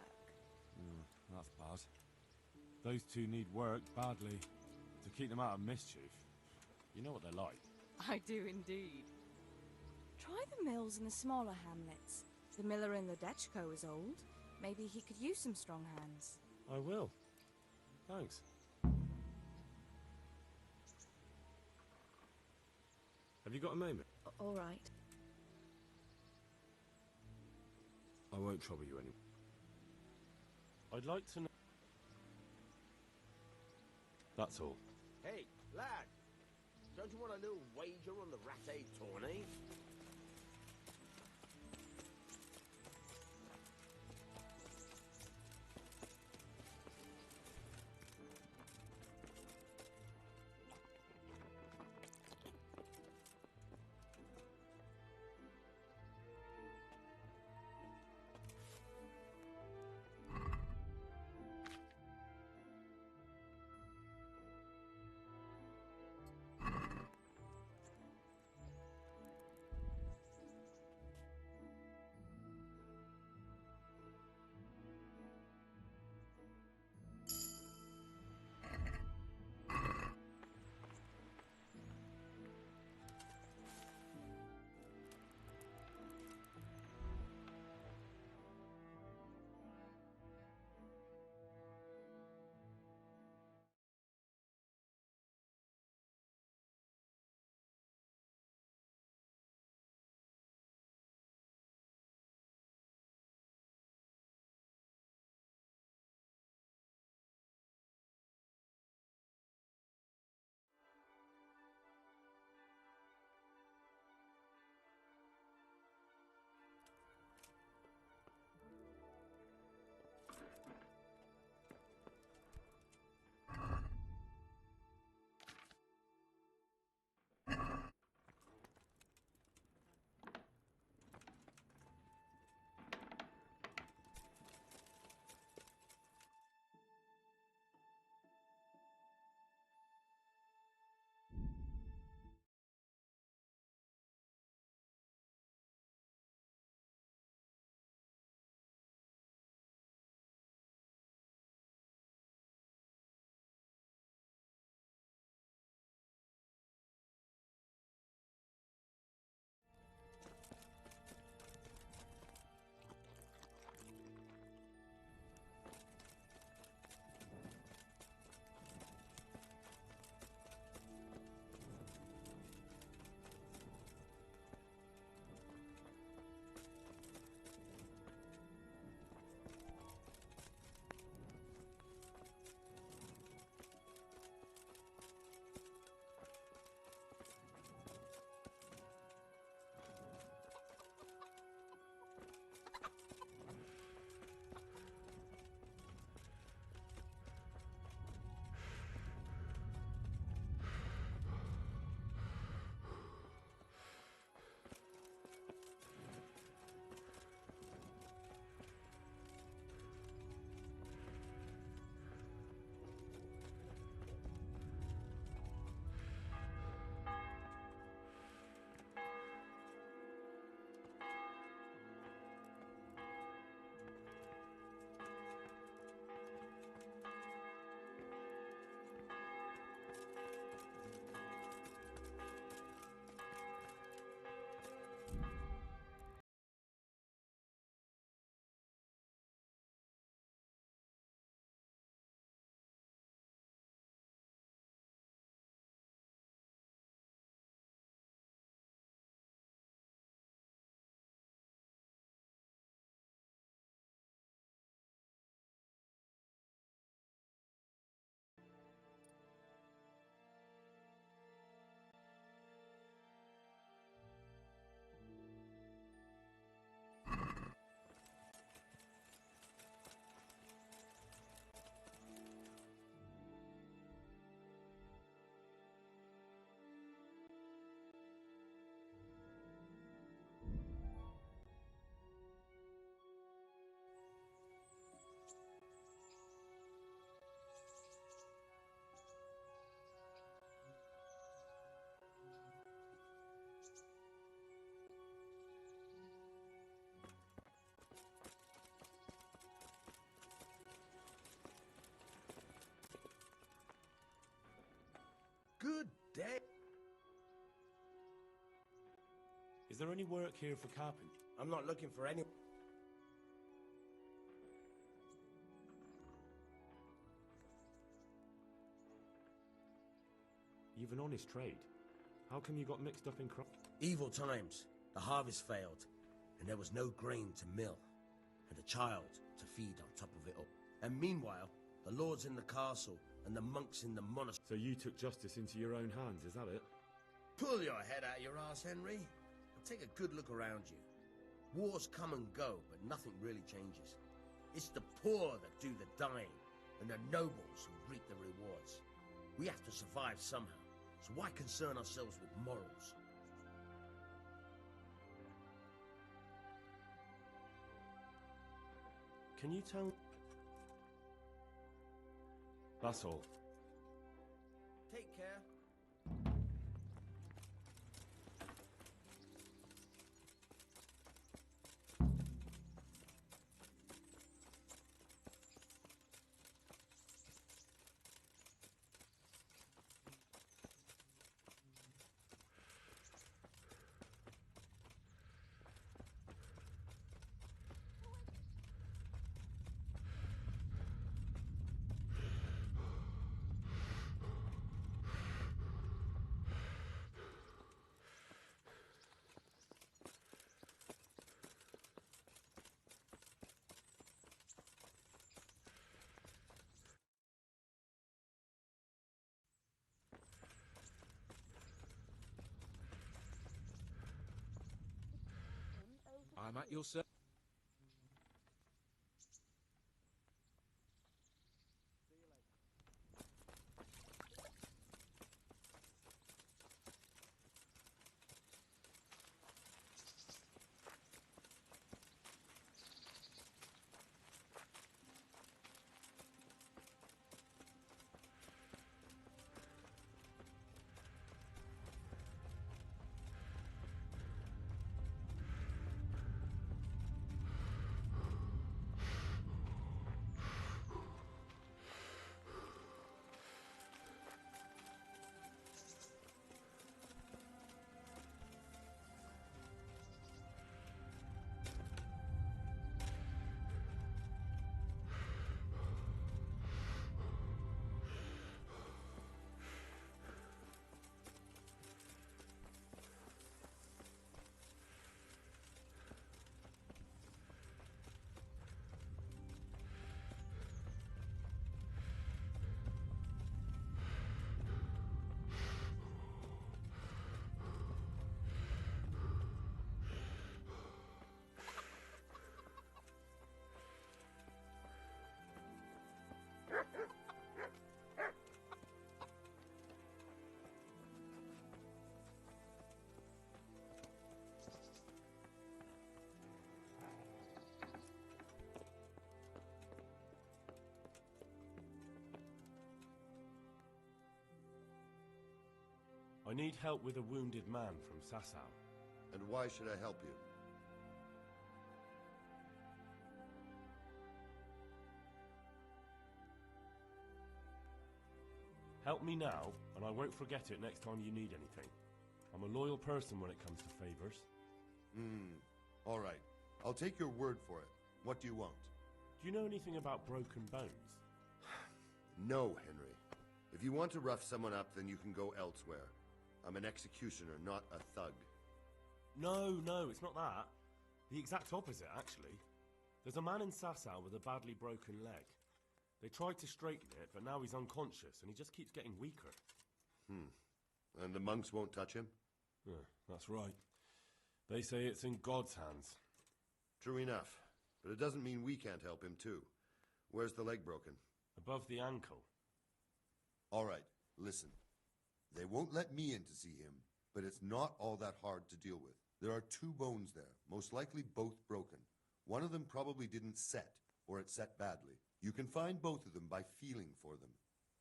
That's bad. Those two need work badly. To keep them out of mischief. You know what they're like. I do indeed. Try the mills in the smaller hamlets. The miller in the Dechko is old. Maybe he could use some strong hands. I will. Thanks. Have you got a moment? All right. I won't trouble you anymore. I'd like to know... That's all. Hey, lad! Don't you want a little wager on the Rattay tourney? Is there any work here for carpentry? I'm not looking for any... You've an honest trade. How come you got mixed up in crop? Evil times. The harvest failed, and there was no grain to mill, and a child to feed on top of it all. And meanwhile, the lords in the castle and the monks in the monastery... So you took justice into your own hands, is that it? Pull your head out of your arse, Henry, and take a good look around you. Wars come and go, but nothing really changes. It's the poor that do the dying, and the nobles who reap the rewards. We have to survive somehow, so why concern ourselves with morals? Can you tell... That's all. Take care. I'm at your service. I need help with a wounded man from Sasau. And why should I help you? Help me now, and I won't forget it next time you need anything. I'm a loyal person when it comes to favors. All right. I'll take your word for it. What do you want? Do you know anything about broken bones? No, Henry. If you want to rough someone up, then you can go elsewhere. I'm an executioner, not a thug. No, it's not that. The exact opposite, actually. There's a man in Sasau with a badly broken leg. They tried to straighten it, but now he's unconscious, and he just keeps getting weaker. And the monks won't touch him? Yeah, that's right. They say it's in God's hands. True enough. But it doesn't mean we can't help him, too. Where's the leg broken? Above the ankle. All right, listen. They won't let me in to see him, but it's not all that hard to deal with. There are 2 bones there, most likely both broken. One of them probably didn't set, or it set badly. You can find both of them by feeling for them.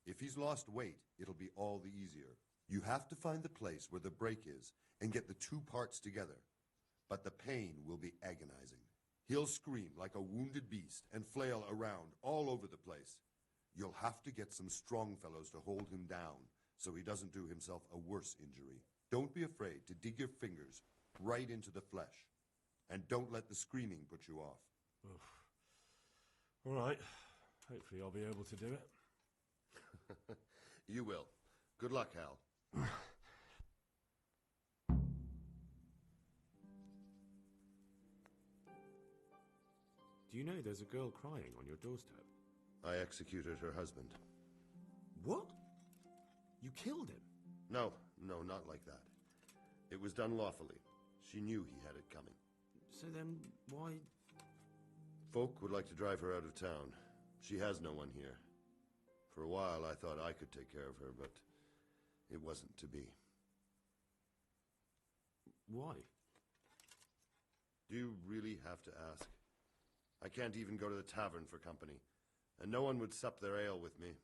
If he's lost weight, it'll be all the easier. You have to find the place where the break is and get the 2 parts together. But the pain will be agonizing. He'll scream like a wounded beast and flail around all over the place. You'll have to get some strong fellows to hold him down so he doesn't do himself a worse injury. Don't be afraid to dig your fingers right into the flesh. And don't let the screaming put you off. All right. Hopefully I'll be able to do it. You will. Good luck, Hal. Do you know there's a girl crying on your doorstep? I executed her husband. What? You killed him? No, not like that. It was done lawfully. She knew he had it coming. So then, why... Folk would like to drive her out of town. She has no one here. For a while I thought I could take care of her, but it wasn't to be. Why? Do you really have to ask? I can't even go to the tavern for company, and no one would sup their ale with me.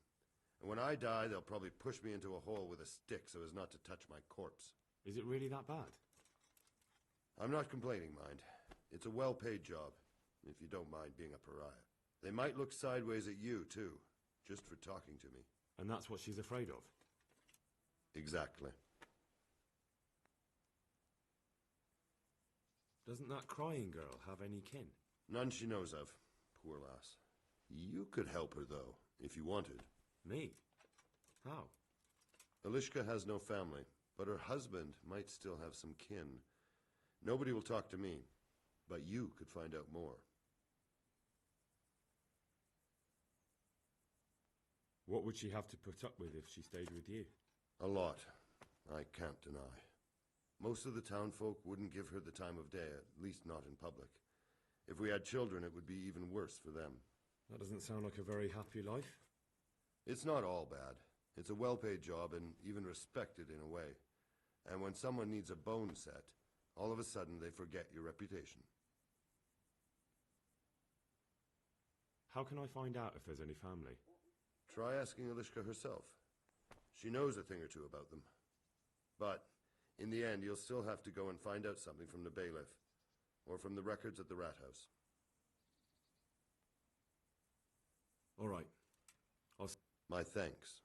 And when I die, they'll probably push me into a hole with a stick so as not to touch my corpse. Is it really that bad? I'm not complaining, mind. It's a well-paid job, if you don't mind being a pariah. They might look sideways at you, too, just for talking to me. And that's what she's afraid of? Exactly. Doesn't that crying girl have any kin? None she knows of. Poor lass. You could help her, though, if you wanted. Me? How? Elishka has no family, but her husband might still have some kin. Nobody will talk to me, but you could find out more. What would she have to put up with if she stayed with you? A lot. I can't deny. Most of the townfolk wouldn't give her the time of day, at least not in public. If we had children, it would be even worse for them. That doesn't sound like a very happy life. It's not all bad. It's a well-paid job and even respected in a way. And when someone needs a bone set, all of a sudden they forget your reputation. How can I find out if there's any family? Try asking Elishka herself. She knows a thing or two about them. But in the end, you'll still have to go and find out something from the bailiff, or from the records at the rat house. All right. My thanks.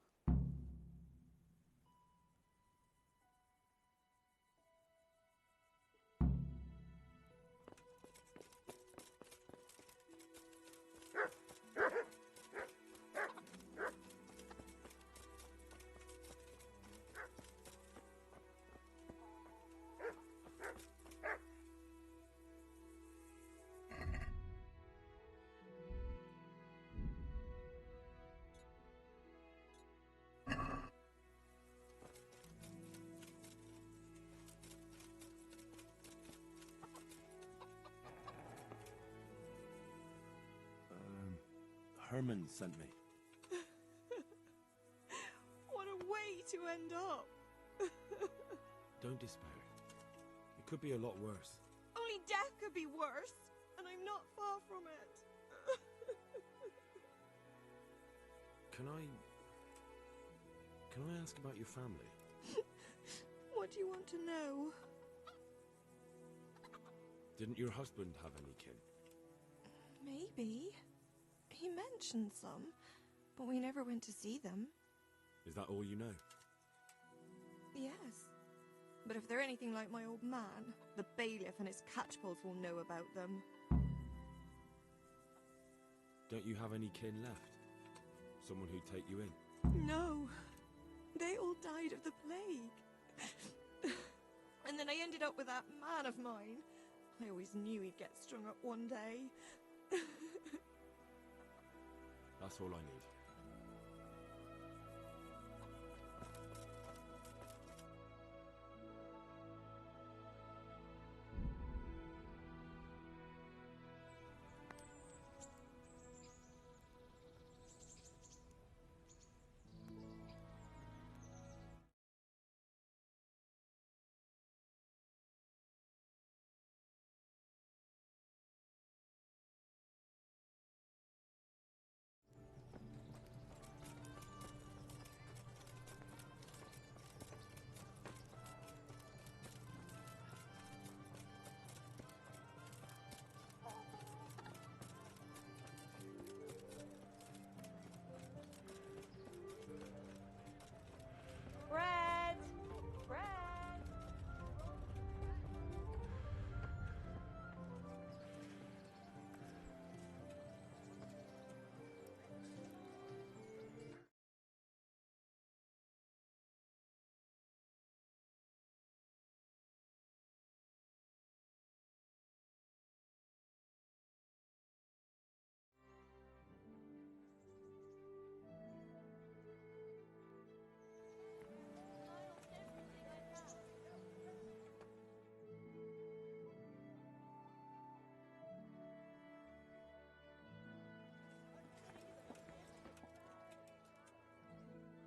Herman sent me. What a way to end up. Don't despair. It could be a lot worse. Only death could be worse, and I'm not far from it. Can I ask about your family? What do you want to know? Didn't your husband have any kin? Maybe. He mentioned some, but we never went to see them. Is that all you know? Yes. But if they're anything like my old man, the bailiff and his catchpolls will know about them. Don't you have any kin left? Someone who'd take you in? No. They all died of the plague. And then I ended up with that man of mine. I always knew he'd get strung up one day. That's all I need.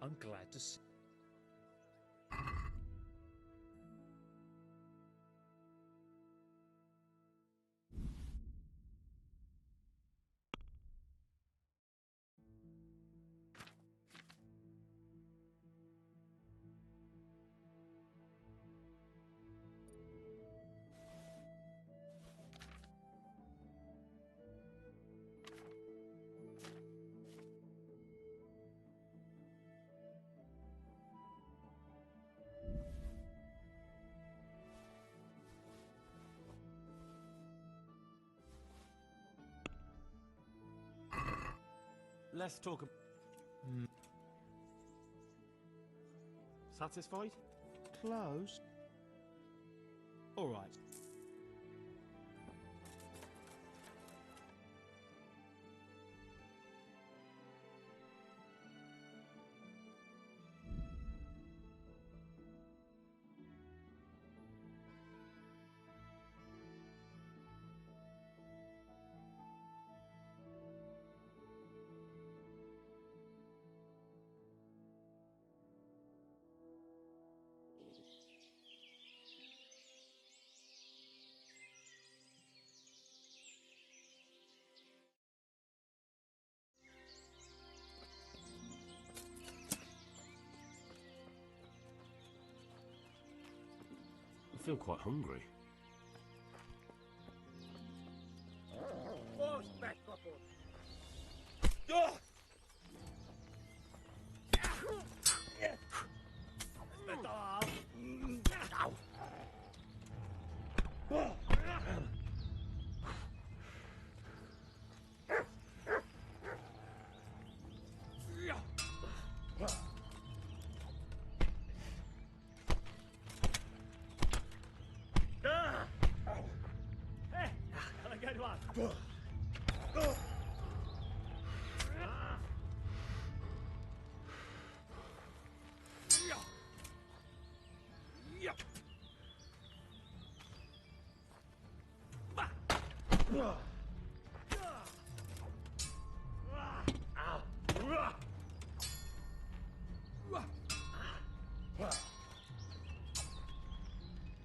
I'm glad to see. Let's talk. Satisfied? Close. All right. I feel quite hungry.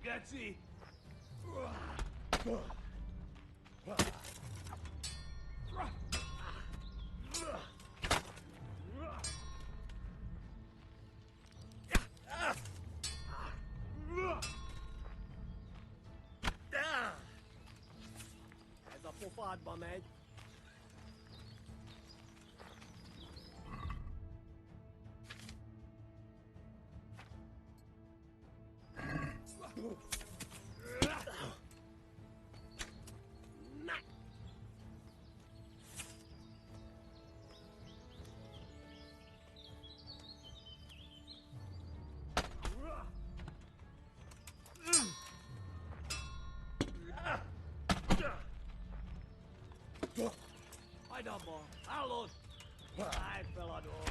Grazie. Heads up for five, my man. I don't more. Hallowed. I fell out of.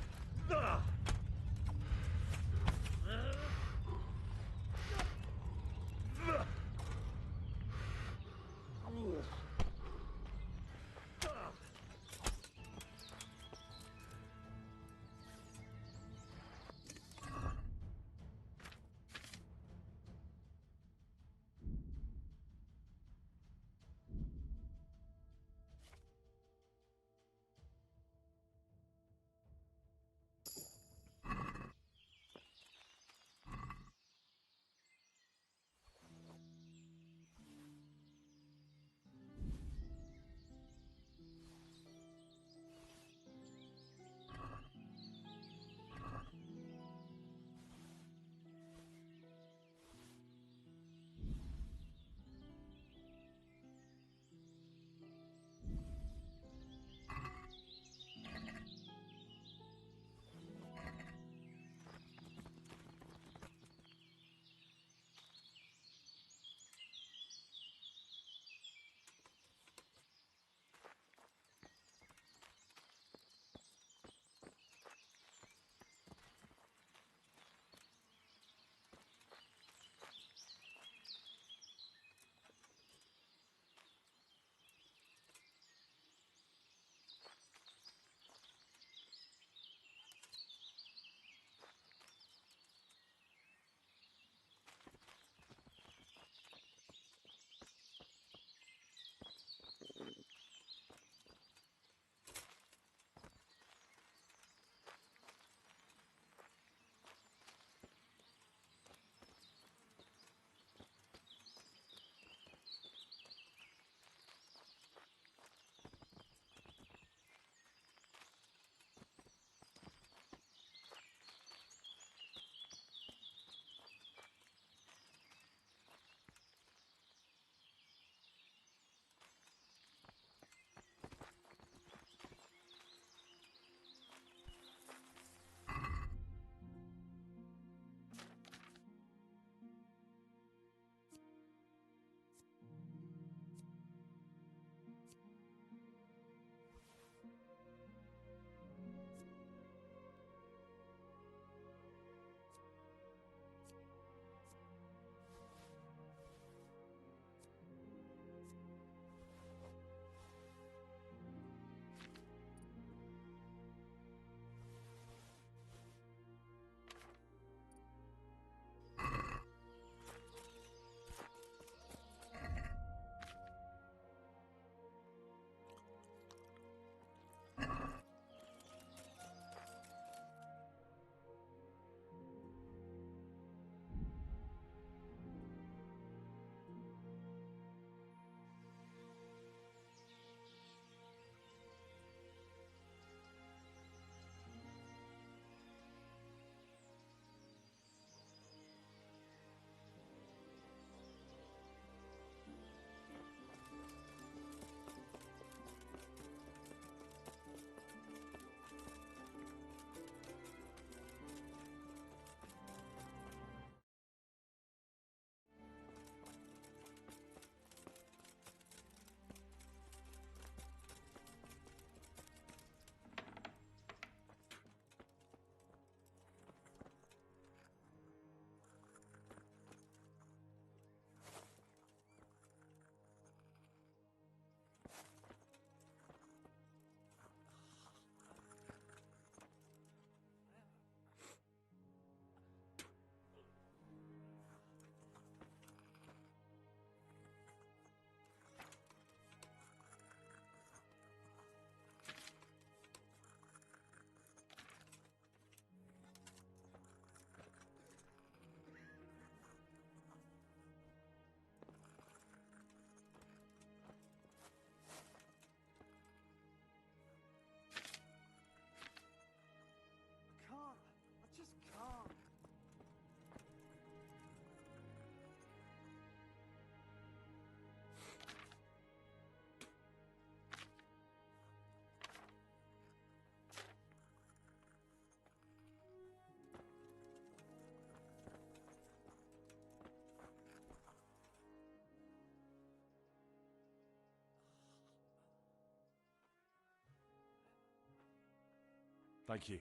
Thank you.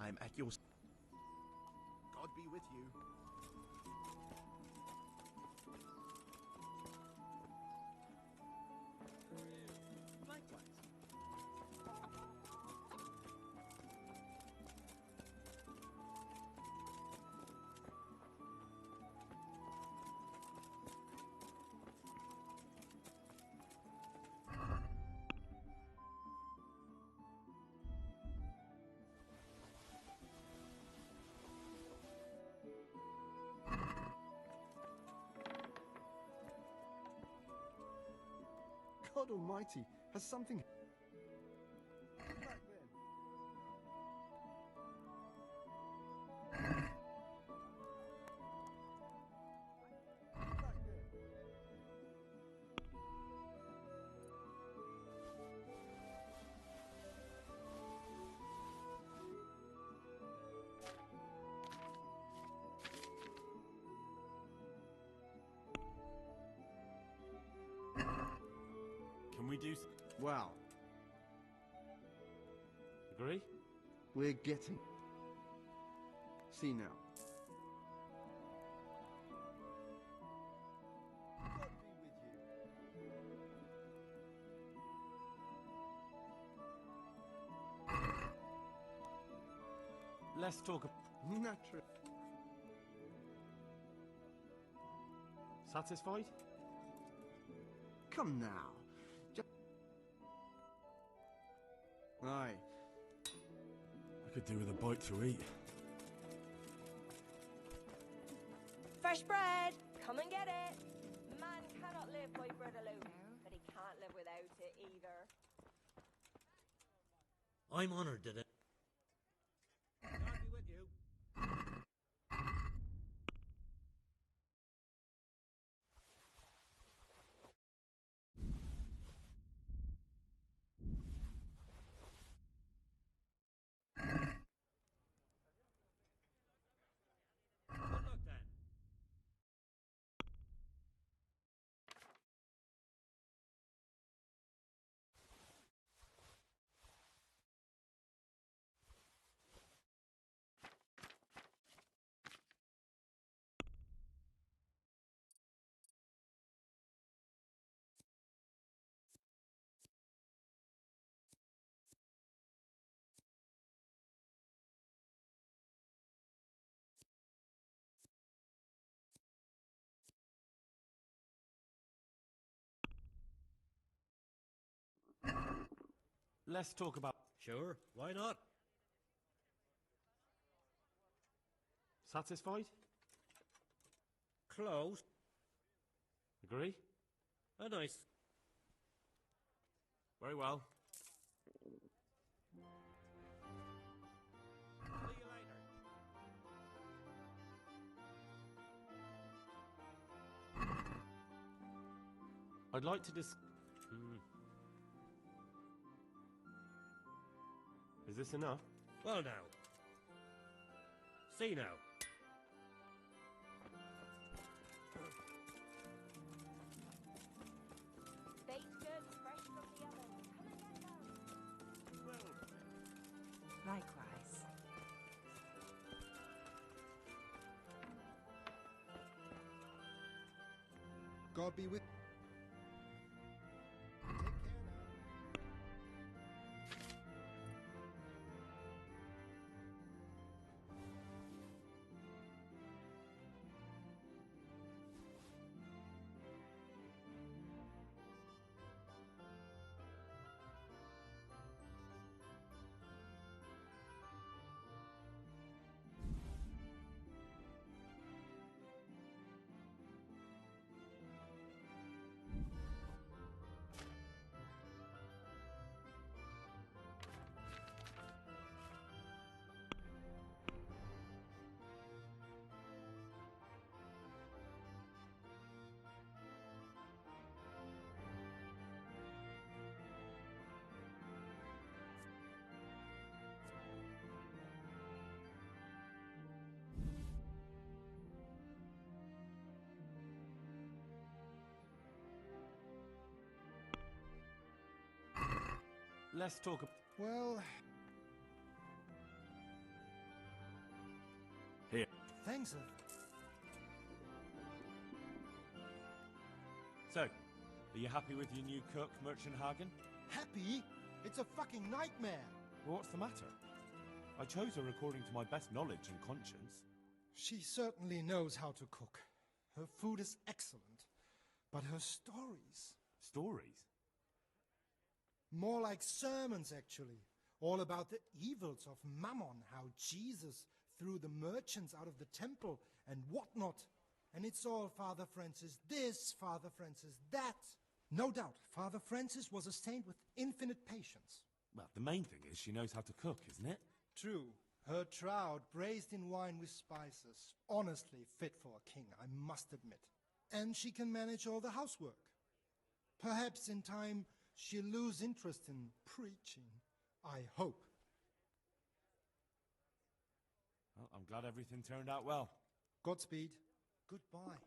I'm at your... God be with you. Likewise. God Almighty, has something... Back then. Back then. Can we do... Well, Agree? we're getting... See now. God be with you. Let's talk... Naturally. Satisfied? Come now. Aye. I could do with a bite to eat. Fresh bread! Come and get it! Man cannot live by bread alone, but he can't live without it either. I'm honored that God be with you. Good luck then. Let's talk about... Sure, why not? Satisfied? Close. Agree? A nice. Very well. See you later. I'd like to Is this enough? Well now. See now. Baked goods fresh from the oven. Come and get them. Likewise. God be with. Let's talk. Well, Here. thanks. So, are you happy with your new cook, Merchant Hagen? Happy? It's a fucking nightmare. Well, what's the matter? I chose her according to my best knowledge and conscience. She certainly knows how to cook. Her food is excellent, but her stories... Stories? More like sermons, actually. All about the evils of Mammon, how Jesus threw the merchants out of the temple and whatnot. And it's all Father Francis this, Father Francis that. No doubt, Father Francis was a saint with infinite patience. Well, the main thing is she knows how to cook, isn't it? True. Her trout, braised in wine with spices. Honestly fit for a king, I must admit. And she can manage all the housework. Perhaps in time she'll lose interest in preaching. I hope. Well, I'm glad everything turned out well. Godspeed. Goodbye.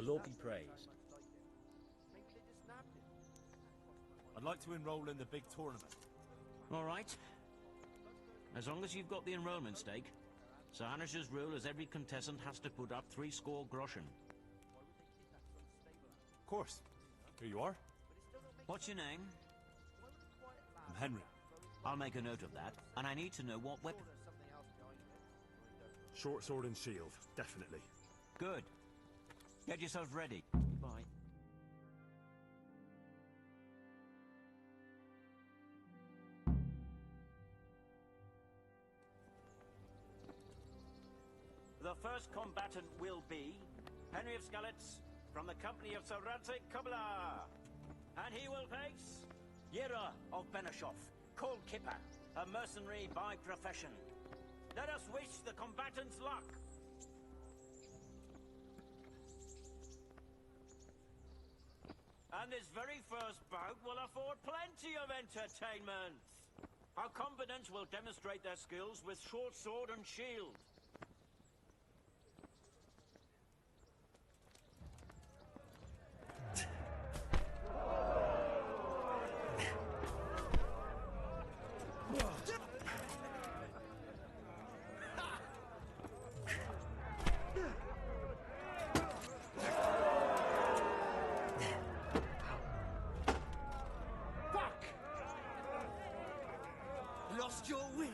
The Lord be praised. I'd like to enroll in the big tournament. All right. As long as you've got the enrollment stake, Sir Hanish's rule is every contestant has to put up 60 groschen. Of course. Here you are. What's your name? I'm Henry. I'll make a note of that, and I need to know what weapon. Short sword and shield, definitely. Good. Get yourself ready. Goodbye. The first combatant will be Henry of Skalitz from the company of Sir Radzig Kobyla. And he will face Yera of Benishov, Cold Kipper, a mercenary by profession. Let us wish the combatants luck. And this very first bout will afford plenty of entertainment. Our combatants will demonstrate their skills with short sword and shield. Lost your wind? The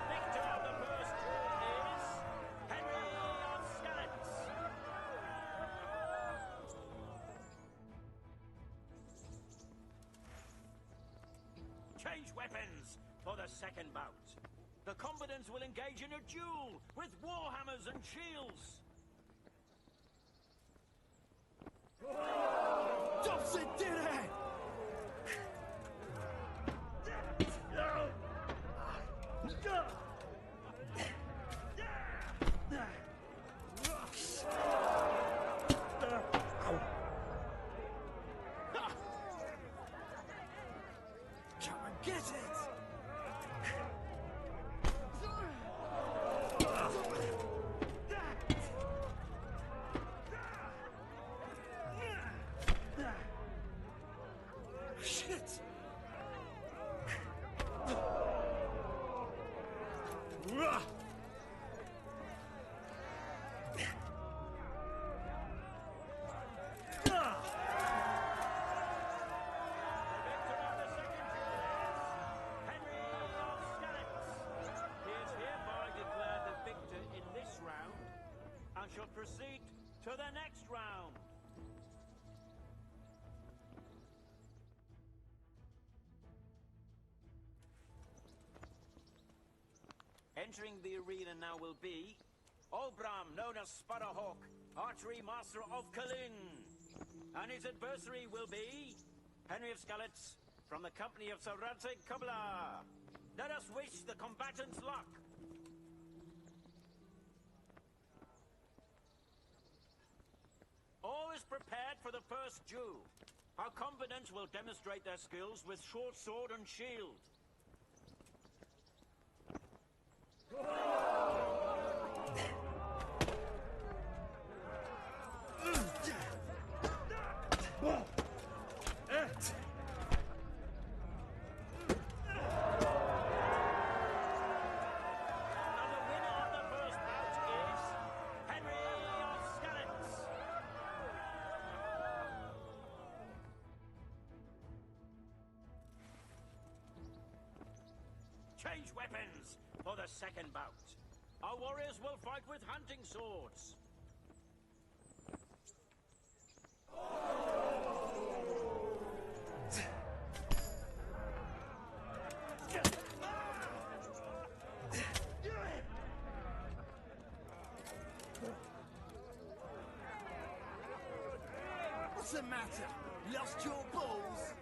victor of the first is Henry of Skalitz. Change weapons for the second bout. The combatants will engage in a duel with warhammers and shields. Dobson did it! Come and get it! Shit! Shall proceed to the next round. Entering the arena now will be Olbram, known as Sparrowhawk, archery master of Kalin. And his adversary will be Henry of Skalitz from the company of Sir Radzig Kobyla. Let us wish the combatants luck. All is prepared for the first duel. Our combatants will demonstrate their skills with short sword and shield. Change weapons for the second bout. Our warriors will fight with hunting swords. What's the matter? Lost your balls?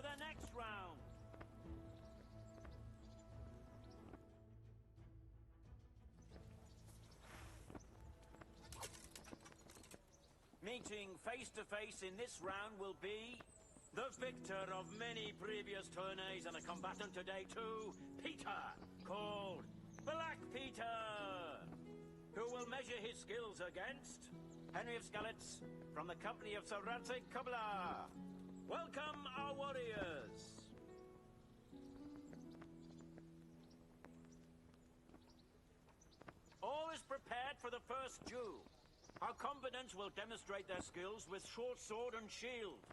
the next round. Meeting face to face in this round will be the victor of many previous tourneys and a combatant today too, Peter, called Black Peter, who will measure his skills against Henry of Skalitz from the company of Saratse Kubla. Welcome, our warriors. All is prepared for the first duel. Our combatants will demonstrate their skills with short sword and shield.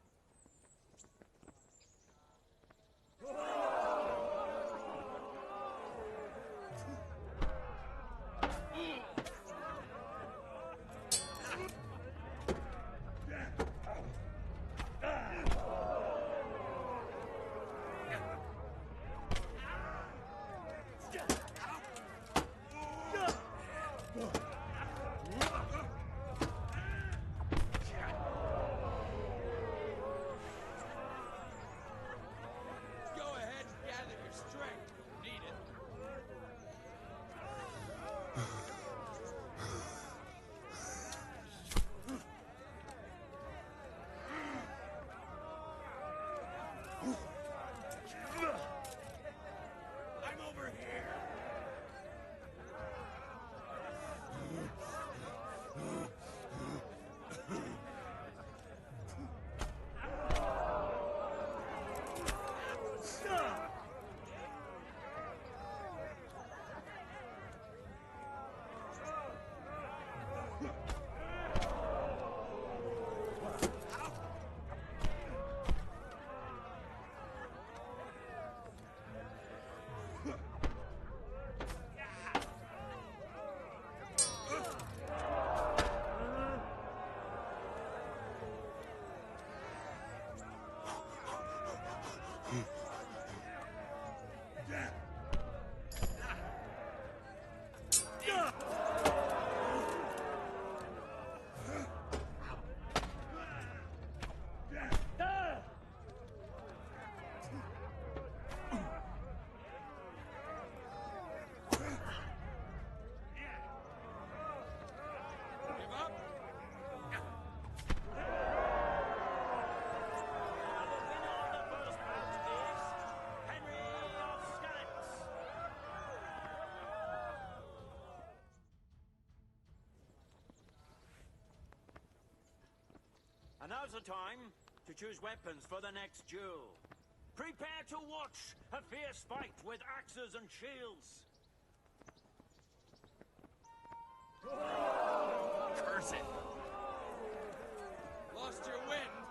And now's the time to choose weapons for the next duel. Prepare to watch a fierce fight with axes and shields. Curse it! Lost your wind!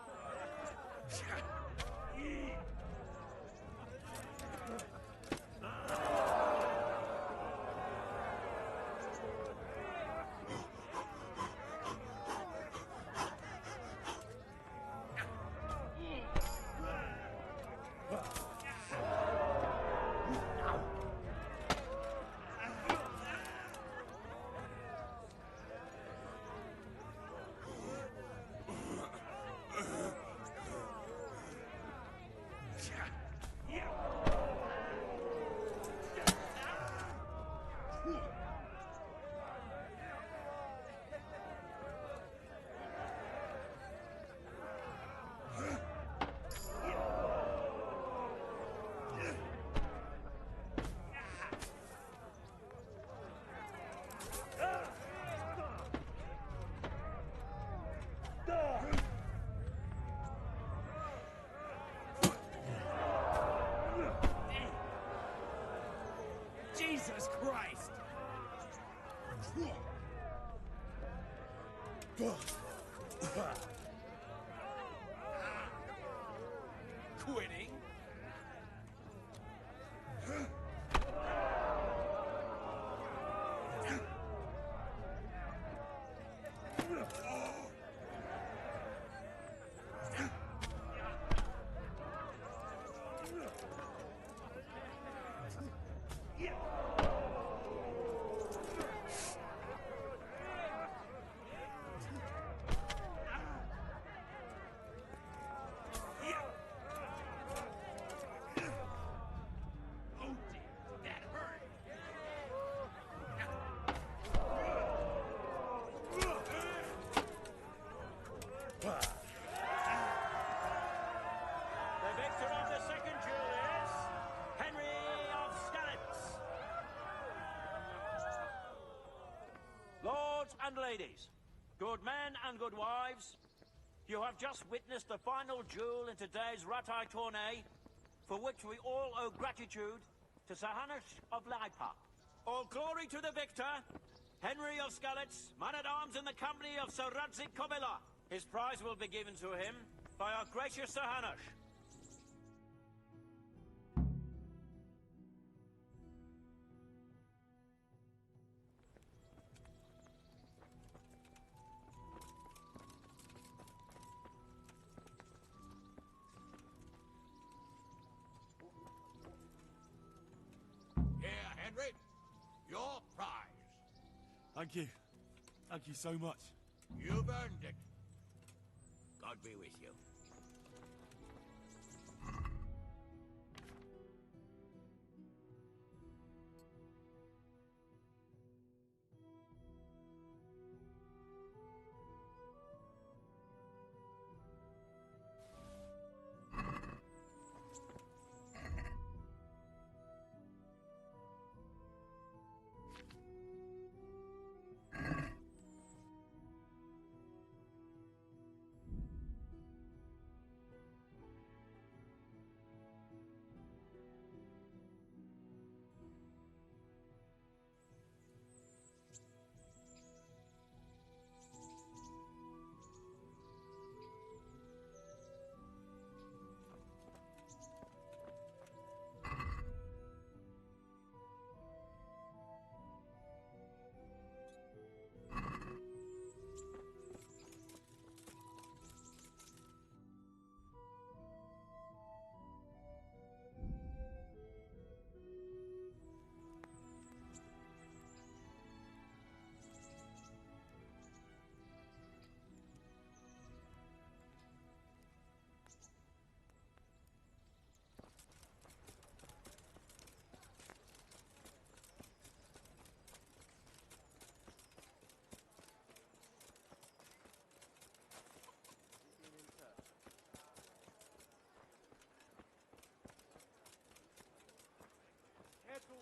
Jesus Christ! Quitting? and ladies, good men and good wives, you have just witnessed the final duel in today's Ratai tourney, for which we all owe gratitude to Sahanash of Laipa. All glory to the victor, Henry of Skalitz, man-at-arms in the company of Sir Radzik Kovila. His prize will be given to him by our gracious Sahanash. Here, Henry. Your prize. Thank you. Thank you so much. You've earned it. God be with you.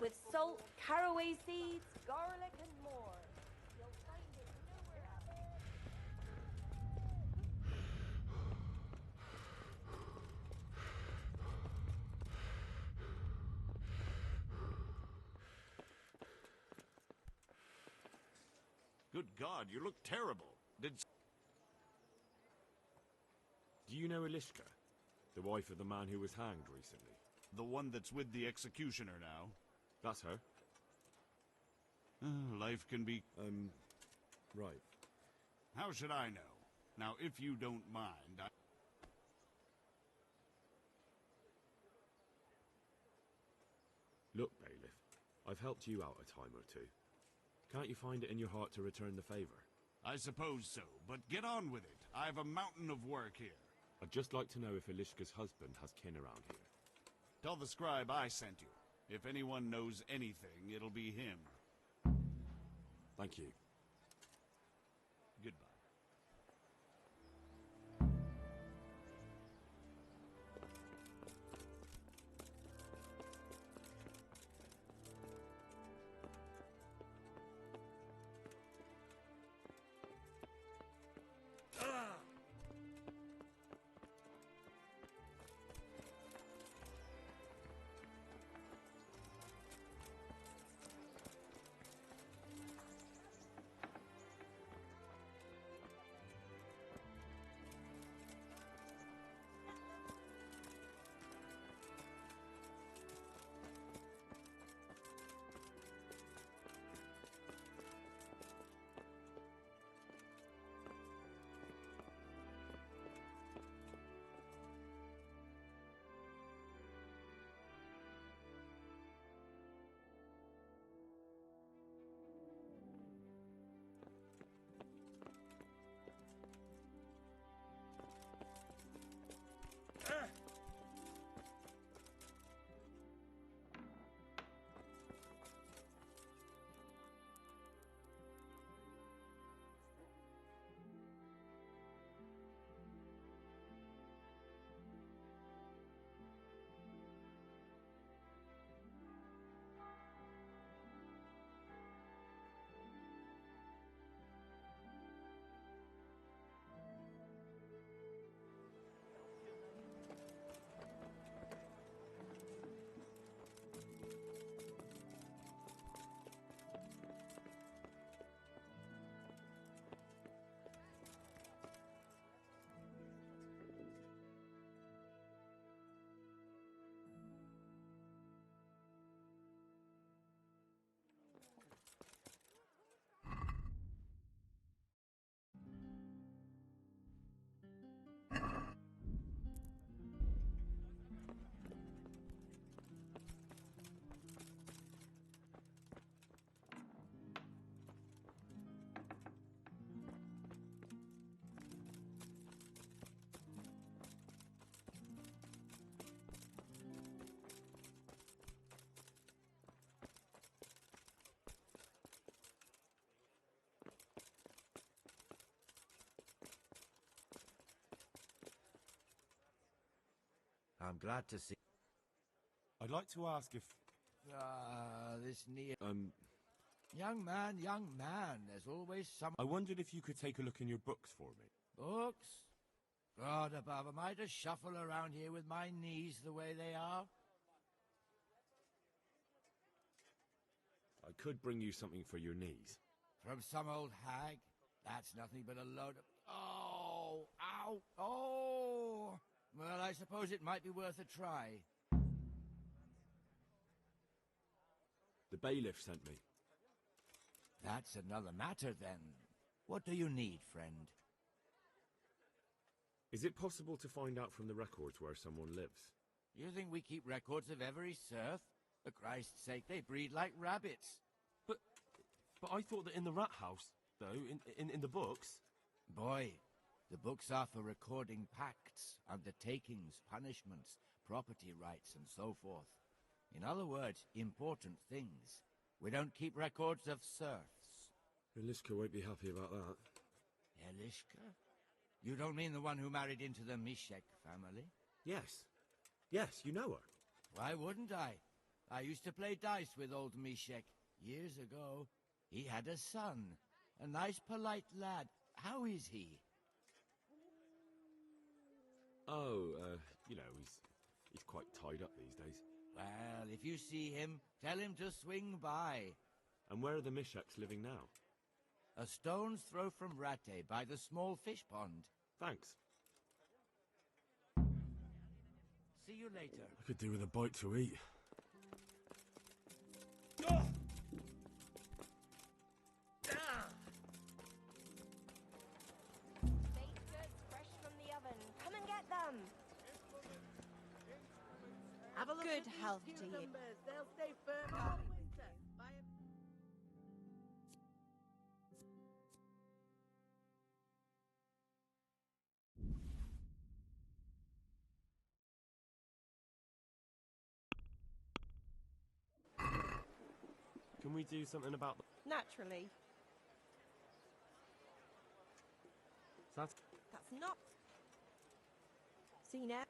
With salt, caraway seeds, garlic, and more. You'll find it nowhere else. Good God, you look terrible. Do you know Elishka? The wife of the man who was hanged recently? The one that's with the executioner now. That's her. Life can be... right. How should I know? Now, if you don't mind, Look, Bailiff, I've helped you out a time or two. Can't you find it in your heart to return the favor? I suppose so, but get on with it. I have a mountain of work here. I'd just like to know if Elishka's husband has kin around here. Tell the scribe I sent you. If anyone knows anything, it'll be him. Thank you. Goodbye. I'm glad to see... I'd like to ask if... this near... Young man, there's always some... I wondered if you could take a look in your books for me. Books? God above, am I to shuffle around here with my knees the way they are? I could bring you something for your knees. From some old hag? That's nothing but a load of... Oh! Ow! Oh! Well, I suppose it might be worth a try. The bailiff sent me. That's another matter, then. What do you need, friend? Is it possible to find out from the records where someone lives? You think we keep records of every serf? For Christ's sake, they breed like rabbits. But I thought that in the rat house, though, in the books... Boy, the books are for recording pacts, undertakings, punishments, property rights, and so forth. In other words, important things. We don't keep records of serfs. Eliska won't be happy about that. Eliska? You don't mean the one who married into the Mishek family? Yes. Yes, you know her. Why wouldn't I? I used to play dice with old Mishek years ago. He had a son. A nice, polite lad. How is he? Oh, you know, he's quite tied up these days. Well, if you see him, tell him to swing by. And where are the Misheks living now? A stone's throw from Rate, by the small fish pond. Thanks. See you later. I could do with a bite to eat. Baked goods fresh from the oven. Come and get them. Have a look Good at health these to you. cucumbers. They'll stay firm all winter. Can we do something about... Naturally. That's not... See now?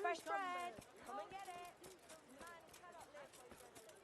Fresh bread. Come and get it. Man cannot live by bread alone.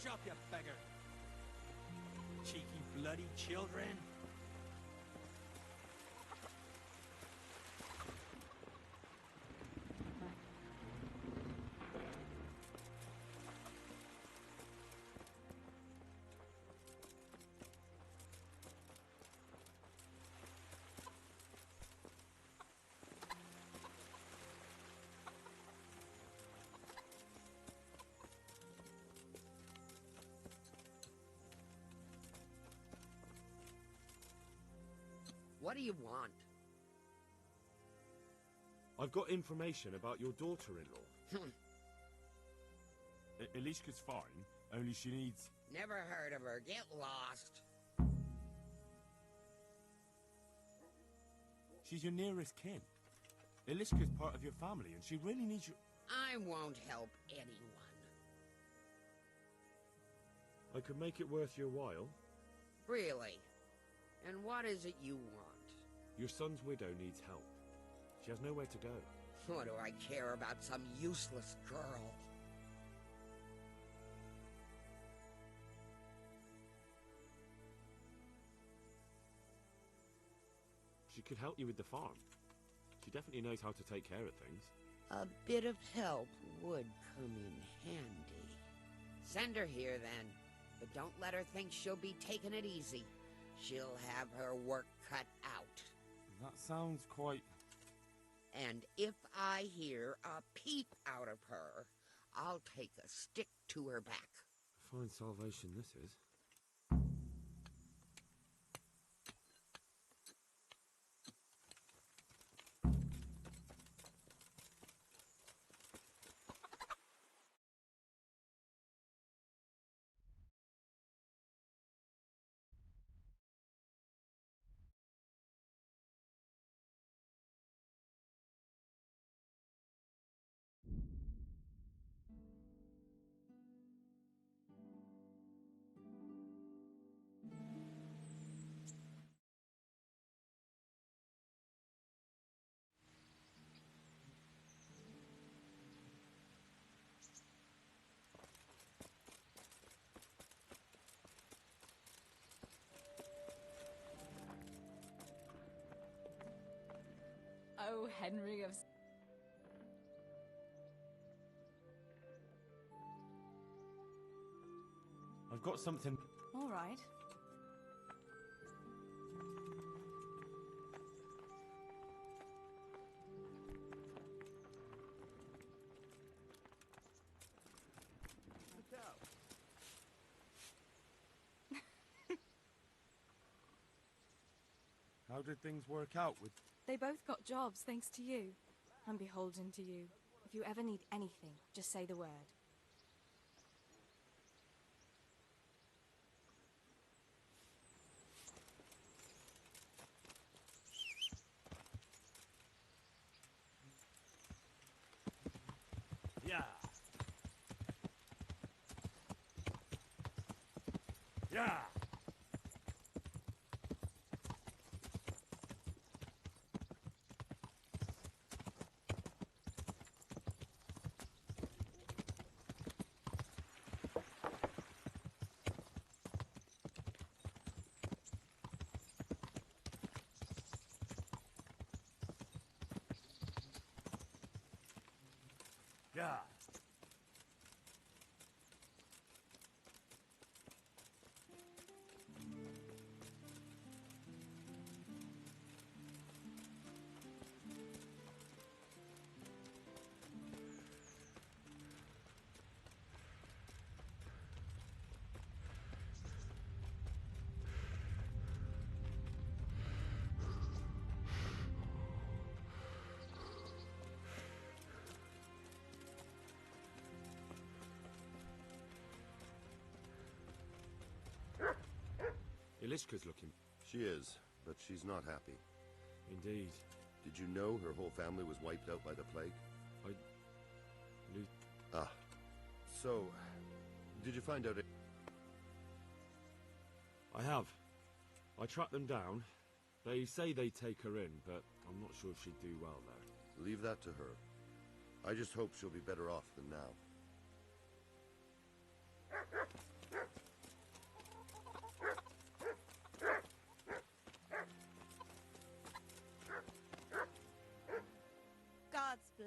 Hush up, you beggar! Cheeky bloody children! What do you want? I've got information about your daughter-in-law. Elishka's fine, only she needs... Never heard of her. Get lost. She's your nearest kin. Elishka's part of your family, and she really needs you... I won't help anyone. I could make it worth your while. Really? And what is it you want? Your son's widow needs help. She has nowhere to go. What do I care about some useless girl? She could help you with the farm. She definitely knows how to take care of things. A bit of help would come in handy. Send her here, then. But don't let her think she'll be taking it easy. She'll have her work cut out. That sounds quite... And if I hear a peep out of her, I'll take a stick to her back. Fine salvation this is. Oh, Henry of... I've got something... All right. How did things work out with... They both got jobs thanks to you. I'm beholden to you. If you ever need anything, just say the word. Yeah. Yeah. Yeah. Elishka's looking... She is, but she's not happy. Indeed. Did you know her whole family was wiped out by the plague? I knew... Ah. So, did you find out... I have. I tracked them down. They say they take her in, but I'm not sure she'd do well there. Leave that to her. I just hope she'll be better off than now.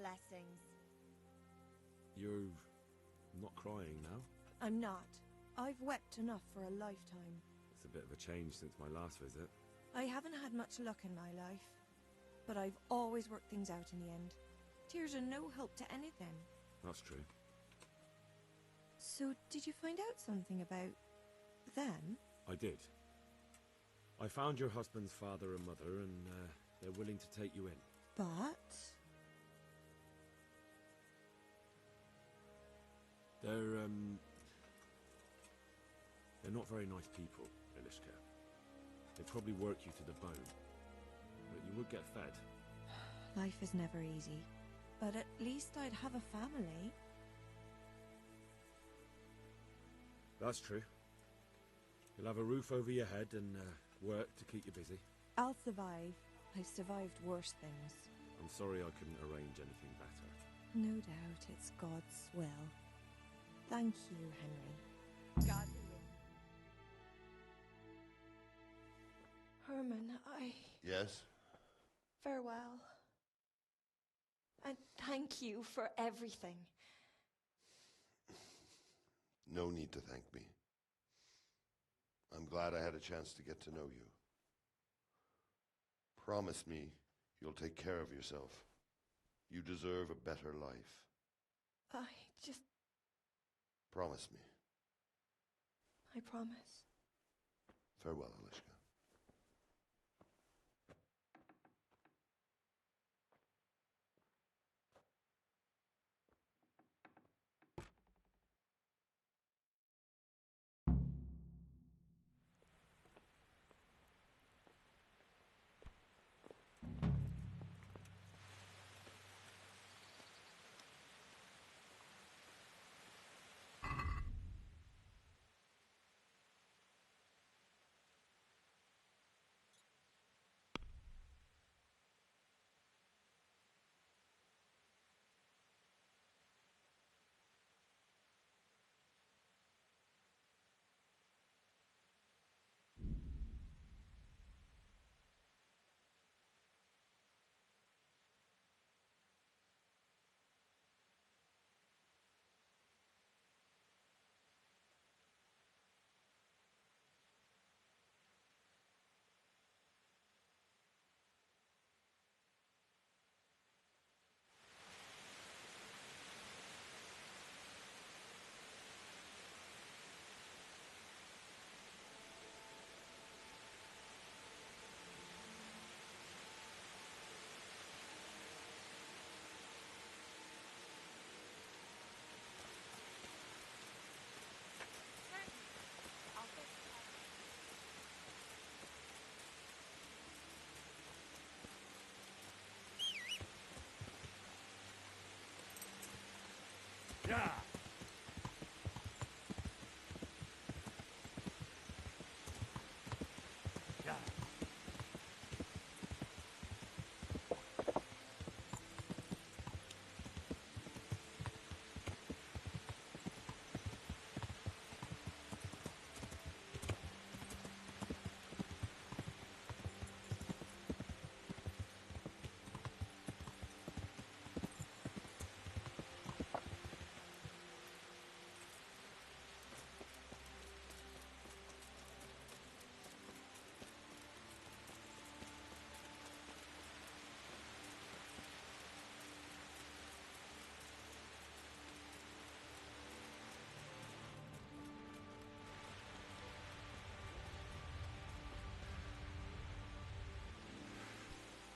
blessings. You're not crying now? I'm not. I've wept enough for a lifetime. It's a bit of a change since my last visit. I haven't had much luck in my life, but I've always worked things out in the end. Tears are no help to anything. That's true. So, did you find out something about them? I did. I found your husband's father and mother, and they're willing to take you in. But... They're not very nice people, Ilishka. They'd probably work you to the bone. But you would get fed. Life is never easy. But at least I'd have a family. That's true. You'll have a roof over your head and work to keep you busy. I'll survive. I've survived worse things. I'm sorry I couldn't arrange anything better. No doubt it's God's will. Thank you, Henry. God. Herman, Yes? Farewell. And thank you for everything. No need to thank me. I'm glad I had a chance to get to know you. Promise me you'll take care of yourself. You deserve a better life. I just... Promise me. I promise. Farewell, Ilishka. Yeah. Yeah.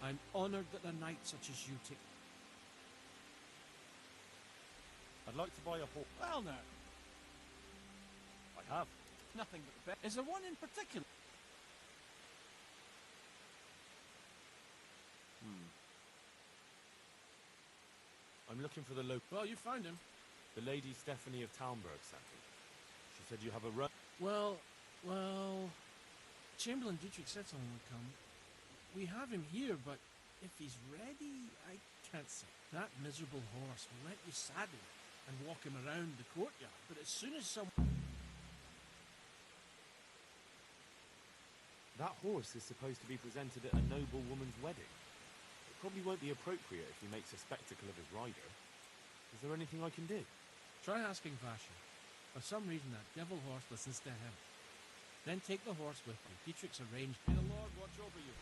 I'm honored that a knight such as you take... I'd like to buy a horse. Well, now. I have. Nothing but the best. Is there one in particular? I'm looking for the local... Well, you found him. The Lady Stephanie of Talmberg sent me. She said you have a run... Well... Chamberlain Dietrich said someone would come. We have him here, but if he's ready, I can't say. That miserable horse will let you saddle and walk him around the courtyard, but as soon as That horse is supposed to be presented at a noble woman's wedding. It Probably won't be appropriate if he makes a spectacle of his rider. Is there anything I can do? Try asking Vasha. For some reason, that devil horse listens to him. Then take the horse with you. Dietrich's arranged. May the Lord watch over you.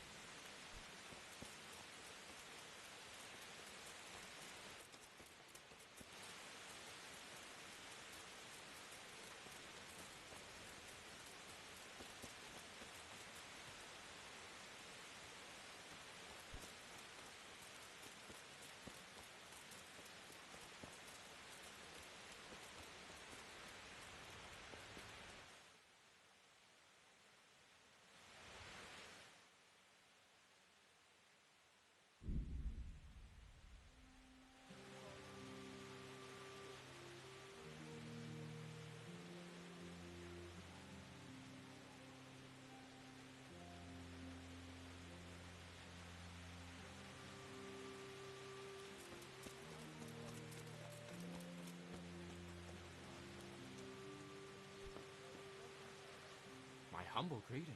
My humble greetings.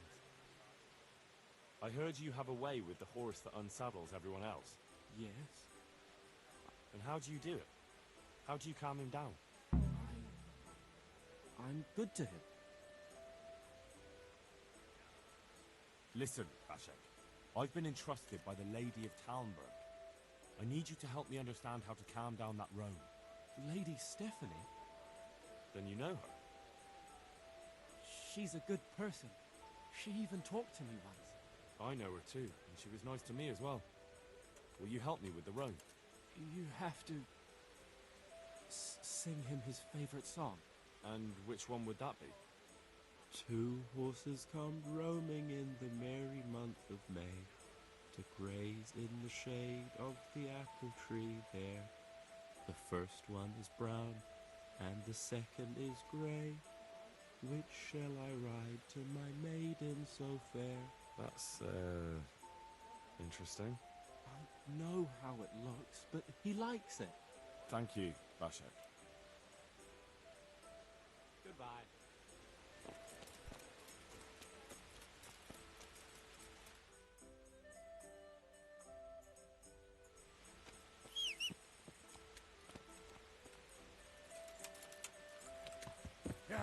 I heard you have a way with the horse that unsaddles everyone else. Yes? And how do you do it? How do you calm him down? I'm good to him. Listen, Bashek. I've been entrusted by the Lady of Talmberg. I need you to help me understand how to calm down that roan. Lady Stephanie? Then you know her. She's a good person. She even talked to me once. I know her too, and she was nice to me as well. Will you help me with the roan? You have to sing him his favorite song. And which one would that be? Two horses come roaming in the merry month of May to graze in the shade of the apple tree there. The first one is brown and the second is grey. Which shall I ride to my maiden so fair? That's, interesting. I don't know how it looks, but he likes it. Thank you, Bashek. Goodbye. Yeah.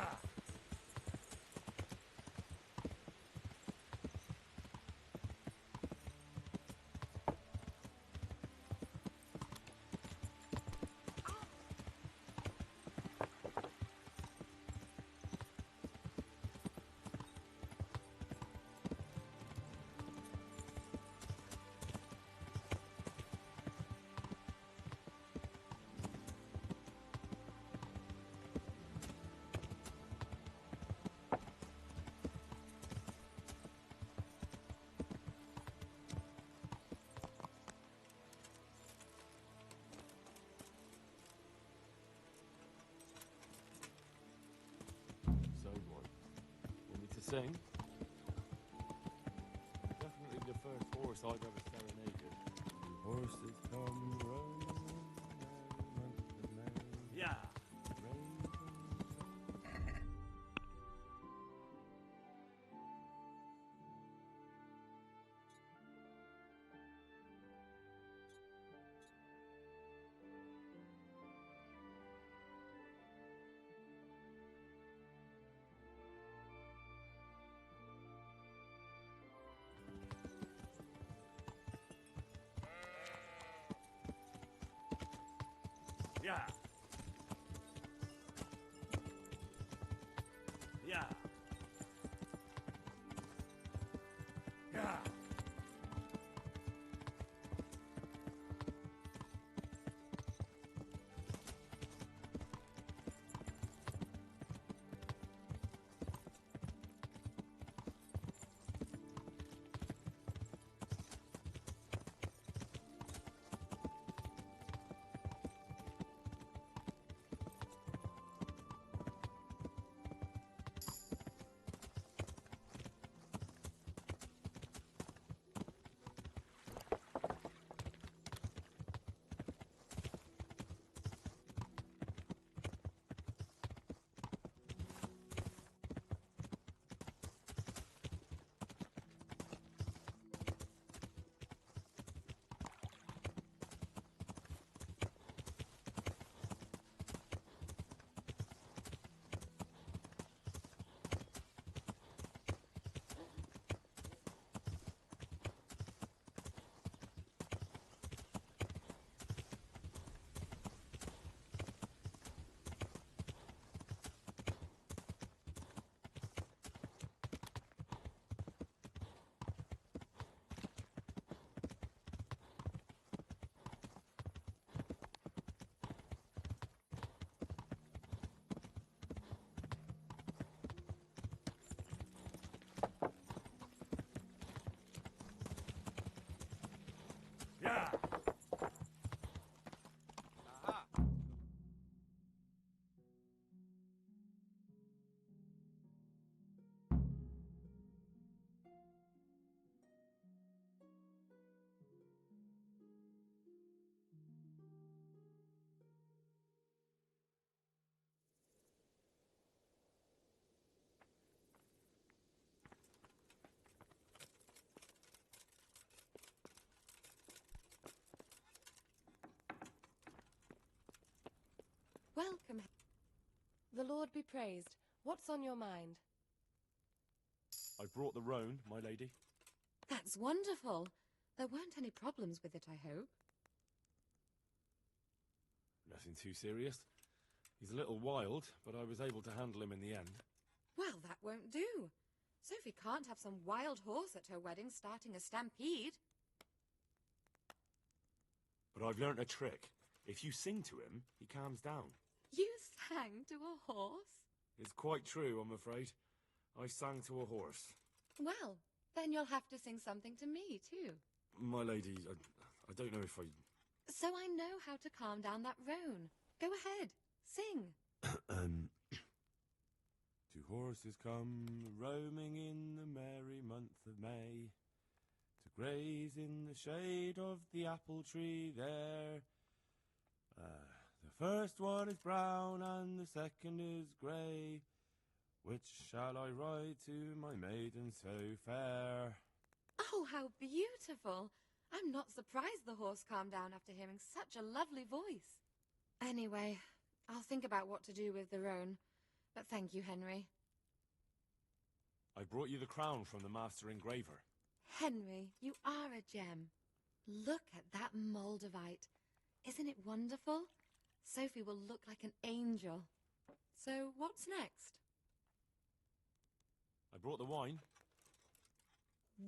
So what? Want me to sing? Definitely the first horse I've ever serenaded. Horses come roaming in the month of May. Yeah. Yeah. Yeah. Yeah. Welcome. The Lord be praised. What's on your mind? I brought the roan, my lady. That's wonderful. There weren't any problems with it, I hope. Nothing too serious. He's a little wild, but I was able to handle him in the end. Well, that won't do. Sophie can't have some wild horse at her wedding starting a stampede. But I've learnt a trick. If you sing to him, he calms down. You sang to a horse? It's quite true, I'm afraid. I sang to a horse. Well, then you'll have to sing something to me, too. My lady, I don't know if I... So I know how to calm down that roan. Go ahead, sing. Two horses come roaming in the merry month of May to graze in the shade of the apple tree there. The first one is brown and the second is grey. Which shall I ride to, my maiden so fair? Oh, how beautiful. I'm not surprised the horse calmed down after hearing such a lovely voice. Anyway, I'll think about what to do with the roan. But thank you, Henry. I brought you the crown from the master engraver. Henry, you are a gem. Look at that Moldavite. Isn't it wonderful? Sophie will look like an angel. So, what's next? I brought the wine.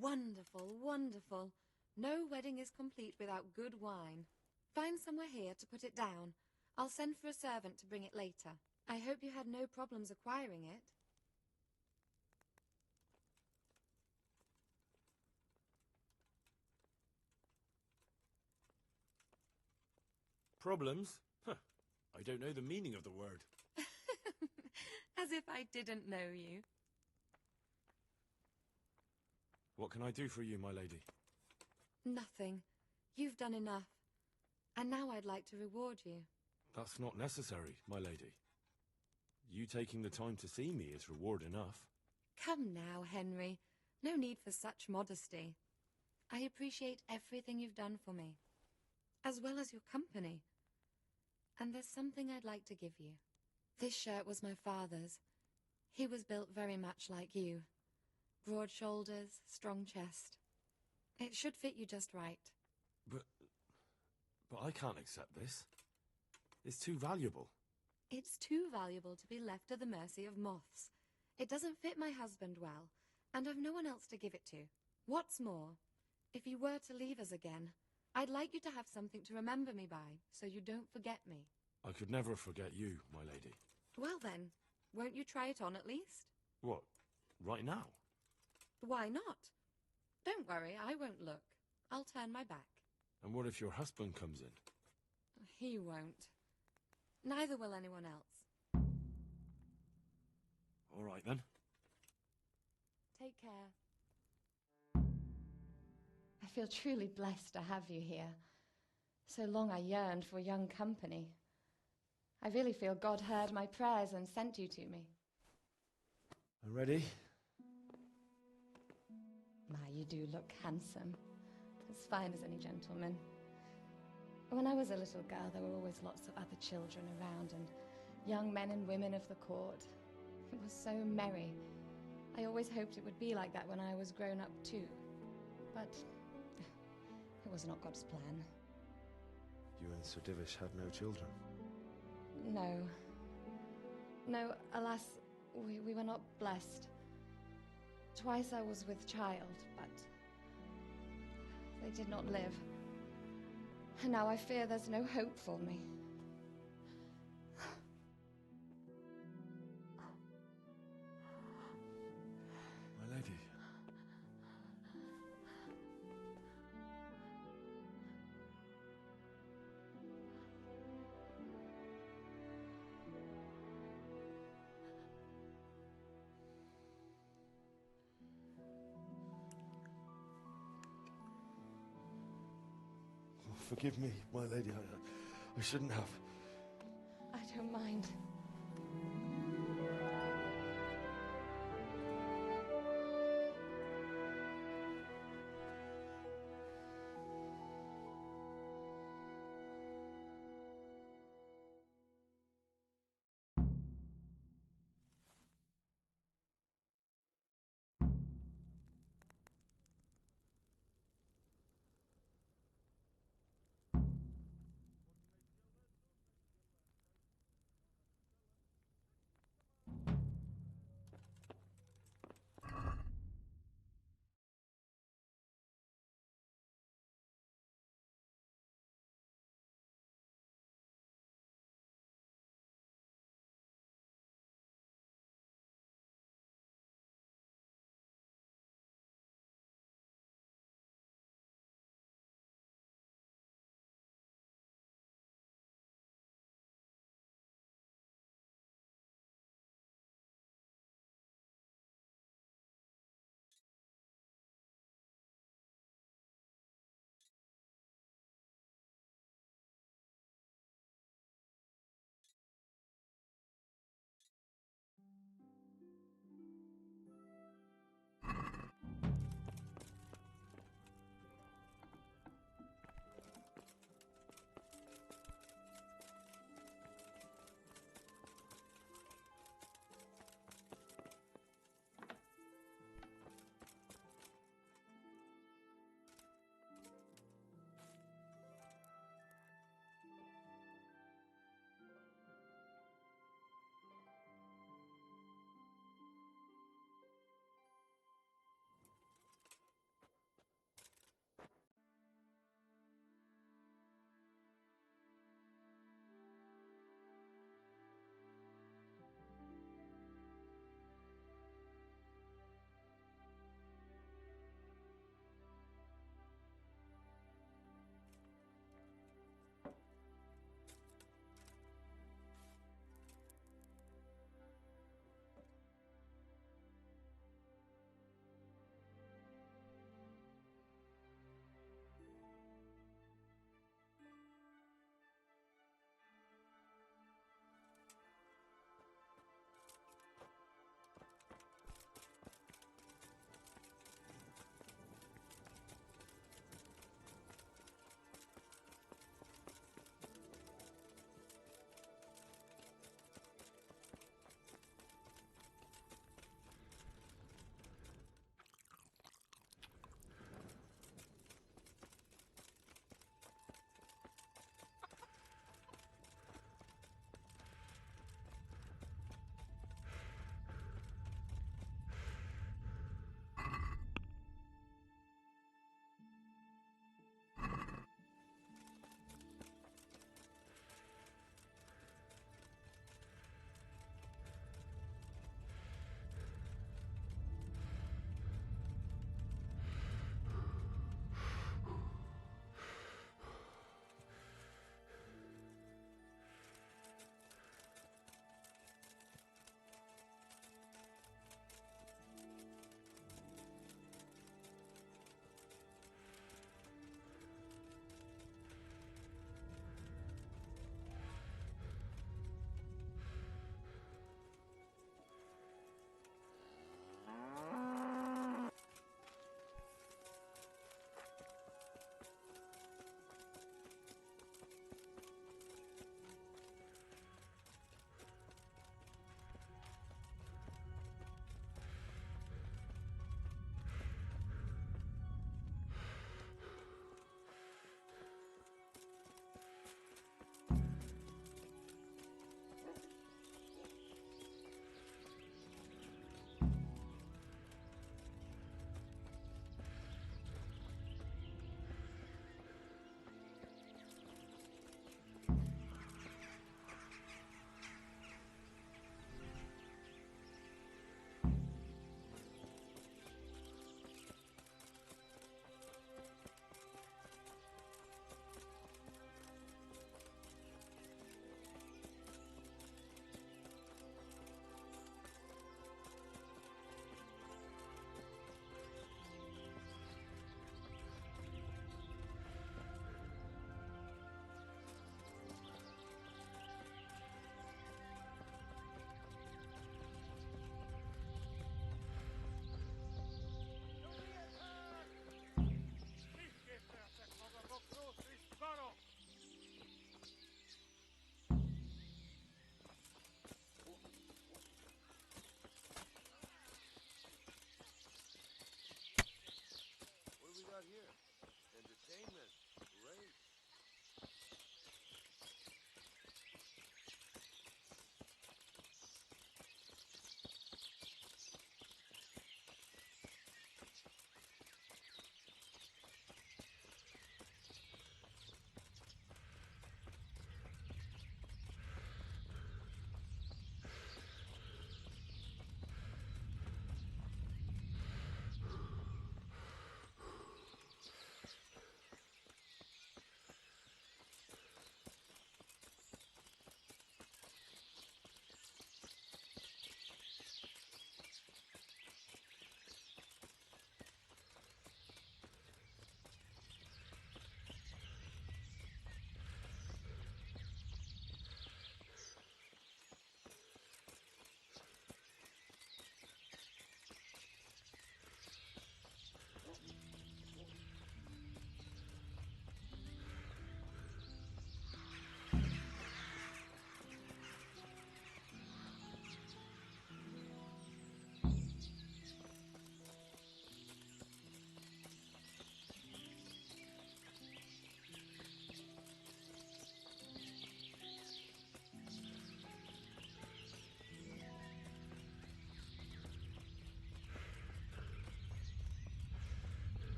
Wonderful, wonderful. No wedding is complete without good wine. Find somewhere here to put it down. I'll send for a servant to bring it later. I hope you had no problems acquiring it. Problems? Huh. I don't know the meaning of the word. As if I didn't know you. What can I do for you, my lady? Nothing. You've done enough. And now I'd like to reward you. That's not necessary, my lady. You taking the time to see me is reward enough. Come now, Henry. No need for such modesty. I appreciate everything you've done for me, as well as your company. And there's something I'd like to give you. This shirt was my father's. He was built very much like you. Broad shoulders, strong chest. It should fit you just right. But I can't accept this. It's too valuable. It's too valuable to be left to the mercy of moths. It doesn't fit my husband well, and I've no one else to give it to. What's more, if you were to leave us again, I'd like you to have something to remember me by, so you don't forget me. I could never forget you, my lady. Well then, won't you try it on at least? What, right now? Why not? Don't worry, I won't look. I'll turn my back. And what if your husband comes in? He won't. Neither will anyone else. All right then. Take care. I feel truly blessed to have you here. So long I yearned for young company. I really feel God heard my prayers and sent you to me. Ready? My, you do look handsome. As fine as any gentleman. When I was a little girl, there were always lots of other children around and young men and women of the court. It was so merry. I always hoped it would be like that when I was grown up too. But it was not God's plan. You and Sir Divish had no children? No. No, alas, we were not blessed. Twice I was with child, but they did not live. And now I fear there's no hope for me. My lady. Forgive me, my lady. I shouldn't have. I don't mind.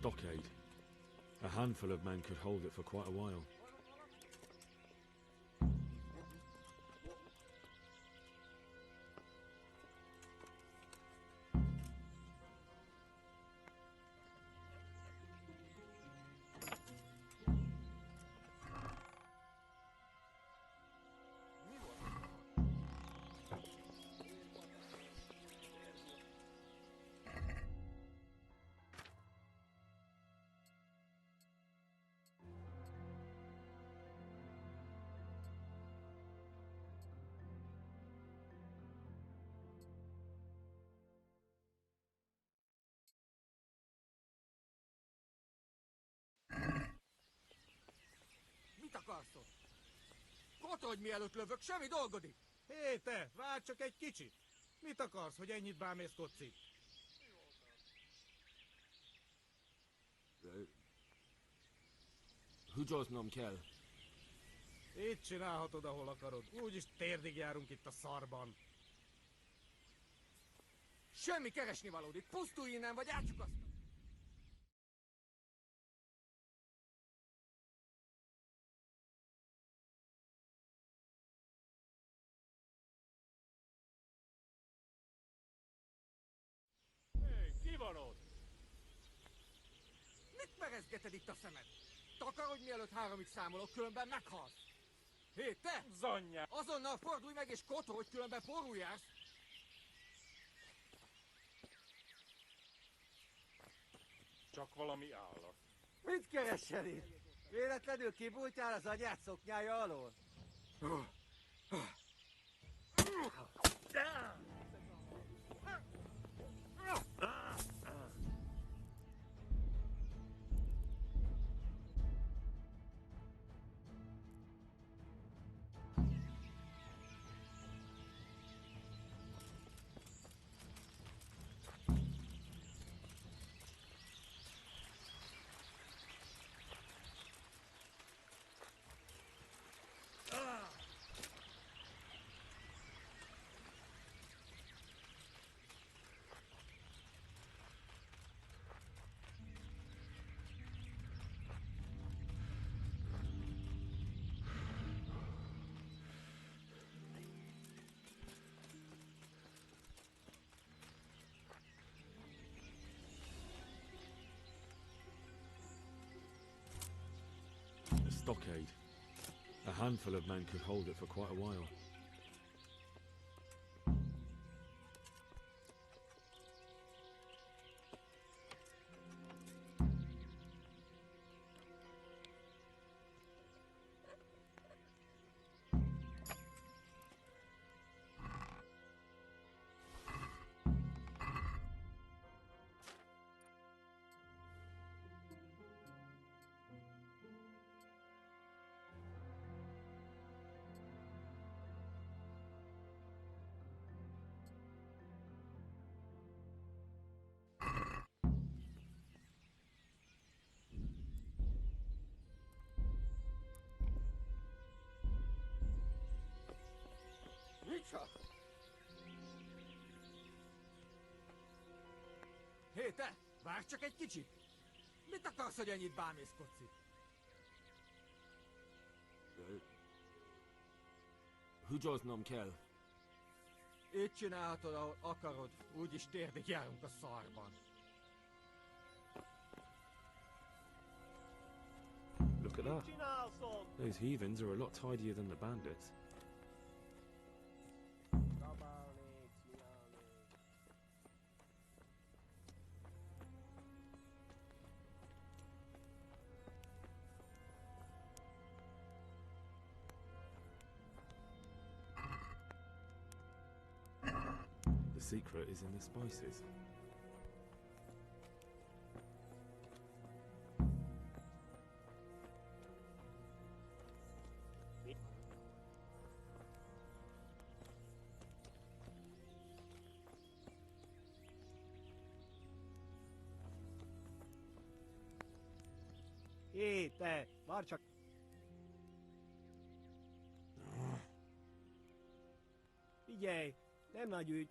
stockade. A handful of men could hold it for quite a while. Mit akarsz ott? Kotolj, mielőtt lövök, semmi dolgod itt! Hé, te, várj csak egy kicsit! Mit akarsz, hogy ennyit bámészkodsz itt? Húgyoznom kell. Itt csinálhatod, ahol akarod. Úgyis térdig járunk itt a szarban. Semmi keresnivalód itt, pusztulj innen, vagy átcsukasztok! Ki van ott? Mit merezgeted itt a szemed? Takarodj, mielőtt 3-ig számolok, különben meghalsz! Hé, te! Zanyja! Azonnal fordulj meg és kotolj, különben porul jársz! Csak valami állat. Mit keresel itt? Véletlenül kibújtál az anyád szoknyája alól? A stockade. A handful of men could hold it for quite a while. Micsoda? Hé, te! Várj csak egy kicsit! Mit akarsz, hogy ennyit bámészkodsz itt? Húgyoznom kell. Itt csinálhatod, ahol akarod. Úgyis térdig járunk a szarban. Look at that. Those heathens are a lot tidier than the bandits. The secret is in the spices. Hé, te, várj csak! Figyelj, nem nagy ügy.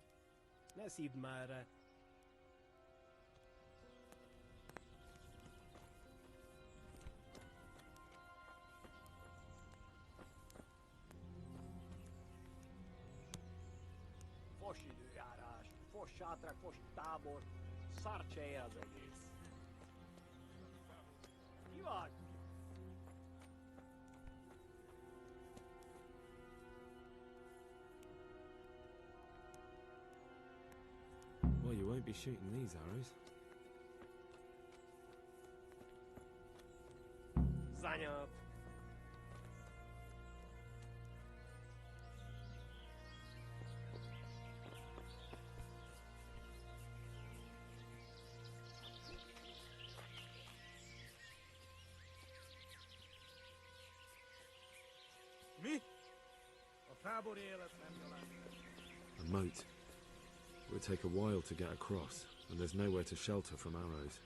Ne szívd már rá. fos időjárás, fos sátrák, fos tábor, szarcséje az egész. Ki vagy? Well, you won't be shooting these arrows. Zanyat! Mi? A tábori élet nem jelent. A moat. It would take a while to get across, and there's nowhere to shelter from arrows.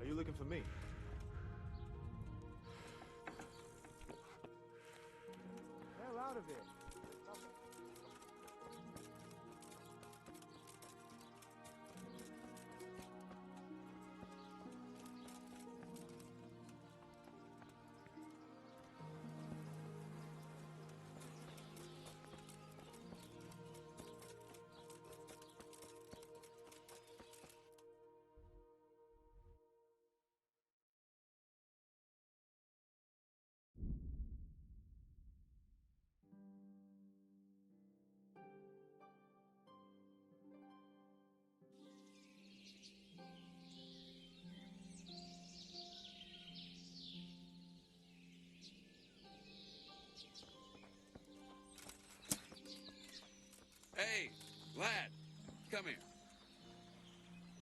Are you looking for me? Hell out of here.